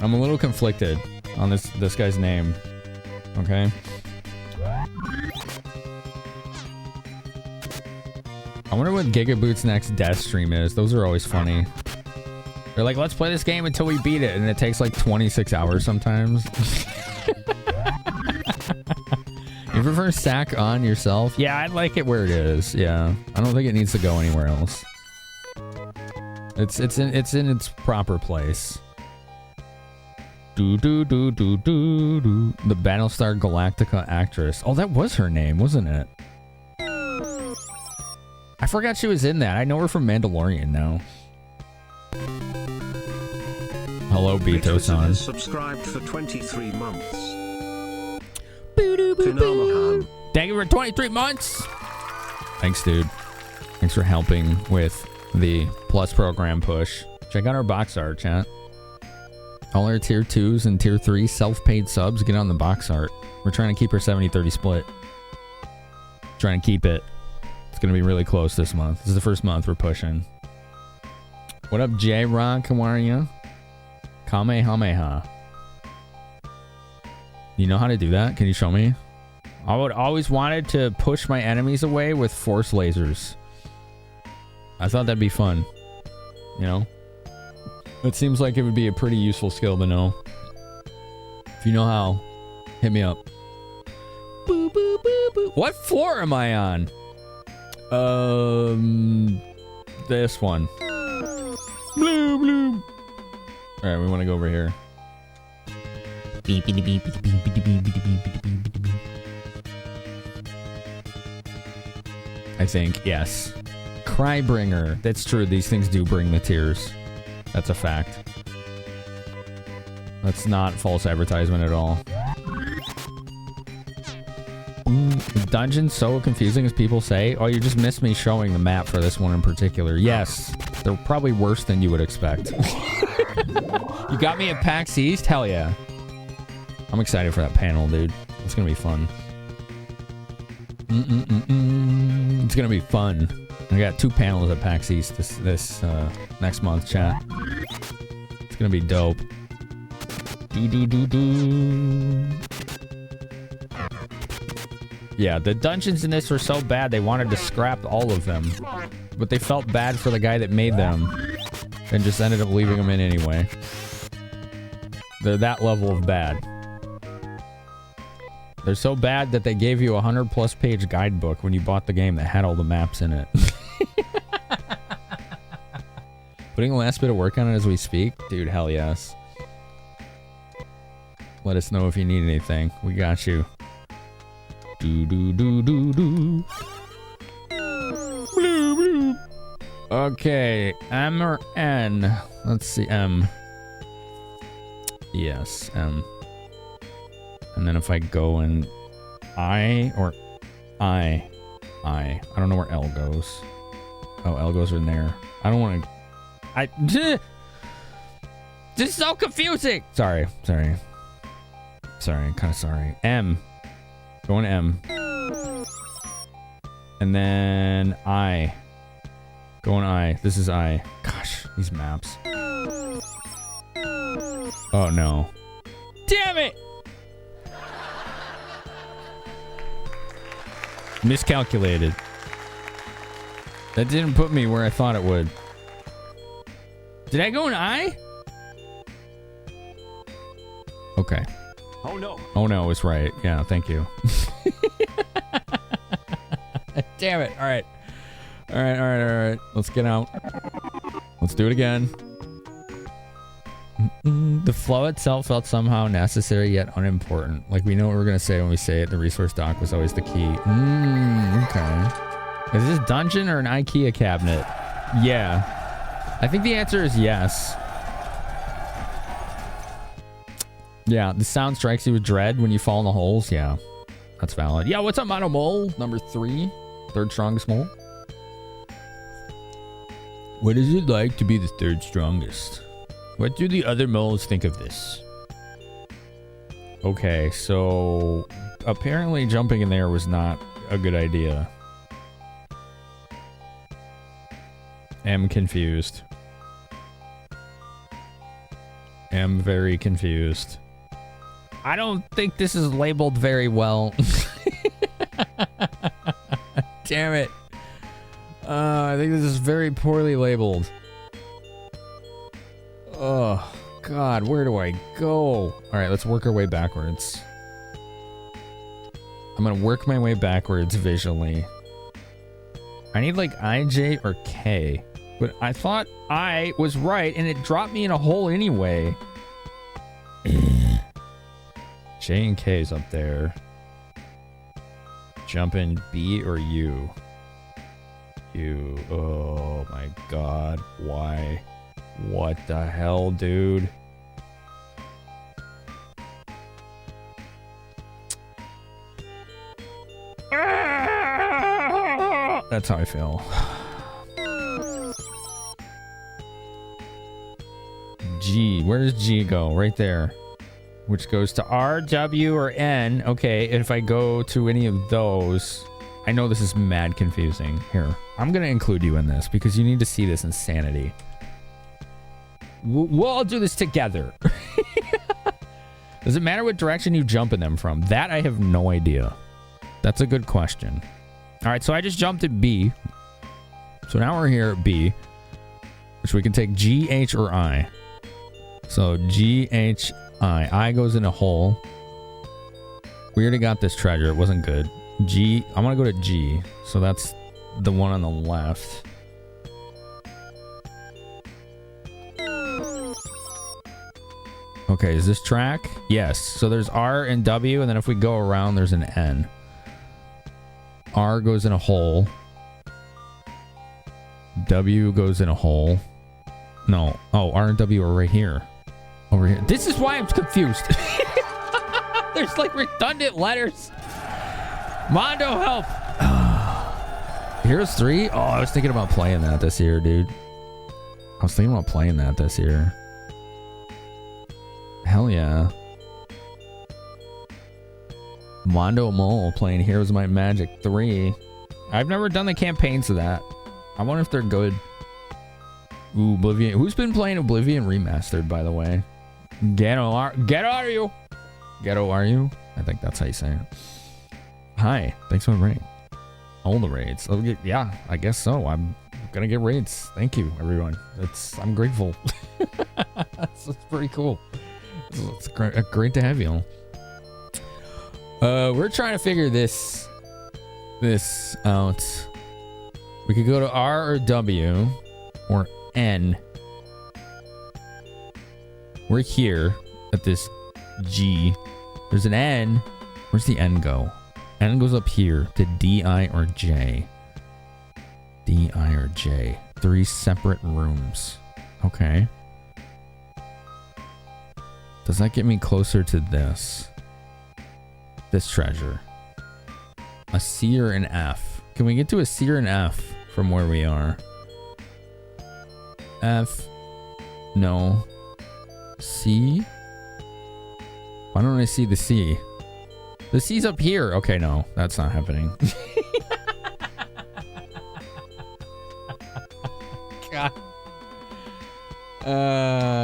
Speaker 1: I'm a little conflicted on this guy's name. Okay. I wonder what Gigaboot's next death stream is. Those are always funny. They're like, let's play this game until we beat it, and it takes like 26 hours sometimes. You prefer Sack on yourself? Yeah, I like it where it is. Yeah, I don't think it needs to go anywhere else. It's in its proper place. The Battlestar Galactica actress. Oh, that was her name, wasn't it? I forgot she was in that. I know her from Mandalorian now. Hello, Beto-san.
Speaker 12: Subscribed for 23 months. Finamenon.
Speaker 1: Thank you for 23 months. Thanks, dude. Thanks for helping with the Plus program push. Check out our box art, chat. All our tier 2s and tier 3 self-paid subs get on the box art. We're trying to keep our 70-30 split. Trying to keep it. It's going to be really close this month. This is the first month we're pushing. What up, J-Rock? How are you? Kamehameha. You know how to do that? Can you show me? I would always wanted to push my enemies away with force lasers. I thought that'd be fun. You know? It seems like it would be a pretty useful skill to know. If you know how, hit me up. Boo, boo, boo, boo. What floor am I on? This one. Blue, blue. All right, we want to go over here. I think, yes. Crybringer. That's true. These things do bring the tears. That's a fact. That's not false advertisement at all. Dungeons so confusing as people say? Oh, you just missed me showing the map for this one in particular. Yes, they're probably worse than you would expect. You got me at PAX East? Hell yeah. I'm excited for that panel, dude. It's gonna be fun. It's gonna be fun. I got 2 panels at PAX East this next month, chat. It's gonna be dope. Yeah, the dungeons in this were so bad they wanted to scrap all of them. But they felt bad for the guy that made them. And just ended up leaving them in anyway. They're that level of bad. They're so bad that they gave you a 100+ page guidebook when you bought the game that had all the maps in it. Putting the last bit of work on it as we speak? Dude, hell yes. Let us know if you need anything. We got you. Okay, M or N? Let's see, M. Yes, M. And then if I go in I or I. I don't know where L goes. Oh, L goes in there. I don't want to... This is so confusing! Sorry, kind of sorry. M. Going M. And then I. Going I. This is I. Gosh, these maps. Oh no. Damn it! Miscalculated. That didn't put me where I thought it would. Did I go in I? Okay.
Speaker 2: Oh no.
Speaker 1: Oh no, it's right. Yeah, thank you. Damn it. All right. Let's get out. Let's do it again. The flow itself felt somehow necessary yet unimportant. Like we know what we're going to say when we say it. The resource dock was always the key. Okay. Is this dungeon or an IKEA cabinet? Yeah. I think the answer is yes. Yeah, the sound strikes you with dread when you fall in the holes. Yeah, that's valid. Yeah, what's up, Mono Mole? Number 3. Third strongest mole. What is it like to be the third strongest? What do the other moles think of this? Okay, so apparently jumping in there was not a good idea. Am confused. Am very confused. I don't think this is labeled very well. Damn it. I think this is very poorly labeled. Oh, God, where do I go? All right, let's work our way backwards. I'm going to work my way backwards visually. I need like IJ or K. But I thought I was right, and it dropped me in a hole anyway. J and K is up there. Jump in B or U? U. Oh my God. Why? What the hell, dude? That's how I feel. G. Where does G go? Right there. Which goes to R, W, or N. Okay, if I go to any of those... I know this is mad confusing. Here, I'm going to include you in this because you need to see this insanity. We'll all do this together. Does it matter what direction you jump in them from? That I have no idea. That's a good question. All right, so I just jumped at B. So now we're here at B, which we can take G, H, or I. So G, H, I goes in a hole. We already got this treasure. It wasn't good. G. I'm going to go to G. So that's the one on the left. Okay, is this track? Yes. So there's R and W, and then if we go around, there's an N. R goes in a hole. W goes in a hole. No. Oh, R and W are right here. Over here. This is why I'm confused. There's like redundant letters. Mondo, help! Heroes 3? Oh, I was thinking about playing that this year, dude. I was thinking about playing that this year. Hell yeah. Mondo Mole playing Heroes Might Magic 3. I've never done the campaigns of that. I wonder if they're good. Ooh, Oblivion. Who's been playing Oblivion Remastered, by the way? Ghetto, are you? Ghetto, are you? I think that's how you say it. Hi, thanks for the raid. All the raids. Yeah, I guess so. I'm gonna get raids. Thank you, everyone. I'm grateful. That's pretty cool. It's great to have you all. We're trying to figure this out. We could go to R or W or N. We're here at this G. There's an N. Where's the N go? N goes up here to D, I, or J. D, I, or J. 3 separate rooms. Okay. Does that get me closer to this? This treasure. A C or an F. Can we get to a C or an F from where we are? F. No. C? Why don't I see the C? The C's up here. Okay, no. That's not happening. God.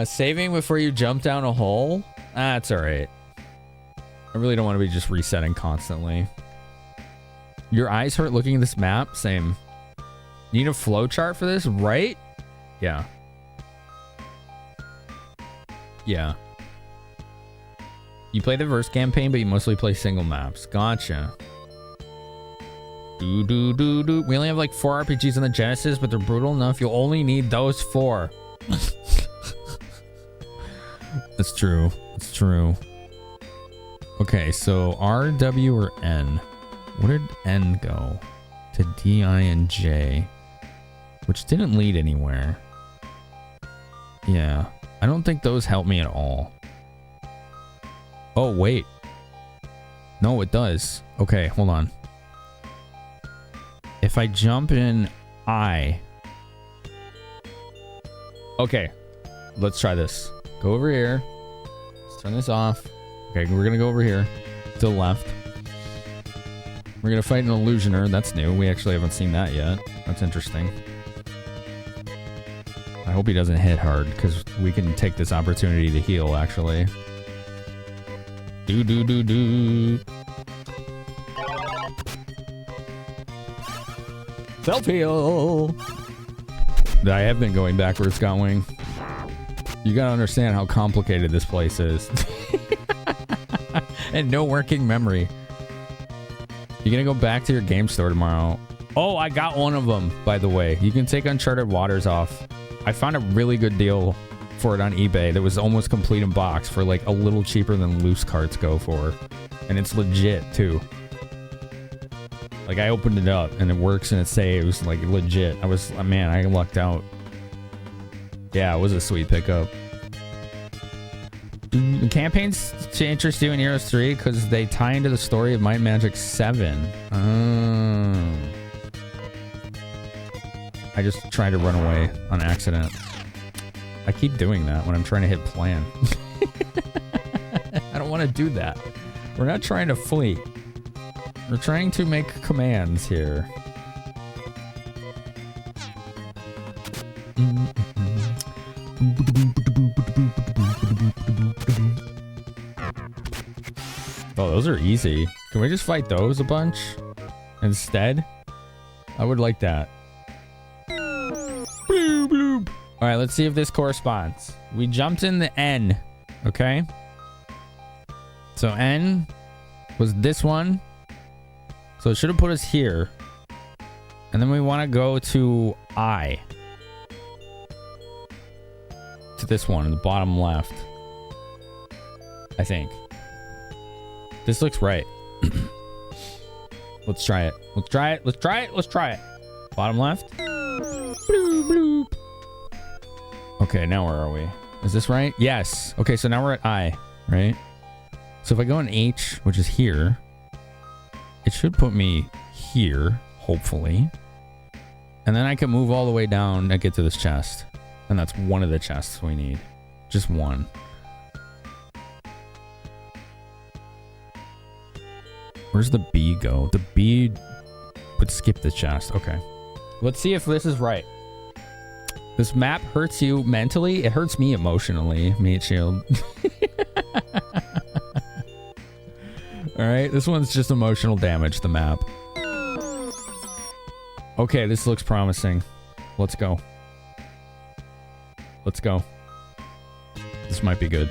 Speaker 1: Saving before you jump down a hole? That's alright. I really don't want to be just resetting constantly. Your eyes hurt looking at this map? Same. You need a flowchart for this, right? Yeah. Yeah. You play the verse campaign, but you mostly play single maps. Gotcha. We only have like 4 RPGs on the Genesis, but they're brutal enough. You'll only need those 4. That's true. It's true. Okay, so R, W, or N? Where did N go? To D, I, and J. Which didn't lead anywhere. Yeah. I don't think those help me at all. Oh, wait. No, it does. Okay, hold on. If I jump in I. Okay. Let's try this. Go over here. Let's turn this off. Okay, we're gonna go over here. To the left. We're gonna fight an illusioner. That's new. We actually haven't seen that yet. That's interesting. I hope he doesn't hit hard, because we can take this opportunity to heal, actually. Self-heal! I have been going backwards, Scotwing. You gotta understand how complicated this place is. And no working memory. You're gonna go back to your game store tomorrow. Oh, I got one of them, by the way. You can take Uncharted Waters off. I found a really good deal for it on eBay that was almost complete in box for like a little cheaper than loose carts go for. And it's legit, too. Like, I opened it up and it works and it saves, like, legit. Man, I lucked out. Yeah, it was a sweet pickup. The campaigns to interest you in Heroes 3 because they tie into the story of Might and Magic 7. I just tried to run away on accident. I keep doing that when I'm trying to hit plan. I don't want to do that. We're not trying to flee. We're trying to make commands here. Oh, those are easy. Can we just fight those a bunch instead? I would like that. Bloop, bloop. All right, let's see if this corresponds. We jumped in the N, okay? So N was this one. So it should have put us here. And then we want to go to I. To this one, the bottom left. I think. This looks right. Let's try it. Let's try it. Let's try it. Let's try it. Bottom left. Bloop, bloop. Okay, now where are we? Is this right? Yes. Okay, so now we're at I, right? So if I go in H, which is here, it should put me here, hopefully. And then I can move all the way down and get to this chest. And that's one of the chests we need. Just one. Where's the bee go? The bee would skip the chest. Okay. Let's see if this is right. This map hurts you mentally. It hurts me emotionally. Meat shield. Alright, this one's just emotional damage, the map. Okay, this looks promising. Let's go. Let's go. This might be good.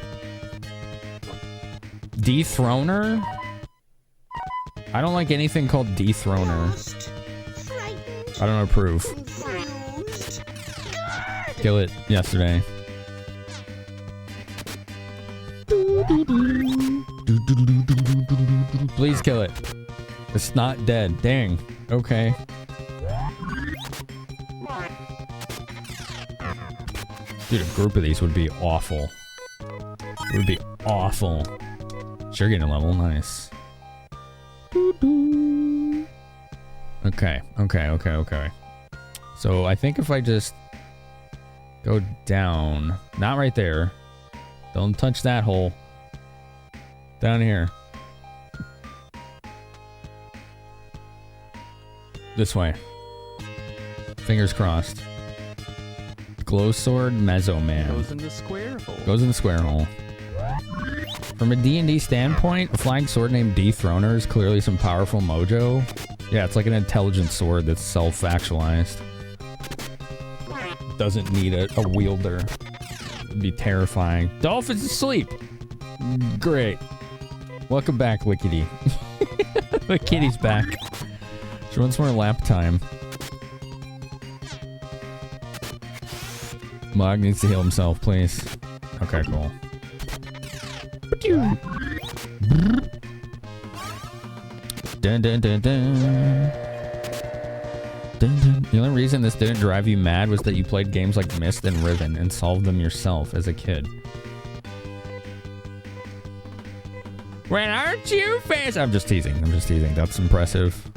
Speaker 1: Dethroner? I don't like anything called Dethroner. I don't approve. Kill it yesterday. Please kill it. It's not dead. Dang. Okay. Dude, a group of these would be awful. It would be awful. Sure, getting a level. Nice. Okay. So I think if I just go down, not right there. Don't touch that hole. Down here. This way. Fingers crossed. Glow sword, Mezzo Man.
Speaker 15: Goes in the square hole.
Speaker 1: Goes in the square hole. From a D&D standpoint, a flying sword named Dethroner is clearly some powerful mojo. Yeah, it's like an intelligent sword that's self-actualized. Doesn't need a wielder. It'd be terrifying. Dolphin's asleep. Great. Welcome back, Lickety. The kitty's back. She wants more lap time. Mog needs to heal himself, please. Okay, cool. Dun, dun, dun, dun. Dun, dun. The only reason this didn't drive you mad was that you played games like Myst and Riven and solved them yourself as a kid. Well, aren't you fast? I'm just teasing. That's impressive.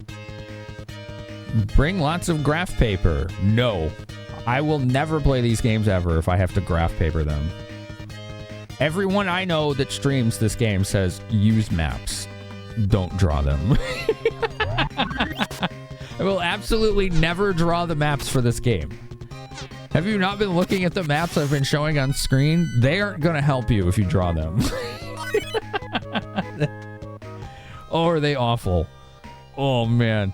Speaker 1: Bring lots of graph paper. No. I will never play these games ever if I have to graph paper them. Everyone I know that streams this game says use maps. Don't draw them. I will absolutely never draw the maps for this game. Have you not been looking at the maps I've been showing on screen? They aren't going to help you if you draw them. Oh, are they awful? Oh, man.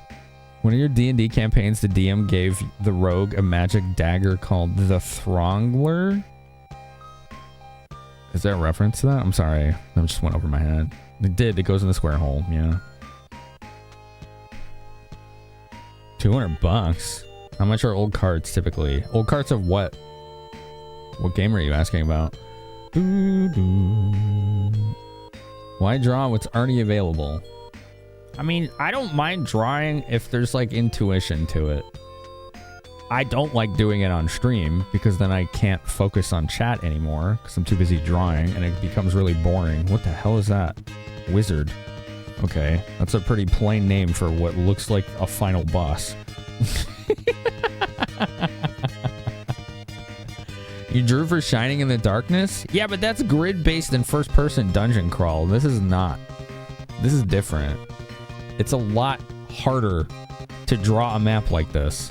Speaker 1: One of your D&D campaigns, the DM gave the rogue a magic dagger called the Throngler. Is there a reference to that? I'm sorry. That just went over my head. It did. It goes in the square hole. Yeah. $200. How much are old carts typically? Old carts of what? What game are you asking about? Why draw what's already available? I mean, I don't mind drawing if there's like intuition to it. I don't like doing it on stream because then I can't focus on chat anymore because I'm too busy drawing and it becomes really boring. What the hell is that? Wizard. Okay, that's a pretty plain name for what looks like a final boss. You drew for Shining in the Darkness? Yeah, but that's grid-based and first-person dungeon crawl. This is not. This is different. It's a lot harder to draw a map like this.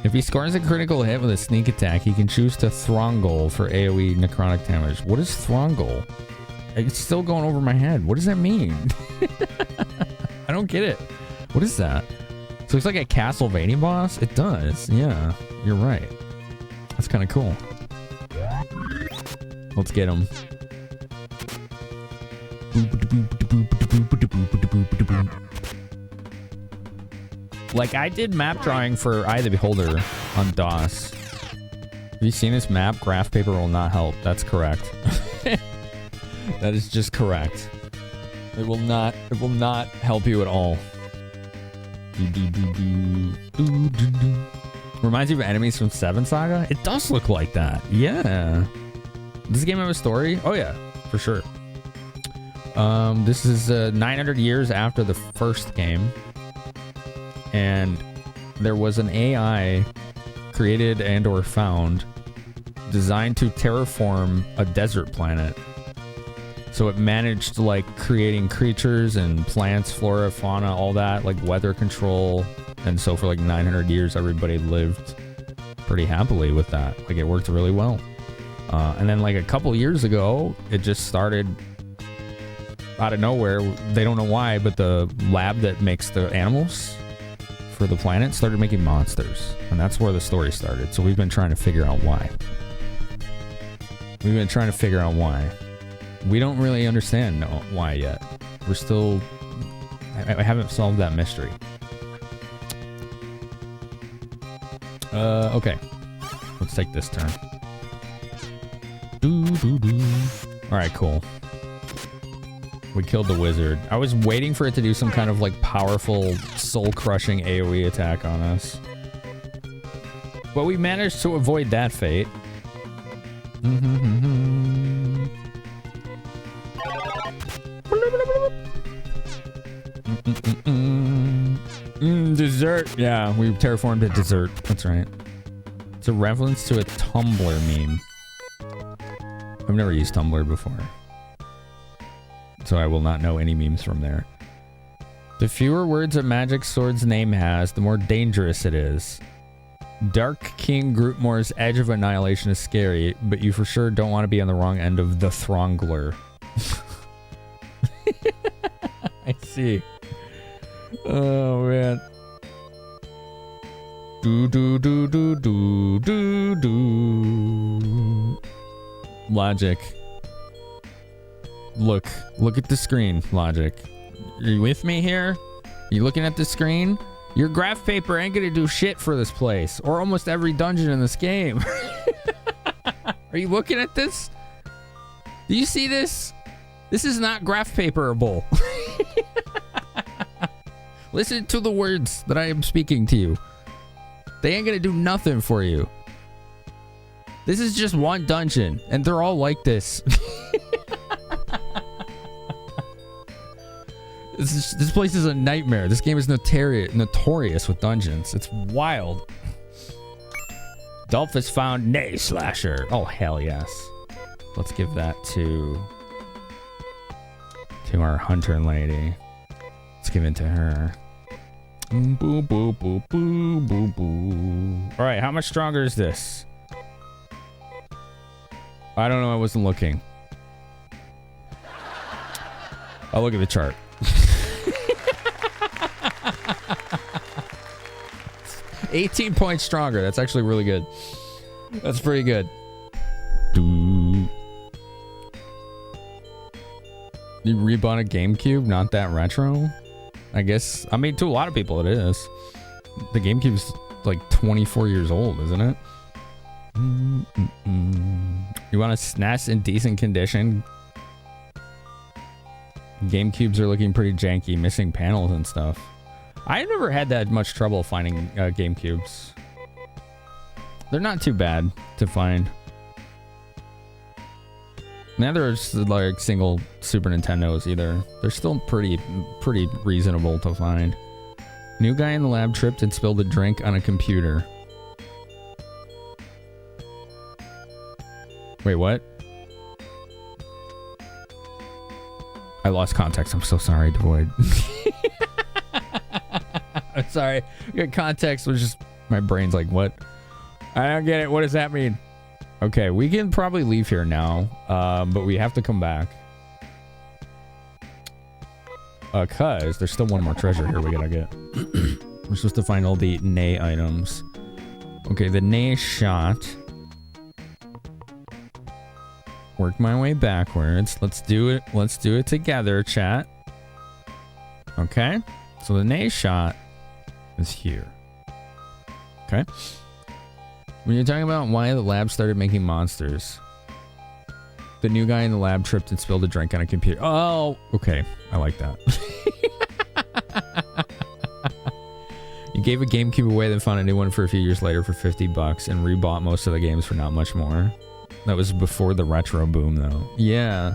Speaker 1: If he scores a critical hit with a sneak attack, he can choose to Throngle for AoE necrotic damage. What is Throngle? It's still going over my head. What does that mean? I don't get it. What is that? So it's like a Castlevania boss? It does. Yeah, you're right. That's kind of cool. Let's get him. Like, I did map drawing for Eye of the Beholder on DOS. Have you seen this map? Graph paper will not help. That's correct. That is just correct. It will not help you at all. Reminds you of enemies from 7 Saga? It does look like that. Yeah. Does this game have a story? Oh yeah, for sure. This is 900 years after the first game. And there was an AI created and or found designed to terraform a desert planet. So it managed like creating creatures and plants, flora, fauna, all that, like weather control. And so for like 900 years, everybody lived pretty happily with that. Like it worked really well. And then like a couple years ago, it just started out of nowhere. They don't know why, but the lab that makes the animals for the planet started making monsters. And that's where the story started. So we've been trying to figure out why. We don't really understand why yet. We're still... I haven't solved that mystery. Okay. Let's take this turn. Alright, cool. We killed the wizard. I was waiting for it to do some kind of like powerful, soul-crushing AoE attack on us. But we managed to avoid that fate. Dessert. Yeah, we terraformed a dessert. That's right. It's a reference to a Tumblr meme. I've never used Tumblr before, so I will not know any memes from there. The fewer words a magic sword's name has, the more dangerous it is. Dark King Grootmore's Edge of Annihilation is scary, but you for sure don't want to be on the wrong end of the Throngler. I see. Oh, man. Logic. Look at the screen, Logic. Are you with me here? You looking at the screen? Your graph paper ain't gonna do shit for this place, or almost every dungeon in this game. Are you looking at this? Do you see this? This is not graph paperable. Listen to the words that I am speaking to you. They ain't gonna do nothing for you. This is just one dungeon, and they're all like this. This place is a nightmare. This game is notorious with dungeons. It's wild. Dolphus found Nay Slasher. Oh, hell yes. Let's give that to our hunter lady. Let's give it to her. Boo, boo, boo, boo, boo, boo. All right, how much stronger is this? I don't know. I wasn't looking. I'll look at the chart. 18 points stronger. That's actually really good. That's pretty good. You rebought a GameCube? Not that retro? I guess. I mean, to a lot of people it is. The GameCube's like 24 years old, isn't it? You want a SNES in decent condition? GameCubes are looking pretty janky, missing panels and stuff. I've never had that much trouble finding GameCubes. They're not too bad to find. Neither is like single Super Nintendos either. They're still pretty reasonable to find. New guy in the lab tripped and spilled a drink on a computer. Wait, what? I lost context. I'm so sorry, Devoid. I'm sorry. Context was just... My brain's like, what? I don't get it. What does that mean? Okay, we can probably leave here now. But we have to come back. Cause there's still one more treasure here we gotta get. We're supposed to find all the Nay items. Okay, the Nay shot. Work my way backwards. Let's do it. Let's do it together, chat. Okay. So the Nay shot is here. Okay. When you're talking about why the lab started making monsters, the new guy in the lab tripped and spilled a drink on a computer. Oh, okay. I like that. You gave a GameCube away, then found a new one for a few years later for $50 and rebought most of the games for not much more. That was before the retro boom, though. Yeah.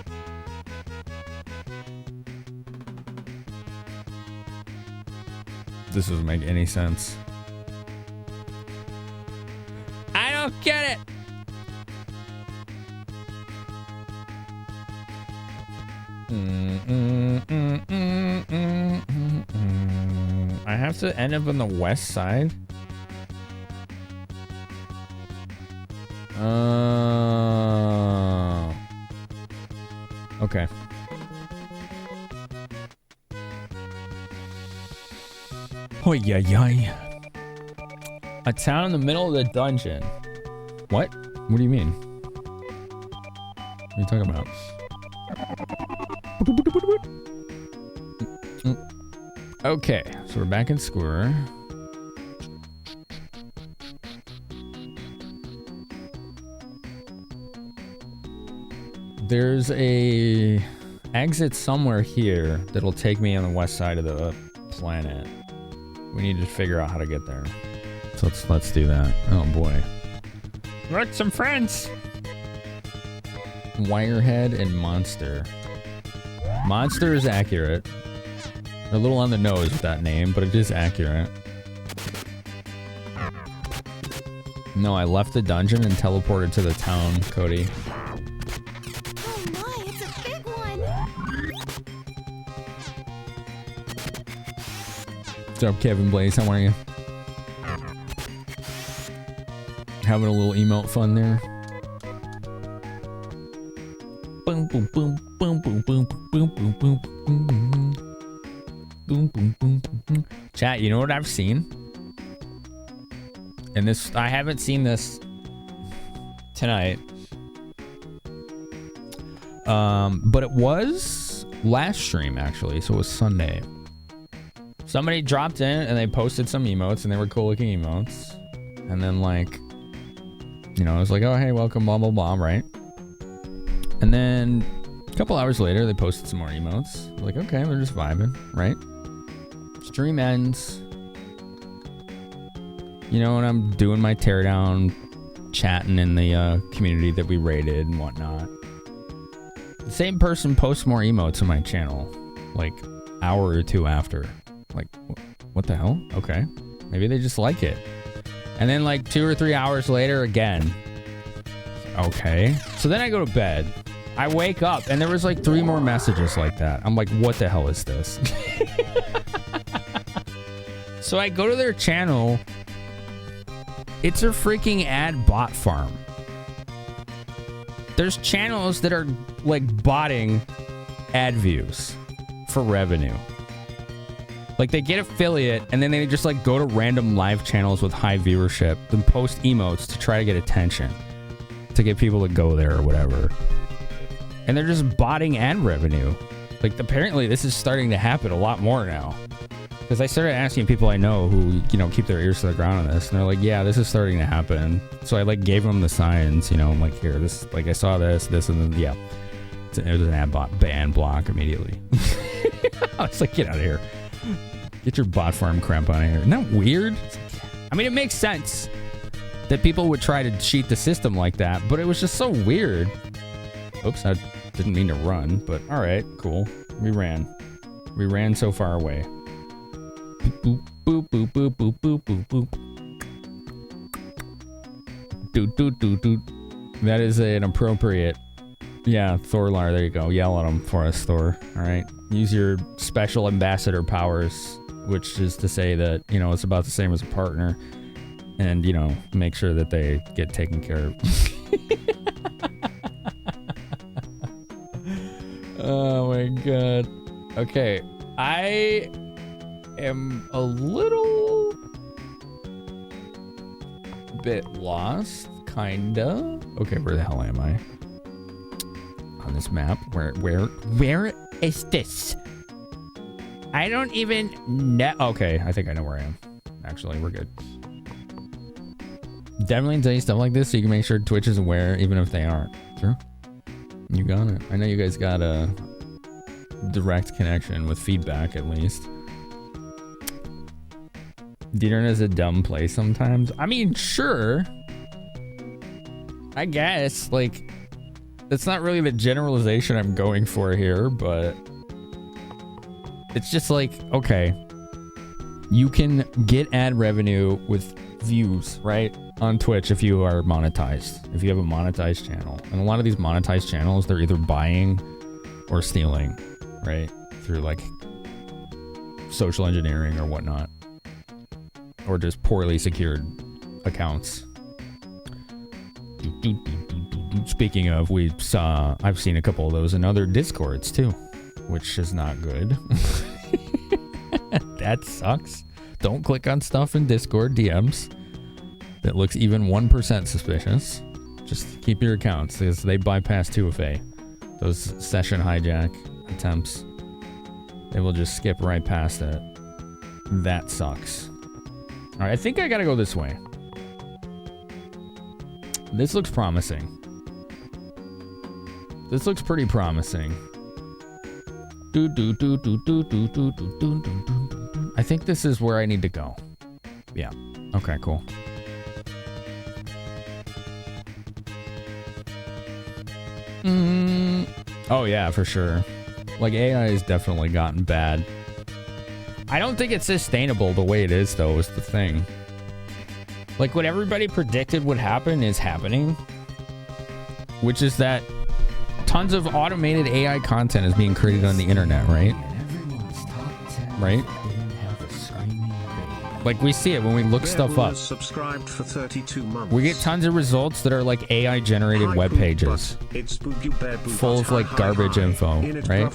Speaker 1: This doesn't make any sense. I don't get it. I have to end up on the west side. Okay. Oh yeah, yeah. A town in the middle of the dungeon. What? What do you mean? What are you talking about? Okay, so we're back in Square. There's a exit somewhere here that'll take me on the west side of the planet. We need to figure out how to get there. So let's do that. Oh boy. Look, some friends. Wirehead and Monster. Monster is accurate. A little on the nose with that name, but it is accurate. No, I left the dungeon and teleported to the town, Cody.
Speaker 5: Oh my, it's a big one!
Speaker 1: What's up, Kevin Blaze? How are you? Having a little emote fun there. Boom, boom, boom, boom, boom, boom, boom, boom, boom, boom. Boom, boom, boom, boom. Chat, you know what I've seen? And this, I haven't seen this tonight. But it was last stream, actually, so it was Sunday. Somebody dropped in and they posted some emotes, and they were cool looking emotes. And then, like, you know, I was like, oh, hey, welcome, blah, blah, blah, right? And then a couple hours later, they posted some more emotes. Like, okay, they're just vibing, right? Stream ends. You know, and I'm doing my teardown, chatting in the community that we raided and whatnot. The same person posts more emotes on my channel, like, hour or two after. Like, what the hell? Okay. Maybe they just like it. And then, like, 2 or 3 hours later, again. Okay. So then I go to bed. I wake up, and there was, like, 3 more messages like that. I'm like, what the hell is this? So I go to their channel. It's a freaking ad bot farm. There's channels that are, like, botting ad views for revenue. Like, they get affiliate, and then they just, like, go to random live channels with high viewership and post emotes to try to get attention. To get people to go there or whatever. And they're just botting ad revenue. Like, apparently this is starting to happen a lot more now. Because I started asking people I know who, you know, keep their ears to the ground on this. And they're like, yeah, this is starting to happen. So I, like, gave them the signs, you know. I'm like, here, this, like, I saw this, and then, yeah. It was an ad bot, ban block immediately. I was like, get out of here. Get your bot farm crap out of here. Isn't that weird? I mean, it makes sense that people would try to cheat the system like that, but it was just so weird. Oops, I didn't mean to run, but all right, cool. We ran. We ran so far away. Boop, boop, boop, boop, boop, boop, boop, boop. Doot, doot, doot, doot. That is an appropriate... Yeah, Thorlar, there you go. Yell at him for us, Thor. All right. Use your special ambassador powers, which is to say that, you know, it's about the same as a partner. And, you know, make sure that they get taken care of. Oh my god. Okay. I am a little bit lost, kinda. Okay, where the hell am I? On this map? Where is this? I don't even know. Okay, I think I know where I am. Actually, we're good. Definitely tell you stuff like this so you can make sure Twitch is aware, even if they aren't. Sure. You got it. I know you guys got a direct connection with feedback, at least. The internet is a dumb place sometimes. I mean, sure. I guess, like, that's not really the generalization I'm going for here, but it's just like, okay. You can get ad revenue with views, right? On Twitch if you are monetized. If you have a monetized channel. And a lot of these monetized channels, they're either buying or stealing, right? Through like social engineering or whatnot. Or just poorly secured accounts. Speaking of, I've seen a couple of those in other Discords too, which is not good. That sucks. Don't click on stuff in Discord DMs that looks even 1% suspicious. Just keep your accounts because they bypass 2FA. Those session hijack attempts, they will just skip right past it. That sucks. All right, I think I gotta go this way. This looks promising. This looks pretty promising. I think this is where I need to go. Yeah. Okay, cool. Oh yeah, for sure. Like AI has definitely gotten bad. I don't think it's sustainable the way it is though, is the thing. Like what everybody predicted would happen is happening. Which is that tons of automated AI content is being created on the internet, right? Right? Like we see it when we look stuff up.
Speaker 12: Subscribed for 32 months.
Speaker 1: We get tons of results that are like AI generated web pages. Full of like garbage info, right?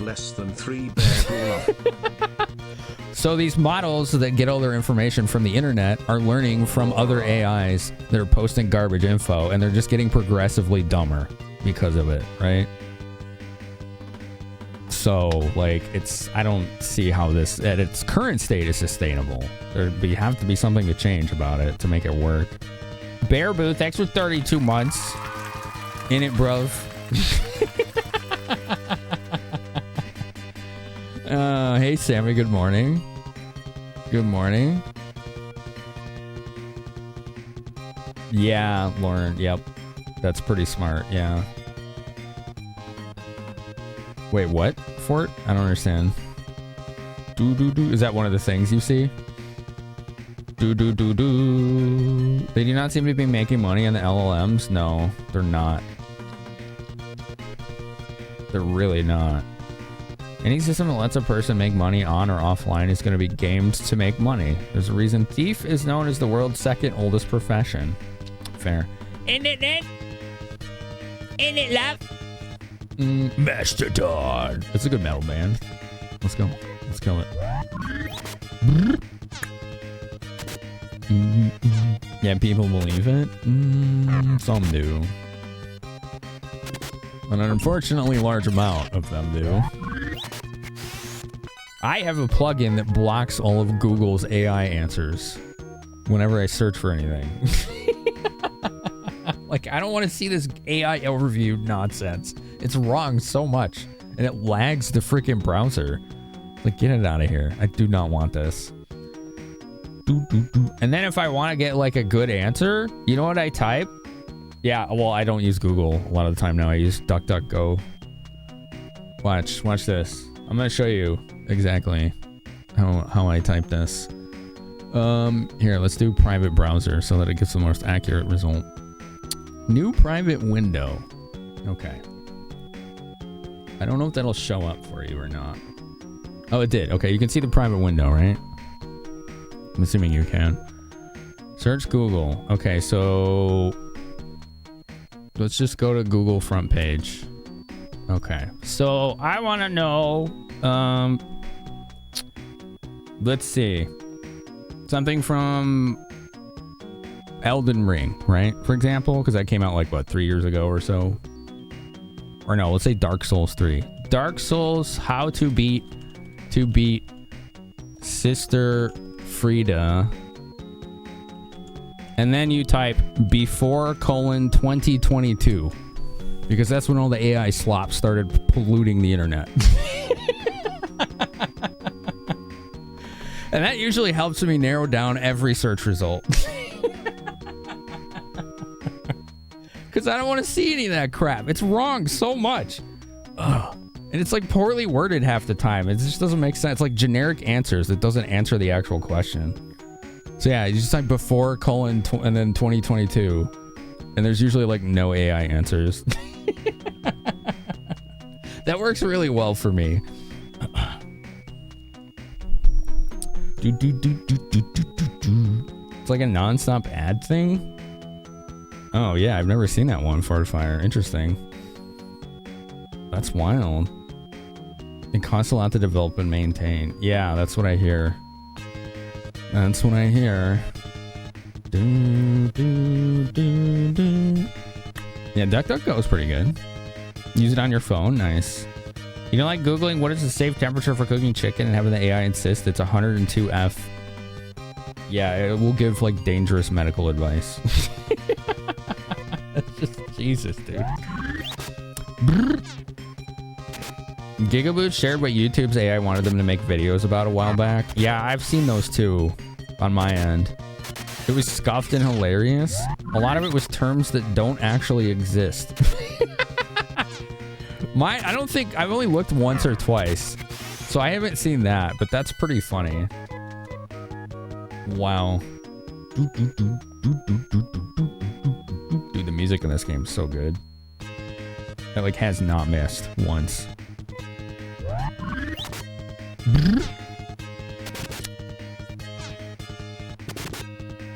Speaker 12: Less than 3
Speaker 1: So these models that get all their information from the internet are learning from other AIs that are posting garbage info, and they're just getting progressively dumber because of it, right? So, like, I don't see how this, at its current state, is sustainable. There'd have to be something to change about it to make it work. Bear Boo, thanks for 32 months. In it, bruv. Hey, Sammy, good morning. Good morning. Yeah, Lauren, yep. That's pretty smart, yeah. Wait, what? Fort? I don't understand. Is that one of the things you see? They do not seem to be making money on the LLMs. No, they're not. They're really not. Any system that lets a person make money on or offline is going to be gamed to make money. There's a reason thief is known as the world's second oldest profession. Fair.
Speaker 8: In it, then? In it, love?
Speaker 1: Mastodon. It's a good metal band. Let's go. Let's kill it. Yeah, people believe it. Some do. But an unfortunately large amount of them do. I have a plugin that blocks all of Google's AI answers whenever I search for anything. Like, I don't want to see this AI overview nonsense. It's wrong so much, and it lags the freaking browser. Like, get it out of here. I do not want this. And then if I want to get, like, a good answer, you know what I type? Yeah, well, I don't use Google a lot of the time now. I use DuckDuckGo. Watch this. I'm going to show you exactly how I type this. Here, let's do private browser so that it gives the most accurate result. New private window. Okay. I don't know if that'll show up for you or not. Oh, it did. Okay, you can see the private window, right? I'm assuming you can. Search Google. Okay, so let's just go to Google front page. Okay, so I want to know, let's see, something from Elden Ring, right? For example, because that came out like, what, 3 years ago or so? Or no, let's say Dark Souls 3. Dark Souls, how to beat Sister Frida. And then you type before : 2022. Because that's when all the AI slop started polluting the internet. And that usually helps me narrow down every search result. Because I don't want to see any of that crap. It's wrong so much. Ugh. And it's like poorly worded half the time. It just doesn't make sense. It's like generic answers. It doesn't answer the actual question. So yeah, you just type before colon and then 2022. And there's usually like no AI answers. That works really well for me. It's like a non-stop ad thing. Oh yeah, I've never seen that one. Fortifier, interesting. That's wild. It costs a lot to develop and maintain. Yeah, that's what I hear. That's what I hear. Yeah, DuckDuckGo is pretty good. Use it on your phone. Nice. You know, like Googling what is the safe temperature for cooking chicken and having the AI insist it's 102F. Yeah, it will give like dangerous medical advice. That's just Jesus, dude. Gigaboot shared what YouTube's AI wanted them to make videos about a while back. Yeah, I've seen those too on my end. It was scuffed and hilarious. A lot of it was terms that don't actually exist. I don't think, I've only looked once or twice, so I haven't seen that, but that's pretty funny. Wow. Dude, the music in this game is so good. It like has not missed once.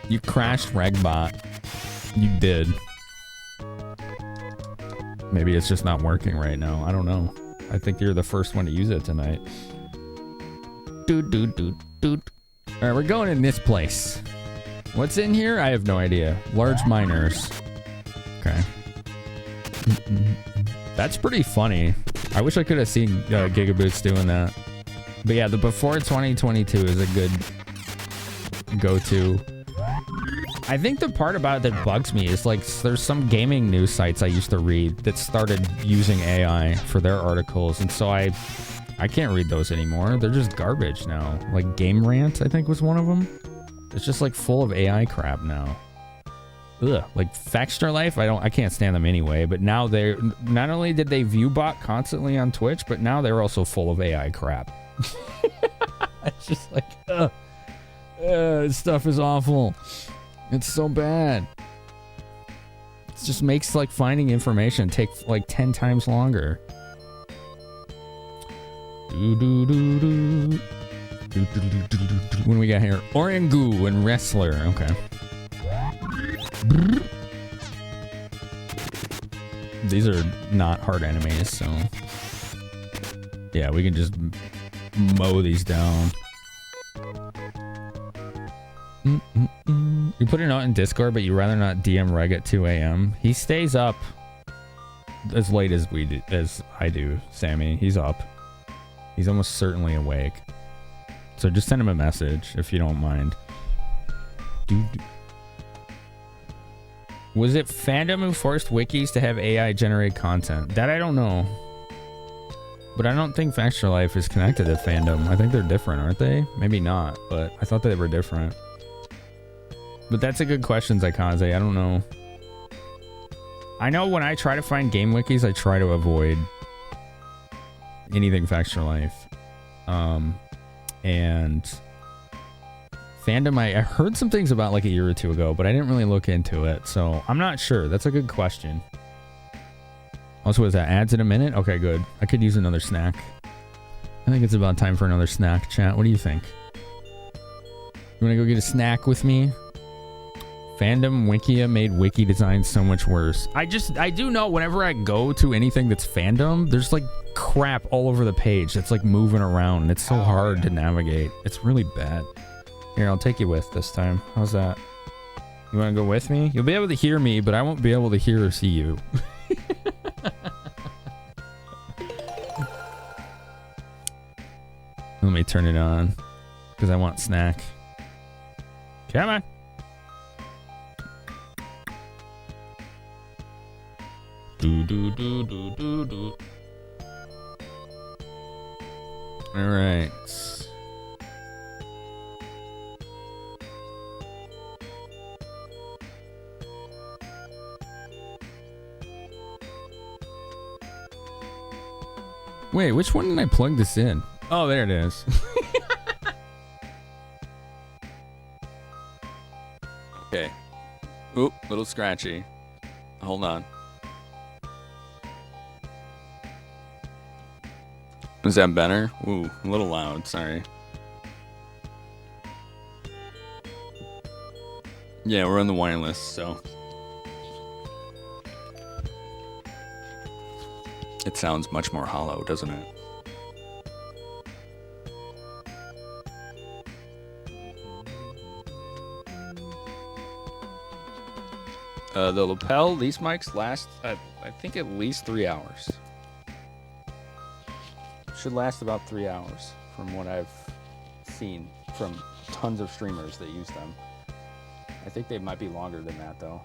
Speaker 1: You crashed Regbot. You did. Maybe it's just not working right now. I don't know. I think you're the first one to use it tonight. Alright, we're going in this place. What's in here? I have no idea. Large miners. Okay. That's pretty funny. I wish I could have seen Gigaboots doing that. But yeah, the before 2022 is a good go-to. I think the part about it that bugs me is like there's some gaming news sites I used to read that started using AI for their articles, and so I can't read those anymore. They're just garbage now. Like Game Rant, I think was one of them. It's just like full of AI crap now. Ugh, like Factor Life, I can't stand them anyway, but now they're not only did they viewbot constantly on Twitch, but now they're also full of AI crap. It's just like this stuff is awful. It's so bad. It just makes like finding information take like 10 times longer. What do we got here? Orangu and Wrestler. Okay. These are not hard enemies, so yeah, we can just mow these down. You put a note in Discord, but you rather not DM Reg at 2 a.m. He stays up as late as I do, Sammy. He's up. He's almost certainly awake. So just send him a message if you don't mind. Was it Fandom who forced wikis to have AI generate content? That I don't know. But I don't think Factor Life is connected to Fandom. I think they're different, aren't they? Maybe not, but I thought they were different. But that's a good question, Zykaze. I don't know. I know when I try to find game wikis, I try to avoid anything Factor Life. And Fandom, I heard some things about like a year or two ago, but I didn't really look into it, so I'm not sure. That's a good question. Also, is that ads in a minute? Okay, good. I could use another snack. I think it's about time for another snack, chat. What do you think? You want to go get a snack with me? Fandom Wikia made wiki design so much worse. I do know whenever I go to anything that's Fandom, there's like crap all over the page that's like moving around, and it's so hard to navigate. It's really bad. Here, I'll take you with this time. How's that? You want to go with me? You'll be able to hear me, but I won't be able to hear or see you. Let me turn it on because I want snack. Come on. Do. All right. Wait, which one did I plug this in? Oh, there it is. Okay. Oop, little scratchy. Hold on. Is that better? Ooh, a little loud, sorry. Yeah, we're on the wireless, so. It sounds much more hollow, doesn't it? The lapel, these mics last, I think, at least 3 hours. Should last about 3 hours from what I've seen from tons of streamers that use them. I think they might be longer than that, though.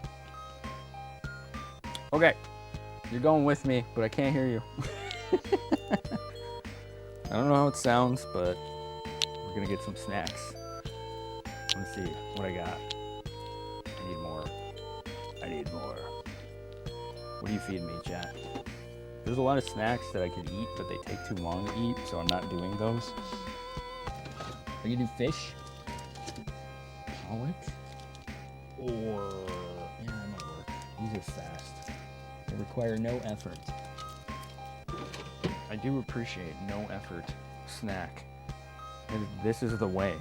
Speaker 1: Okay. You're going with me, but I can't hear you. I don't know how it sounds, but we're going to get some snacks. Let's see what I got. I need more. I need more. What do you feed me, chat? There's a lot of snacks that I could eat, but they take too long to eat, so I'm not doing those. Are you do fish? Pollock? Or... yeah, that might work. These are fast. They require no effort. I do appreciate no effort snack. This is the way.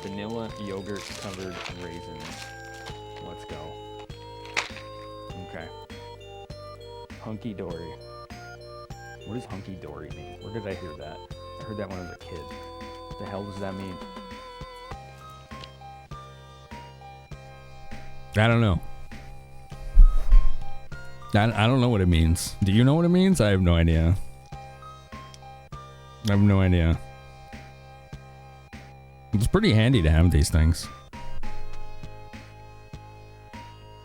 Speaker 1: Vanilla yogurt covered raisins. Let's go. Okay. Hunky dory. What does hunky dory mean? Where did I hear that? I heard that when I was a kid. What the hell does that mean? I don't know. I don't know what it means. Do you know what it means? I have no idea. I have no idea. It's pretty handy to have these things.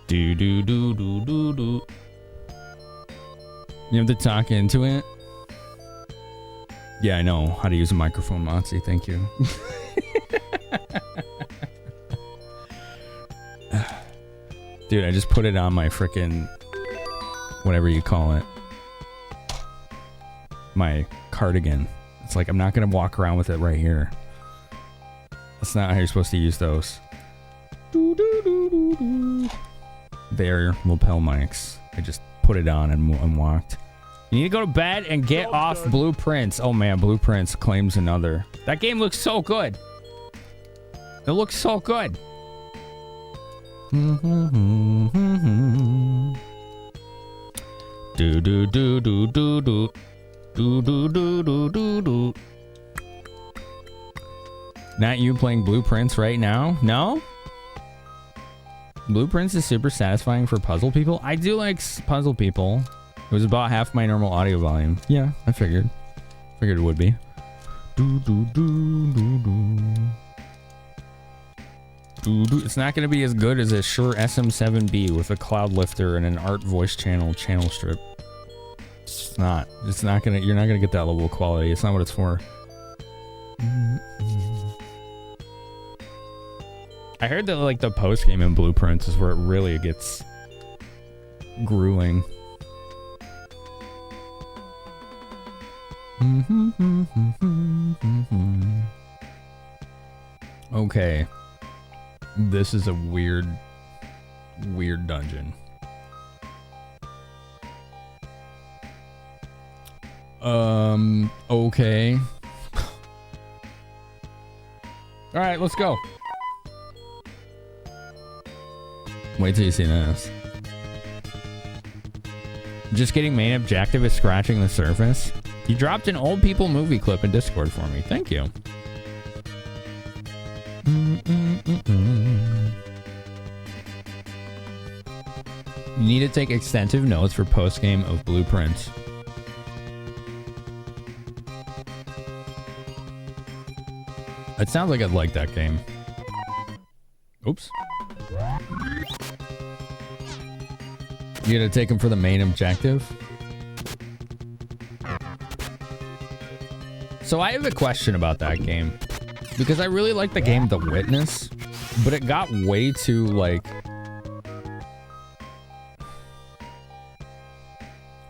Speaker 1: Do do do do do do. You have to talk into it. Yeah, I know how to use a microphone, Motzi. Thank you. Dude, I just put it on my frickin' whatever you call it. My cardigan. It's like I'm not gonna walk around with it right here. That's not how you're supposed to use those. They're lapel mics. I just put it on and walked. You need to go to bed and get off Blueprints. Oh man, Blueprints claims another. That game looks so good. It looks so good. Do do do do do do do do do do do do. Not you playing Blueprints right now? No? Blueprints is super satisfying for puzzle people. I do like puzzle people. It was about half my normal audio volume. Yeah, I figured. Figured it would be. Do do do do do. Do do. It's not going to be as good as a Shure SM7B with a cloud lifter and an art voice channel strip. It's not. It's not gonna. You're not gonna get that level of quality. It's not what it's for. I heard that like the post game in Blueprints is where it really gets grueling. Okay. This is a weird dungeon. Okay. All right, let's go. Wait till you see this. Just getting main objective is scratching the surface. You dropped an old people movie clip in Discord for me. Thank you. You need to take extensive notes for post-game of Blueprints. It sounds like I'd like that game. Oops. You gotta take him for the main objective? So I have a question about that game. Because I really like the game The Witness, but it got way too, like,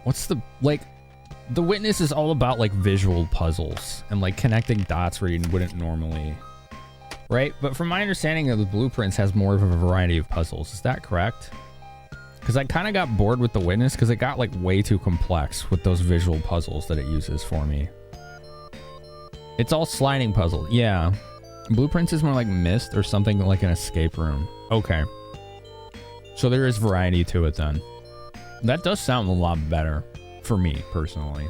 Speaker 1: what's the, like, The Witness is all about like visual puzzles and like connecting dots where you wouldn't normally, right? But from my understanding of the Blueprints has more of a variety of puzzles. Is that correct? Because I kind of got bored with The Witness because it got like way too complex with those visual puzzles that it uses for me. It's all sliding puzzle. Yeah. Blueprints is more like Myst or something like an escape room. Okay. So there is variety to it then. That does sound a lot better for me personally.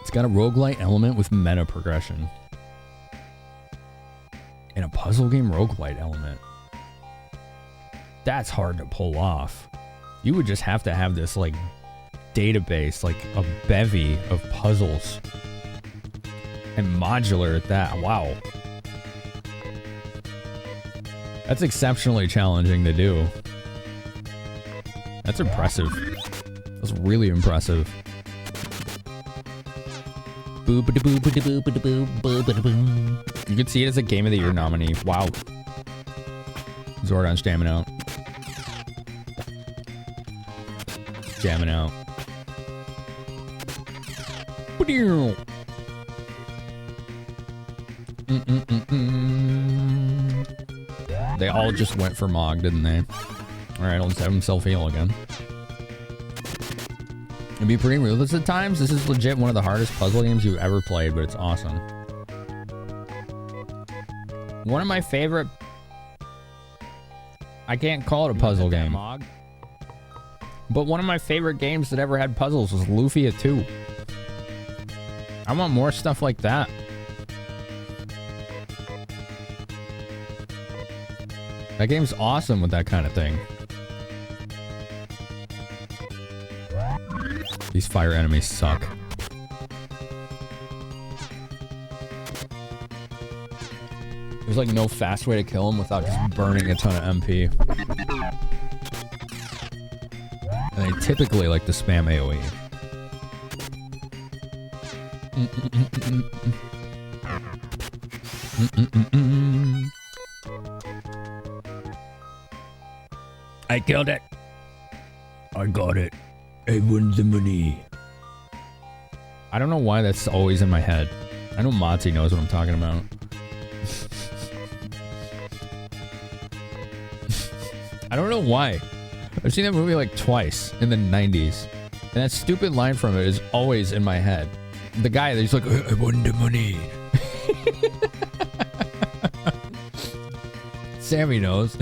Speaker 1: It's got a roguelite element with meta progression. And a puzzle game roguelite element. That's hard to pull off. You would just have to have this like database, like a bevy of puzzles. And modular at that. Wow. That's exceptionally challenging to do. That's impressive. That's really impressive. You could see it as a Game of the Year nominee. Wow. Zordon's jamming out. Jamming out. They all just went for Mog, didn't they? Alright, let's have him self-heal again. It'd be pretty ruthless at times. This is legit one of the hardest puzzle games you've ever played, but it's awesome. One of my favorite... I can't call it a puzzle game. Mog? But one of my favorite games that ever had puzzles was Lufia 2. I want more stuff like that. That game's awesome with that kind of thing. These fire enemies suck. There's like no fast way to kill them without just burning a ton of MP. And they typically like to spam AoE. I killed it. I got it. I won the money. I don't know why that's always in my head. I know Motzi knows what I'm talking about. I don't know why. I've seen that movie like twice in the 90s. And that stupid line from it is always in my head. The guy that's like, I won the money. Sammy knows.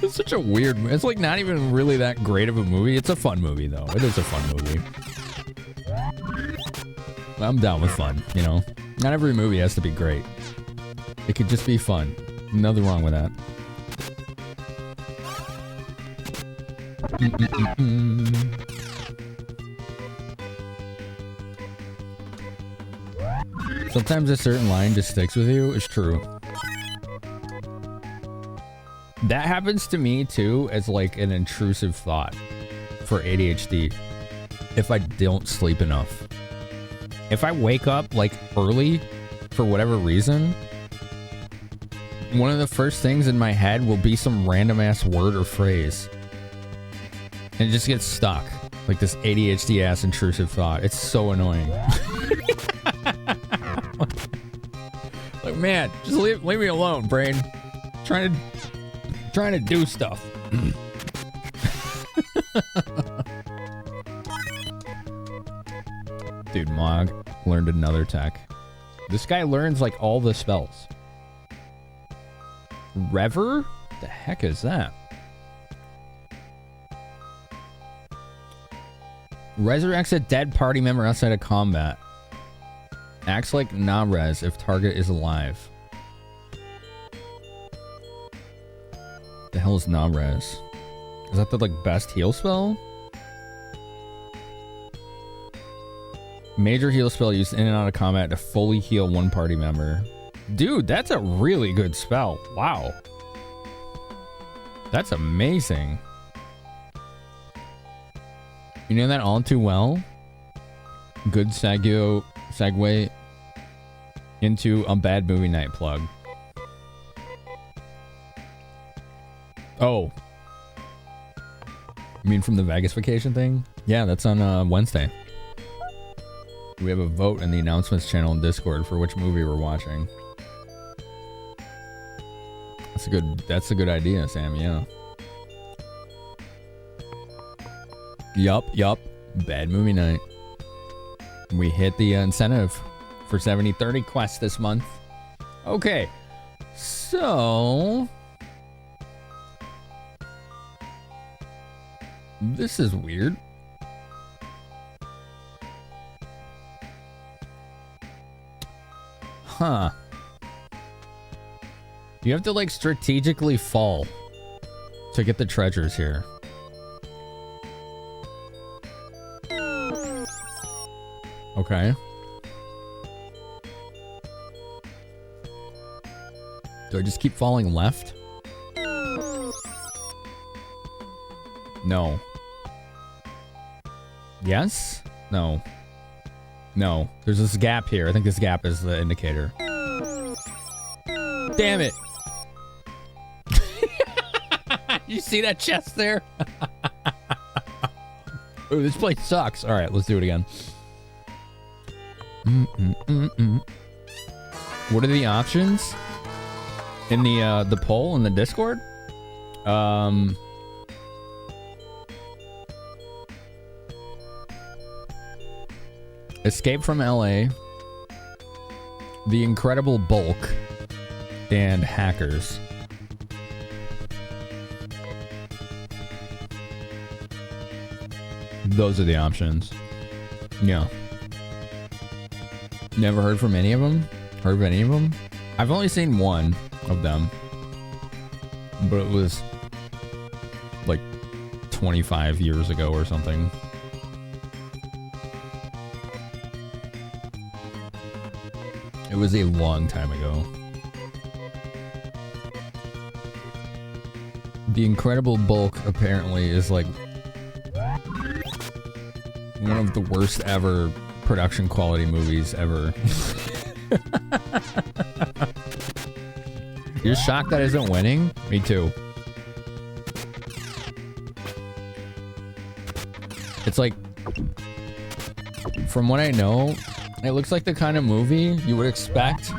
Speaker 1: It's such a weird movie. It's like not even really that great of a movie. It's a fun movie though. It is a fun movie. I'm down with fun, you know? Not every movie has to be great. It could just be fun. Nothing wrong with that. Sometimes a certain line just sticks with you. It's true. That happens to me too as like an intrusive thought for ADHD if I don't sleep enough. If I wake up like early for whatever reason, one of the first things in my head will be some random ass word or phrase. And it just gets stuck. Like this ADHD ass intrusive thought. It's so annoying. Like, man, just leave me alone, brain. Trying to do stuff. Dude, Mog learned another tech. This guy learns like all the spells. Rever? The heck is that? Resurrects a dead party member outside of combat. Acts like na-res if target is alive. The hell is na-res? Is that the like best heal spell? Major heal spell used in and out of combat to fully heal one party member. Dude, that's a really good spell. Wow. That's amazing. You know that all too well? Good segue into a bad movie night plug. Oh. You mean from the Vegas vacation thing? Yeah, that's on Wednesday. We have a vote in the announcements channel in Discord for which movie we're watching. That's a good idea, Sam, yeah. Yup. Bad movie night. We hit the incentive for 70/30 quest this month. Okay. So this is weird. Huh. You have to like strategically fall to get the treasures here. Okay. Do I just keep falling left? No. Yes? No. No. There's this gap here. I think this gap is the indicator. Damn it. You see that chest there? Ooh, this place sucks. All right, let's do it again. What are the options in the poll in the Discord? Escape from LA, The Incredible Bulk, and Hackers. Those are the options. Yeah. Never heard from any of them? Heard of any of them? I've only seen one of them. But it was like 25 years ago or something. It was a long time ago. The Incredible Bulk apparently is like one of the worst ever production quality movies ever. You're shocked that isn't winning? Me too. It's like, from what I know, it looks like the kind of movie you would expect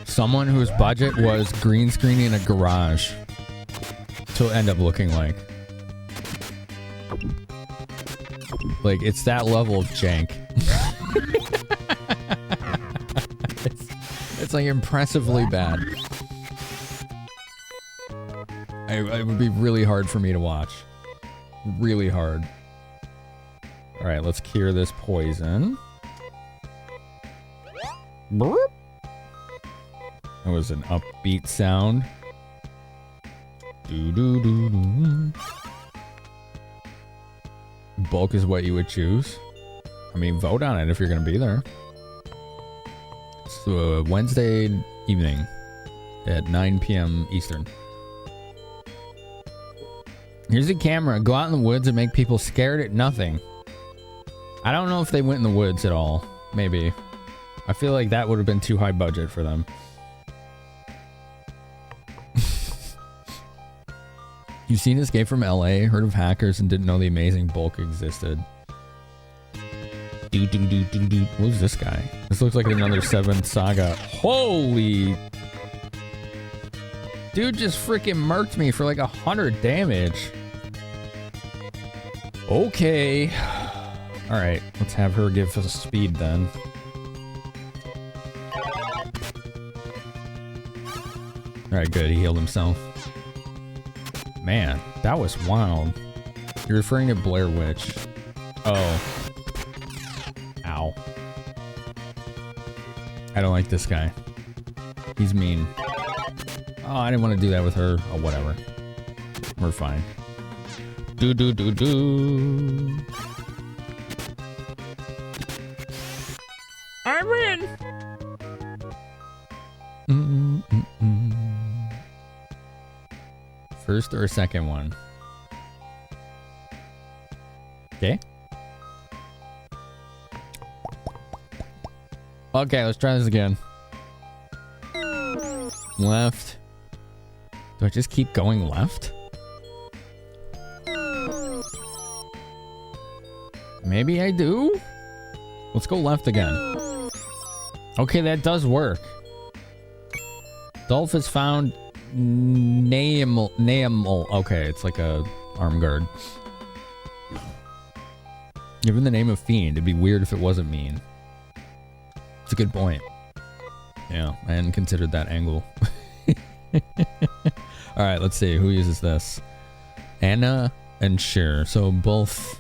Speaker 1: someone whose budget was green screening a garage to end up looking like. Like, it's that level of jank. It's like impressively bad. It would be really hard for me to watch. Really hard. Alright, let's cure this poison. Burp. That was an upbeat sound. Doo-doo-doo-doo. Bulk is what you would choose. I mean, vote on it if you're going to be there. It's Wednesday evening at 9 p.m. Eastern. Here's a camera. Go out in the woods and make people scared at nothing. I don't know if they went in the woods at all. Maybe. I feel like that would have been too high budget for them. You've seen Escape from LA, heard of Hackers, and didn't know the amazing Bulk existed. Who's this guy? This looks like another 7 Saga. Holy... Dude just freaking murked me for like 100 damage. Okay. Alright, let's have her give us speed then. Alright, good. He healed himself. Man, that was wild. You're referring to Blair Witch. Oh. Ow. I don't like this guy. He's mean. Oh, I didn't want to do that with her. Oh, whatever. We're fine. Do. I win! First or second one? Okay. Okay, let's try this again. Left. Do I just keep going left? Maybe I do? Let's go left again. Okay, that does work. Dolph has found Naemal. Okay, it's like a arm guard. Given the name of Fiend, it'd be weird if it wasn't mean. It's a good point. Yeah, I hadn't considered that angle. Alright, let's see. Who uses this? Anna and Cher. So both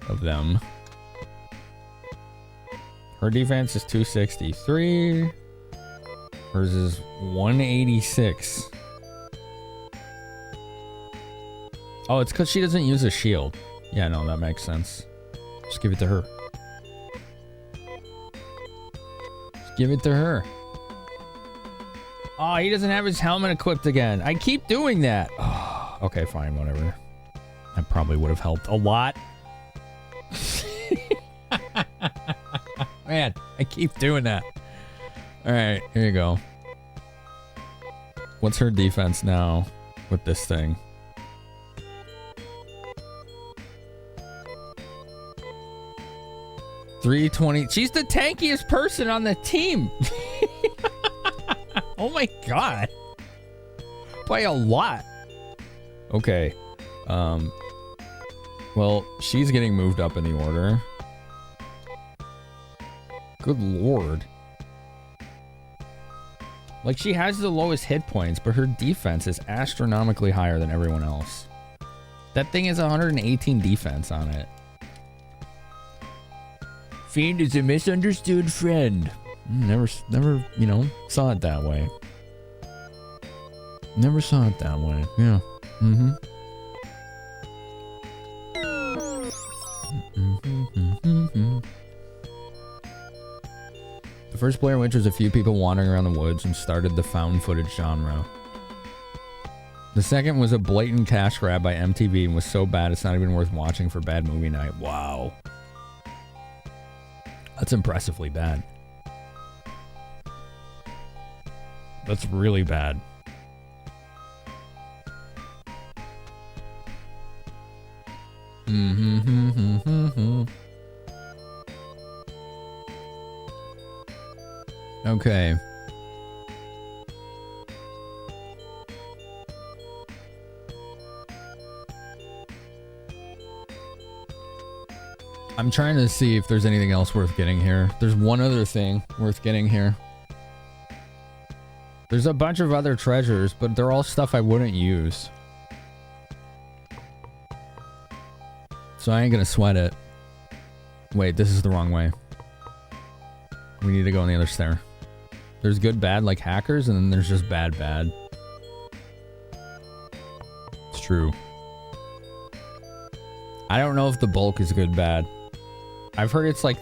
Speaker 1: of them. Her defense is 263. Hers is 186. Oh, it's because she doesn't use a shield. Yeah, no, that makes sense. Just give it to her. Just give it to her. Oh, he doesn't have his helmet equipped again. I keep doing that. Oh, okay, fine, whatever. That probably would have helped a lot. Man, I keep doing that. Alright, here you go. What's her defense now with this thing? $320. She's the tankiest person on the team. Oh my god. By a lot. Okay. Well, she's getting moved up in the order. Good lord. Like, she has the lowest hit points, but her defense is astronomically higher than everyone else. That thing has 118 defense on it. Fiend is a misunderstood friend. Never, you know, saw it that way. Never saw it that way. Yeah. The first Blair Witch was a few people wandering around the woods and started the found footage genre. The second was a blatant cash grab by MTV and was so bad it's not even worth watching for bad movie night. Wow. That's impressively bad. That's really bad. Okay. I'm trying to see if there's anything else worth getting here. There's one other thing worth getting here. There's a bunch of other treasures, but they're all stuff I wouldn't use. So I ain't gonna sweat it. Wait, this is the wrong way. We need to go on the other stair. There's good, bad, like hackers, and then there's just bad, bad. It's true. I don't know if the bulk is good, bad. I've heard it's like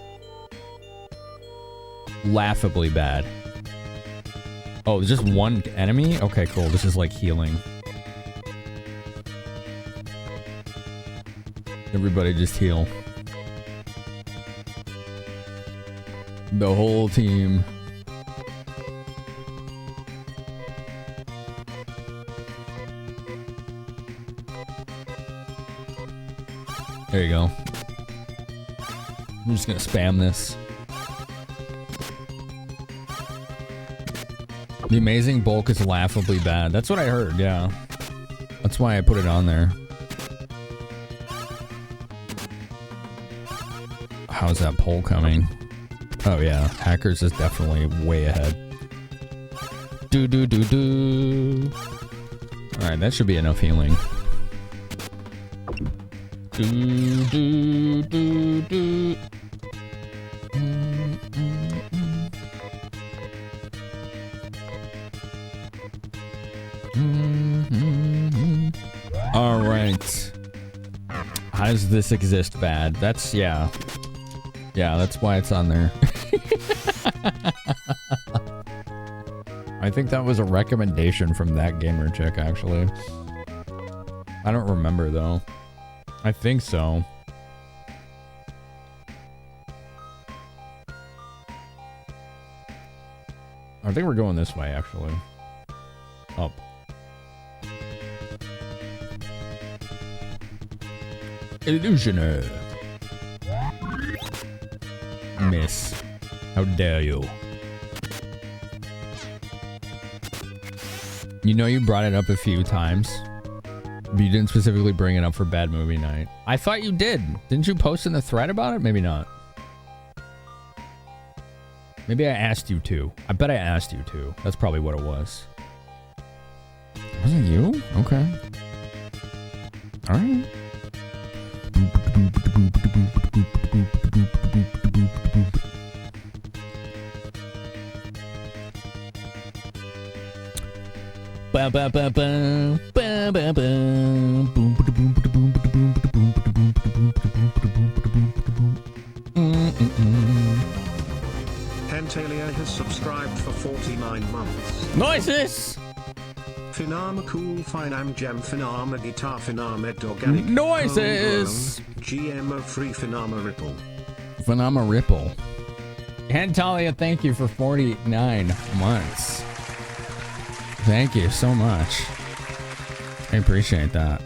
Speaker 1: laughably bad. Oh, just one enemy? Okay, cool. This is like healing. Everybody just heal. The whole team. There you go. I'm just gonna spam this. The amazing bulk is laughably bad. That's what I heard, yeah. That's why I put it on there. How's that poll coming? Oh yeah, hackers is definitely way ahead. Do. Alright, that should be enough healing. Do. All right. How does this exist bad? That's, yeah. Yeah, that's why it's on there. I think that was a recommendation from that gamer chick, actually. I don't remember, though. I think so. I think we're going this way, actually. Up. Illusioner. Miss. How dare you? You know you brought it up a few times, but you didn't specifically bring it up for Bad Movie Night. I thought you did. Didn't you post in the thread about it? Maybe not. Maybe I asked you to. I bet I asked you to. That's probably what it was. Wasn't you? Okay. All right. Ba ba ba ba ba ba ba boom ba boom ba boom ba boom ba boom ba boom ba boom ba boom ba boom.
Speaker 12: Hentalia has subscribed for 49 months.
Speaker 1: Noises!
Speaker 12: Finama cool finam gem finama guitar finama ed organic
Speaker 1: noises!
Speaker 12: GMO free finama ripple.
Speaker 1: Finama ripple. Hentalia, thank you for 49 months. Thank you so much. I appreciate that.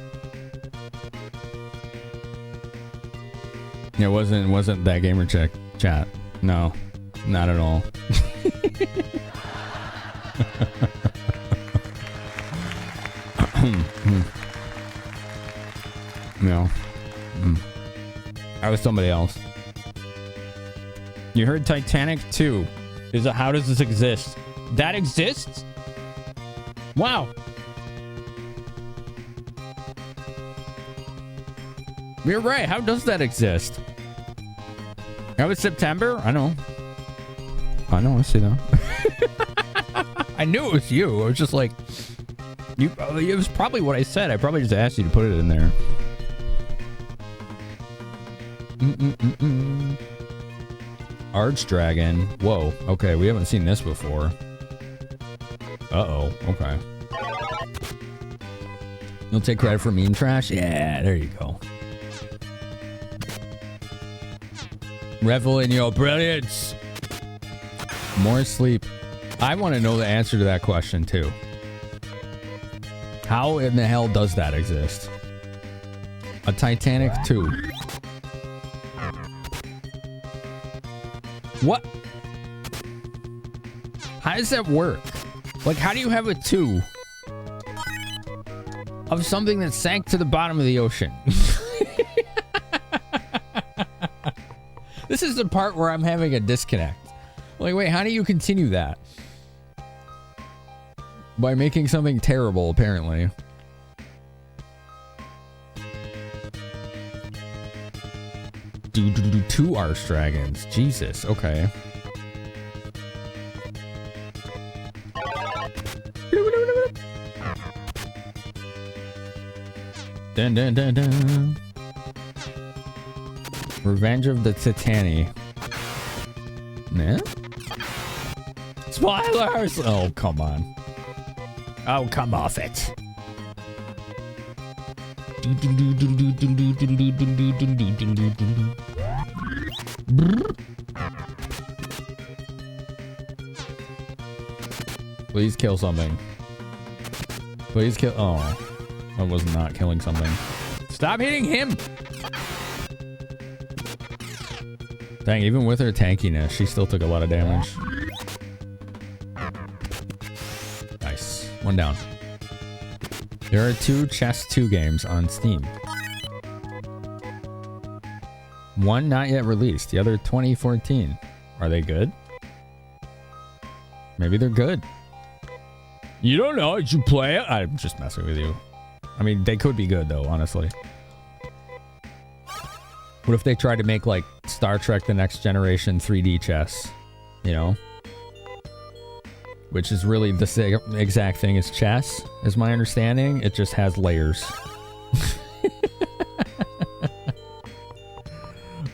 Speaker 1: It wasn't that gamer chick chat. No, not at all. No. I was somebody else. You heard Titanic 2. How does this exist? That exists? Wow. You're right. How does that exist? That was September? I know. I see that. I knew it was you. I was just like, it was probably what I said. I probably just asked you to put it in there. Archdragon. Whoa. Okay, we haven't seen this before. Uh-oh. Okay. You'll take credit for meme trash? Yeah, there you go. Revel in your brilliance. More sleep. I want to know the answer to that question, too. How in the hell does that exist? A Titanic 2. What? How does that work? Like, how do you have a 2 of something that sank to the bottom of the ocean? This is the part where I'm having a disconnect. Like, wait, how do you continue that? By making something terrible, apparently. Two Archdragons. Jesus, okay. Dun dun dun dun. Revenge of the Titani. Nah? Spoilers! Oh, come on. Oh, come off it. Please kill something. Please kill. Oh, I was not killing something. Stop hitting him! Dang, even with her tankiness, she still took a lot of damage. Nice. One down. There are 2 Chess 2 games on Steam. One not yet released, the other 2014. Are they good? Maybe they're good. You don't know, did you play it? I'm just messing with you. I mean, they could be good though, honestly. What if they tried to make like Star Trek The Next Generation 3D chess? You know? Which is really the exact thing as chess, is my understanding. It just has layers.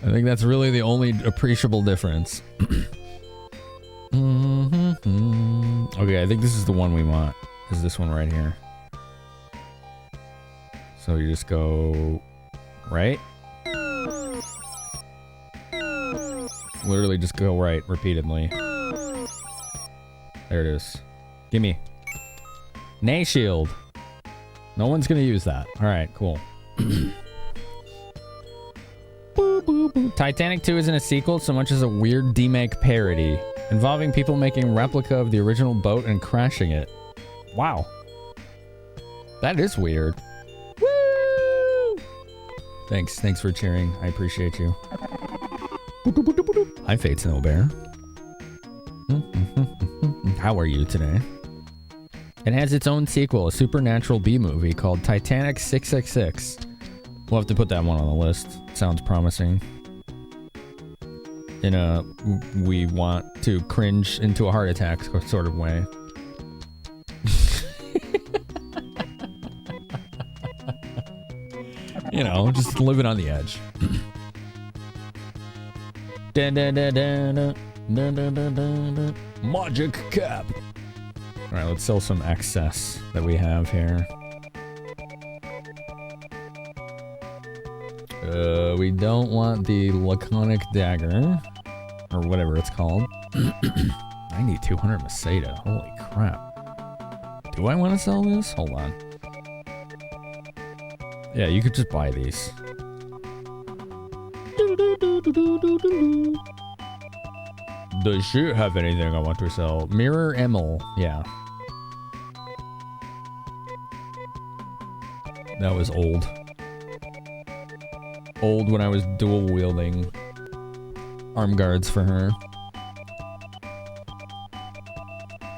Speaker 1: I think that's really the only appreciable difference. Okay, I think this is the one we want. Is this one right here. So you just go right. Literally just go right repeatedly. There it is. Gimme. Nay shield. No one's gonna use that. Alright, cool. Titanic 2 isn't a sequel so much as a weird demake parody, involving people making a replica of the original boat and crashing it. Wow. That is weird. Woo! Thanks for cheering. I appreciate you. Hi, Fate Snow Bear. How are you today? It has its own sequel, a supernatural B-movie called Titanic 666. We'll have to put that one on the list. Sounds promising. In a we want to cringe into a heart attack sort of way. You know, just living on the edge. Magic cap. All right, let's sell some excess that we have here. We don't want the laconic dagger, or whatever it's called. I need 200 Masada. Holy crap. Do I want to sell this? Hold on. Yeah, you could just buy these. Does she have anything I want to sell? Mirror Emil. Yeah. That was old. Old when I was dual wielding arm guards for her.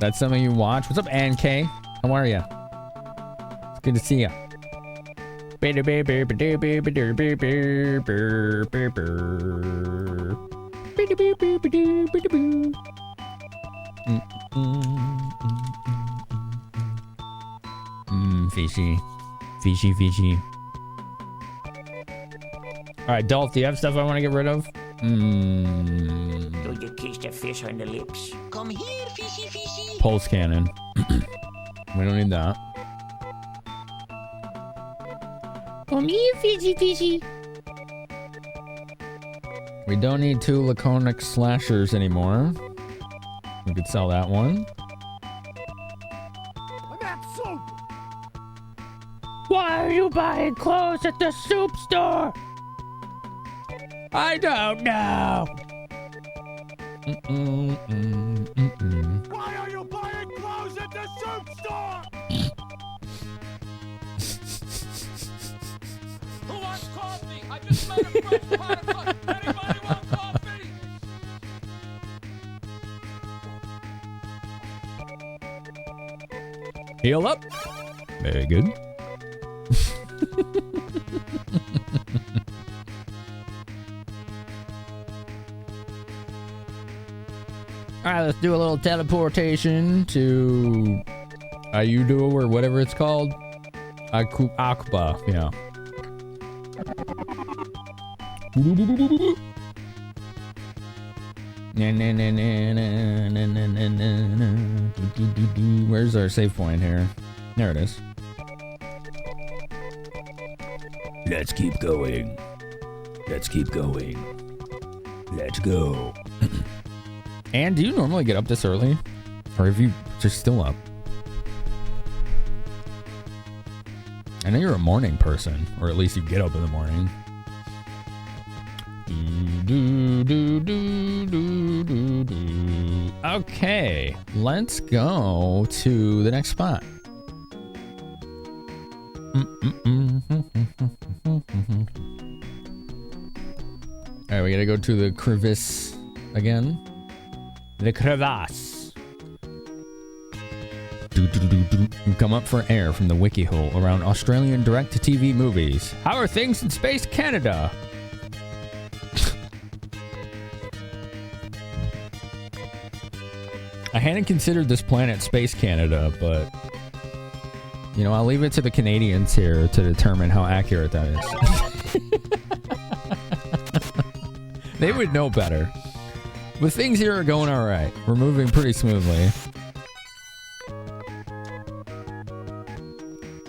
Speaker 1: That's something you watch? What's up, Ann K? How are ya? It's good to see ya. Fishy. Fishy, fishy. Alright, Dolph, do you have stuff I want to get rid of?
Speaker 17: Do you kiss the fish on the lips? Come here, fishy, fishy.
Speaker 1: Pulse cannon. We don't need that.
Speaker 8: Come here, fishy, fishy.
Speaker 1: We don't need 2 laconic slashers anymore. We could sell that one.
Speaker 8: Why are you buying clothes at the soup store?
Speaker 1: I don't know.
Speaker 2: Why are you buying clothes at the soup store?
Speaker 18: Who wants coffee? I just made a fresh pot of coffee. Anybody want coffee?
Speaker 1: Heal up. Very good. Alright, let's do a little teleportation to Ayudo or whatever it's called. Akba, yeah. Where's our save point here? There it is. Let's keep going. Let's keep going. Let's go. And do you normally get up this early? Or have you just still up? I know you're a morning person, or at least you get up in the morning. Okay, let's go to the next spot. Alright, we gotta go to the crevice again. The crevasse. We come up for air from the wiki hole around Australian direct-to-TV movies. How are things in Space Canada? I hadn't considered this planet Space Canada, but you know, I'll leave it to the Canadians here to determine how accurate that is. They would know better. But things here are going all right. We're moving pretty smoothly.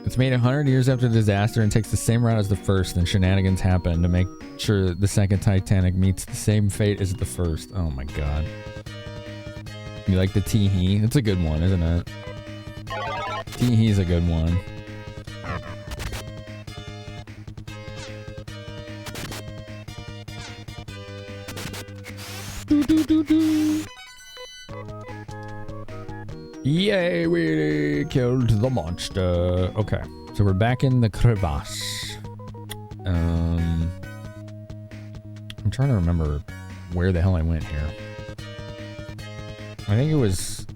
Speaker 1: It's made 100 years after the disaster and takes the same route as the first, and shenanigans happen to make sure the second Titanic meets the same fate as the first. Oh my god. You like the tee-hee? It's a good one, isn't it? Tee-hee's a good one. Yay, we killed the monster. Okay, so we're back in the crevasse. I'm trying to remember where the hell I went here. I think it was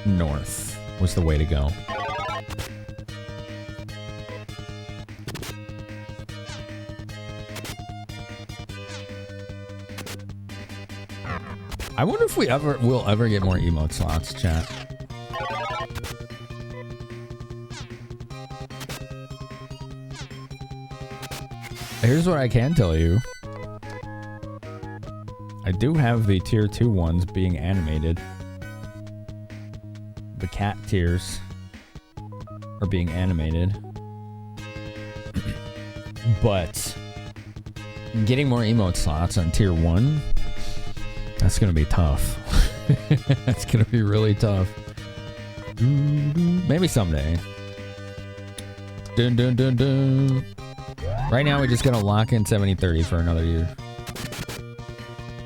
Speaker 1: north was the way to go. I wonder if we'll ever get more emote slots, chat. Here's what I can tell you. I do have the tier 2 ones being animated. The cat tiers are being animated. But getting more emote slots on tier 1, that's gonna be tough. That's gonna be really tough. Maybe someday. Dun dun dun dun. Right now, we're just gonna lock in 70-30 for another year.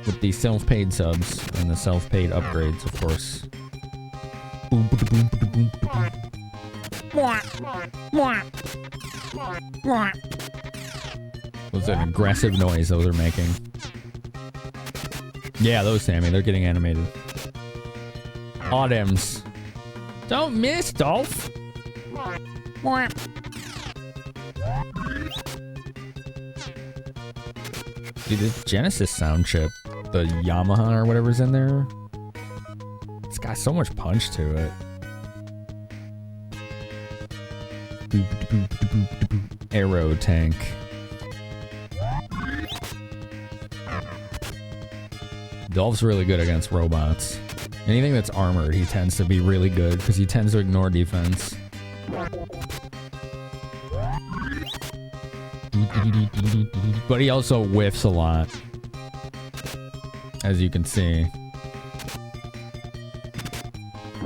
Speaker 1: With the self-paid subs and the self-paid upgrades, of course. What's that aggressive noise those are making? Yeah, those, Sammy, they're getting animated. Autumns. Don't miss, Dolph. Dude, this Genesis sound chip, the Yamaha or whatever's in there, it's got so much punch to it. Aero tank. Dolph's really good against robots. Anything that's armored, he tends to be really good because he tends to ignore defense. But he also whiffs a lot, as you can see.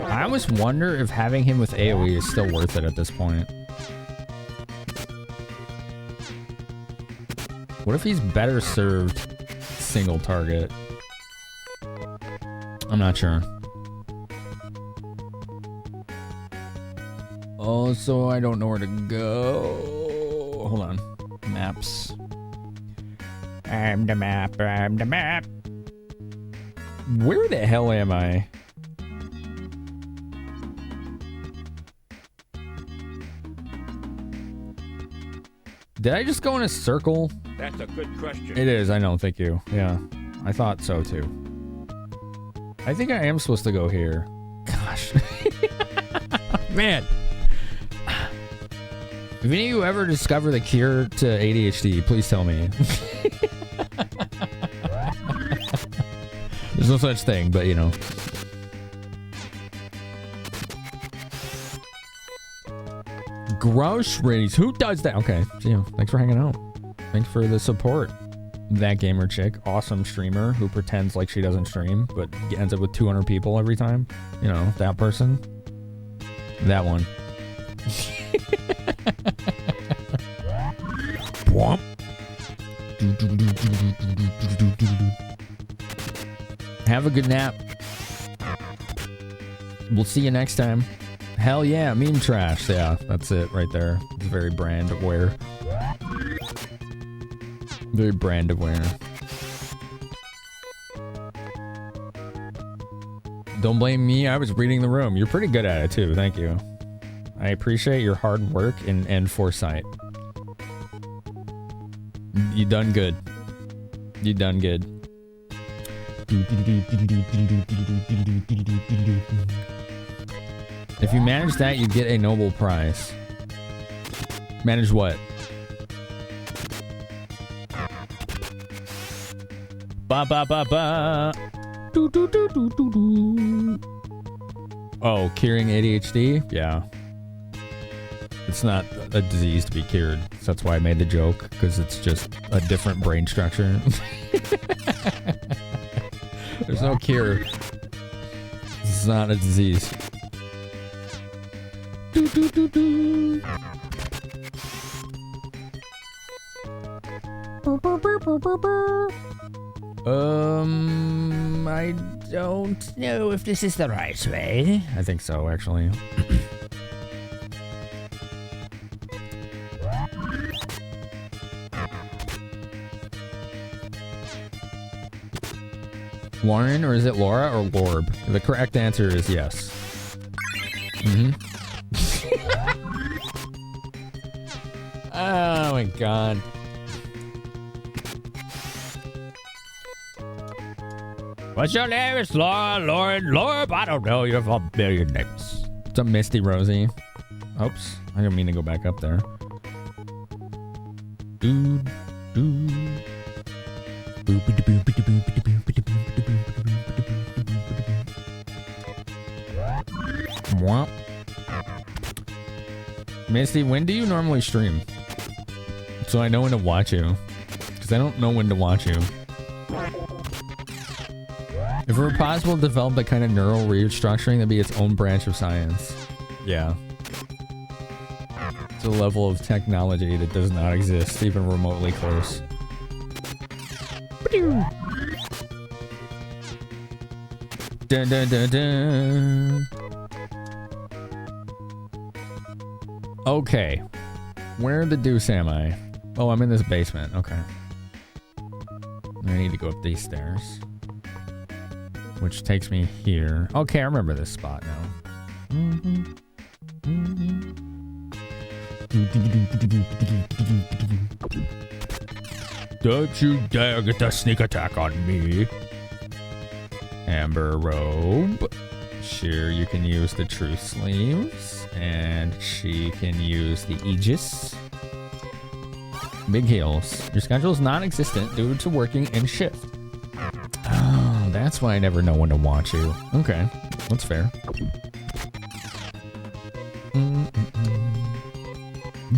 Speaker 1: I almost wonder if having him with AoE is still worth it at this point. What if he's better served single target? I'm not sure. Also, I don't know where to go. Hold on. Maps. I'm the map. I'm the map. Where the hell am I? Did I just go in a circle?
Speaker 19: That's a good question.
Speaker 1: It is, I know, thank you. Yeah, I thought so too. I think I am supposed to go here. Gosh. Man. If any of you ever discover the cure to ADHD, please tell me. There's no such thing, but you know. Groceries. Who does that? Okay, so, you know, thanks for hanging out. Thanks for the support. That gamer chick, awesome streamer who pretends like she doesn't stream, but ends up with 200 people every time. You know, that person. That one. Have a good nap. We'll see you next time. Hell yeah, meme trash. Yeah, that's it right there. It's very brand aware. Very brand aware. Don't blame me, I was reading the room. You're pretty good at it too, thank you. I appreciate your hard work and foresight. You done good. You done good. If you manage that, you get a Nobel Prize. Manage what? Ba ba ba ba. Do, do, do, do, do, do. Oh, curing ADHD? Yeah. It's not a disease to be cured. So that's why I made the joke, because it's just a different brain structure. There's no cure. It's not a disease. Do, do, do, do. I don't know if this is the right way. I think so, actually. Lauren, or is it Laura or Lorb? The correct answer is yes. Oh my god. What's your name? It's Laura, Lauren, Lorb. I don't know. You have a million names. It's a Misty Rosie. Oops. I didn't mean to go back up there. Dude. Misty, when do you normally stream? So I know when to watch you. Because I don't know when to watch you. If it were possible to develop that kind of neural restructuring, that'd be its own branch of science. Yeah. It's a level of technology that does not exist, even remotely close. Dun, dun, dun, dun. Okay. Where the deuce am I? Oh, I'm in this basement. Okay. I need to go up these stairs. Which takes me here. Okay, I remember this spot now. Don't you dare get the sneak attack on me. Amber robe. Sure, you can use the truth sleeves. And she can use the Aegis. Big heels. Your schedule is non-existent due to working in shift. Oh, that's why I never know when to watch you. Okay, that's fair.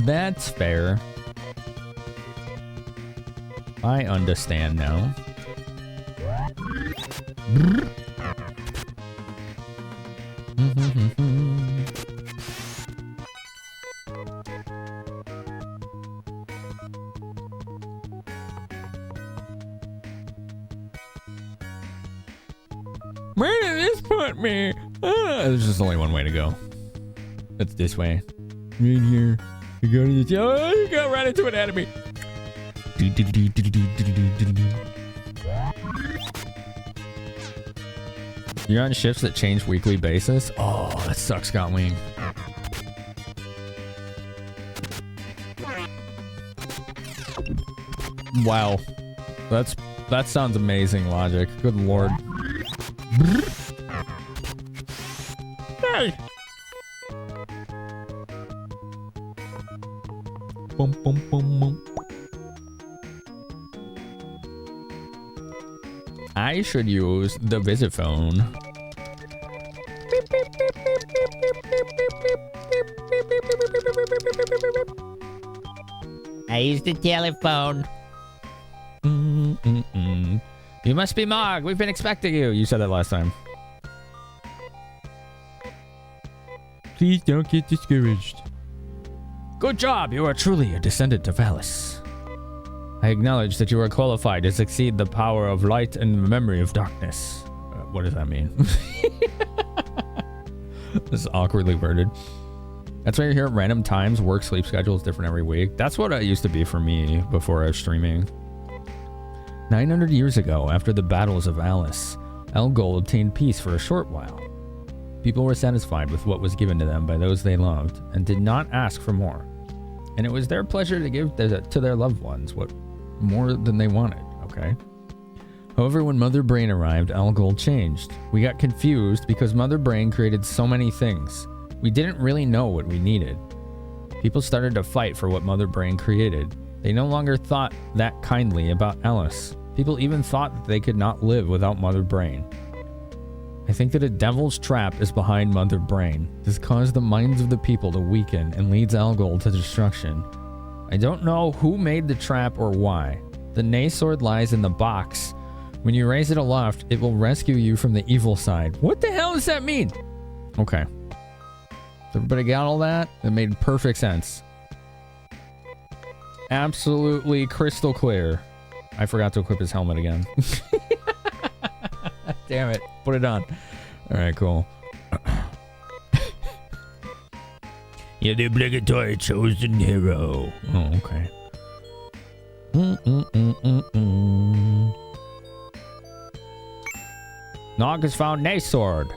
Speaker 1: That's fair. I understand now. Where did this put me? There's just only one way to go. It's this way. Right here. You go to the... Oh, you go right into an enemy. You're on shifts that change weekly basis? Oh, that sucks, Scotwing. Wow. That sounds amazing, Logic. Good lord. Hey! Boom, boom, boom, boom. I should use the Visiphone.
Speaker 8: I use the telephone.
Speaker 1: You must be Mog. We've been expecting you. You said that last time. Please don't get discouraged. Good job. You are truly a descendant of Alice. I acknowledge that you are qualified to succeed the power of light and the memory of darkness. What does that mean? This is awkwardly worded. That's why you're here at random times. Work sleep schedule is different every week. That's what it used to be for me before I was streaming. 900 years ago, after the battles of Alice, Elgol obtained peace for a short while. People were satisfied with what was given to them by those they loved and did not ask for more. And it was their pleasure to give to their loved ones what more than they wanted, okay? However, when Mother Brain arrived, Elgol changed. We got confused because Mother Brain created so many things. We didn't really know what we needed. People started to fight for what Mother Brain created. They no longer thought that kindly about Alice. People even thought that they could not live without Mother Brain. I think that a devil's trap is behind Mother Brain. This caused the minds of the people to weaken and leads Elgol to destruction. I don't know who made the trap or why. The Nay Sword lies in the box When you raise it aloft, it will rescue you from the evil side. What the hell does that mean? Okay. Everybody got all that? It made perfect sense. Absolutely crystal clear. I forgot to equip his helmet again. Damn it. Put it on. Alright, cool. You're the obligatory chosen hero. Oh, okay. Nog has found Nace Sword.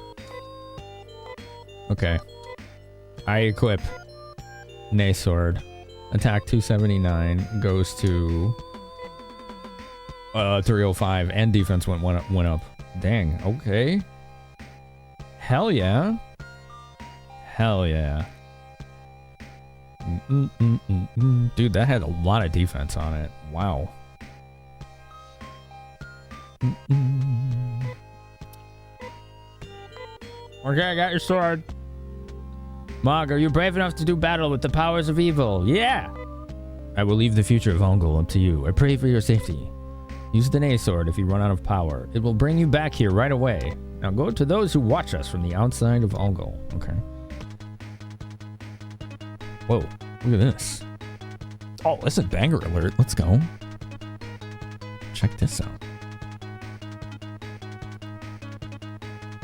Speaker 1: Okay. I equip Nace Sword. Attack 279 goes to 305 and defense went up. Dang, okay. Hell yeah. Hell yeah. Dude, that had a lot of defense on it. Wow. Okay, I got your sword. Mog, are you brave enough to do battle with the powers of evil? Yeah! I will leave the future of Ungol up to you. I pray for your safety. Use the Nace Sword if you run out of power. It will bring you back here right away. Now go to those who watch us from the outside of Ungol. Okay. Whoa, look at this. Oh, that's a banger alert. Let's go. Check this out.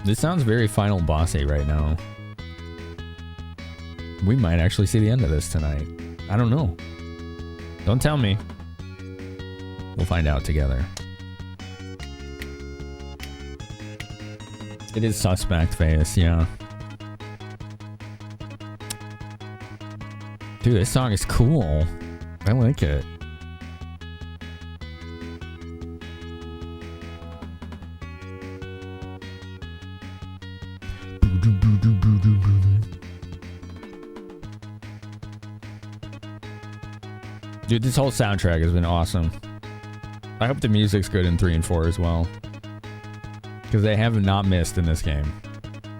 Speaker 1: This sounds very final bossy right now. We might actually see the end of this tonight. I don't know. Don't tell me. We'll find out together. It is suspect face, yeah. Dude, this song is cool. I like it. Dude, this whole soundtrack has been awesome. I hope the music's good in 3 and 4 as well. Because they have not missed in this game.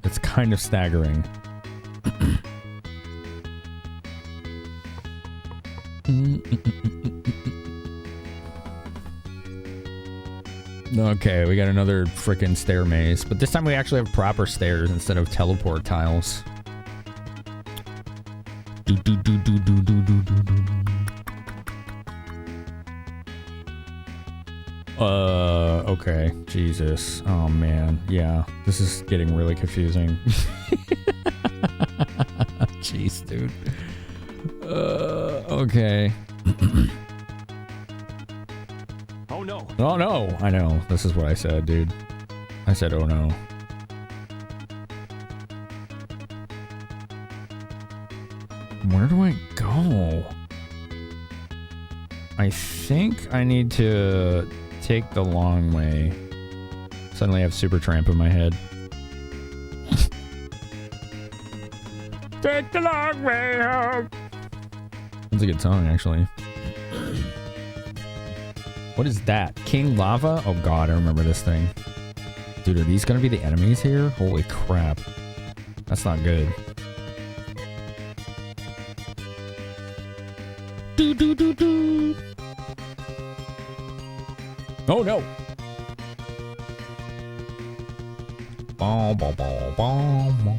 Speaker 1: It's kind of staggering. Okay, we got another freaking stair maze. But this time we actually have proper stairs instead of teleport tiles. Okay. Jesus. Oh, man. Yeah. This is getting really confusing. Jeez, dude. Okay.
Speaker 2: Oh, no.
Speaker 1: Oh, no. I know. This is what I said, dude. I said, oh, no. Where do I go? I think I need to take the long way. Suddenly I have Super Tramp in my head. Take the long way home. That's a good song, actually. What is that? King Lava? Oh god, I remember this thing. Dude, are these gonna be the enemies here? Holy crap. That's not good. Do do do do. Oh no. Bom, bom, bom, bom, bom.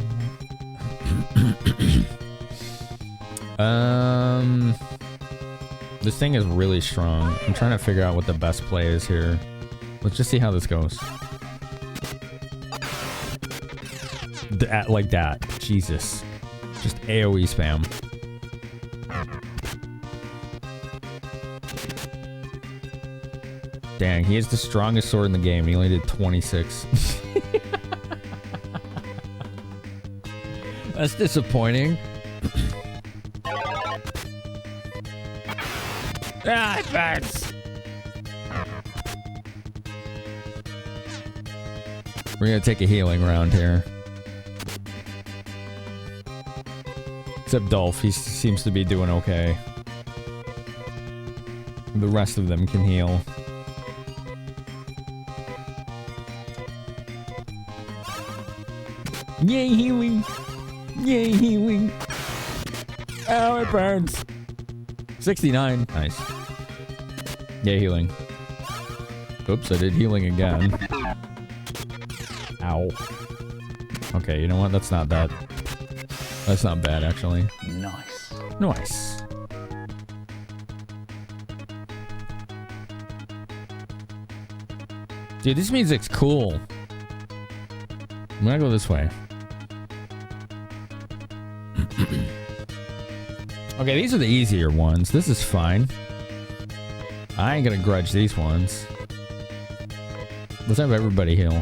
Speaker 1: This thing is really strong. I'm trying to figure out what the best play is here. Let's just see how this goes. Like that. Jesus. Just AoE spam. Dang, he has the strongest sword in the game. He only did 26. That's disappointing. Ah, it hurts. We're gonna take a healing round here. Except Dolph, he seems to be doing okay. The rest of them can heal. Yay, healing! Yay, healing! Ow, it burns! 69. Nice. Yay, healing. Oops, I did healing again. Ow. Okay, you know what? That's not bad. That's not bad, actually.
Speaker 14: Nice.
Speaker 1: Nice. Dude, this music's cool. I'm gonna go this way. Okay, these are the easier ones. This is fine. I ain't gonna grudge these ones. Let's have everybody heal.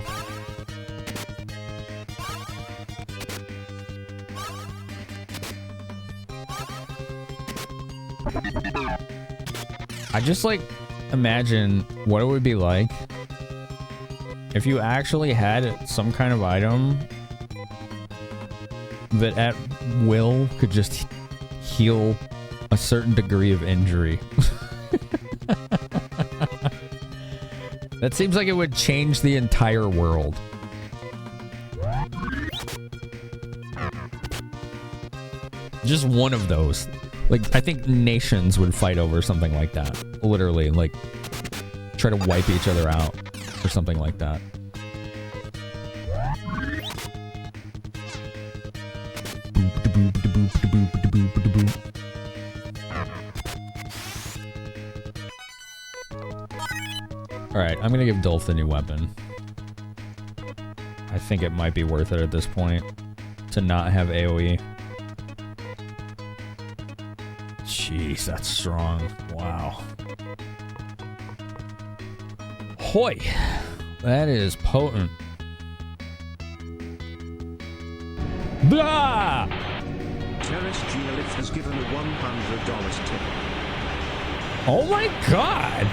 Speaker 1: I just like imagine what it would be like if you actually had some kind of item that at will could just heal a certain degree of injury. That seems like it would change the entire world. Just one of those. Like, I think nations would fight over something like that. Literally, like, try to wipe each other out or something like that. Alright, I'm gonna give Dolph the new weapon. I think it might be worth it at this point to not have AoE. Jeez, that's strong. Wow. Hoy! That is potent. Blah!
Speaker 12: Terrace Geolith has given a $100 tip.
Speaker 1: Oh my god!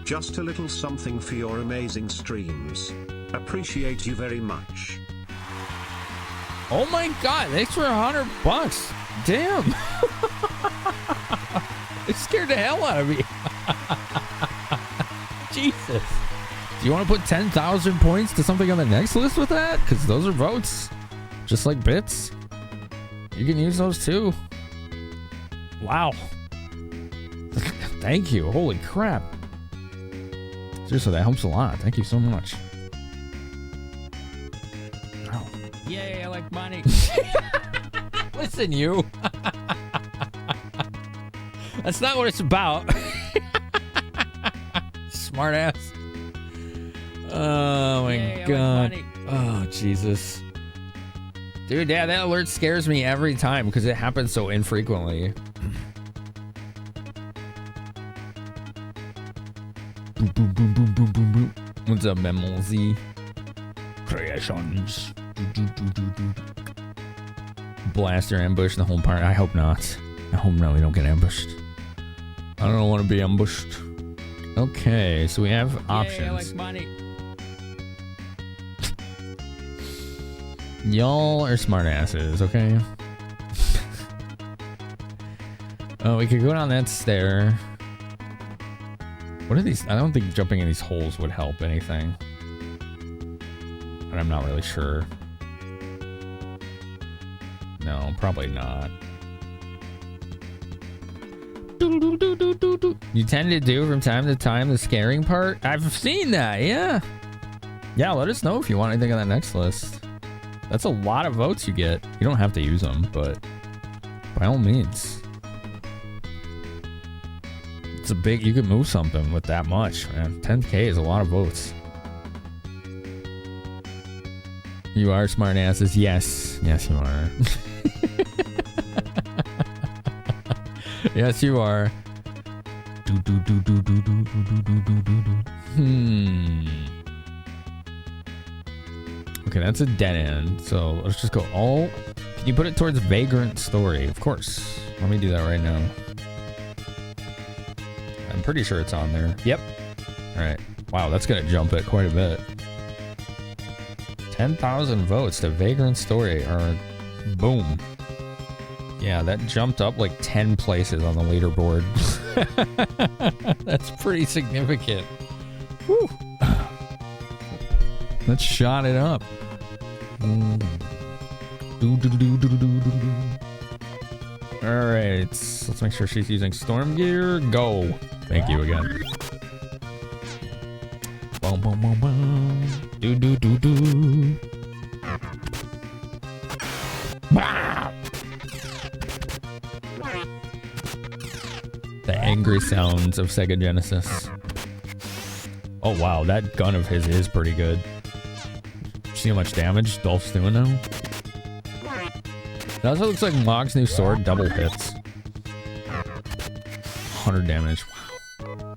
Speaker 12: Just a little something for your amazing streams. Appreciate you very much.
Speaker 1: Oh my god, thanks for $100. Damn. It scared the hell out of me. Jesus. Do you want to put 10,000 points to something on the next list with that? Because those are votes. Just like bits. You can use those too. Wow. Thank you. Holy crap. Seriously, that helps a lot. Thank you so much. Wow.
Speaker 14: Yay, I like money.
Speaker 1: Listen, you. That's not what it's about. Smart ass. Oh my
Speaker 14: Yay,
Speaker 1: god.
Speaker 14: like
Speaker 1: Oh Jesus. Dude, yeah, that alert scares me every time because it happens so infrequently. Boom, boom, boom, boom, boom, boom, boom. What's up, Memolzy? Creations. Blaster ambush the whole part. I hope not. I hope no, we don't get ambushed. I don't want to be ambushed. Okay, so we have options.
Speaker 14: Yay, I like money.
Speaker 1: Y'all are smartasses, okay? Oh, we could go down that stair. What are these? I don't think jumping in these holes would help anything. But I'm not really sure. No, probably not. You tend to do from time to time the scaring part? I've seen that, yeah. Yeah, let us know if you want anything on that next list. That's a lot of votes you get. You don't have to use them, but by all means. It's a big, you can move something with that much, man. 10K is a lot of votes. You are smart asses. Yes. Yes, you are. Yes, you are. Okay, that's a dead end. So let's just go all. Can you put it towards Vagrant Story? Of course. Let me do that right now. I'm pretty sure it's on there. Yep. All right. Wow, that's gonna jump it quite a bit. 10,000 votes to Vagrant Story, or boom. Yeah, that jumped up like 10 places on the leaderboard. That's pretty significant. Whew. Let's shot it up. Alright, let's make sure she's using storm gear. Go. Thank you again. Boom, boom, boom, boom. Do, do, do, do. Bah! The angry sounds of Sega Genesis. Oh wow, that gun of his is pretty good. See how much damage Dolph's doing now? It also looks like Mog's new sword double hits. 100 damage. Wow.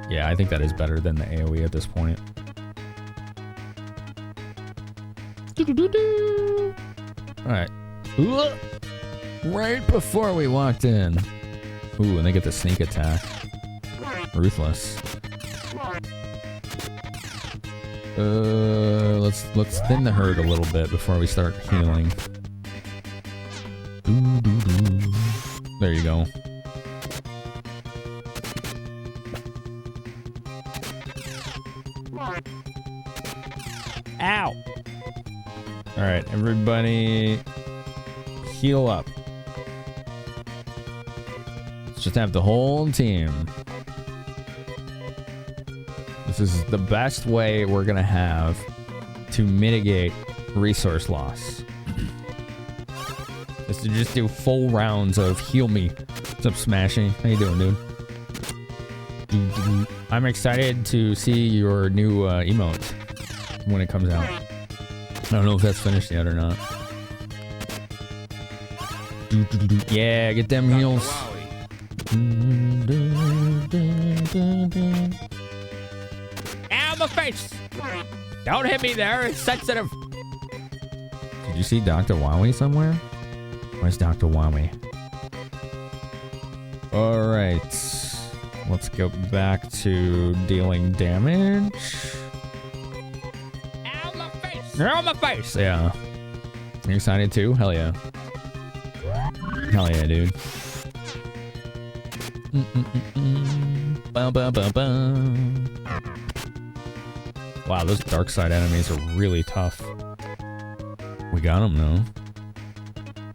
Speaker 1: Yeah, I think that is better than the AoE at this point. Alright. Right before we walked in. Ooh, and they get the sneak attack. Ruthless. Let's thin the herd a little bit before we start healing. There you go. Ow! Alright, everybody heal up. Let's just have the whole team. This is the best way we're gonna have to mitigate resource loss. Is to just do full rounds of heal me. What's up, Smashy? How you doing, dude? I'm excited to see your new emote when it comes out. I don't know if that's finished yet or not. Yeah, get them heals. Ow, my face! Don't hit me there, it's sensitive. Did you see Dr. Wowie somewhere? Where's Dr. Wowie? Alright. Let's go back to dealing damage. Ow, my face! Ow, my face! Yeah. You excited too? Hell yeah. Hell yeah, dude. Wow, those dark side enemies are really tough. We got them though.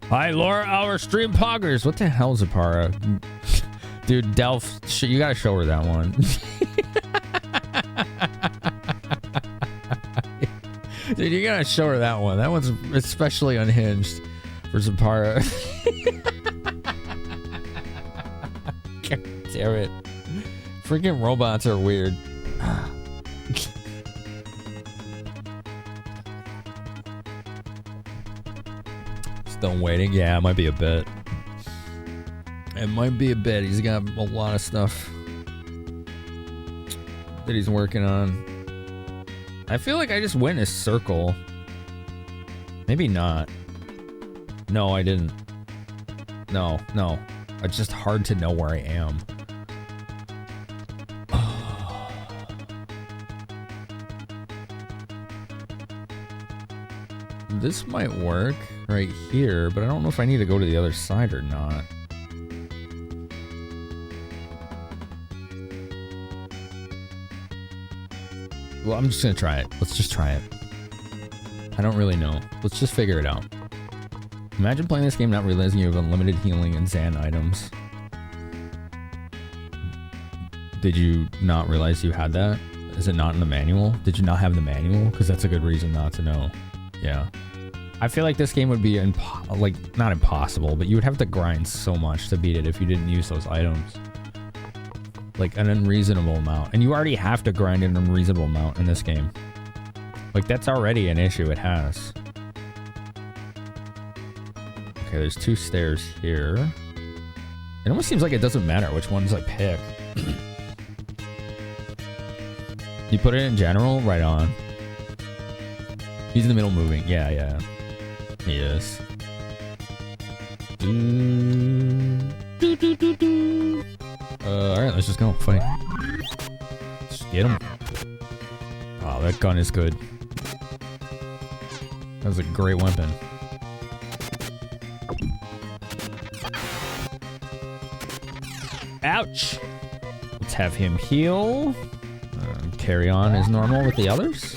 Speaker 1: Hi, Laura, our stream poggers. What the hell, Zapara? Dude, Delph, you gotta show her that one. Dude, you gotta show her that one. That one's especially unhinged for Zapara. God damn it. Freaking robots are weird. Still waiting? Yeah, it might be a bit. It might be a bit. He's got a lot of stuff that he's working on. I feel like I just went in a circle. Maybe not. No, I didn't. No. It's just hard to know where I am. This might work right here, but I don't know if I need to go to the other side or not. Well, I'm just gonna try it. Let's just try it. I don't really know. Let's just figure it out. Imagine playing this game not realizing you have unlimited healing and Zan items. Did you not realize you had that? Is it not in the manual? Did you not have the manual? Because that's a good reason not to know. Yeah. I feel like this game would be not impossible, but you would have to grind so much to beat it if you didn't use those items. Like an unreasonable amount. And you already have to grind an unreasonable amount in this game. Like that's already an issue it has. Okay, there's 2 stairs here. It almost seems like it doesn't matter which ones I pick. You put it in general? Right on. He's in the middle moving. Yeah. He is. Alright, let's just go. Fight. Let's get him. Oh, that gun is good. That was a great weapon. Ouch! Let's have him heal. Carry on as normal with the others.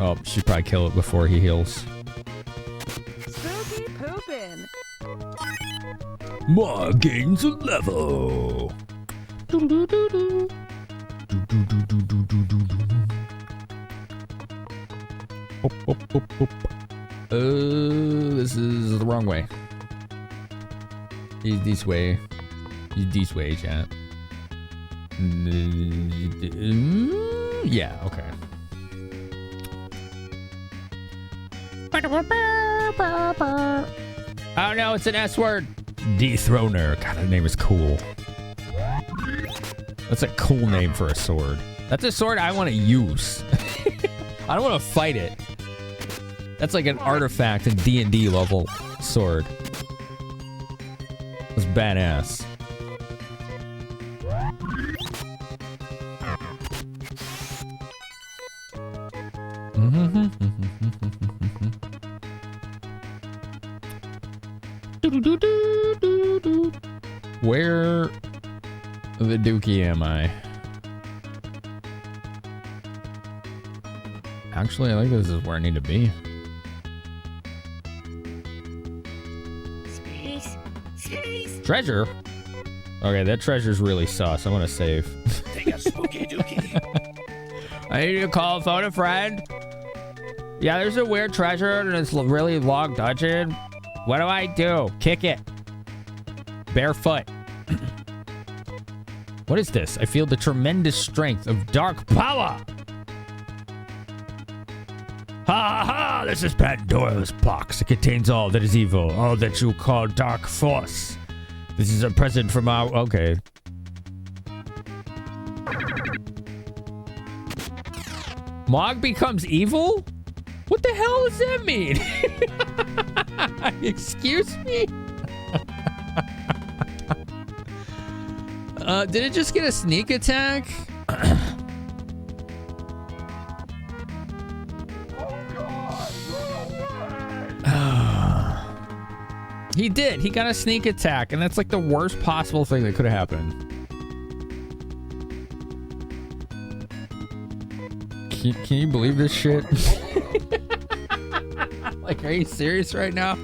Speaker 1: Oh, should probably kill it before he heals.
Speaker 9: Spooky poopin'.
Speaker 1: More gains of level. This is the wrong way. He's this way. He's this way, chat. Yeah, okay. Oh no, it's an S word. Dethroner. God, that name is cool. That's a cool name for a sword. That's a sword I want to use. I don't want to fight it. That's like an artifact in D&D level sword. That's badass. Where the dookie am I? Actually, I think this is where I need to be.
Speaker 5: Space. Space.
Speaker 1: Treasure? Okay, that treasure's really sus. I want to save.
Speaker 5: Take a spooky dookie.
Speaker 1: I need to call a phone a friend. Yeah, there's a weird treasure in this really long dungeon. What do I do? Kick it. Barefoot. What is this? I feel the tremendous strength of dark power. Ha ha ha! This is Pandora's box. It contains all that is evil, all that you call dark force. This is a present from our... Okay. Mog becomes evil? What the hell does that mean? Excuse me? Did it just get a sneak attack? He did. He got a sneak attack, and that's like the worst possible thing that could have happened. Can you believe this shit? Like, are you serious right now?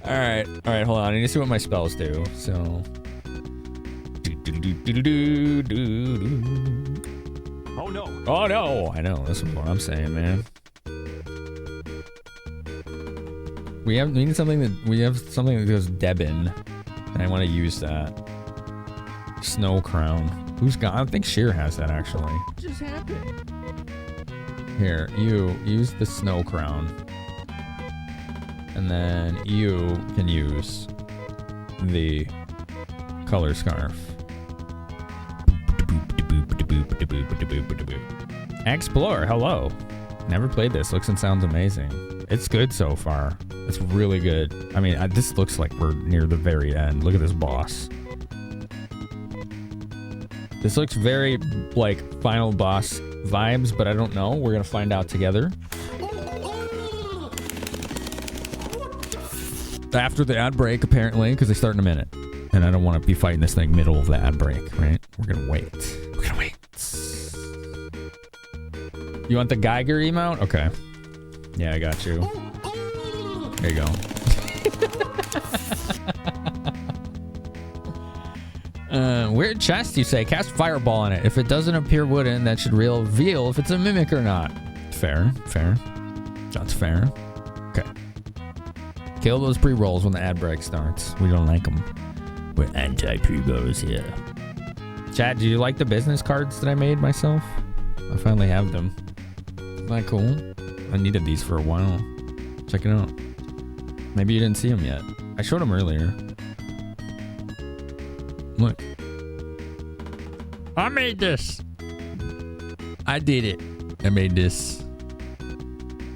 Speaker 1: All right, hold on. I need to see what my spells do. So,
Speaker 2: Oh no.
Speaker 1: Oh no! I know. That's what I'm saying, man. We need something that goes Debin, and I want to use that. Snow Crown. Who's got? I don't think Sheer has that actually.
Speaker 14: What just happened?
Speaker 1: Here, you use the Snow Crown, and then you can use the Color Scarf. Explore. Hello. Never played this. Looks and sounds amazing. It's good so far. It's really good. I mean, this looks like we're near the very end. Look at this boss. This looks very like final boss vibes, but I don't know. We're gonna find out together. After the ad break, apparently, because they start in a minute. And I don't want to be fighting this thing middle of the ad break, right? We're gonna wait. We're gonna wait. You want the Geiger emote? Okay. Yeah, I got you. There you go. Weird chest, you say. Cast Fireball on it. If it doesn't appear wooden, that should reveal if it's a mimic or not. Fair. That's fair. Okay. Kill those pre-rolls when the ad break starts. We don't like them. We're anti-pre-rolls here. Chat, do you like the business cards that I made myself? I finally have them. Isn't that cool? I needed these for a while. Check it out. Maybe you didn't see them yet. I showed them earlier. Look. I made this. I did it. I made this.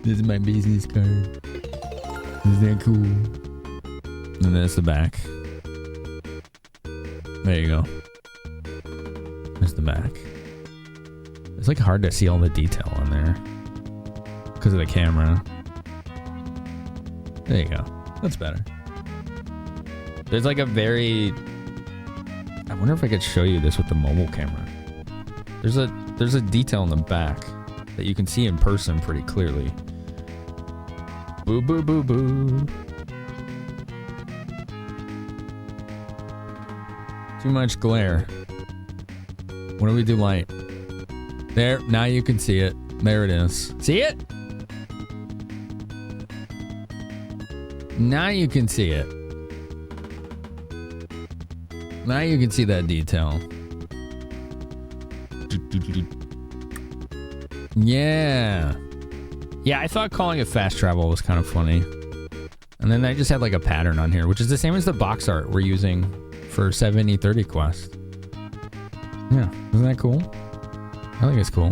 Speaker 1: This is my business card. Isn't that cool? And there's the back. There you go. There's the back. It's like hard to see all the detail on there because of the camera. There you go. That's better. There's like a very... I wonder if I could show you this with the mobile camera. There's a detail in the back that you can see in person pretty clearly. Boo, boo, boo, boo. Too much glare. What do we do light? There, now you can see it. There it is. See it? Now you can see it. Now you can see that detail. Yeah. Yeah, I thought calling it fast travel was kind of funny. And then I just had like a pattern on here, which is the same as the box art we're using for 7030 Quest. Yeah, isn't that cool? I think it's cool.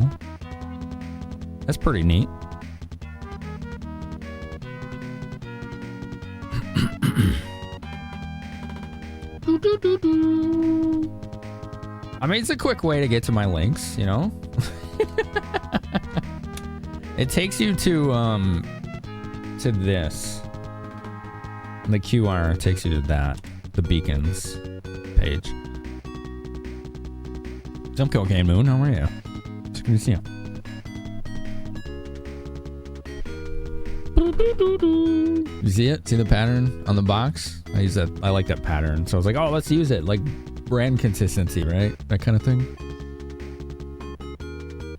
Speaker 1: That's pretty neat. I mean, it's a quick way to get to my links, you know? It takes you to this. The QR takes you to that. The beacons page. Jump Cocaine Moon, how are you? It's good to see you. You see it? See the pattern on the box? I use that. I like that pattern. So I was like, oh, let's use it. Like brand consistency, right? That kind of thing.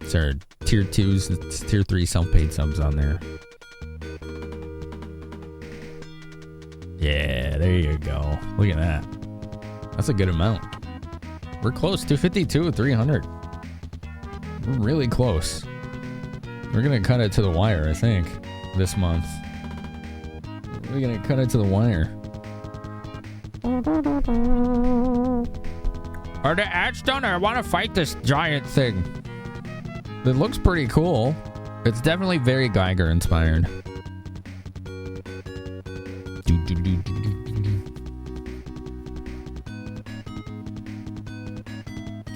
Speaker 1: It's our tier 2s, it's tier 3 self-paid subs on there. Yeah, there you go. Look at that. That's a good amount. We're close. 252, 300. We're really close. We're gonna cut it to the wire, I think, this month. We're gonna cut it to the wire. Are the ads done? I want to fight this giant thing. It looks pretty cool. It's definitely very Geiger inspired.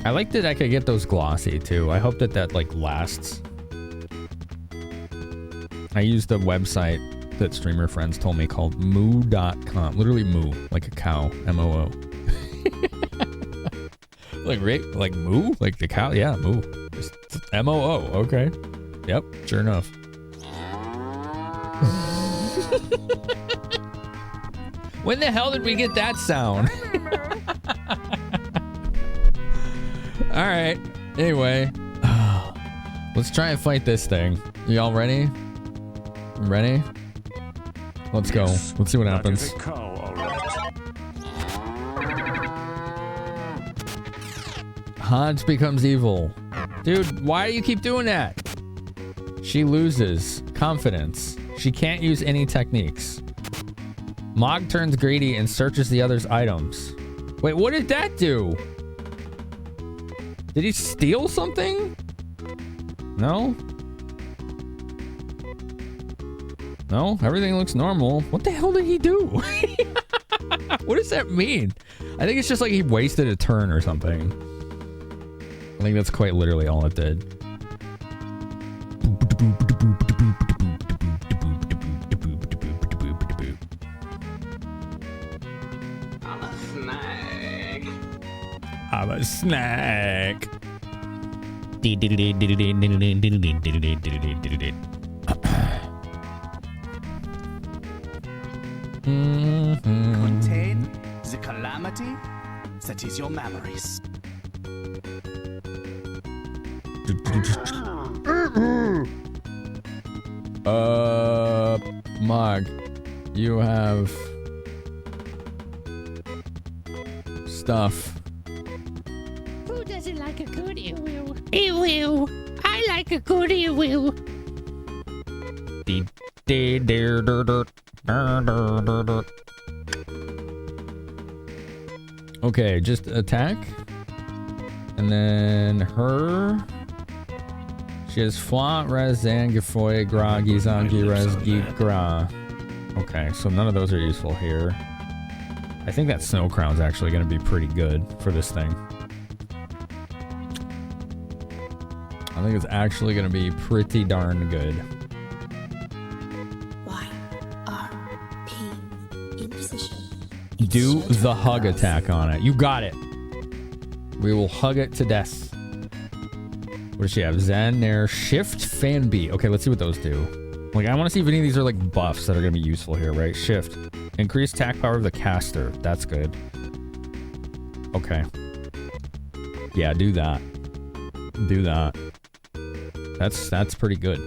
Speaker 1: I like that I could get those glossy too. I hope that that like lasts. I used a website that streamer friends told me called moo.com. Literally moo, like a cow, M-O-O. Like right, like moo, like the cow. Yeah, moo. Just M-O-O. Okay. Yep. Sure enough. When the hell did we get that sound? All right. Anyway, let's try and fight this thing. Y'all ready? Ready? Let's go. Let's see what happens. Hans becomes evil. Dude, why do you keep doing that? She loses confidence. She can't use any techniques. Mog turns greedy and searches the other's items. Wait, what did that do? Did he steal something? No? No? Everything looks normal. What the hell did he do? What does that mean? I think it's just like he wasted a turn or something. I think that's quite literally all it did.
Speaker 6: I'm a snack.
Speaker 1: I'm a snack.
Speaker 19: Contain the calamity that is your memories.
Speaker 1: Mog, you have stuff.
Speaker 8: Who doesn't like a good ew-ew? Ew-ew. I like a good ew-ew.
Speaker 1: Okay, just attack. And then her. She has Flat, Res, Zangifoy, Gra, Gizangi, Res, Gra. Okay, so none of those are useful here. I think that Snow Crown's actually going to be pretty good for this thing. I think it's actually going to be pretty darn good.
Speaker 3: In position.
Speaker 1: Do the hug attack on it. You got it. We will hug it to death. What does she have? Zen, Nair, Shift, Fan Beat. Okay, let's see what those do. Like, I want to see if any of these are like buffs that are going to be useful here, right? Shift. Increase attack power of the caster. That's good. Okay. Yeah, do that. Do that. That's pretty good.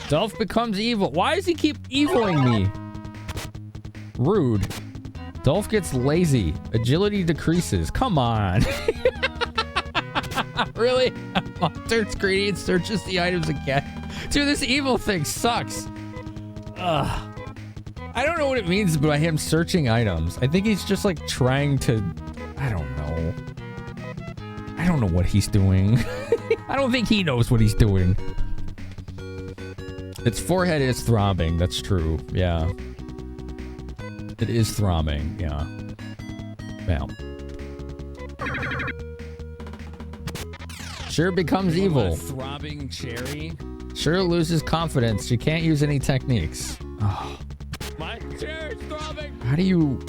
Speaker 1: Dolph becomes evil. Why does he keep eviling me? Rude. Dolph gets lazy. Agility decreases. Come on. Really? Turns greedy and searches the items again. Dude, this evil thing sucks. Ugh. I don't know what it means by him searching items. I think he's just like trying to... I don't know. I don't know what he's doing. I don't think he knows what he's doing. Its forehead is throbbing. That's true. Yeah. It is throbbing. Yeah. Well. Sure becomes evil.
Speaker 14: Throbbing cherry.
Speaker 1: Sure loses confidence. She can't use any techniques. Oh.
Speaker 14: My chair is throbbing.
Speaker 1: How do you...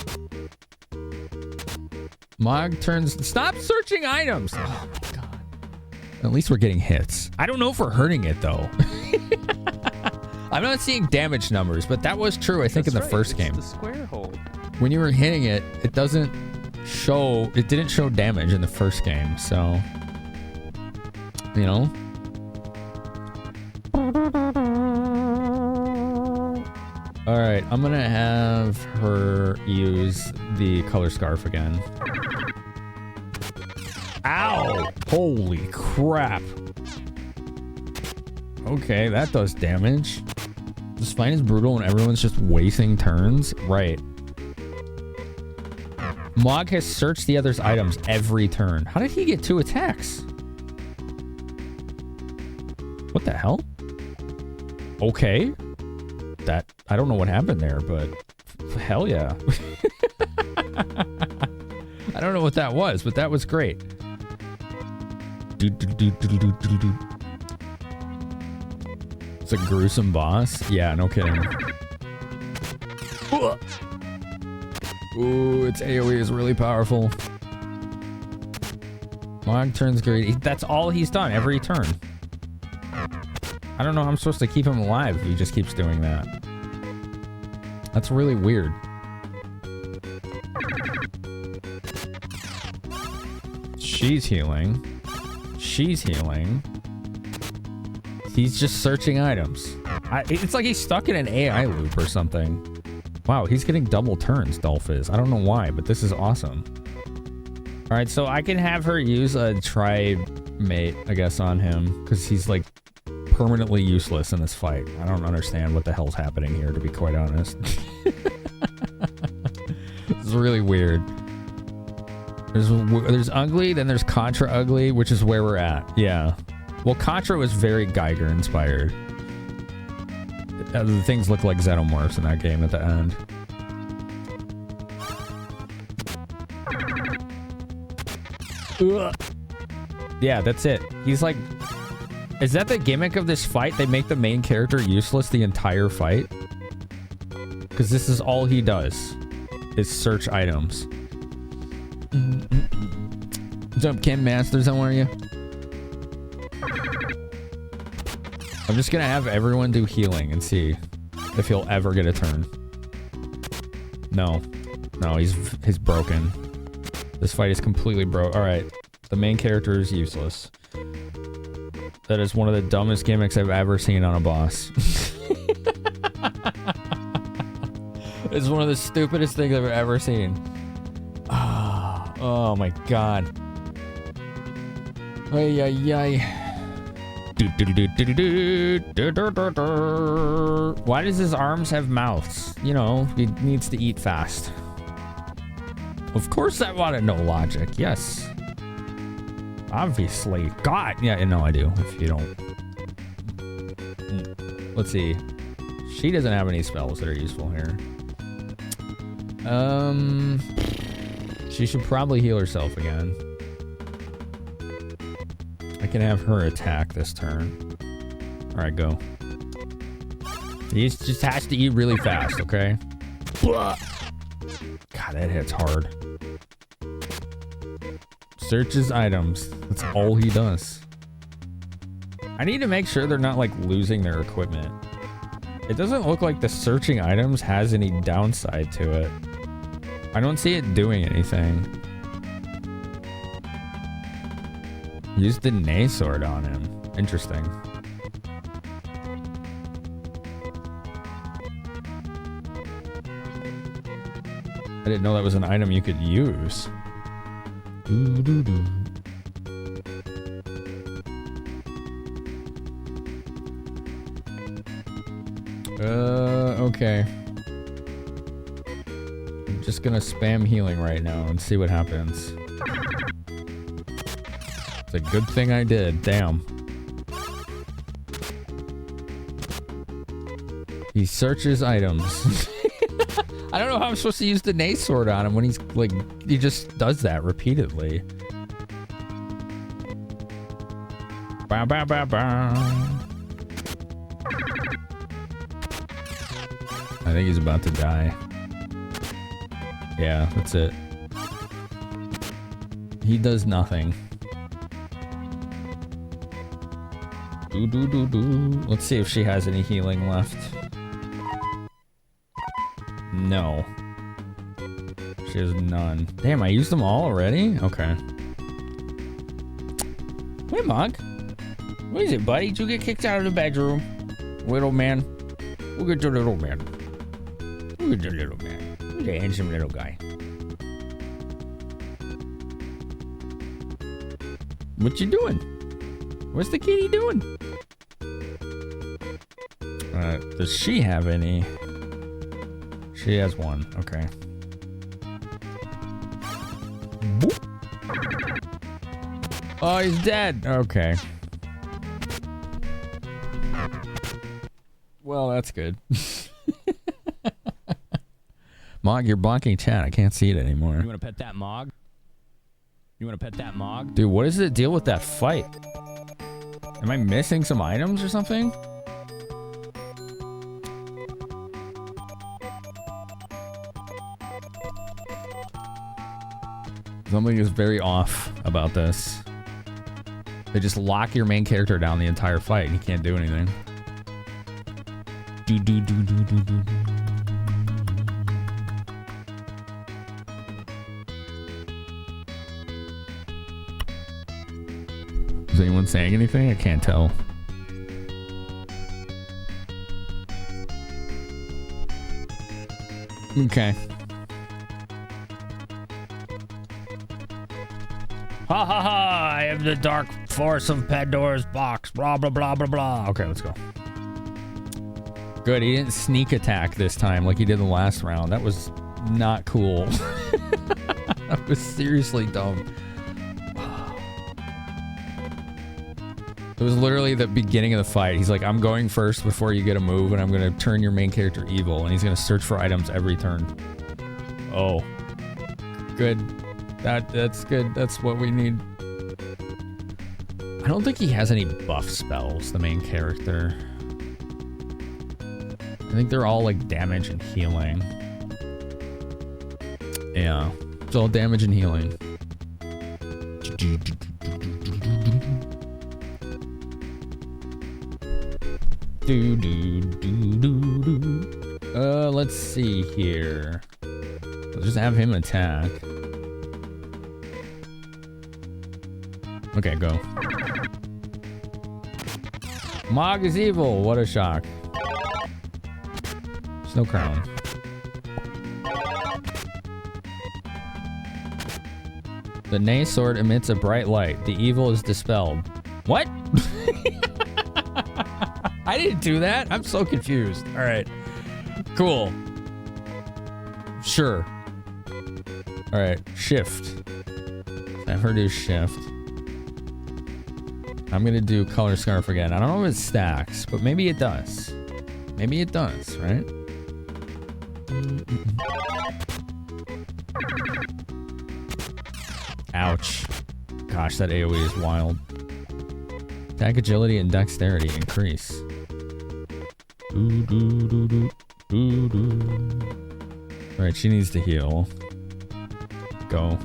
Speaker 1: Mog turns... Stop searching items! Oh my god. At least we're getting hits. I don't know if we're hurting it, though. I'm not seeing damage numbers, but that was true, I think, in the first game.
Speaker 15: The square hole.
Speaker 1: When you were hitting it, it doesn't show... It didn't show damage in the first game, so... You know? Alright, I'm gonna have her use the color scarf again. Ow! Holy crap. Okay, that does damage. This fight is brutal and everyone's just wasting turns. Right. Mog has searched the other's items every turn. How did he get 2 attacks? What the hell? Okay. That, I don't know what happened there, but hell yeah. I don't know what that was, but that was great. It's a gruesome boss. Yeah, no kidding. Ooh, its AoE is really powerful. Mog turns greedy. That's all he's done every turn. I don't know how I'm supposed to keep him alive if he just keeps doing that. That's really weird. She's healing. She's healing. He's just searching items. It's like he's stuck in an AI loop or something. Wow, he's getting double turns, Dolph is. I don't know why, but this is awesome. Alright, so I can have her use a tri-mate, I guess, on him. Because he's like permanently useless in this fight. I don't understand what the hell's happening here, to be quite honest. This is really weird. There's ugly, then there's Contra ugly, which is where we're at. Yeah. Well, Contra was very Geiger inspired. The things look like xenomorphs in that game at the end. Ugh. Yeah, that's it. He's like... Is that the gimmick of this fight? They make the main character useless the entire fight? Because this is all he does. Is search items. What's up, Ken Masters? How are you? I'm just gonna have everyone do healing and see if he'll ever get a turn. No. No, he's broken. This fight is completely broke. Alright. The main character is useless. That is one of the dumbest gimmicks I've ever seen on a boss. It's one of the stupidest things I've ever seen. Oh my god. Ay, ay, ay. Why does his arms have mouths? You know, he needs to eat fast. Of course I want to know logic. Yes. Obviously. God. Yeah, no, I do. If you don't. Let's see. She doesn't have any spells that are useful here. She should probably heal herself again. I can have her attack this turn. Alright, go. He just has to eat really fast, okay? God, that hits hard. Searches items. That's all he does. I need to make sure they're not like losing their equipment. It doesn't look like the searching items has any downside to it. I don't see it doing anything. Use the Nay sword on him. Interesting. I didn't know that was an item you could use. Okay. I'm just gonna spam healing right now and see what happens. It's a good thing I did. Damn. He searches items. I don't know how I'm supposed to use the Nay sword on him when he's like, he just does that repeatedly. Bow, bow, bow, bow. I think he's about to die. Yeah, that's it. He does nothing. Let's see if she has any healing left. No. She has none. Damn, I used them all already? Okay. Hey, Mog. What is it, buddy? Did you get kicked out of the bedroom? Little man. Look at your little man. Look at your little man. Look at the handsome little guy. What you doing? What's the kitty doing? Does she have any? She has one. Okay. Boop. Oh, he's dead. Okay. Well, that's good. Mog, you're blocking chat. I can't see it anymore.
Speaker 14: You want to pet that Mog? You want to pet that Mog?
Speaker 1: Dude, what is the deal with that fight? Am I missing some items or something? Something is very off about this. They just lock your main character down the entire fight and he can't do anything. Is anyone saying anything? I can't tell. Okay. Ha ha ha! I am the dark force of Pandora's box. Blah blah blah blah blah. Okay, let's go. Good, he didn't sneak attack this time like he did in the last round. That was not cool. That was seriously dumb. It was literally the beginning of the fight. He's like, I'm going first before you get a move, and I'm going to turn your main character evil, and he's going to search for items every turn. Oh. Good. That's good. That's what we need. I don't think he has any buff spells, the main character. I think they're all like damage and healing. Yeah. It's all damage and healing. Let's see here. Let's just have him attack. Okay, go. Mog is evil. What a shock. Snow crown. The Nay sword emits a bright light. The evil is dispelled. What? I didn't do that. I'm so confused. All right. Cool. Sure. All right. Shift. Have her do shift. I'm going to do color scarf again. I don't know if it stacks, but maybe it does. Maybe it does, right? Ouch. Gosh, that AoE is wild. Attack agility and dexterity increase. Alright, she needs to heal. Go.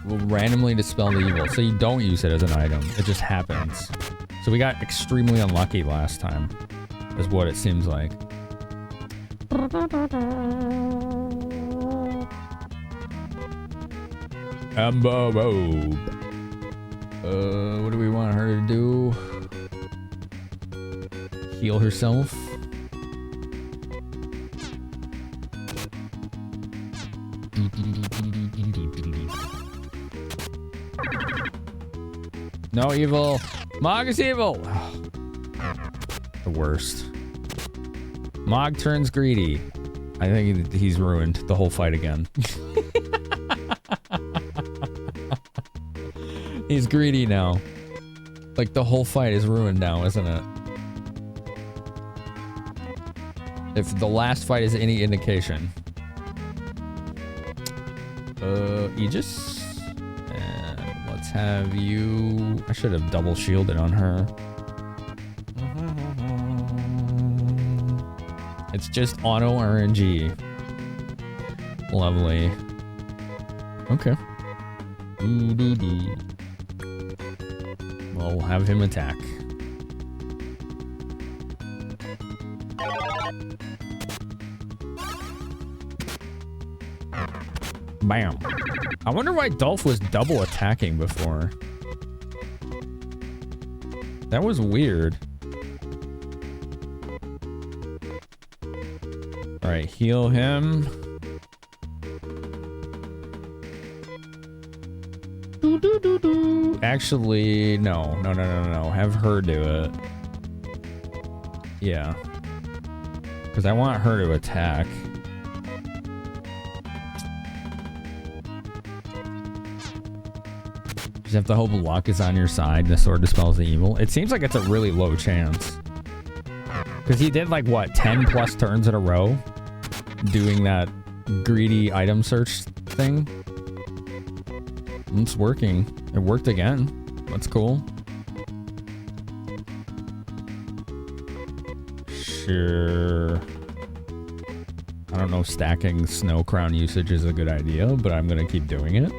Speaker 1: will randomly dispel the evil. So you don't use it as an item. It just happens. So we got extremely unlucky last time. Is what it seems like. Amber Robe. What do we want her to do? Heal herself. No evil. Mog is evil. The worst. Mog turns greedy. I think he's ruined the whole fight again. He's greedy now. Like the whole fight is ruined now, isn't it? If the last fight is any indication. Aegis. And let's have you... I should have double shielded on her. It's just auto RNG. Lovely. Okay. Well, we'll have him attack. Bam. I wonder why Dolph was double attacking before. That was weird. Alright, heal him. Actually, no. Have her do it. Yeah. Because I want her to attack. Just have to hope luck is on your side. The sword dispels the evil. It seems like it's a really low chance. Because he did like, what, 10 plus turns in a row? Doing that greedy item search thing. It's working. It worked again. That's cool. Sure. I don't know, stacking snow crown usage is a good idea, but I'm gonna keep doing it.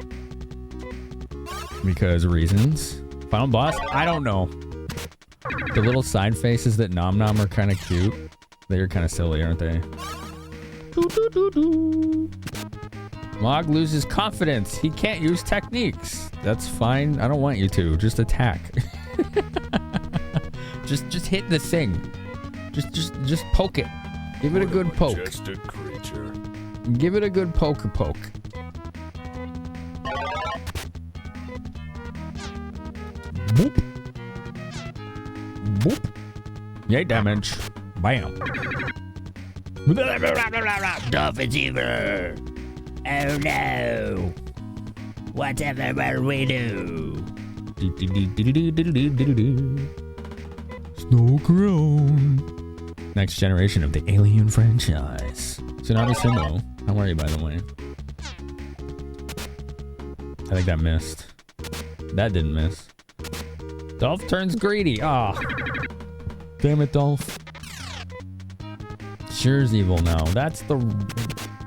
Speaker 1: Because reasons. Final boss? I don't know. The little side faces that Nom Nom are kind of cute. They're kind of silly, aren't they? Mog loses confidence. He can't use techniques. That's fine. I don't want you to. Just attack. just hit the thing. Just poke it. Give it a good poke.
Speaker 16: Majestic creature.
Speaker 1: Give it a good poke. Boop. Boop. Yay, damage. Bam.
Speaker 8: Dolph is evil. Oh no. Whatever will we do?
Speaker 1: Snow Crown. Next generation of the Alien franchise. Tsunami Sumo. How are you, by the way? I think that missed. That didn't miss. Dolph turns greedy. Ah. Damn it, Dolph. Sure's evil now. That's the...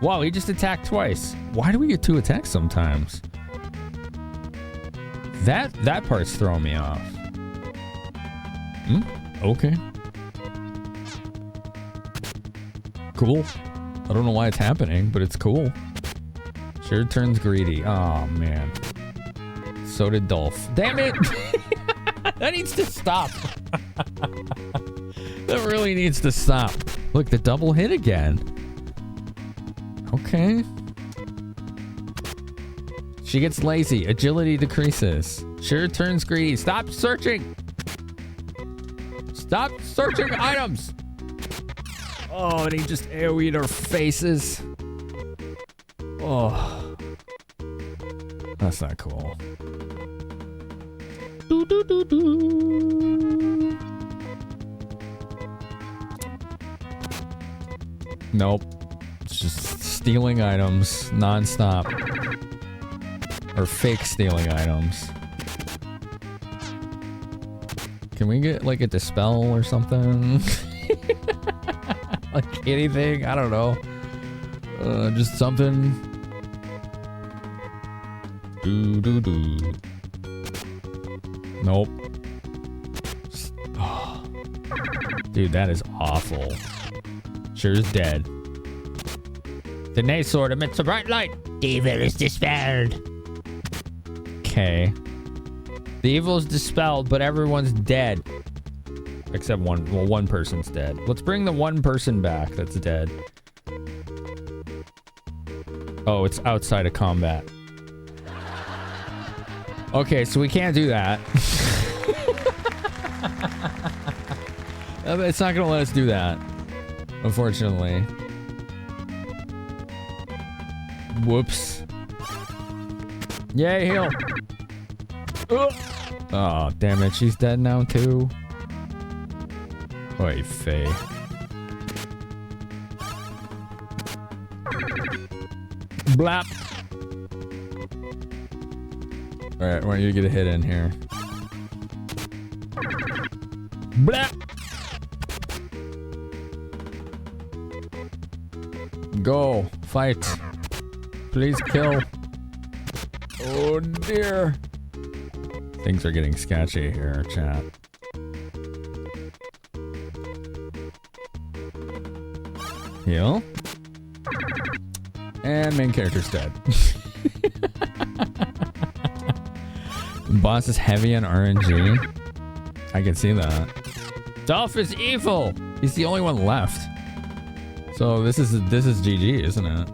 Speaker 1: Wow, he just attacked twice. Why do we get 2 attacks sometimes? That part's throwing me off. Okay. Cool. I don't know why it's happening, but it's cool. Sure turns greedy. Oh, man. So did Dolph. Damn it! That needs to stop. That really needs to stop. Look, the double hit again. Okay. She gets lazy. Agility decreases. Sure turns greedy. Stop searching. Stop searching items. Oh, and he just AoE'd our faces. Oh. That's not cool. Nope. It's just stealing items non-stop. Or fake stealing items. Can we get like a dispel or something? Like anything? I don't know. Just something. Nope. Oh. Dude, that is awful. Sure is dead. The nay sword emits a bright light. The evil is dispelled. Okay. The evil is dispelled, but everyone's dead. Except one. Well, one person's dead. Let's bring the one person back that's dead. Oh, it's outside of combat. Okay, so we can't do that. It's not gonna let us do that, unfortunately. Whoops. Yay, heal. Oh, damn it. She's dead now, too. Oy vey. Blap. Alright, I want you to get a hit in here. Blap. Go. Fight. Please kill. Oh dear. Things are getting sketchy here, chat. Heal. And main character's dead. Boss is heavy on RNG. I can see that. Dolph is evil. He's the only one left. So this is GG, isn't it?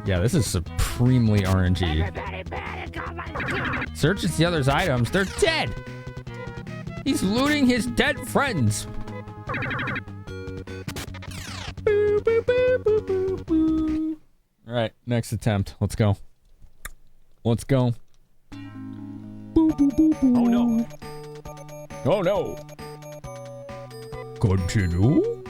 Speaker 1: Yeah, this is supremely RNG. Searches the other's items. They're dead. He's looting his dead friends. All right, next attempt. Let's go. Let's go.
Speaker 13: Oh no.
Speaker 1: Oh no. Continue.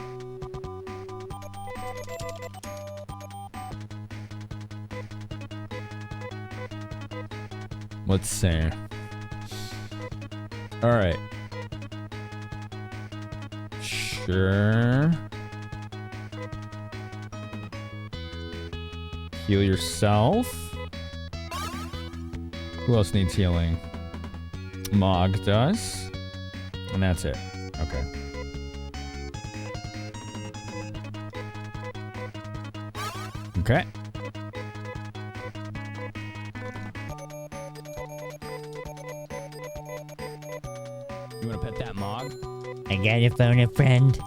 Speaker 1: Let's see. All right. Sure. Heal yourself. Who else needs healing? Mog does. And that's it. Okay. Okay. You want to pet that Mog?
Speaker 8: I got a phone a friend.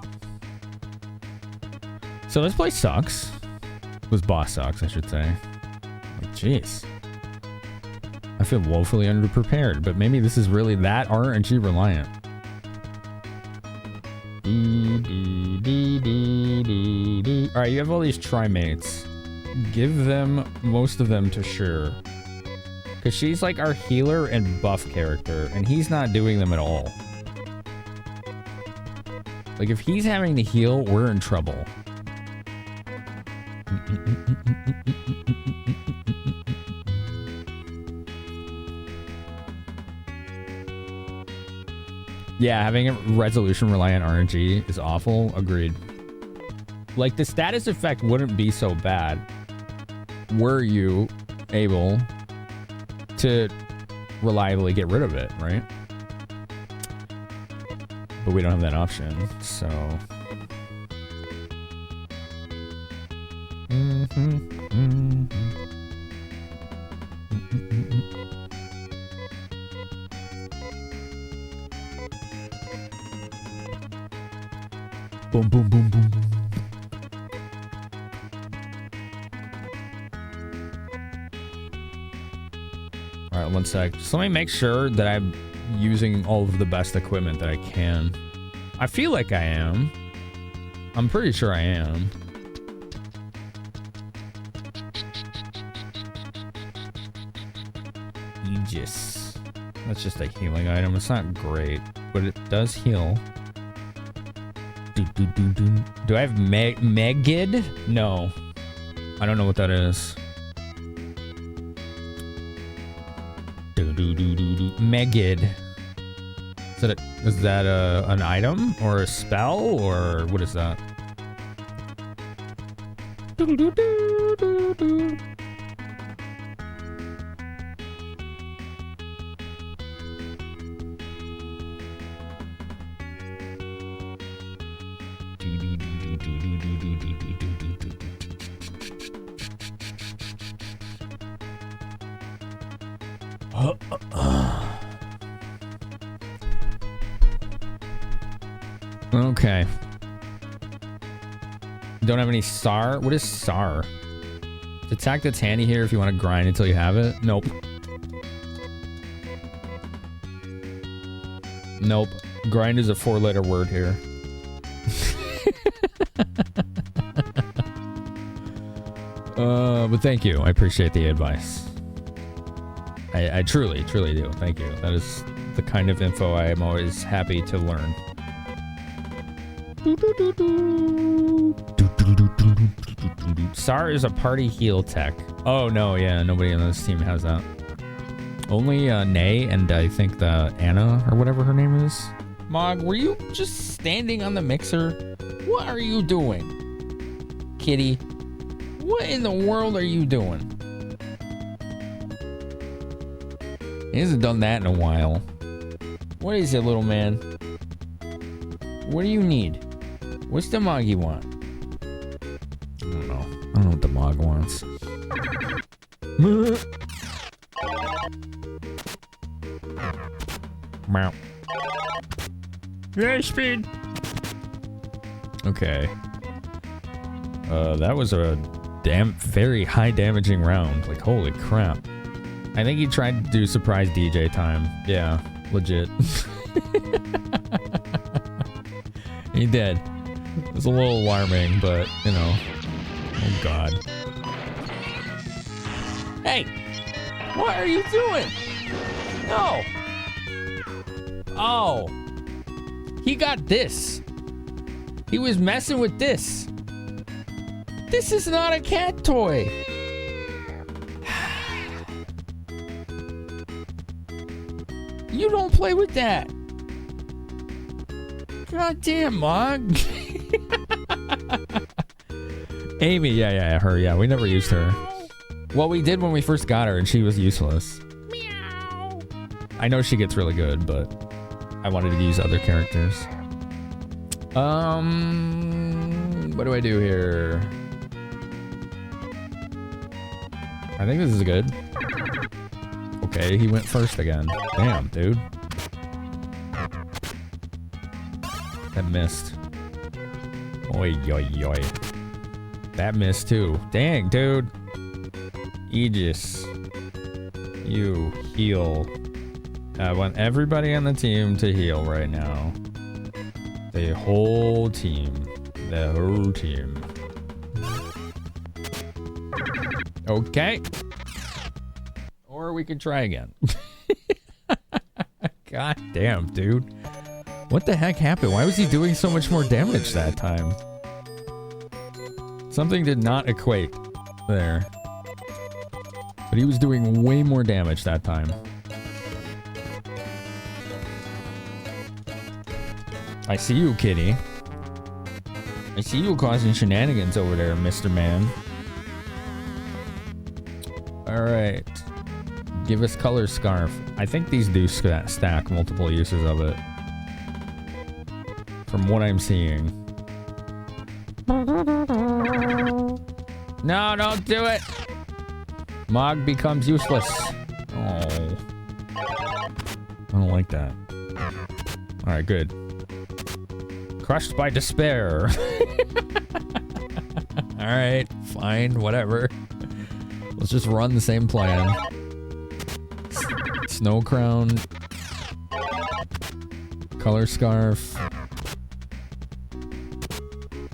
Speaker 1: So this place sucks. This boss sucks, I should say. Like, jeez. I feel woefully underprepared, but maybe this is really that RNG reliant. Alright, you have all these trimates. Give them, most of them to Sure. Because she's like our healer and buff character, and he's not doing them at all. Like, if he's having to heal, we're in trouble. Yeah, having a resolution reliant RNG is awful. Agreed. Like, the status effect wouldn't be so bad were you able to reliably get rid of it, right? But we don't have that option, so... Boom, boom, boom, boom, boom. All right, one sec. Just let me make sure that I'm using all of the best equipment that I can. I feel like I am. I'm pretty sure I am. Aegis. That's just a healing item. It's not great, but it does heal. Do I have Megid? No. I don't know what that is. Megid. Is that an item or a spell or what is that? Okay. Don't have any SAR? What is SAR? Attack that's handy here if you want to grind until you have it? Nope. Nope. Grind is a 4-letter word here. But thank you. I appreciate the advice. I truly, truly do. Thank you. That is the kind of info I am always happy to learn. SAR is a party heal tech. Oh no, yeah, nobody on this team has that. Only Nay and I think the Anna or whatever her name is. Mog, were you just standing on the mixer? What are you doing? Kitty, what in the world are you doing? He hasn't done that in a while. What is it, little man? What do you need? What's the Moggy want? I don't know. I don't know what the Mog wants. Meow. Yeah, speed. Okay. That was a very high damaging round. Like, holy crap. I think he tried to do surprise DJ time. Yeah, legit. He did. It was a little alarming, but, you know. Oh, God. Hey! What are you doing? No! Oh. He got this. He was messing with this. This is not a cat toy. You don't play with that. God damn, Mog. Amy, yeah, her, yeah. We never used her. Well, we did when we first got her, and she was useless. Meow. I know she gets really good, but I wanted to use other characters. What do I do here? I think this is good. Okay, he went first again. Damn, dude. That missed. Oi, oi, oi. That missed too. Dang, dude. Aegis. You heal. I want everybody on the team to heal right now. The whole team. The whole team. Okay. Or we could try again. God damn, dude. What the heck happened? Why was he doing so much more damage that time? Something did not equate there. But he was doing way more damage that time. I see you, kitty. I see you causing shenanigans over there, Mr. Man. Alright. Give us color scarf. I think these do stack multiple uses of it. From what I'm seeing. No, don't do it! Mog becomes useless. Oh. I don't like that. Alright, good. Crushed by despair. Alright, fine, whatever. Let's just run the same plan. Snow crown. Color scarf.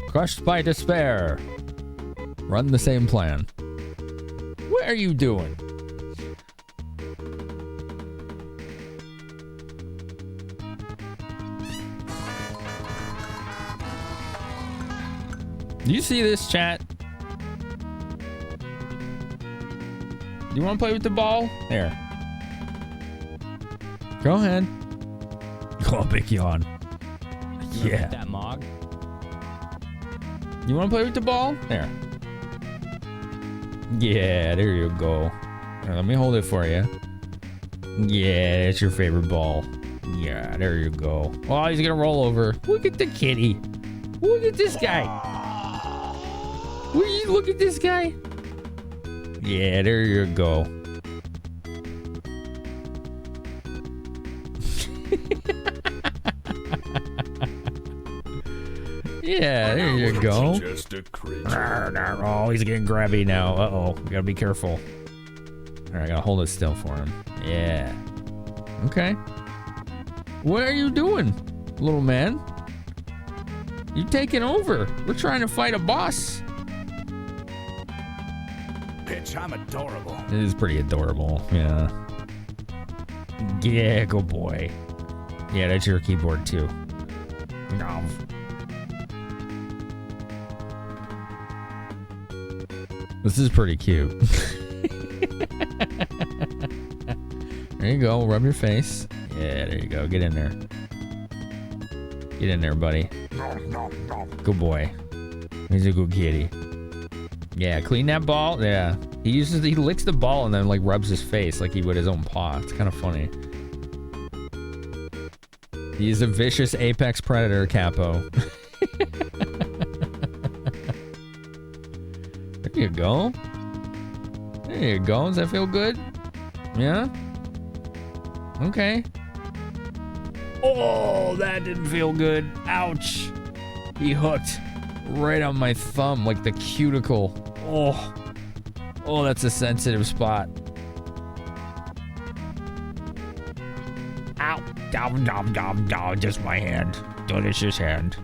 Speaker 1: Crushed by despair. Run the same plan. What are you doing? Do you see this, chat? Do you want to play with the ball? Here. Go ahead. Oh, big yawn. Yeah.
Speaker 14: That Mog.
Speaker 1: You want to play with the ball? There. Yeah, there you go. Here, let me hold it for you. Yeah, that's your favorite ball. Yeah, there you go. Oh, he's gonna roll over. Look at the kitty. Look at this guy. Will you look at this guy? Yeah, there you go. Yeah, there you go.
Speaker 16: Just a creature.
Speaker 1: Oh, he's getting grabby now. Uh-oh, we gotta be careful. All right, I gotta hold it still for him. Yeah. Okay. What are you doing, little man? You taking over. We're trying to fight a boss.
Speaker 19: Bitch, I'm adorable.
Speaker 1: It is pretty adorable, yeah. Yeah, good boy. Yeah, that's your keyboard too. No. This is pretty cute. There you go, rub your face. Yeah, there you go, get in there. Get in there, buddy. Good boy. He's a good kitty. Yeah, clean that ball. Yeah. He licks the ball and then like rubs his face like he would his own paw. It's kind of funny. He's a vicious apex predator, Capo. There you go. There you go. Does that feel good? Yeah? Okay. Oh, that didn't feel good. Ouch. He hooked right on my thumb, like the cuticle. Oh. Oh, that's a sensitive spot. Ow. Dom, dom, dom, dom. Just my hand. Delicious hand.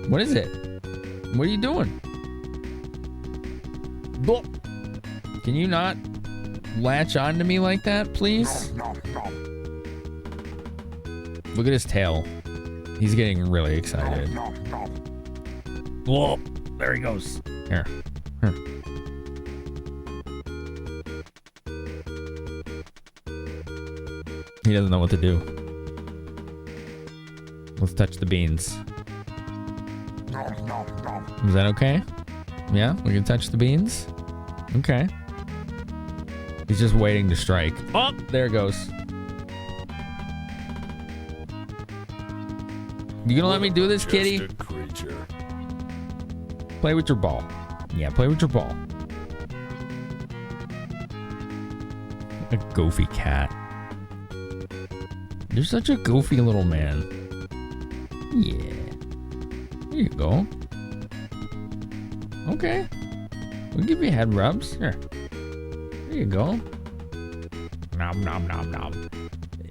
Speaker 1: What is it? What are you doing? Can you not latch onto me like that, please? Look at his tail. He's getting really excited. Whoa, there he goes. Here. Here. He doesn't know what to do. Let's touch the beans. Is that okay? Yeah, we can touch the beans? Okay. He's just waiting to strike. Oh, there it goes. You gonna let me do this, kitty? Play with your ball. Yeah, play with your ball. A goofy cat. You're such a goofy little man. Yeah. There you go. Okay. We'll give you head rubs. Here. There you go. Nom nom nom nom.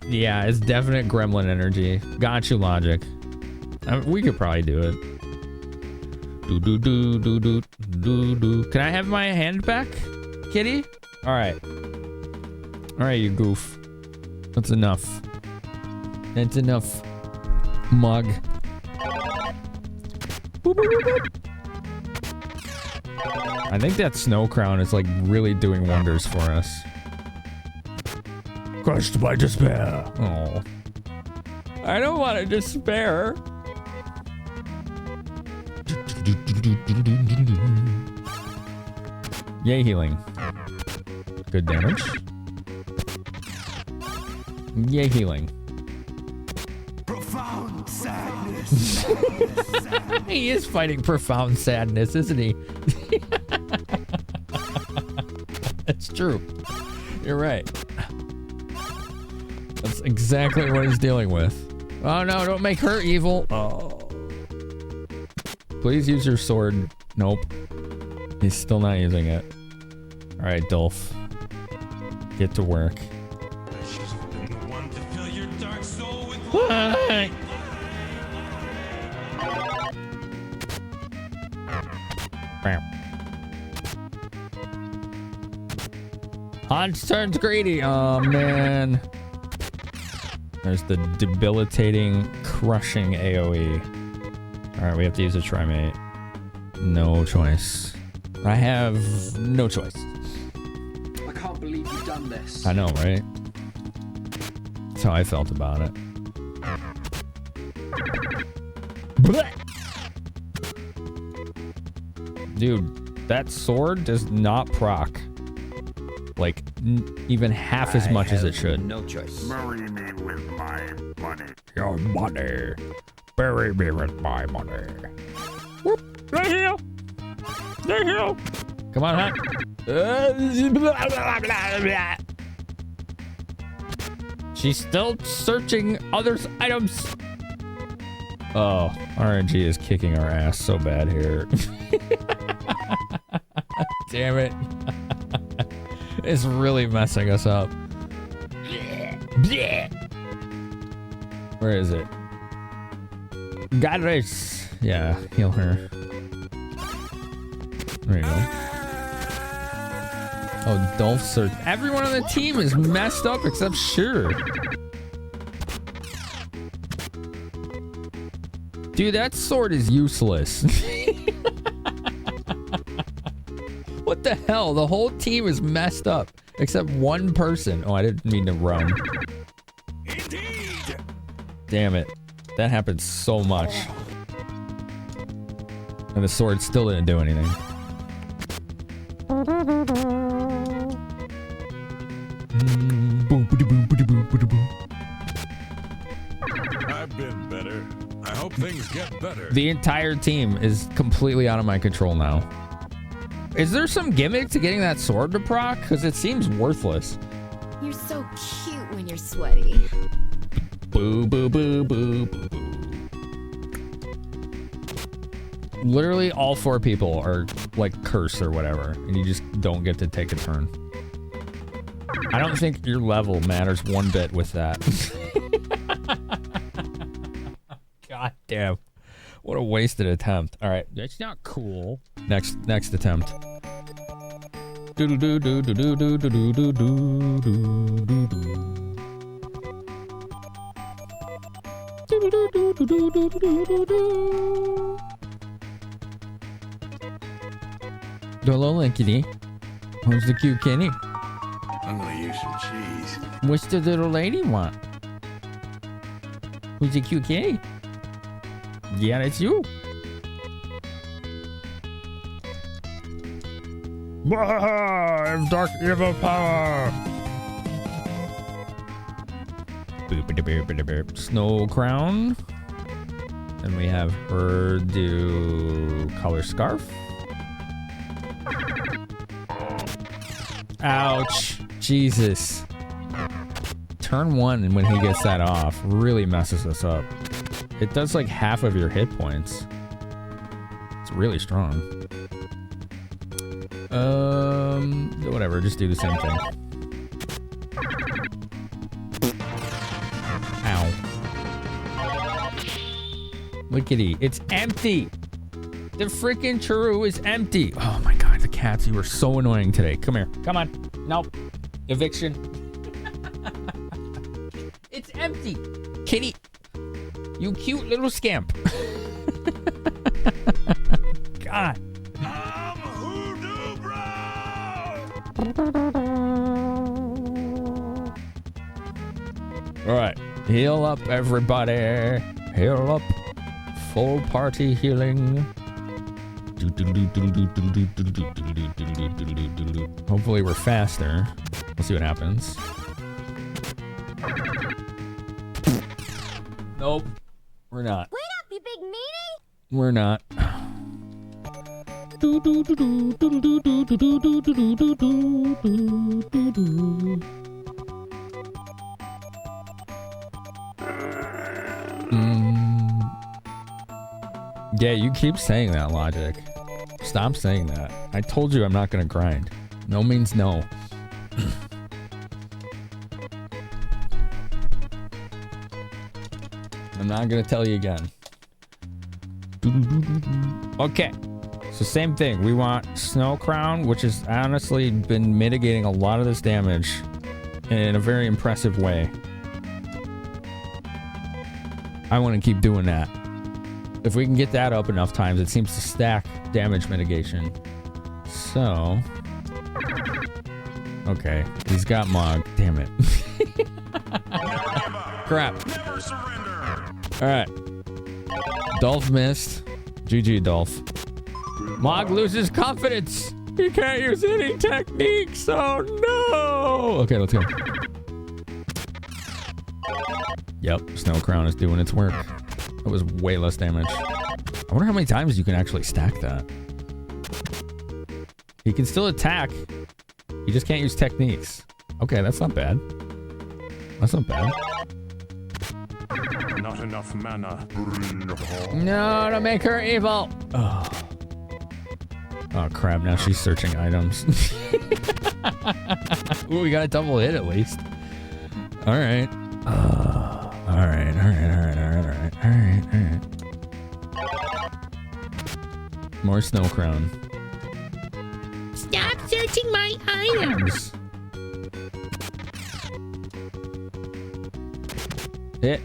Speaker 1: Yeah, it's definite gremlin energy. Got you, logic. We could probably do it. Do do do do do do do. Can I have my hand back, kitty? All right. All right, you goof. That's enough. That's enough. Mug. Boop, boop, boop, boop. I think that snow crown is like really doing wonders for us. Crushed by despair. Oh. I don't want to despair. Yay, healing. Good damage. Yay, healing.
Speaker 19: Profound sadness.
Speaker 1: He is fighting profound sadness, isn't he? That's true. You're right. That's exactly what he's dealing with. Oh no, don't make her evil. Oh. Please use your sword. Nope. He's still not using it. Alright, Dolph. Get to work. What? Hans turns greedy. Oh man. There's the debilitating, crushing AoE. Alright, we have to use a Trimate. No choice. I have no choice.
Speaker 20: I can't believe you've done this.
Speaker 1: I know, right? That's how I felt about it. Blech! Dude, that sword does not proc. Like, even half as much as it should.
Speaker 20: No choice.
Speaker 16: Marry me with my money.
Speaker 1: Your money. Bury me with my money. Whoop, right here. Stay here. Come on, huh? She's still searching others' items. Oh, RNG is kicking our ass so bad here. Damn it. It's really messing us up. Where is it? Goddess. Yeah, heal her. There you go. Oh, Dolph search. Everyone on the team is messed up except Sure. Dude, that sword is useless. What the hell? The whole team is messed up except one person. Oh, I didn't mean to run. Indeed. Damn it. That happened so much. And the sword still didn't do anything.
Speaker 16: I've been better. I hope things get better.
Speaker 1: The entire team is completely out of my control now. Is there some gimmick to getting that sword to proc? Because it seems worthless.
Speaker 21: You're so cute when you're sweaty.
Speaker 1: Boo, boo, boo, boo, boo, boo. Literally all 4 people are like cursed or whatever, and you just don't get to take a turn. I don't think your level matters one bit with that. God damn. What a wasted attempt. All right, that's not cool. Next attempt. Do do do do do do do do do do do do. Hello, Linkity. Who's the cute kitty?
Speaker 16: I'm gonna use some cheese.
Speaker 1: What's the little lady want? Who's the cute kitty? Yeah, that's you. I have dark evil power. Snow crown. And we have her do color scarf. Ouch. Jesus. Turn 1 and when he gets that off really messes us up. It does like half of your hit points. It's really strong. Whatever, just do the same thing. Ow. Lookity, it's empty. The freaking churro is empty. Oh my god, the cats, you are so annoying today. Come here. Come on. Nope. Eviction. It's empty. Kitty. You cute little scamp. God.
Speaker 16: I'm Hoodoo Bro!
Speaker 1: Alright. Heal up, everybody. Heal up. Full party healing. Hopefully we're faster. We'll see what happens. Nope. We're not.
Speaker 21: Wait up, you big meanie!
Speaker 1: We're not. Yeah, you keep saying that, Logic. Stop saying that. I told you I'm not gonna grind. No means no. I'm not gonna tell you again. Okay. So same thing. We want Snow Crown, which has honestly been mitigating a lot of this damage in a very impressive way. I want to keep doing that. If we can get that up enough times, it seems to stack damage mitigation. So... Okay. He's got Mog. Damn it. Crap. Alright. Dolph missed. GG, Dolph. Mog loses confidence. He can't use any techniques. Oh no. Okay, let's go. Yep, Snow Crown is doing its work. That was way less damage. I wonder how many times you can actually stack that. He can still attack. He just can't use techniques. Okay, that's not bad. That's not bad.
Speaker 16: Not enough mana.
Speaker 1: No, to make her evil. Oh, oh crap, now she's searching items. Ooh, we got a double hit at least. Alright. Alright. More snow crown.
Speaker 8: Stop searching my items.
Speaker 1: Hit.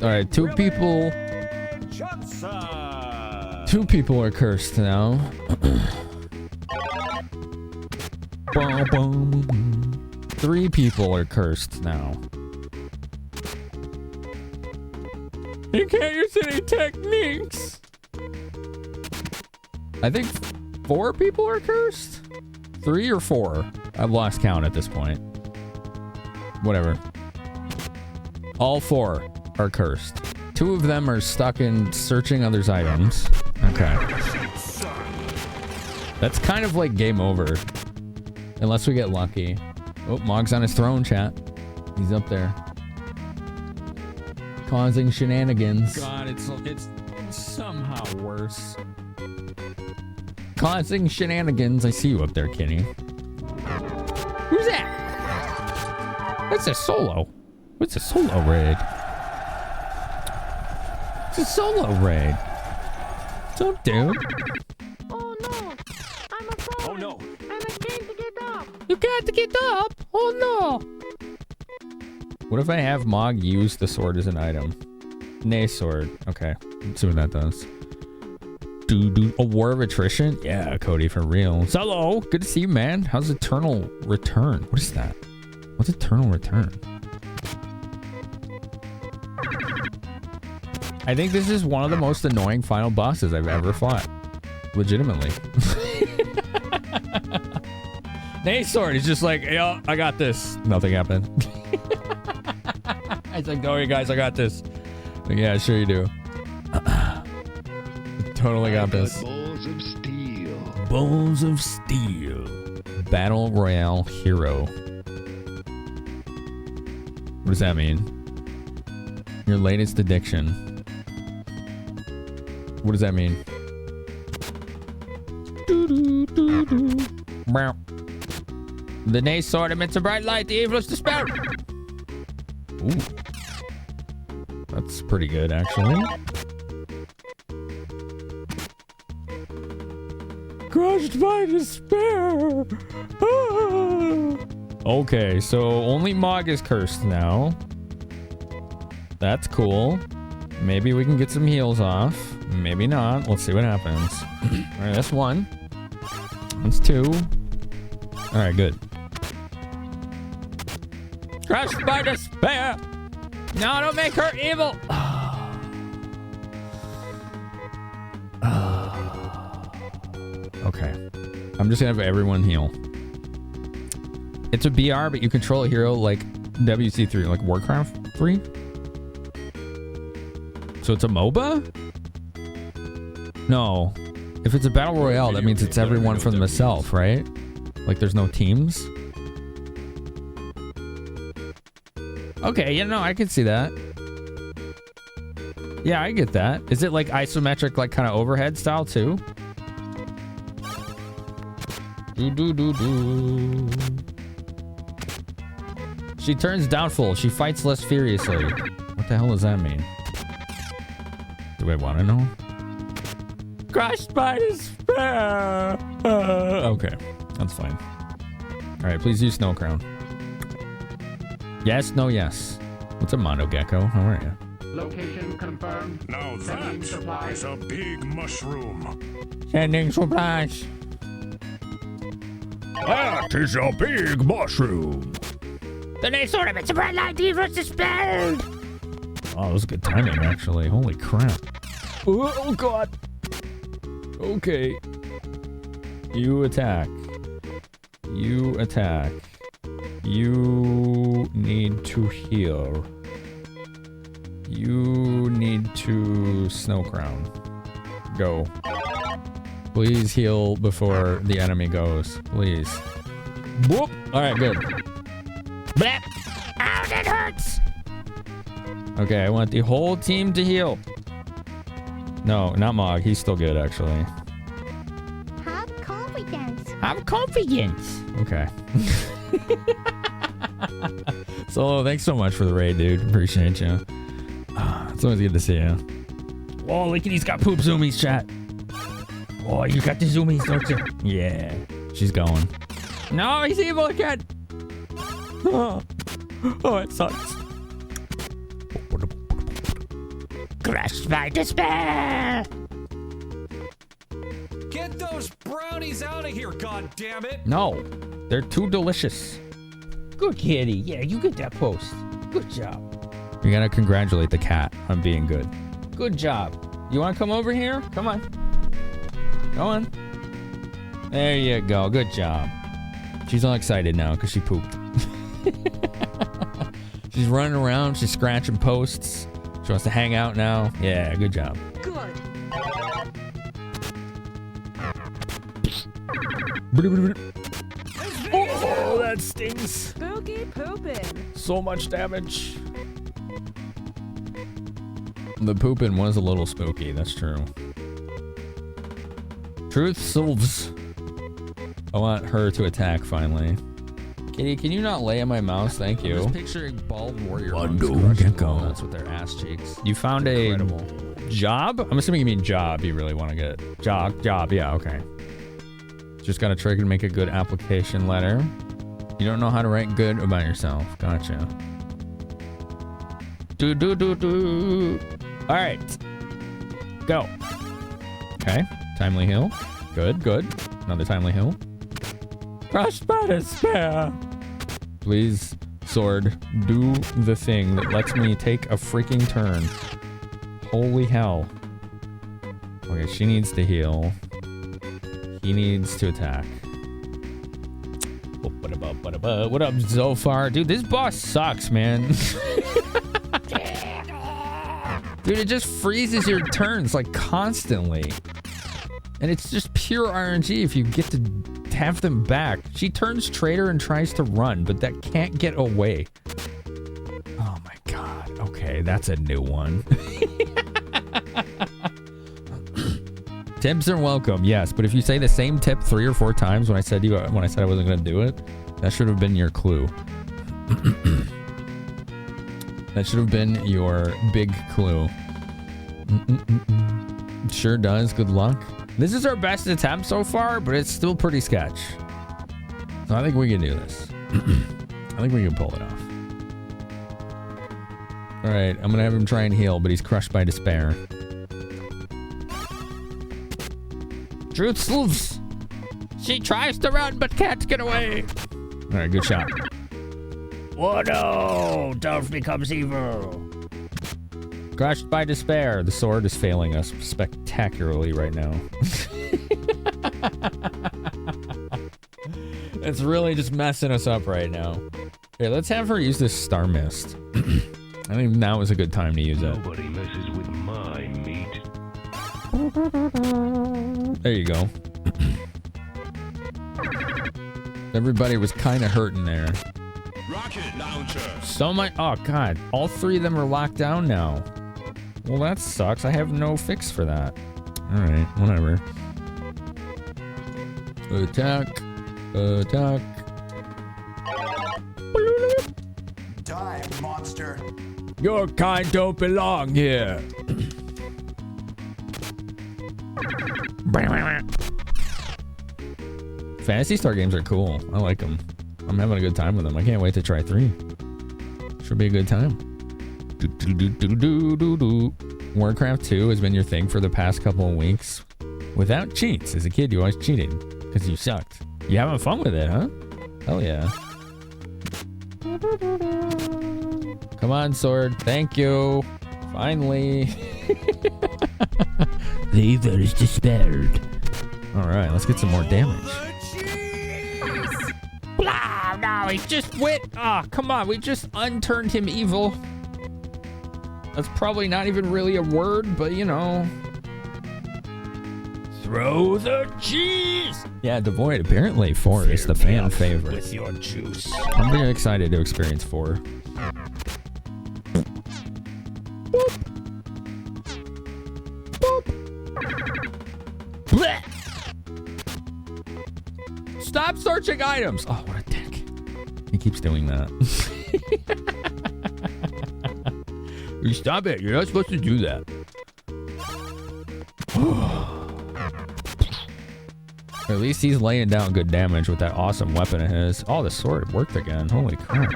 Speaker 1: Alright, two people are cursed now. Boom, boom. 3 people are cursed now. You can't use any techniques. I think 4 people are cursed? 3 or 4? I've lost count at this point. Whatever. All 4 are cursed. 2 of them are stuck in searching others' items. Okay. That's kind of like game over. Unless we get lucky. Oh, Mog's on his throne, chat. He's up there. Causing shenanigans.
Speaker 14: God, it's somehow worse.
Speaker 1: Causing shenanigans. I see you up there, Kenny. Who's that? It's a solo. It's a solo raid. It's a solo raid. What's up, dude?
Speaker 5: Oh no! I'm a fallen.
Speaker 2: Oh no!
Speaker 5: And I can't get up.
Speaker 8: You got to get up. Oh no!
Speaker 1: What if I have Mog use the sword as an item? Nay sword. Okay. Let's see what that does. A war of attrition? Yeah, Cody, for real. Solo! Good to see you, man. How's Eternal Return? What is that? What's Eternal Return? I think this is one of the most annoying final bosses I've ever fought. Legitimately. Nay sword is just like, yo, I got this. Nothing happened. I was like, don't worry, guys, I got this. Like, yeah, sure you do. Totally got this.
Speaker 10: Balls of steel.
Speaker 1: Balls of Steel. Battle Royale Hero. What does that mean? Your latest addiction. What does that mean? The Nay sword emits a bright light, the evil is dispelled. Ooh. That's pretty good, actually. Crushed by despair. Ah. Okay, so only Mog is cursed now. That's cool. Maybe we can get some heals off. Maybe not. Let's see what happens. All right, that's 1. That's 2. All right, good. Crushed by despair. No, don't make her evil. Okay. I'm just gonna have everyone heal. It's a BR, but you control a hero like WC3, like Warcraft 3. So it's a MOBA? No. If it's a Battle Royale, that means it's everyone from themselves, right? Like there's no teams? Okay, you know, I can see that. Yeah, I get that. Is it like isometric, like kind of overhead style too? She turns doubtful. She fights less furiously. What the hell does that mean? Do I want to know? Crushed by despair. Okay, that's fine. All right, please use Snow Crown. Yes, no, yes. What's a Mondo Gecko? How are you?
Speaker 10: Location confirmed.
Speaker 16: Now that is a big mushroom.
Speaker 1: Sending supplies.
Speaker 16: That is a big mushroom.
Speaker 8: The Nay sword emits a bright light, the evil is dispelled.
Speaker 1: Oh, that was good timing, actually. Holy crap. Oh, God. Okay. You attack. You attack. You need to heal. You need to Snow Crown. Go. Please heal before the enemy goes. Please. Whoop. All right, good. Blap. Ow, that hurts. Okay, I want the whole team to heal. No, not Mog. He's still good, actually.
Speaker 8: Have confidence.
Speaker 1: Have confidence. Okay. Solo, thanks so much for the raid, dude. Appreciate you. It's always good to see you. Oh, look at he's got poop zoomies, chat. Oh, you got the zoomies, don't you? Yeah. She's going. No, he's evil again. Oh, it sucks. Crushed by despair.
Speaker 18: Get those brownies out of here, goddammit!
Speaker 1: No, they're too delicious. Good kitty. Yeah, you get that post. Good job. You gotta congratulate the cat on being good. Good job. You wanna come over here? Come on. Go on. There you go. Good job. She's all excited now because she pooped. She's running around. She's scratching posts. She wants to hang out now. Yeah, good job.
Speaker 9: Good.
Speaker 1: Oh, that stings.
Speaker 9: Spooky poopin'.
Speaker 1: So much damage. The poopin' was a little spooky. That's true. Truth solves. I want her to attack finally. Kitty, can you not lay on my mouse? Thank you.
Speaker 14: I'm just picturing bald warrior
Speaker 1: That's
Speaker 14: with their ass cheeks.
Speaker 1: You found a job? I'm assuming you mean job you really want to get. Job, yeah, okay. Just got to trick and make a good application letter. You don't know how to write good about yourself. Gotcha. All right. Go. Okay. Timely heal. Good. Another timely heal. Crushed by despair. Please, sword, do the thing that lets me take a freaking turn. Holy hell. Okay, she needs to heal. He needs to attack. What up, Zofar? Dude, this boss sucks, man. Dude, it just freezes your turns like constantly. And it's just pure RNG if you get to have them back. She turns traitor and tries to run, but that can't get away. Oh my god. Okay, that's a new one. Tips are welcome, yes, but if you say the same tip 3 or 4 times when I said I wasn't gonna do it, that should have been your clue. That should have been your big clue. Sure does. Good luck. This is our best attempt so far, but it's still pretty sketch. So I think we can do this. I think we can pull it off. All right, I'm gonna have him try and heal, but he's crushed by despair. Truth sleuths. She tries to run, but can't get away. All right, good shot. Oh no! Dolph becomes evil. Crushed by despair. The sword is failing us spectacularly right now. It's really just messing us up right now. Okay, let's have her use this Star Mist. I think now is a good time to use it.
Speaker 10: Nobody messes with my meat.
Speaker 1: There you go. Everybody was kind of hurting there.
Speaker 16: Rocket launcher.
Speaker 1: So much. Oh god, all 3 of them are locked down now. Well, that sucks. I have no fix for that. All right, whatever. Attack. Attack.
Speaker 19: Die, monster.
Speaker 1: Your kind don't belong here. Phantasy Star games are cool. I like them. I'm having a good time with them. I can't wait to try 3. Should be a good time. Warcraft 2 has been your thing for the past couple of weeks. Without cheats. As a kid, you always cheated because you sucked. You having fun with it, huh? Hell yeah. Come on, sword. Thank you. Finally. The evil is despaired. All right, let's get some more damage. Blah, no, he just went. Oh, come on. We just unturned him evil. That's probably not even really a word, but you know. Throw the cheese! Yeah, Devoid, apparently 4 is the fan favorite.
Speaker 14: With your juice.
Speaker 1: I'm very excited to experience 4. Boop. Boop. Blech. Stop searching items! Oh, what a dick. He keeps doing that. You stop it. You're not supposed to do that. At least he's laying down good damage with that awesome weapon of his. Oh, the sword worked again. Holy crap.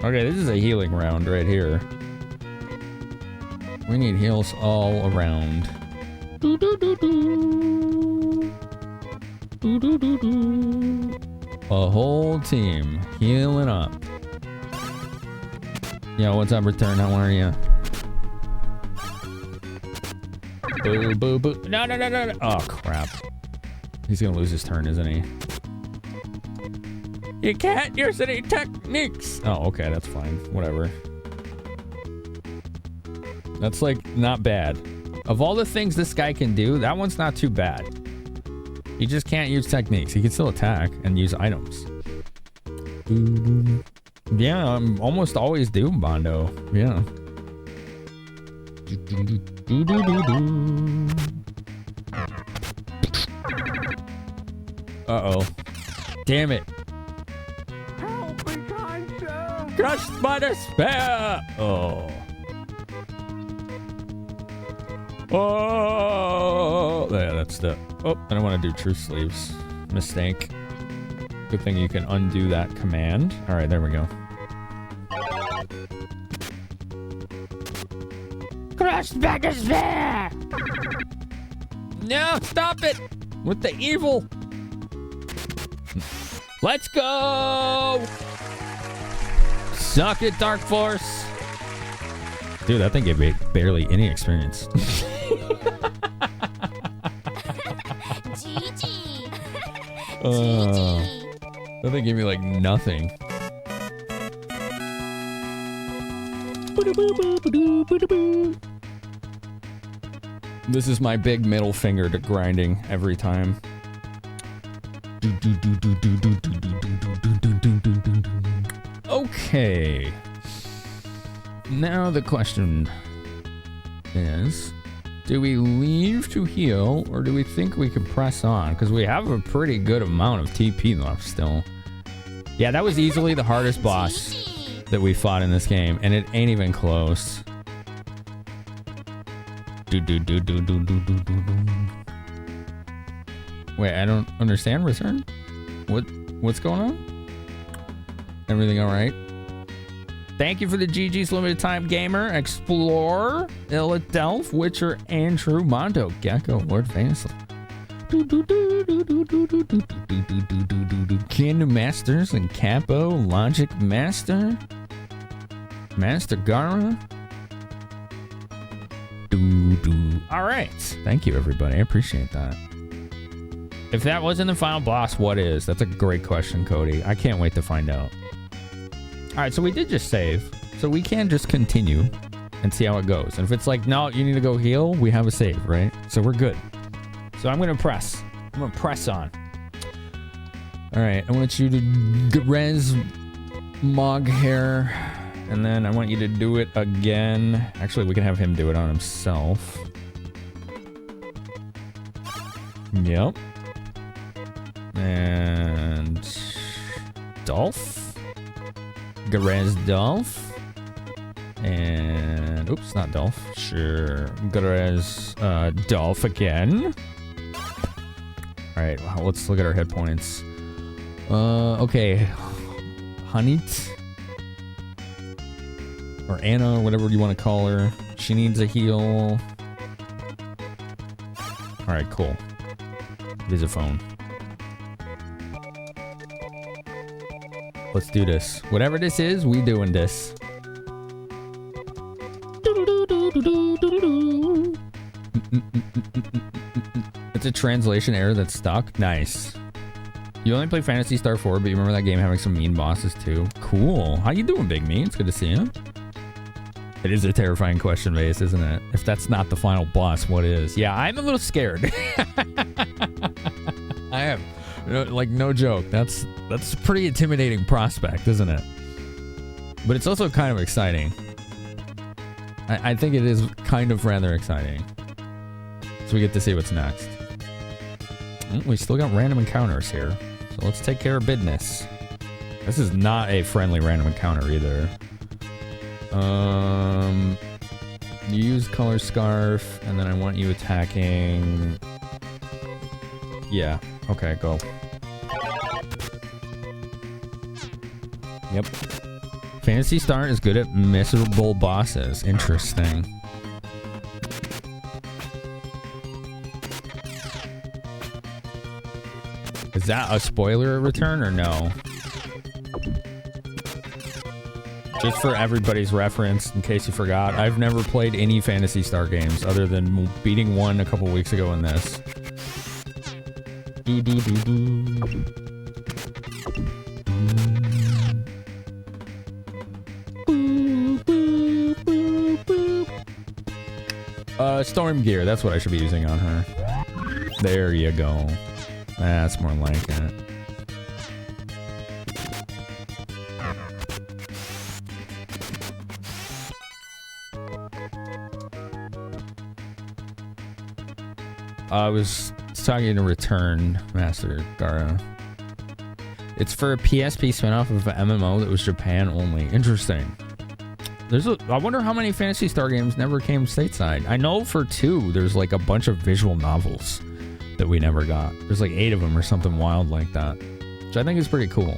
Speaker 1: Okay, this is a healing round right here. We need heals all around. A whole team healing up. Yo, what's up, Return? How are you? Boo, boo, boo. No, no, no, no, no. Oh, crap. He's gonna lose his turn, isn't he? You can't use any techniques. Oh, okay, that's fine. Whatever. That's, like, not bad. Of all the things this guy can do, that one's not too bad. He just can't use techniques. He can still attack and use items. Yeah, I'm almost always doing Bondo. Yeah. Uh-oh. Damn it. Crushed by despair. Oh. Oh. Yeah, that's the... Oh, I don't want to do truth sleeves. Mistake. Good thing you can undo that command. All right, there we go. Crushed by despair. No, stop it with the evil. Let's go. Suck it, Dark Force. Dude, that thing gave me barely any experience. That thing gave me like nothing. This is my big middle finger to grinding every time. Okay. Now the question is, do we leave to heal or do we think we can press on? Because we have a pretty good amount of TP left still. Yeah, that was easily the hardest boss that we fought in this game, and it ain't even close. Wait, I don't understand. Return? What's going on? Everything all right? Thank you for the GG's Limited Time Gamer, Explorer, Illadelph, Witcher, Andrew, Mondo, Gecko, Lord Vanisel. Kingdom Masters and Capo, Logic Master, Master Gara. All right. Thank you, everybody. I appreciate that. If that wasn't the final boss, what is? That's a great question, Cody. I can't wait to find out. All right, so we did just save. So we can just continue and see how it goes. And if it's like, no, you need to go heal, we have a save, right? So we're good. So I'm going to press. I'm going to press on. All right, I want you to res Mog hair. And then I want you to do it again. Actually, we can have him do it on himself. Yep. And Dolph. Garez Dolph. And oops, not Dolph. Sure. Garez Dolph again. Alright, well, let's look at our hit points. Okay. Hanit. Or Anna, whatever you want to call her. She needs a heal. Alright, cool. Visiphone. Let's do this. Whatever this is, we doing this. It's a translation error that's stuck. Nice. You only play Phantasy Star 4, but you remember that game having some mean bosses too. Cool. How you doing, Big Me? It's good to see you. It is a terrifying question base, isn't it? If that's not the final boss, what is? Yeah, I'm a little scared. I am. Like, no joke. That's a pretty intimidating prospect, isn't it? But it's also kind of exciting. I think it is kind of rather exciting. So we get to see what's next. We still got random encounters here. So let's take care of business. This is not a friendly random encounter either. You use color scarf, and then I want you attacking. Yeah. Okay, go. Yep. Phantasy Star is good at miserable bosses. Interesting. Is that a spoiler return or no? Just for everybody's reference, in case you forgot, I've never played any Phantasy Star games other than beating one a couple weeks ago in this. Storm gear, that's what I should be using on her. There you go. That's more like it. I was talking to Return Master Gara. It's for a PSP spinoff of an MMO that was Japan only. Interesting. I wonder how many Phantasy Star games never came stateside. I know for 2, there's like a bunch of visual novels that we never got. There's like 8 of them or something wild like that, which I think is pretty cool.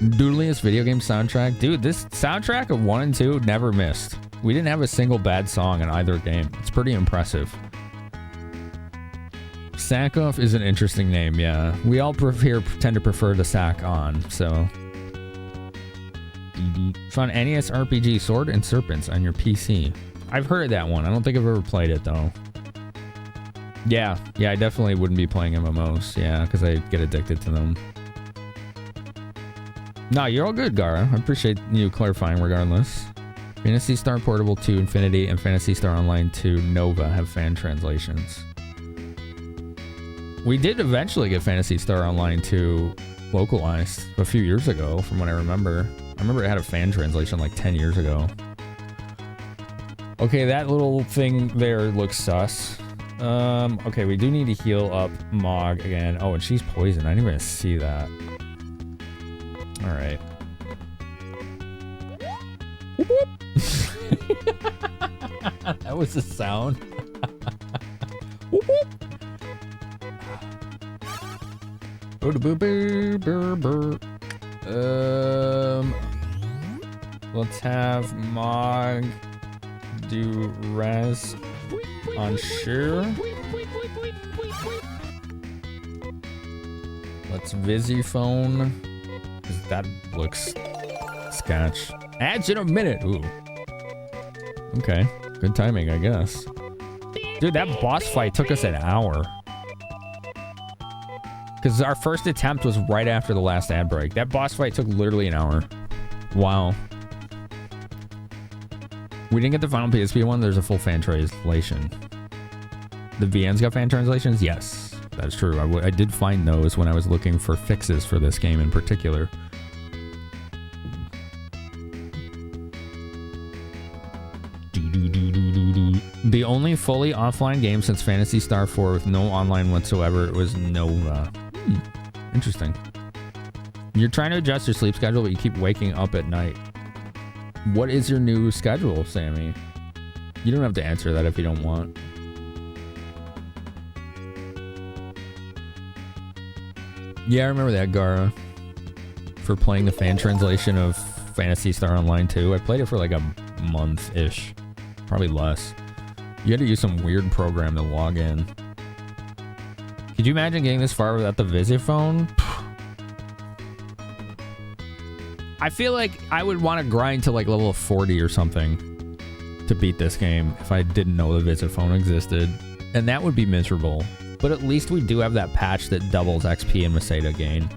Speaker 1: Doodliest video game soundtrack. Dude, this soundtrack of 1 and 2 never missed. We didn't have a single bad song in either game. It's pretty impressive. Sack Off is an interesting name, yeah. We all here tend to prefer the Sack On, so... Found NES RPG Sword and Serpents on your PC. I've heard of that one. I don't think I've ever played it, though. Yeah, I definitely wouldn't be playing MMOs, yeah, because I get addicted to them. Nah, you're all good, Gara. I appreciate you clarifying regardless. Phantasy Star Portable 2 Infinity and Phantasy Star Online 2 Nova have fan translations. We did eventually get Phantasy Star Online 2 localized a few years ago, from what I remember. I remember it had a fan translation like 10 years ago. Okay, that little thing there looks sus. Okay, we do need to heal up Mog again. Oh, and she's poisoned. I didn't even see that. Alright. That was the sound. Let's have Mog do res on Sheer. Let's Visiphone. That looks sketch. Ads in a minute. Ooh. Okay. Good timing, I guess. Dude, that boss fight took us an hour. Because our first attempt was right after the last ad break. That boss fight took literally an hour. Wow. We didn't get the final PSP one. There's a full fan translation. The VN's got fan translations? Yes, that's true. I did find those when I was looking for fixes for this game in particular. The only fully offline game since Phantasy Star 4 with no online whatsoever was Nova. Interesting. You're trying to adjust your sleep schedule, but you keep waking up at night. What is your new schedule, Sammy? You don't have to answer that if you don't want. Yeah, I remember that, Gara. For playing the fan translation of Phantasy Star Online 2. I played it for like a month-ish. Probably less. You had to use some weird program to log in. Could you imagine getting this far without the Visiphone? I feel like I would want to grind to like level 40 or something to beat this game if I didn't know the Visiphone existed. And that would be miserable. But at least we do have that patch that doubles XP and Masada gain.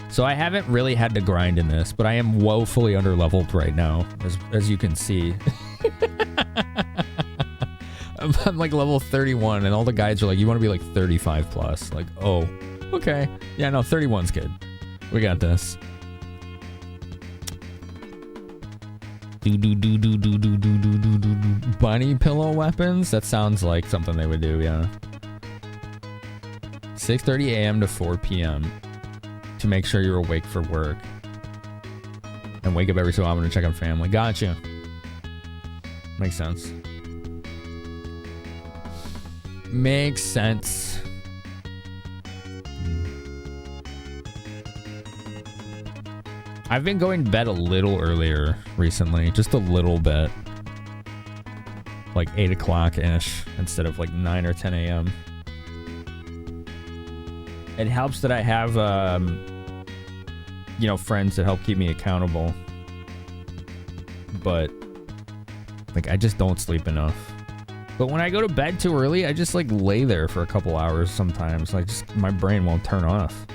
Speaker 1: So I haven't really had to grind in this, but I am woefully underleveled right now, as you can see. I'm like level 31, and all the guides are like, you want to be like 35 plus. Like, oh, okay. Yeah, no, 31's good. We got this. Bunny pillow weapons? That sounds like something they would do, yeah. 6:30 a.m. to 4 p.m. to make sure you're awake for work. And wake up every so often to check on family. Gotcha. Makes sense. Makes sense. I've been going to bed a little earlier recently, just a little bit. Like 8 o'clock-ish instead of like 9 or 10 a.m. It helps that I have, you know, friends that help keep me accountable. But, like, I just don't sleep enough. But when I go to bed too early, I just, like, lay there for a couple hours sometimes. Like, just, my brain won't turn off.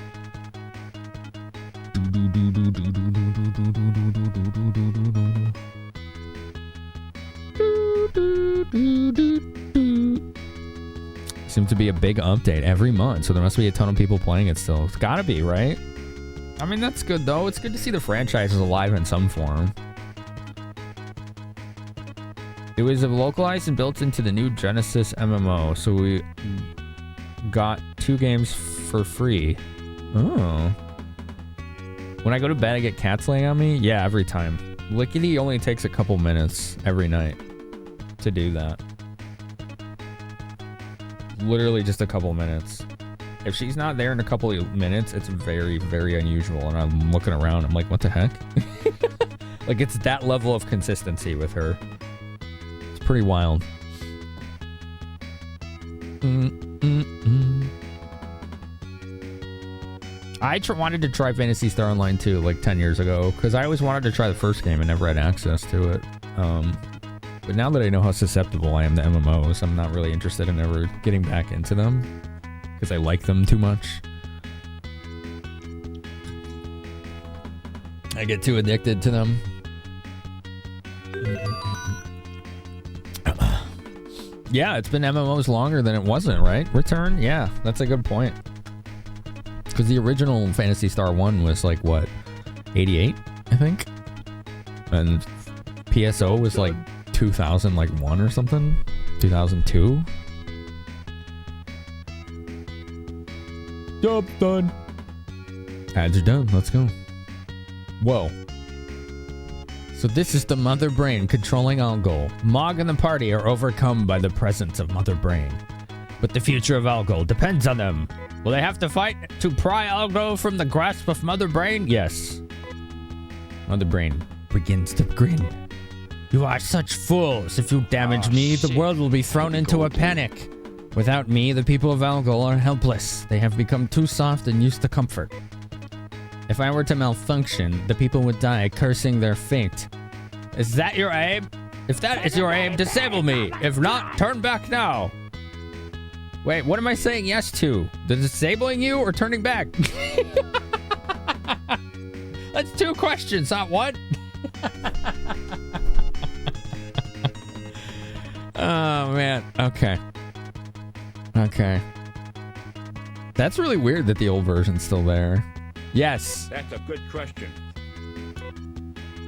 Speaker 1: Seems to be a big update every month, so there must be a ton of people playing it still. It's gotta be, right? I mean, that's good, though. It's good to see the franchise is alive in some form. It was localized and built into the new Genesis MMO, so we got 2 games for free. Oh. When I go to bed, I get cats laying on me? Yeah, every time. Lickety only takes a couple minutes every night to do that. Literally just a couple minutes. If she's not there in a couple of minutes, it's very, very unusual. And I'm looking around, I'm like, what the heck? Like, it's that level of consistency with her. It's pretty wild. I wanted to try Phantasy Star Online too, like 10 years ago, because I always wanted to try the first game and never had access to it. But now that I know how susceptible I am to MMOs, I'm not really interested in ever getting back into them, because I like them too much. I get too addicted to them. Yeah, it's been MMOs longer than it wasn't, right? Return? Yeah, that's a good point. Because the original Phantasy Star 1 was like, what, 88, I think? And PSO was like 2001 or something? 2002? Job done. Ads are done. Let's go. Whoa. So this is the Mother Brain controlling Algol. Mog and the party are overcome by the presence of Mother Brain. But the future of Algol depends on them. Will they have to fight to pry Algol from the grasp of Mother Brain? Yes. Mother Brain begins to grin. You are such fools. If you damage me, the world will be thrown into a panic. Without me, the people of Algol are helpless. They have become too soft and used to comfort. If I were to malfunction, the people would die cursing their fate. Is that your aim? If that is your aim, disable me. If not, turn back now. Wait, what am I saying yes to? The disabling you or turning back? That's 2 questions, not one. Oh, man. Okay. Okay. That's really weird that the old version's still there. Yes.
Speaker 16: That's a good question.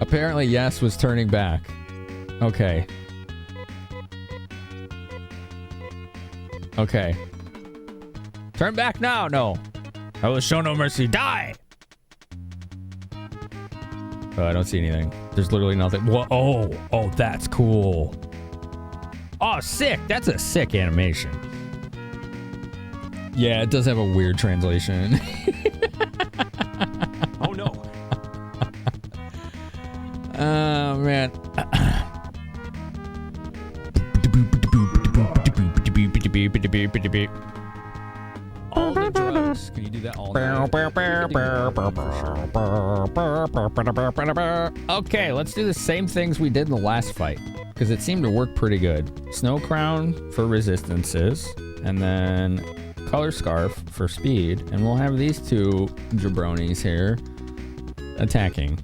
Speaker 1: Apparently, yes was turning back. Okay. Okay. Turn back now. No. I will show no mercy. Die. Oh, I don't see anything. There's literally nothing. Whoa. Oh, that's cool. Oh, sick. That's a sick animation. Yeah, it does have a weird translation.
Speaker 16: Oh, no.
Speaker 1: Oh, man. All the drugs. Can you do that all night? Okay, let's do the same things we did in the last fight, because it seemed to work pretty good. Snow Crown for resistances, and then color scarf for speed, and we'll have these two jabronis here attacking.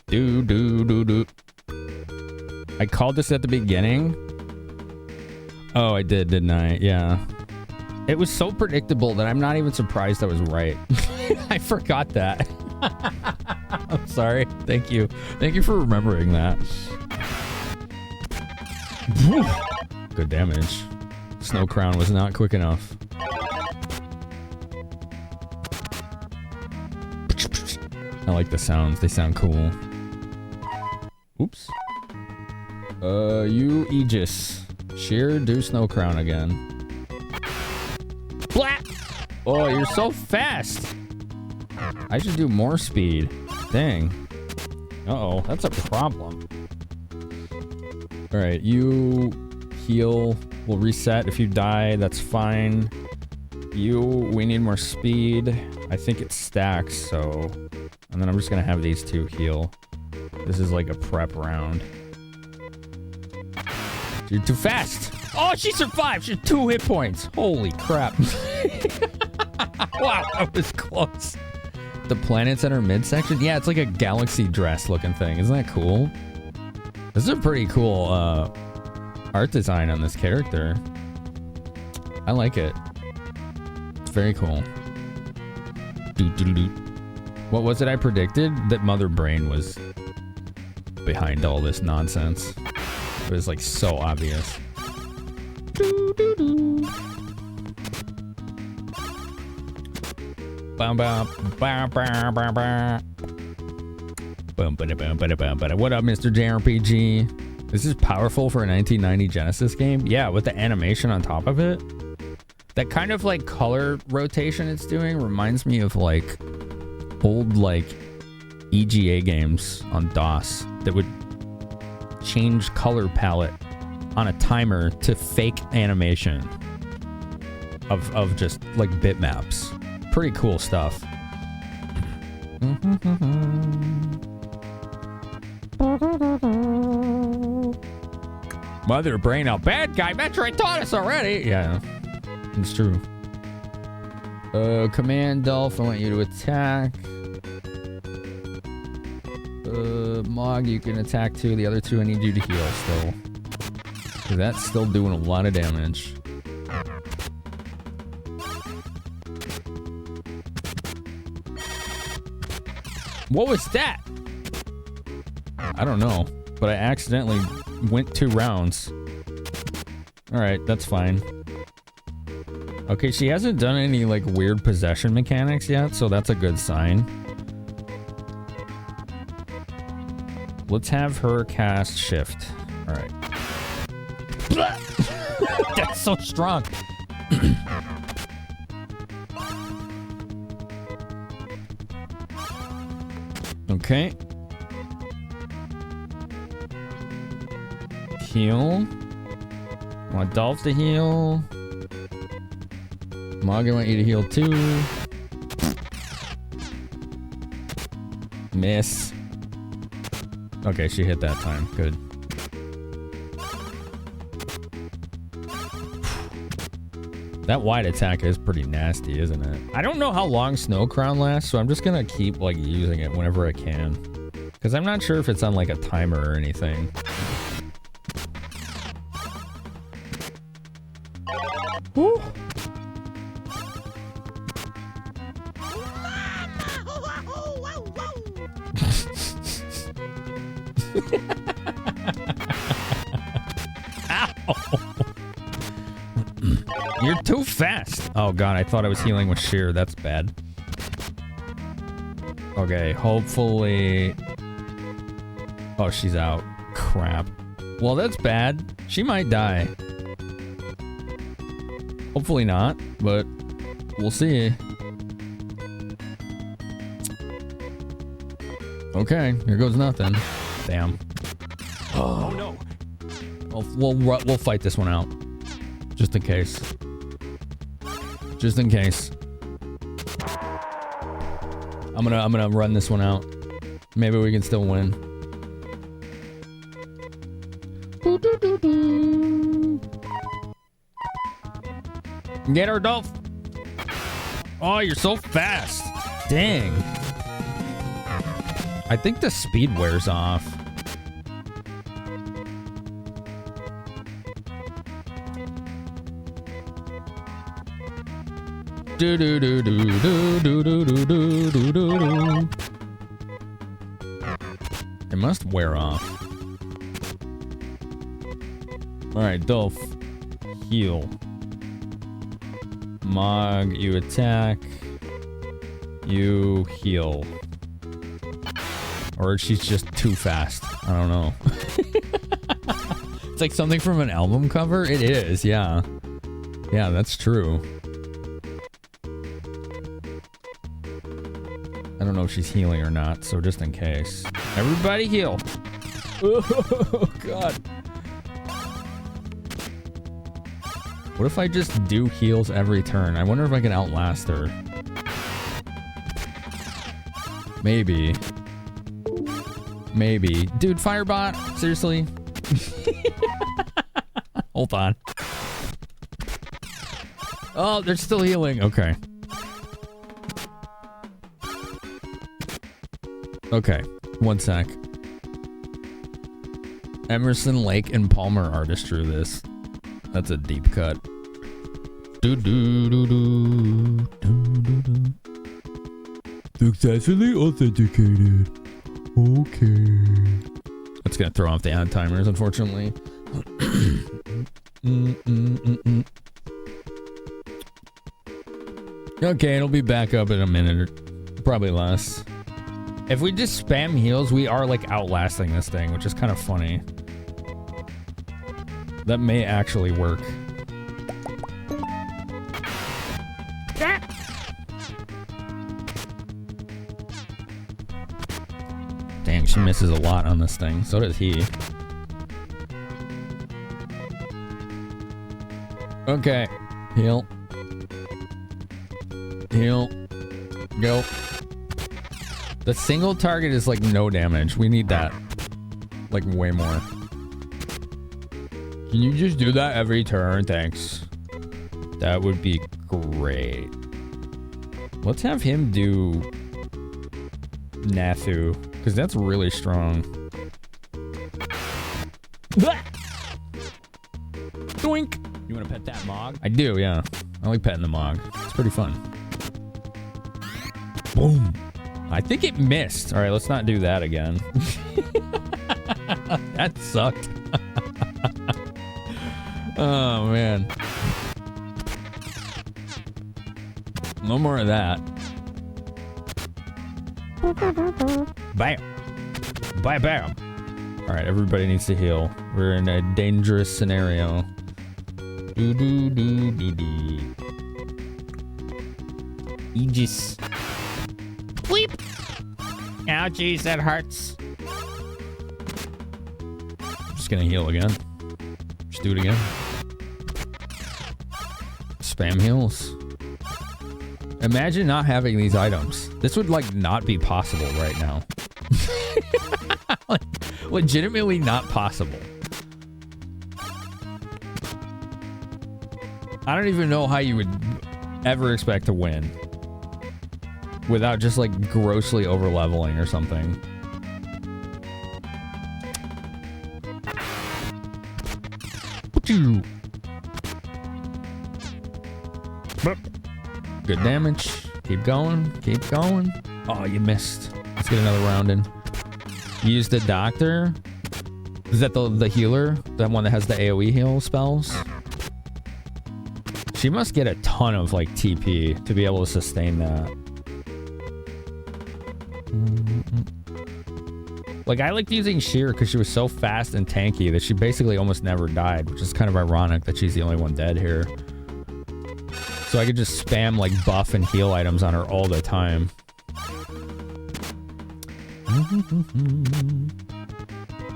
Speaker 1: Do. I called this at the beginning. Oh, I did, didn't I? Yeah. It was so predictable that I'm not even surprised I was right. I forgot that. I'm sorry. Thank you. Thank you for remembering that. Whew. Good damage. Snow Crown was not quick enough. I like the sounds. They sound cool. Oops. You Aegis. Sheer, do Snow Crown again. Blat! Oh, you're so fast! I should do more speed. Dang. Uh-oh, that's a problem. Alright, you heal. We'll reset. If you die, that's fine. We need more speed. I think it stacks, so... And then I'm just gonna have these two heal. This is like a prep round. You're too fast! Oh, she survived! She had 2 hit points! Holy crap. Wow, that was close. The planets in her midsection? Yeah, it's like a galaxy dress looking thing. Isn't that cool? This is a pretty cool art design on this character. I like it. It's very cool. What was it I predicted? That Mother Brain was behind all this nonsense. It was like so obvious. What up, Mr. JRPG? This is powerful for a 1990 Genesis game. Yeah, with the animation on top of it. That kind of like color rotation it's doing reminds me of like old like EGA games on DOS that would change color palette on a timer to fake animation of just like bitmaps. Pretty cool stuff. Mother Brain, a bad guy. Metroid taught us already. Yeah, it's true. Command Dolph, I want you to attack. Mog, you can attack too. The other two, I need you to heal still. Cause that's still doing a lot of damage. What was that? I don't know, but I accidentally went 2 rounds. Alright, that's fine. Okay, she hasn't done any like weird possession mechanics yet, so that's a good sign. Let's have her cast Shift. Alright. That's so strong. Okay. Heal. I want Dolph to heal. Mog, I want you to heal too. Miss. Okay, she hit that time. Good. That wide attack is pretty nasty, isn't it? I don't know how long Snow Crown lasts, so I'm just gonna keep like using it whenever I can. Because I'm not sure if it's on like a timer or anything. Woo. You're too fast. Oh god, I thought I was healing with sheer. That's bad. Okay, hopefully... Oh, she's out. Crap. Well, that's bad. She might die. Hopefully not, but we'll see. Okay, here goes nothing. Damn. Oh no. We'll fight this one out. Just in case. Just in case. I'm gonna run this one out. Maybe we can still win. Get her, Dolph. Oh, you're so fast. Dang. I think the speed wears off. Do do do do do do do do do do do. It must wear off. All right, Dolph, heal. Mog, you attack. You heal. Or she's just too fast. I don't know. It's like something from an album cover. It is, yeah. Yeah, that's true. I don't know if she's healing or not, so just in case. Everybody heal. Oh, God. What if I just do heals every turn? I wonder if I can outlast her. Maybe. Maybe. Dude, Firebot? Seriously? Hold on. Oh, they're still healing. Okay. Okay. 1 sec. Emerson, Lake, and Palmer artist drew this. That's a deep cut. Do do do do do do do. Successfully authenticated. Okay. That's gonna throw off the ad timers, unfortunately. Okay, it'll be back up in a minute, or probably less. If we just spam heals, we are like outlasting this thing, which is kind of funny. That may actually work. Dang, she misses a lot on this thing. So does he. Okay. Heal. Heal. Go. The single target is like no damage. We need that. Like way more. Can you just do that every turn? Thanks. That would be great. Let's have him do Nathu, because that's really strong. Doink! You want to pet that Mog? I do, yeah. I like petting the Mog. It's pretty fun. Boom! I think it missed. All right, let's not do that again. That sucked. Oh, man. No more of that. Bam. Bam, bam. All right, everybody needs to heal. We're in a dangerous scenario. Do do do do do. Aegis. Bleep. Ow, jeez, that hurts. I'm just gonna heal again. Just do it again. Spam heals. Imagine not having these items. This would like not be possible right now. Like, legitimately not possible. I don't even know how you would ever expect to win without just like grossly over leveling or something. Good damage. Keep going. Keep going. Oh, you missed. Let's get another round in. Use the doctor. Is that the healer? That one that has the AoE heal spells? She must get a ton of like TP to be able to sustain that. Like, I liked using Sheer because she was so fast and tanky that she basically almost never died, which is kind of ironic that she's the only one dead here. So I could just spam like buff and heal items on her all the time.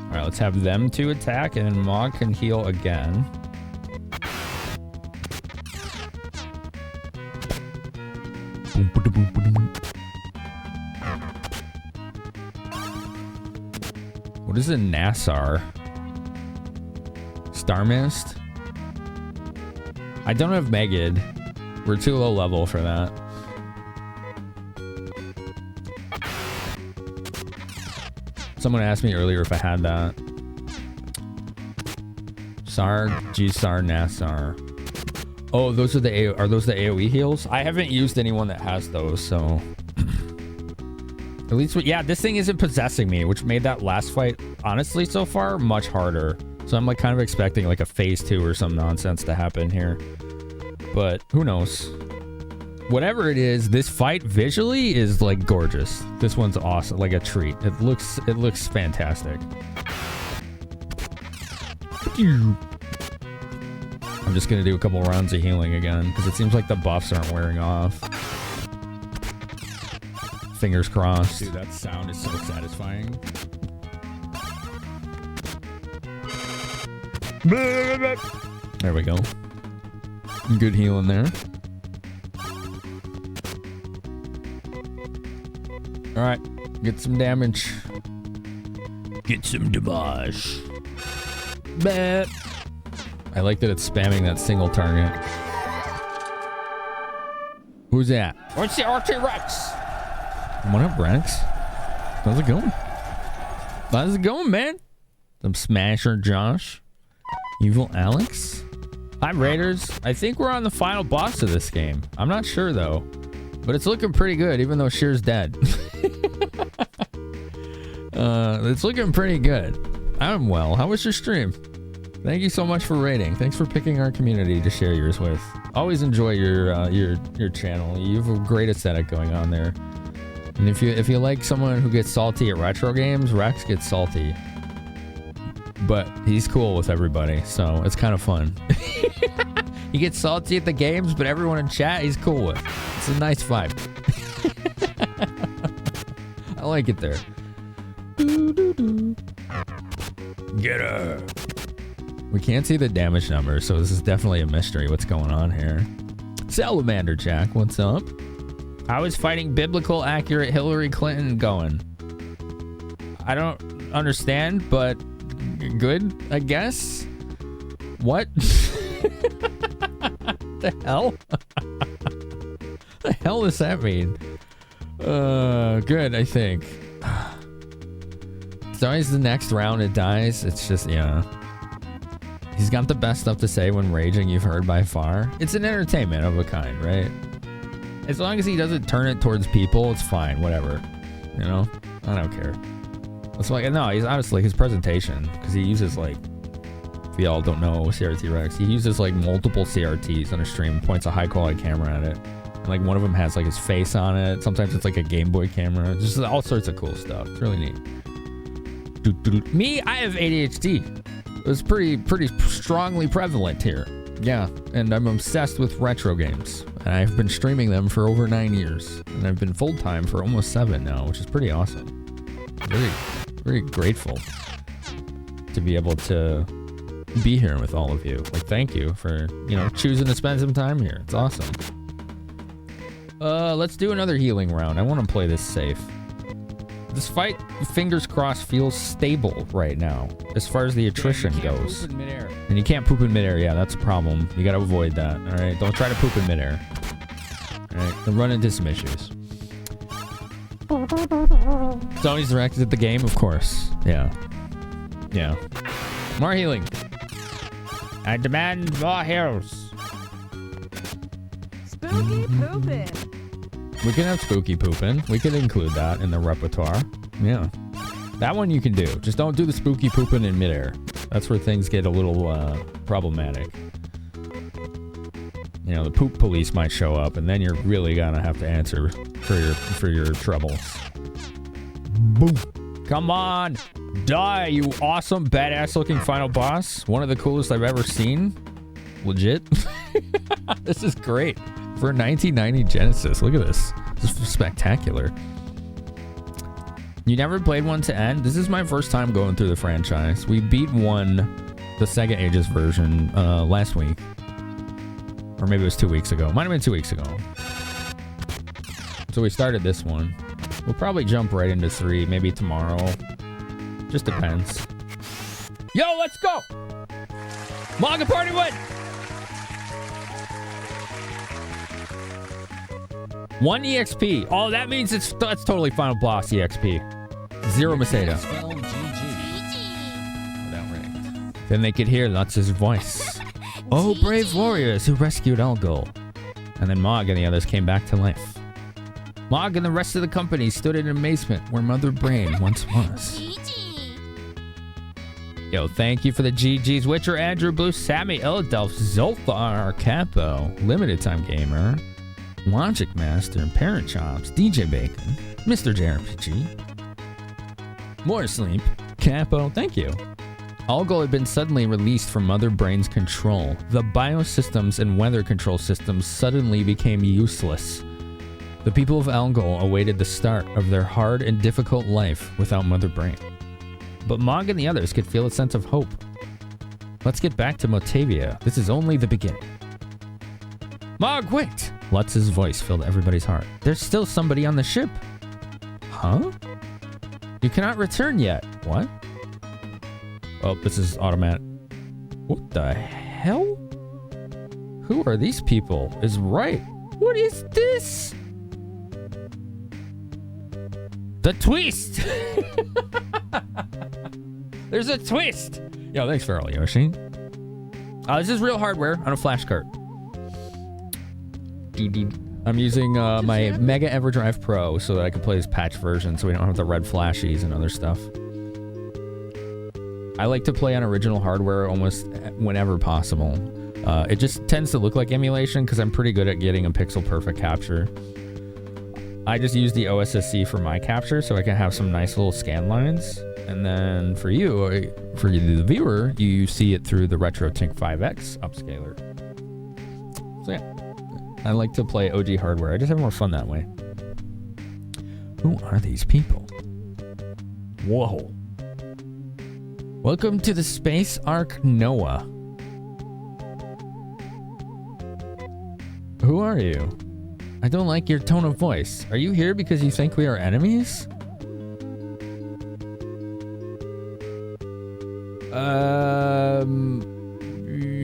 Speaker 1: Alright, let's have them two attack and then Mog can heal again. What is a Nassar? Star Mist? I don't have Megid. We're too low level for that. Someone asked me earlier if I had that. SAR, G-SAR, NASAR. Oh, those are are those the AoE heals? I haven't used anyone that has those, so... At least, yeah, this thing isn't possessing me, which made that last fight, honestly, so far, much harder. So I'm like kind of expecting like a phase 2 or some nonsense to happen here. But who knows? Whatever it is, this fight visually is like gorgeous. This one's awesome, like a treat. It looks fantastic. I'm just gonna do a couple rounds of healing again because it seems like the buffs aren't wearing off. Fingers crossed.
Speaker 14: Dude, that sound is so satisfying.
Speaker 1: There we go. Good healing there. All right, get some damage. Get some damage. But I like that it's spamming that single target. Who's that? What's the RT Rex? What up, Rex? How's it going? How's it going, man? Some Smasher Josh. Evil Alex. Hi, Raiders. I think we're on the final boss of this game. I'm not sure, though. But it's looking pretty good, even though Shear's dead. It's looking pretty good. I'm well. How was your stream? Thank you so much for rating. Thanks for picking our community to share yours with. Always enjoy your channel. You have a great aesthetic going on there. And if you like someone who gets salty at retro games, Rex gets salty. But he's cool with everybody, so it's kind of fun. He gets salty at the games, but everyone in chat he's cool with. It's a nice vibe. I like it there. Get her. We can't see the damage numbers, so this is definitely a mystery. What's going on here? Salamander Jack, what's up? How is fighting biblical accurate Hillary Clinton going? I don't understand, but good, I guess. What? The hell? The hell does that mean? Good, I think. It's always the next round it dies. It's just, yeah. He's got the best stuff to say when raging you've heard by far. It's an entertainment of a kind, right? As long as he doesn't turn it towards people, it's fine, whatever. You know? I don't care. It's like, no, he's honestly, his presentation, because he uses like, if y'all don't know CRT Rex, he uses like multiple CRTs on a stream, points a high quality camera at it. And like one of them has like his face on it. Sometimes it's like a Game Boy camera. Just all sorts of cool stuff. It's really neat. Me, I have ADHD. It's pretty strongly prevalent here. Yeah, and I'm obsessed with retro games. And I've been streaming them for over 9 years. And I've been full-time for almost 7 now, which is pretty awesome. Very grateful to be able to be here with all of you. Like, thank you for, choosing to spend some time here. It's awesome. Let's do another healing round. I want to play this safe. This fight, fingers crossed, feels stable right now as far as the attrition goes. And you can't poop in midair. Yeah, that's a problem. You got to avoid that. All right, don't try to poop in midair. All right, then run into some issues. Sony's directed at the game, of course. Yeah. More healing. I demand more heals.
Speaker 9: Spooky poopin'.
Speaker 1: We can have spooky pooping. We could include that in the repertoire. Yeah. That one you can do. Just don't do the spooky pooping in midair. That's where things get a little problematic. The poop police might show up, and then you're really gonna have to answer for your troubles. Boom. Come on. Die, you awesome, badass looking final boss. One of the coolest I've ever seen. Legit. This is great. For a 1990 Genesis. Look at this. This is spectacular. You never played one to end? This is my first time going through the franchise. We beat the Sega Ages version last week. Or maybe it was 2 weeks ago. Might have been 2 weeks ago. So we started this one. We'll probably jump right into 3, maybe tomorrow. Just depends. Yo, let's go! Manga Party win! 1 EXP. Oh, that means that's totally final boss EXP. 0 Masada. Then they could hear Lutz's voice. Oh, brave warriors who rescued Algol. And then Mog and the others came back to life. Mog and the rest of the company stood in amazement where Mother Brain once was. Yo, thank you for the GGs. Witcher, Andrew, Blue, Sammy, Eldelf, Zolfar, Capo, Limited Time Gamer, Logic Master, Parent Chops, DJ Bacon, Mr. JRPG, More Sleep, Capo, thank you. Algol had been suddenly released from Mother Brain's control. The biosystems and weather control systems suddenly became useless. The people of Algol awaited the start of their hard and difficult life without Mother Brain. But Mog and the others could feel a sense of hope. Let's get back to Motavia. This is only the beginning. Mog, wait! Lutz's voice filled everybody's heart. There's still somebody on the ship. Huh? You cannot return yet. What? Oh, this is automatic. What the hell? Who are these people? Is right. What is this? The twist! There's a twist! Yo, thanks for all, Yoshi. This is real hardware on a flash card. I'm using my Mega EverDrive Pro so that I can play this patch version so we don't have the red flashies and other stuff. I like to play on original hardware almost whenever possible. It just tends to look like emulation because I'm pretty good at getting a pixel perfect capture. I just use the OSSC for my capture so I can have some nice little scan lines. And then for you, the viewer, you see it through the RetroTink 5X upscaler. So yeah, I like to play OG hardware. I just have more fun that way. Who are these people? Whoa. Welcome to the Space Ark Noah. Who are you? I don't like your tone of voice. Are you here because you think we are enemies?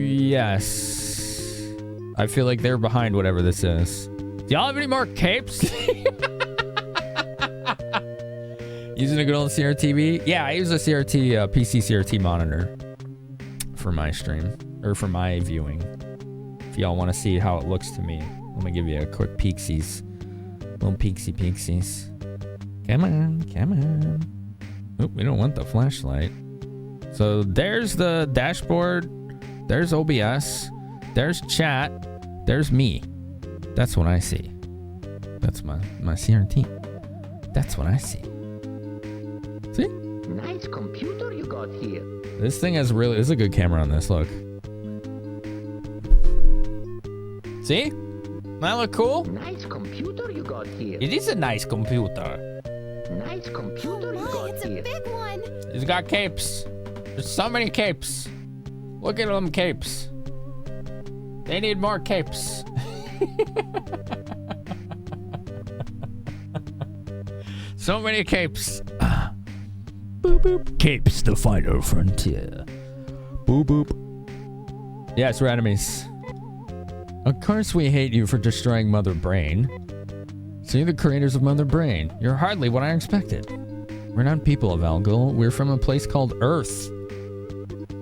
Speaker 1: Yes. I feel like they're behind whatever this is. Do y'all have any more capes? Using a good old CRT? Yeah, I use a CRT, PC CRT monitor for my stream, or for my viewing. If y'all want to see how it looks to me, let me give you a quick peeksies. Little peeksies. Come on, come on. Oh, we don't want the flashlight. So there's the dashboard. There's OBS. There's chat. There's me. That's what I see. That's my CRT. That's what I see. See?
Speaker 17: Nice computer you got here.
Speaker 1: This thing has really... This is a good camera on this. Look. See? Doesn't that look cool?
Speaker 17: Nice computer you got here.
Speaker 1: It is a nice computer.
Speaker 17: Nice computer you got
Speaker 21: it's
Speaker 17: here.
Speaker 21: It's a big one.
Speaker 1: It's got capes. There's so many capes. Look at them capes. They need more capes. So many capes. Boop boop. Capes, the final frontier. Boop boop. Yes, we're enemies. Of course we hate you for destroying Mother Brain. So you're the creators of Mother Brain. You're hardly what I expected. We're not people of Algol. We're from a place called Earth.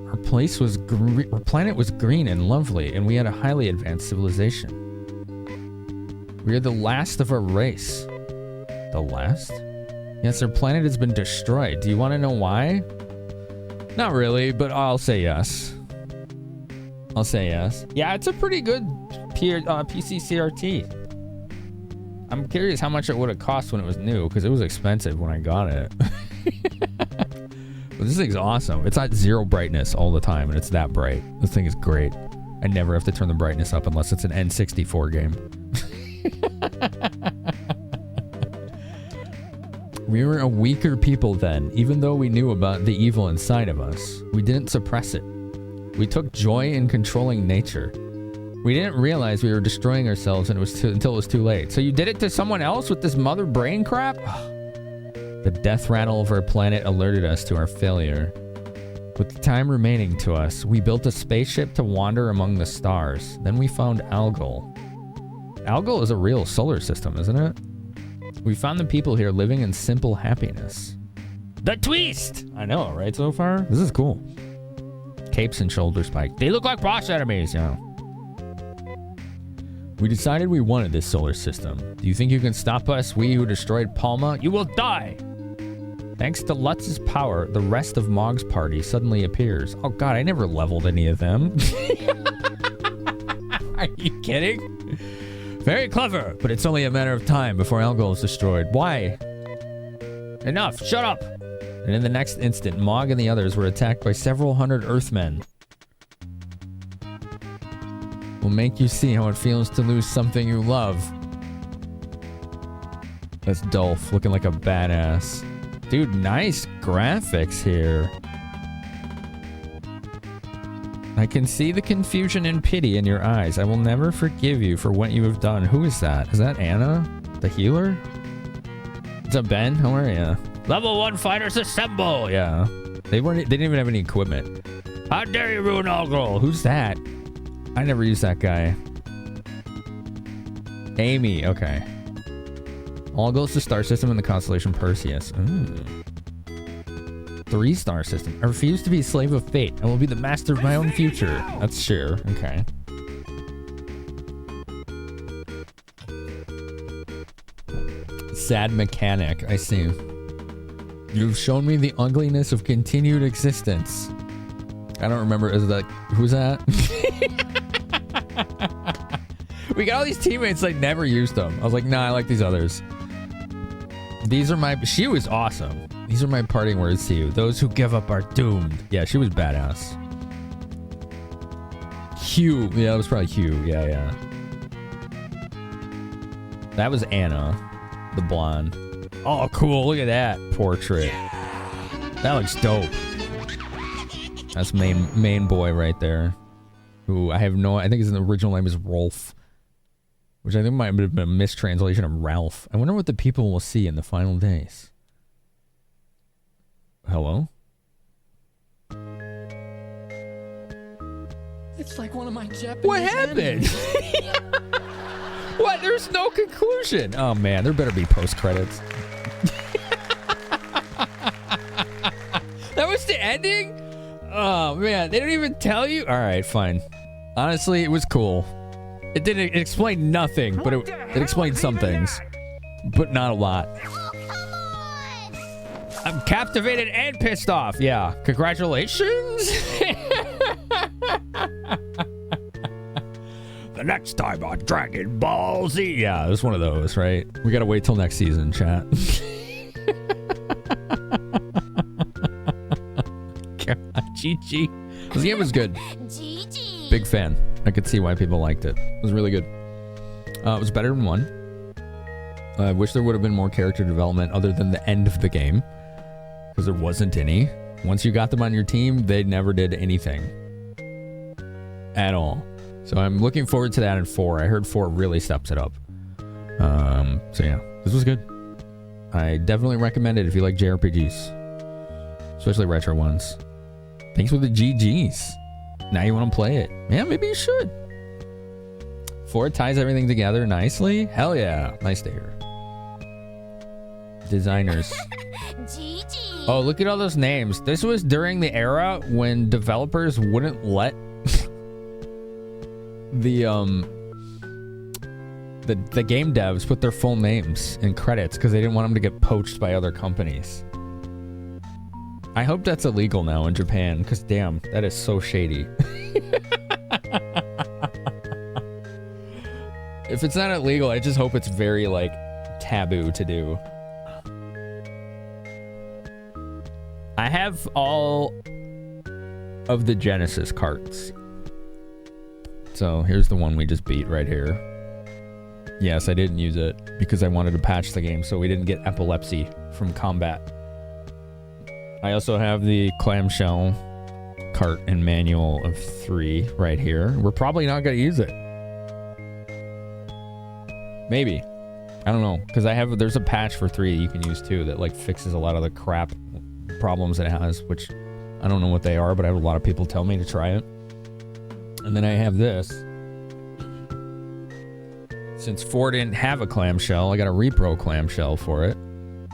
Speaker 1: Our planet was green and lovely, and we had a highly advanced civilization. We are the last of our race. The last? Yes, our planet has been destroyed. Do you want to know why? Not really, but I'll say yes. I'll say yes. Yeah, it's a pretty good PC CRT. I'm curious how much it would have cost when it was new, because it was expensive when I got it. But this thing's awesome. It's at 0 brightness all the time, and it's that bright. This thing is great. I never have to turn the brightness up unless it's an N64 game. We were a weaker people then, even though we knew about the evil inside of us. We didn't suppress it. We took joy in controlling nature. We didn't realize we were destroying ourselves until it was too late. So you did it to someone else with this Mother Brain crap? The death rattle of our planet alerted us to our failure. With the time remaining to us, we built a spaceship to wander among the stars. Then we found Algol. Algol is a real solar system, isn't it? We found the people here living in simple happiness. The twist! I know, right, so far? This is cool. Capes and shoulder spike. They look like boss enemies, yeah. We decided we wanted this solar system. Do you think you can stop us, we who destroyed Palma? You will die! Thanks to Lutz's power, the rest of Mog's party suddenly appears. Oh god, I never leveled any of them. Are you kidding? Very clever, but it's only a matter of time before Algol is destroyed. Why? Enough, shut up! And in the next instant, Mog and the others were attacked by several hundred Earthmen. We'll make you see how it feels to lose something you love. That's Dolph, looking like a badass. Dude, nice graphics here. I can see the confusion and pity in your eyes. I will never forgive you for what you have done. Who is that? Is that Anna? The healer? What's up, Ben? How are you? Level 1 fighters assemble! Yeah. They didn't even have any equipment. How dare you ruin Algol? Who's that? I never used that guy. Amy, okay. Algol's the star system in the constellation Perseus. Ooh. 3-star system. I refuse to be a slave of fate. I will be the master of my own future. That's sure. Okay. Sad mechanic. I see. You've shown me the ugliness of continued existence. I don't remember. Is that... Who's that? We got all these teammates, like, never used them. I was like, nah, I like these others. These are my... She was awesome. These are my parting words to you. Those who give up are doomed. Yeah, she was badass. Hugh. Yeah, that was probably Hugh. Yeah, yeah. That was Anna. The blonde. Oh, cool. Look at that portrait. That looks dope. That's main boy right there. Who I have no... I think his original name is Rolf. Which I think might have been a mistranslation of Ralph. I wonder what the people will see in the final days. Hello?
Speaker 20: It's like one of my Japanese
Speaker 1: What happened? What? There's no conclusion. Oh man, there better be post-credits. That was the ending? Oh man, they didn't even tell you? Alright, fine. Honestly, it was cool. It didn't explain nothing, but it explained some things. But not a lot. I'm captivated and pissed off. Yeah. Congratulations. The next time on Dragon Ball Z. Yeah, it was one of those, right? We gotta wait till next season, chat. God, GG. This game was good. Big fan. I could see why people liked it. It was really good. It was better than 1. I wish there would have been more character development other than the end of the game. Because there wasn't any. Once you got them on your team, they never did anything. At all. So I'm looking forward to that in 4. I heard 4 really steps it up. So yeah, this was good. I definitely recommend it if you like JRPGs. Especially retro ones. Thanks for the GGs. Now you want to play it. Yeah, maybe you should. 4 ties everything together nicely. Hell yeah. Nice to hear. Designers. Oh, look at all those names. This was during the era when developers wouldn't let the game devs put their full names in credits because they didn't want them to get poached by other companies. I hope that's illegal now in Japan, because damn, that is so shady. If it's not illegal, I just hope it's very, like, taboo to do. I have all of the Genesis carts. So here's the one we just beat right here. Yes, I didn't use it because I wanted to patch the game so we didn't get epilepsy from combat. I also have the clamshell cart and manual of 3 right here. We're probably not going to use it. Maybe. I don't know. Because there's a patch for 3 you can use too that like fixes a lot of the crap problems it has, which I don't know what they are, but I have a lot of people tell me to try it. And then I have this. Since 4 didn't have a clamshell, I got a repro clamshell for it,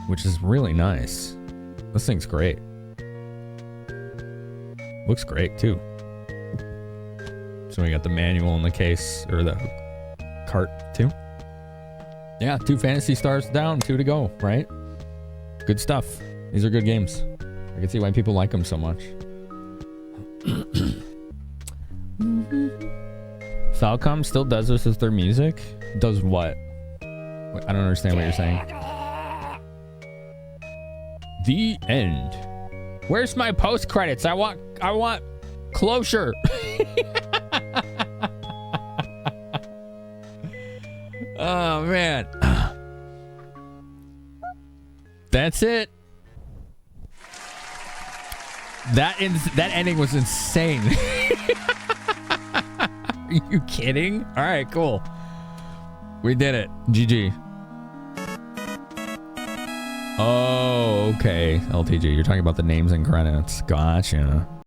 Speaker 1: which is really nice. This thing's great. Looks great too. So we got the manual in the case, or the cart too. Yeah, 2 Phantasy Stars down, 2 to go, right? Good stuff. These are good games. I can see why people like them so much. Falcom still does this as their music? Does what? I don't understand what you're saying. The end. Where's my post credits? I want closure. Oh man. That's it. That ending was insane. Are you kidding? All right, cool. We did it. GG. Oh, okay. LTG, you're talking about the names and credits. Gotcha.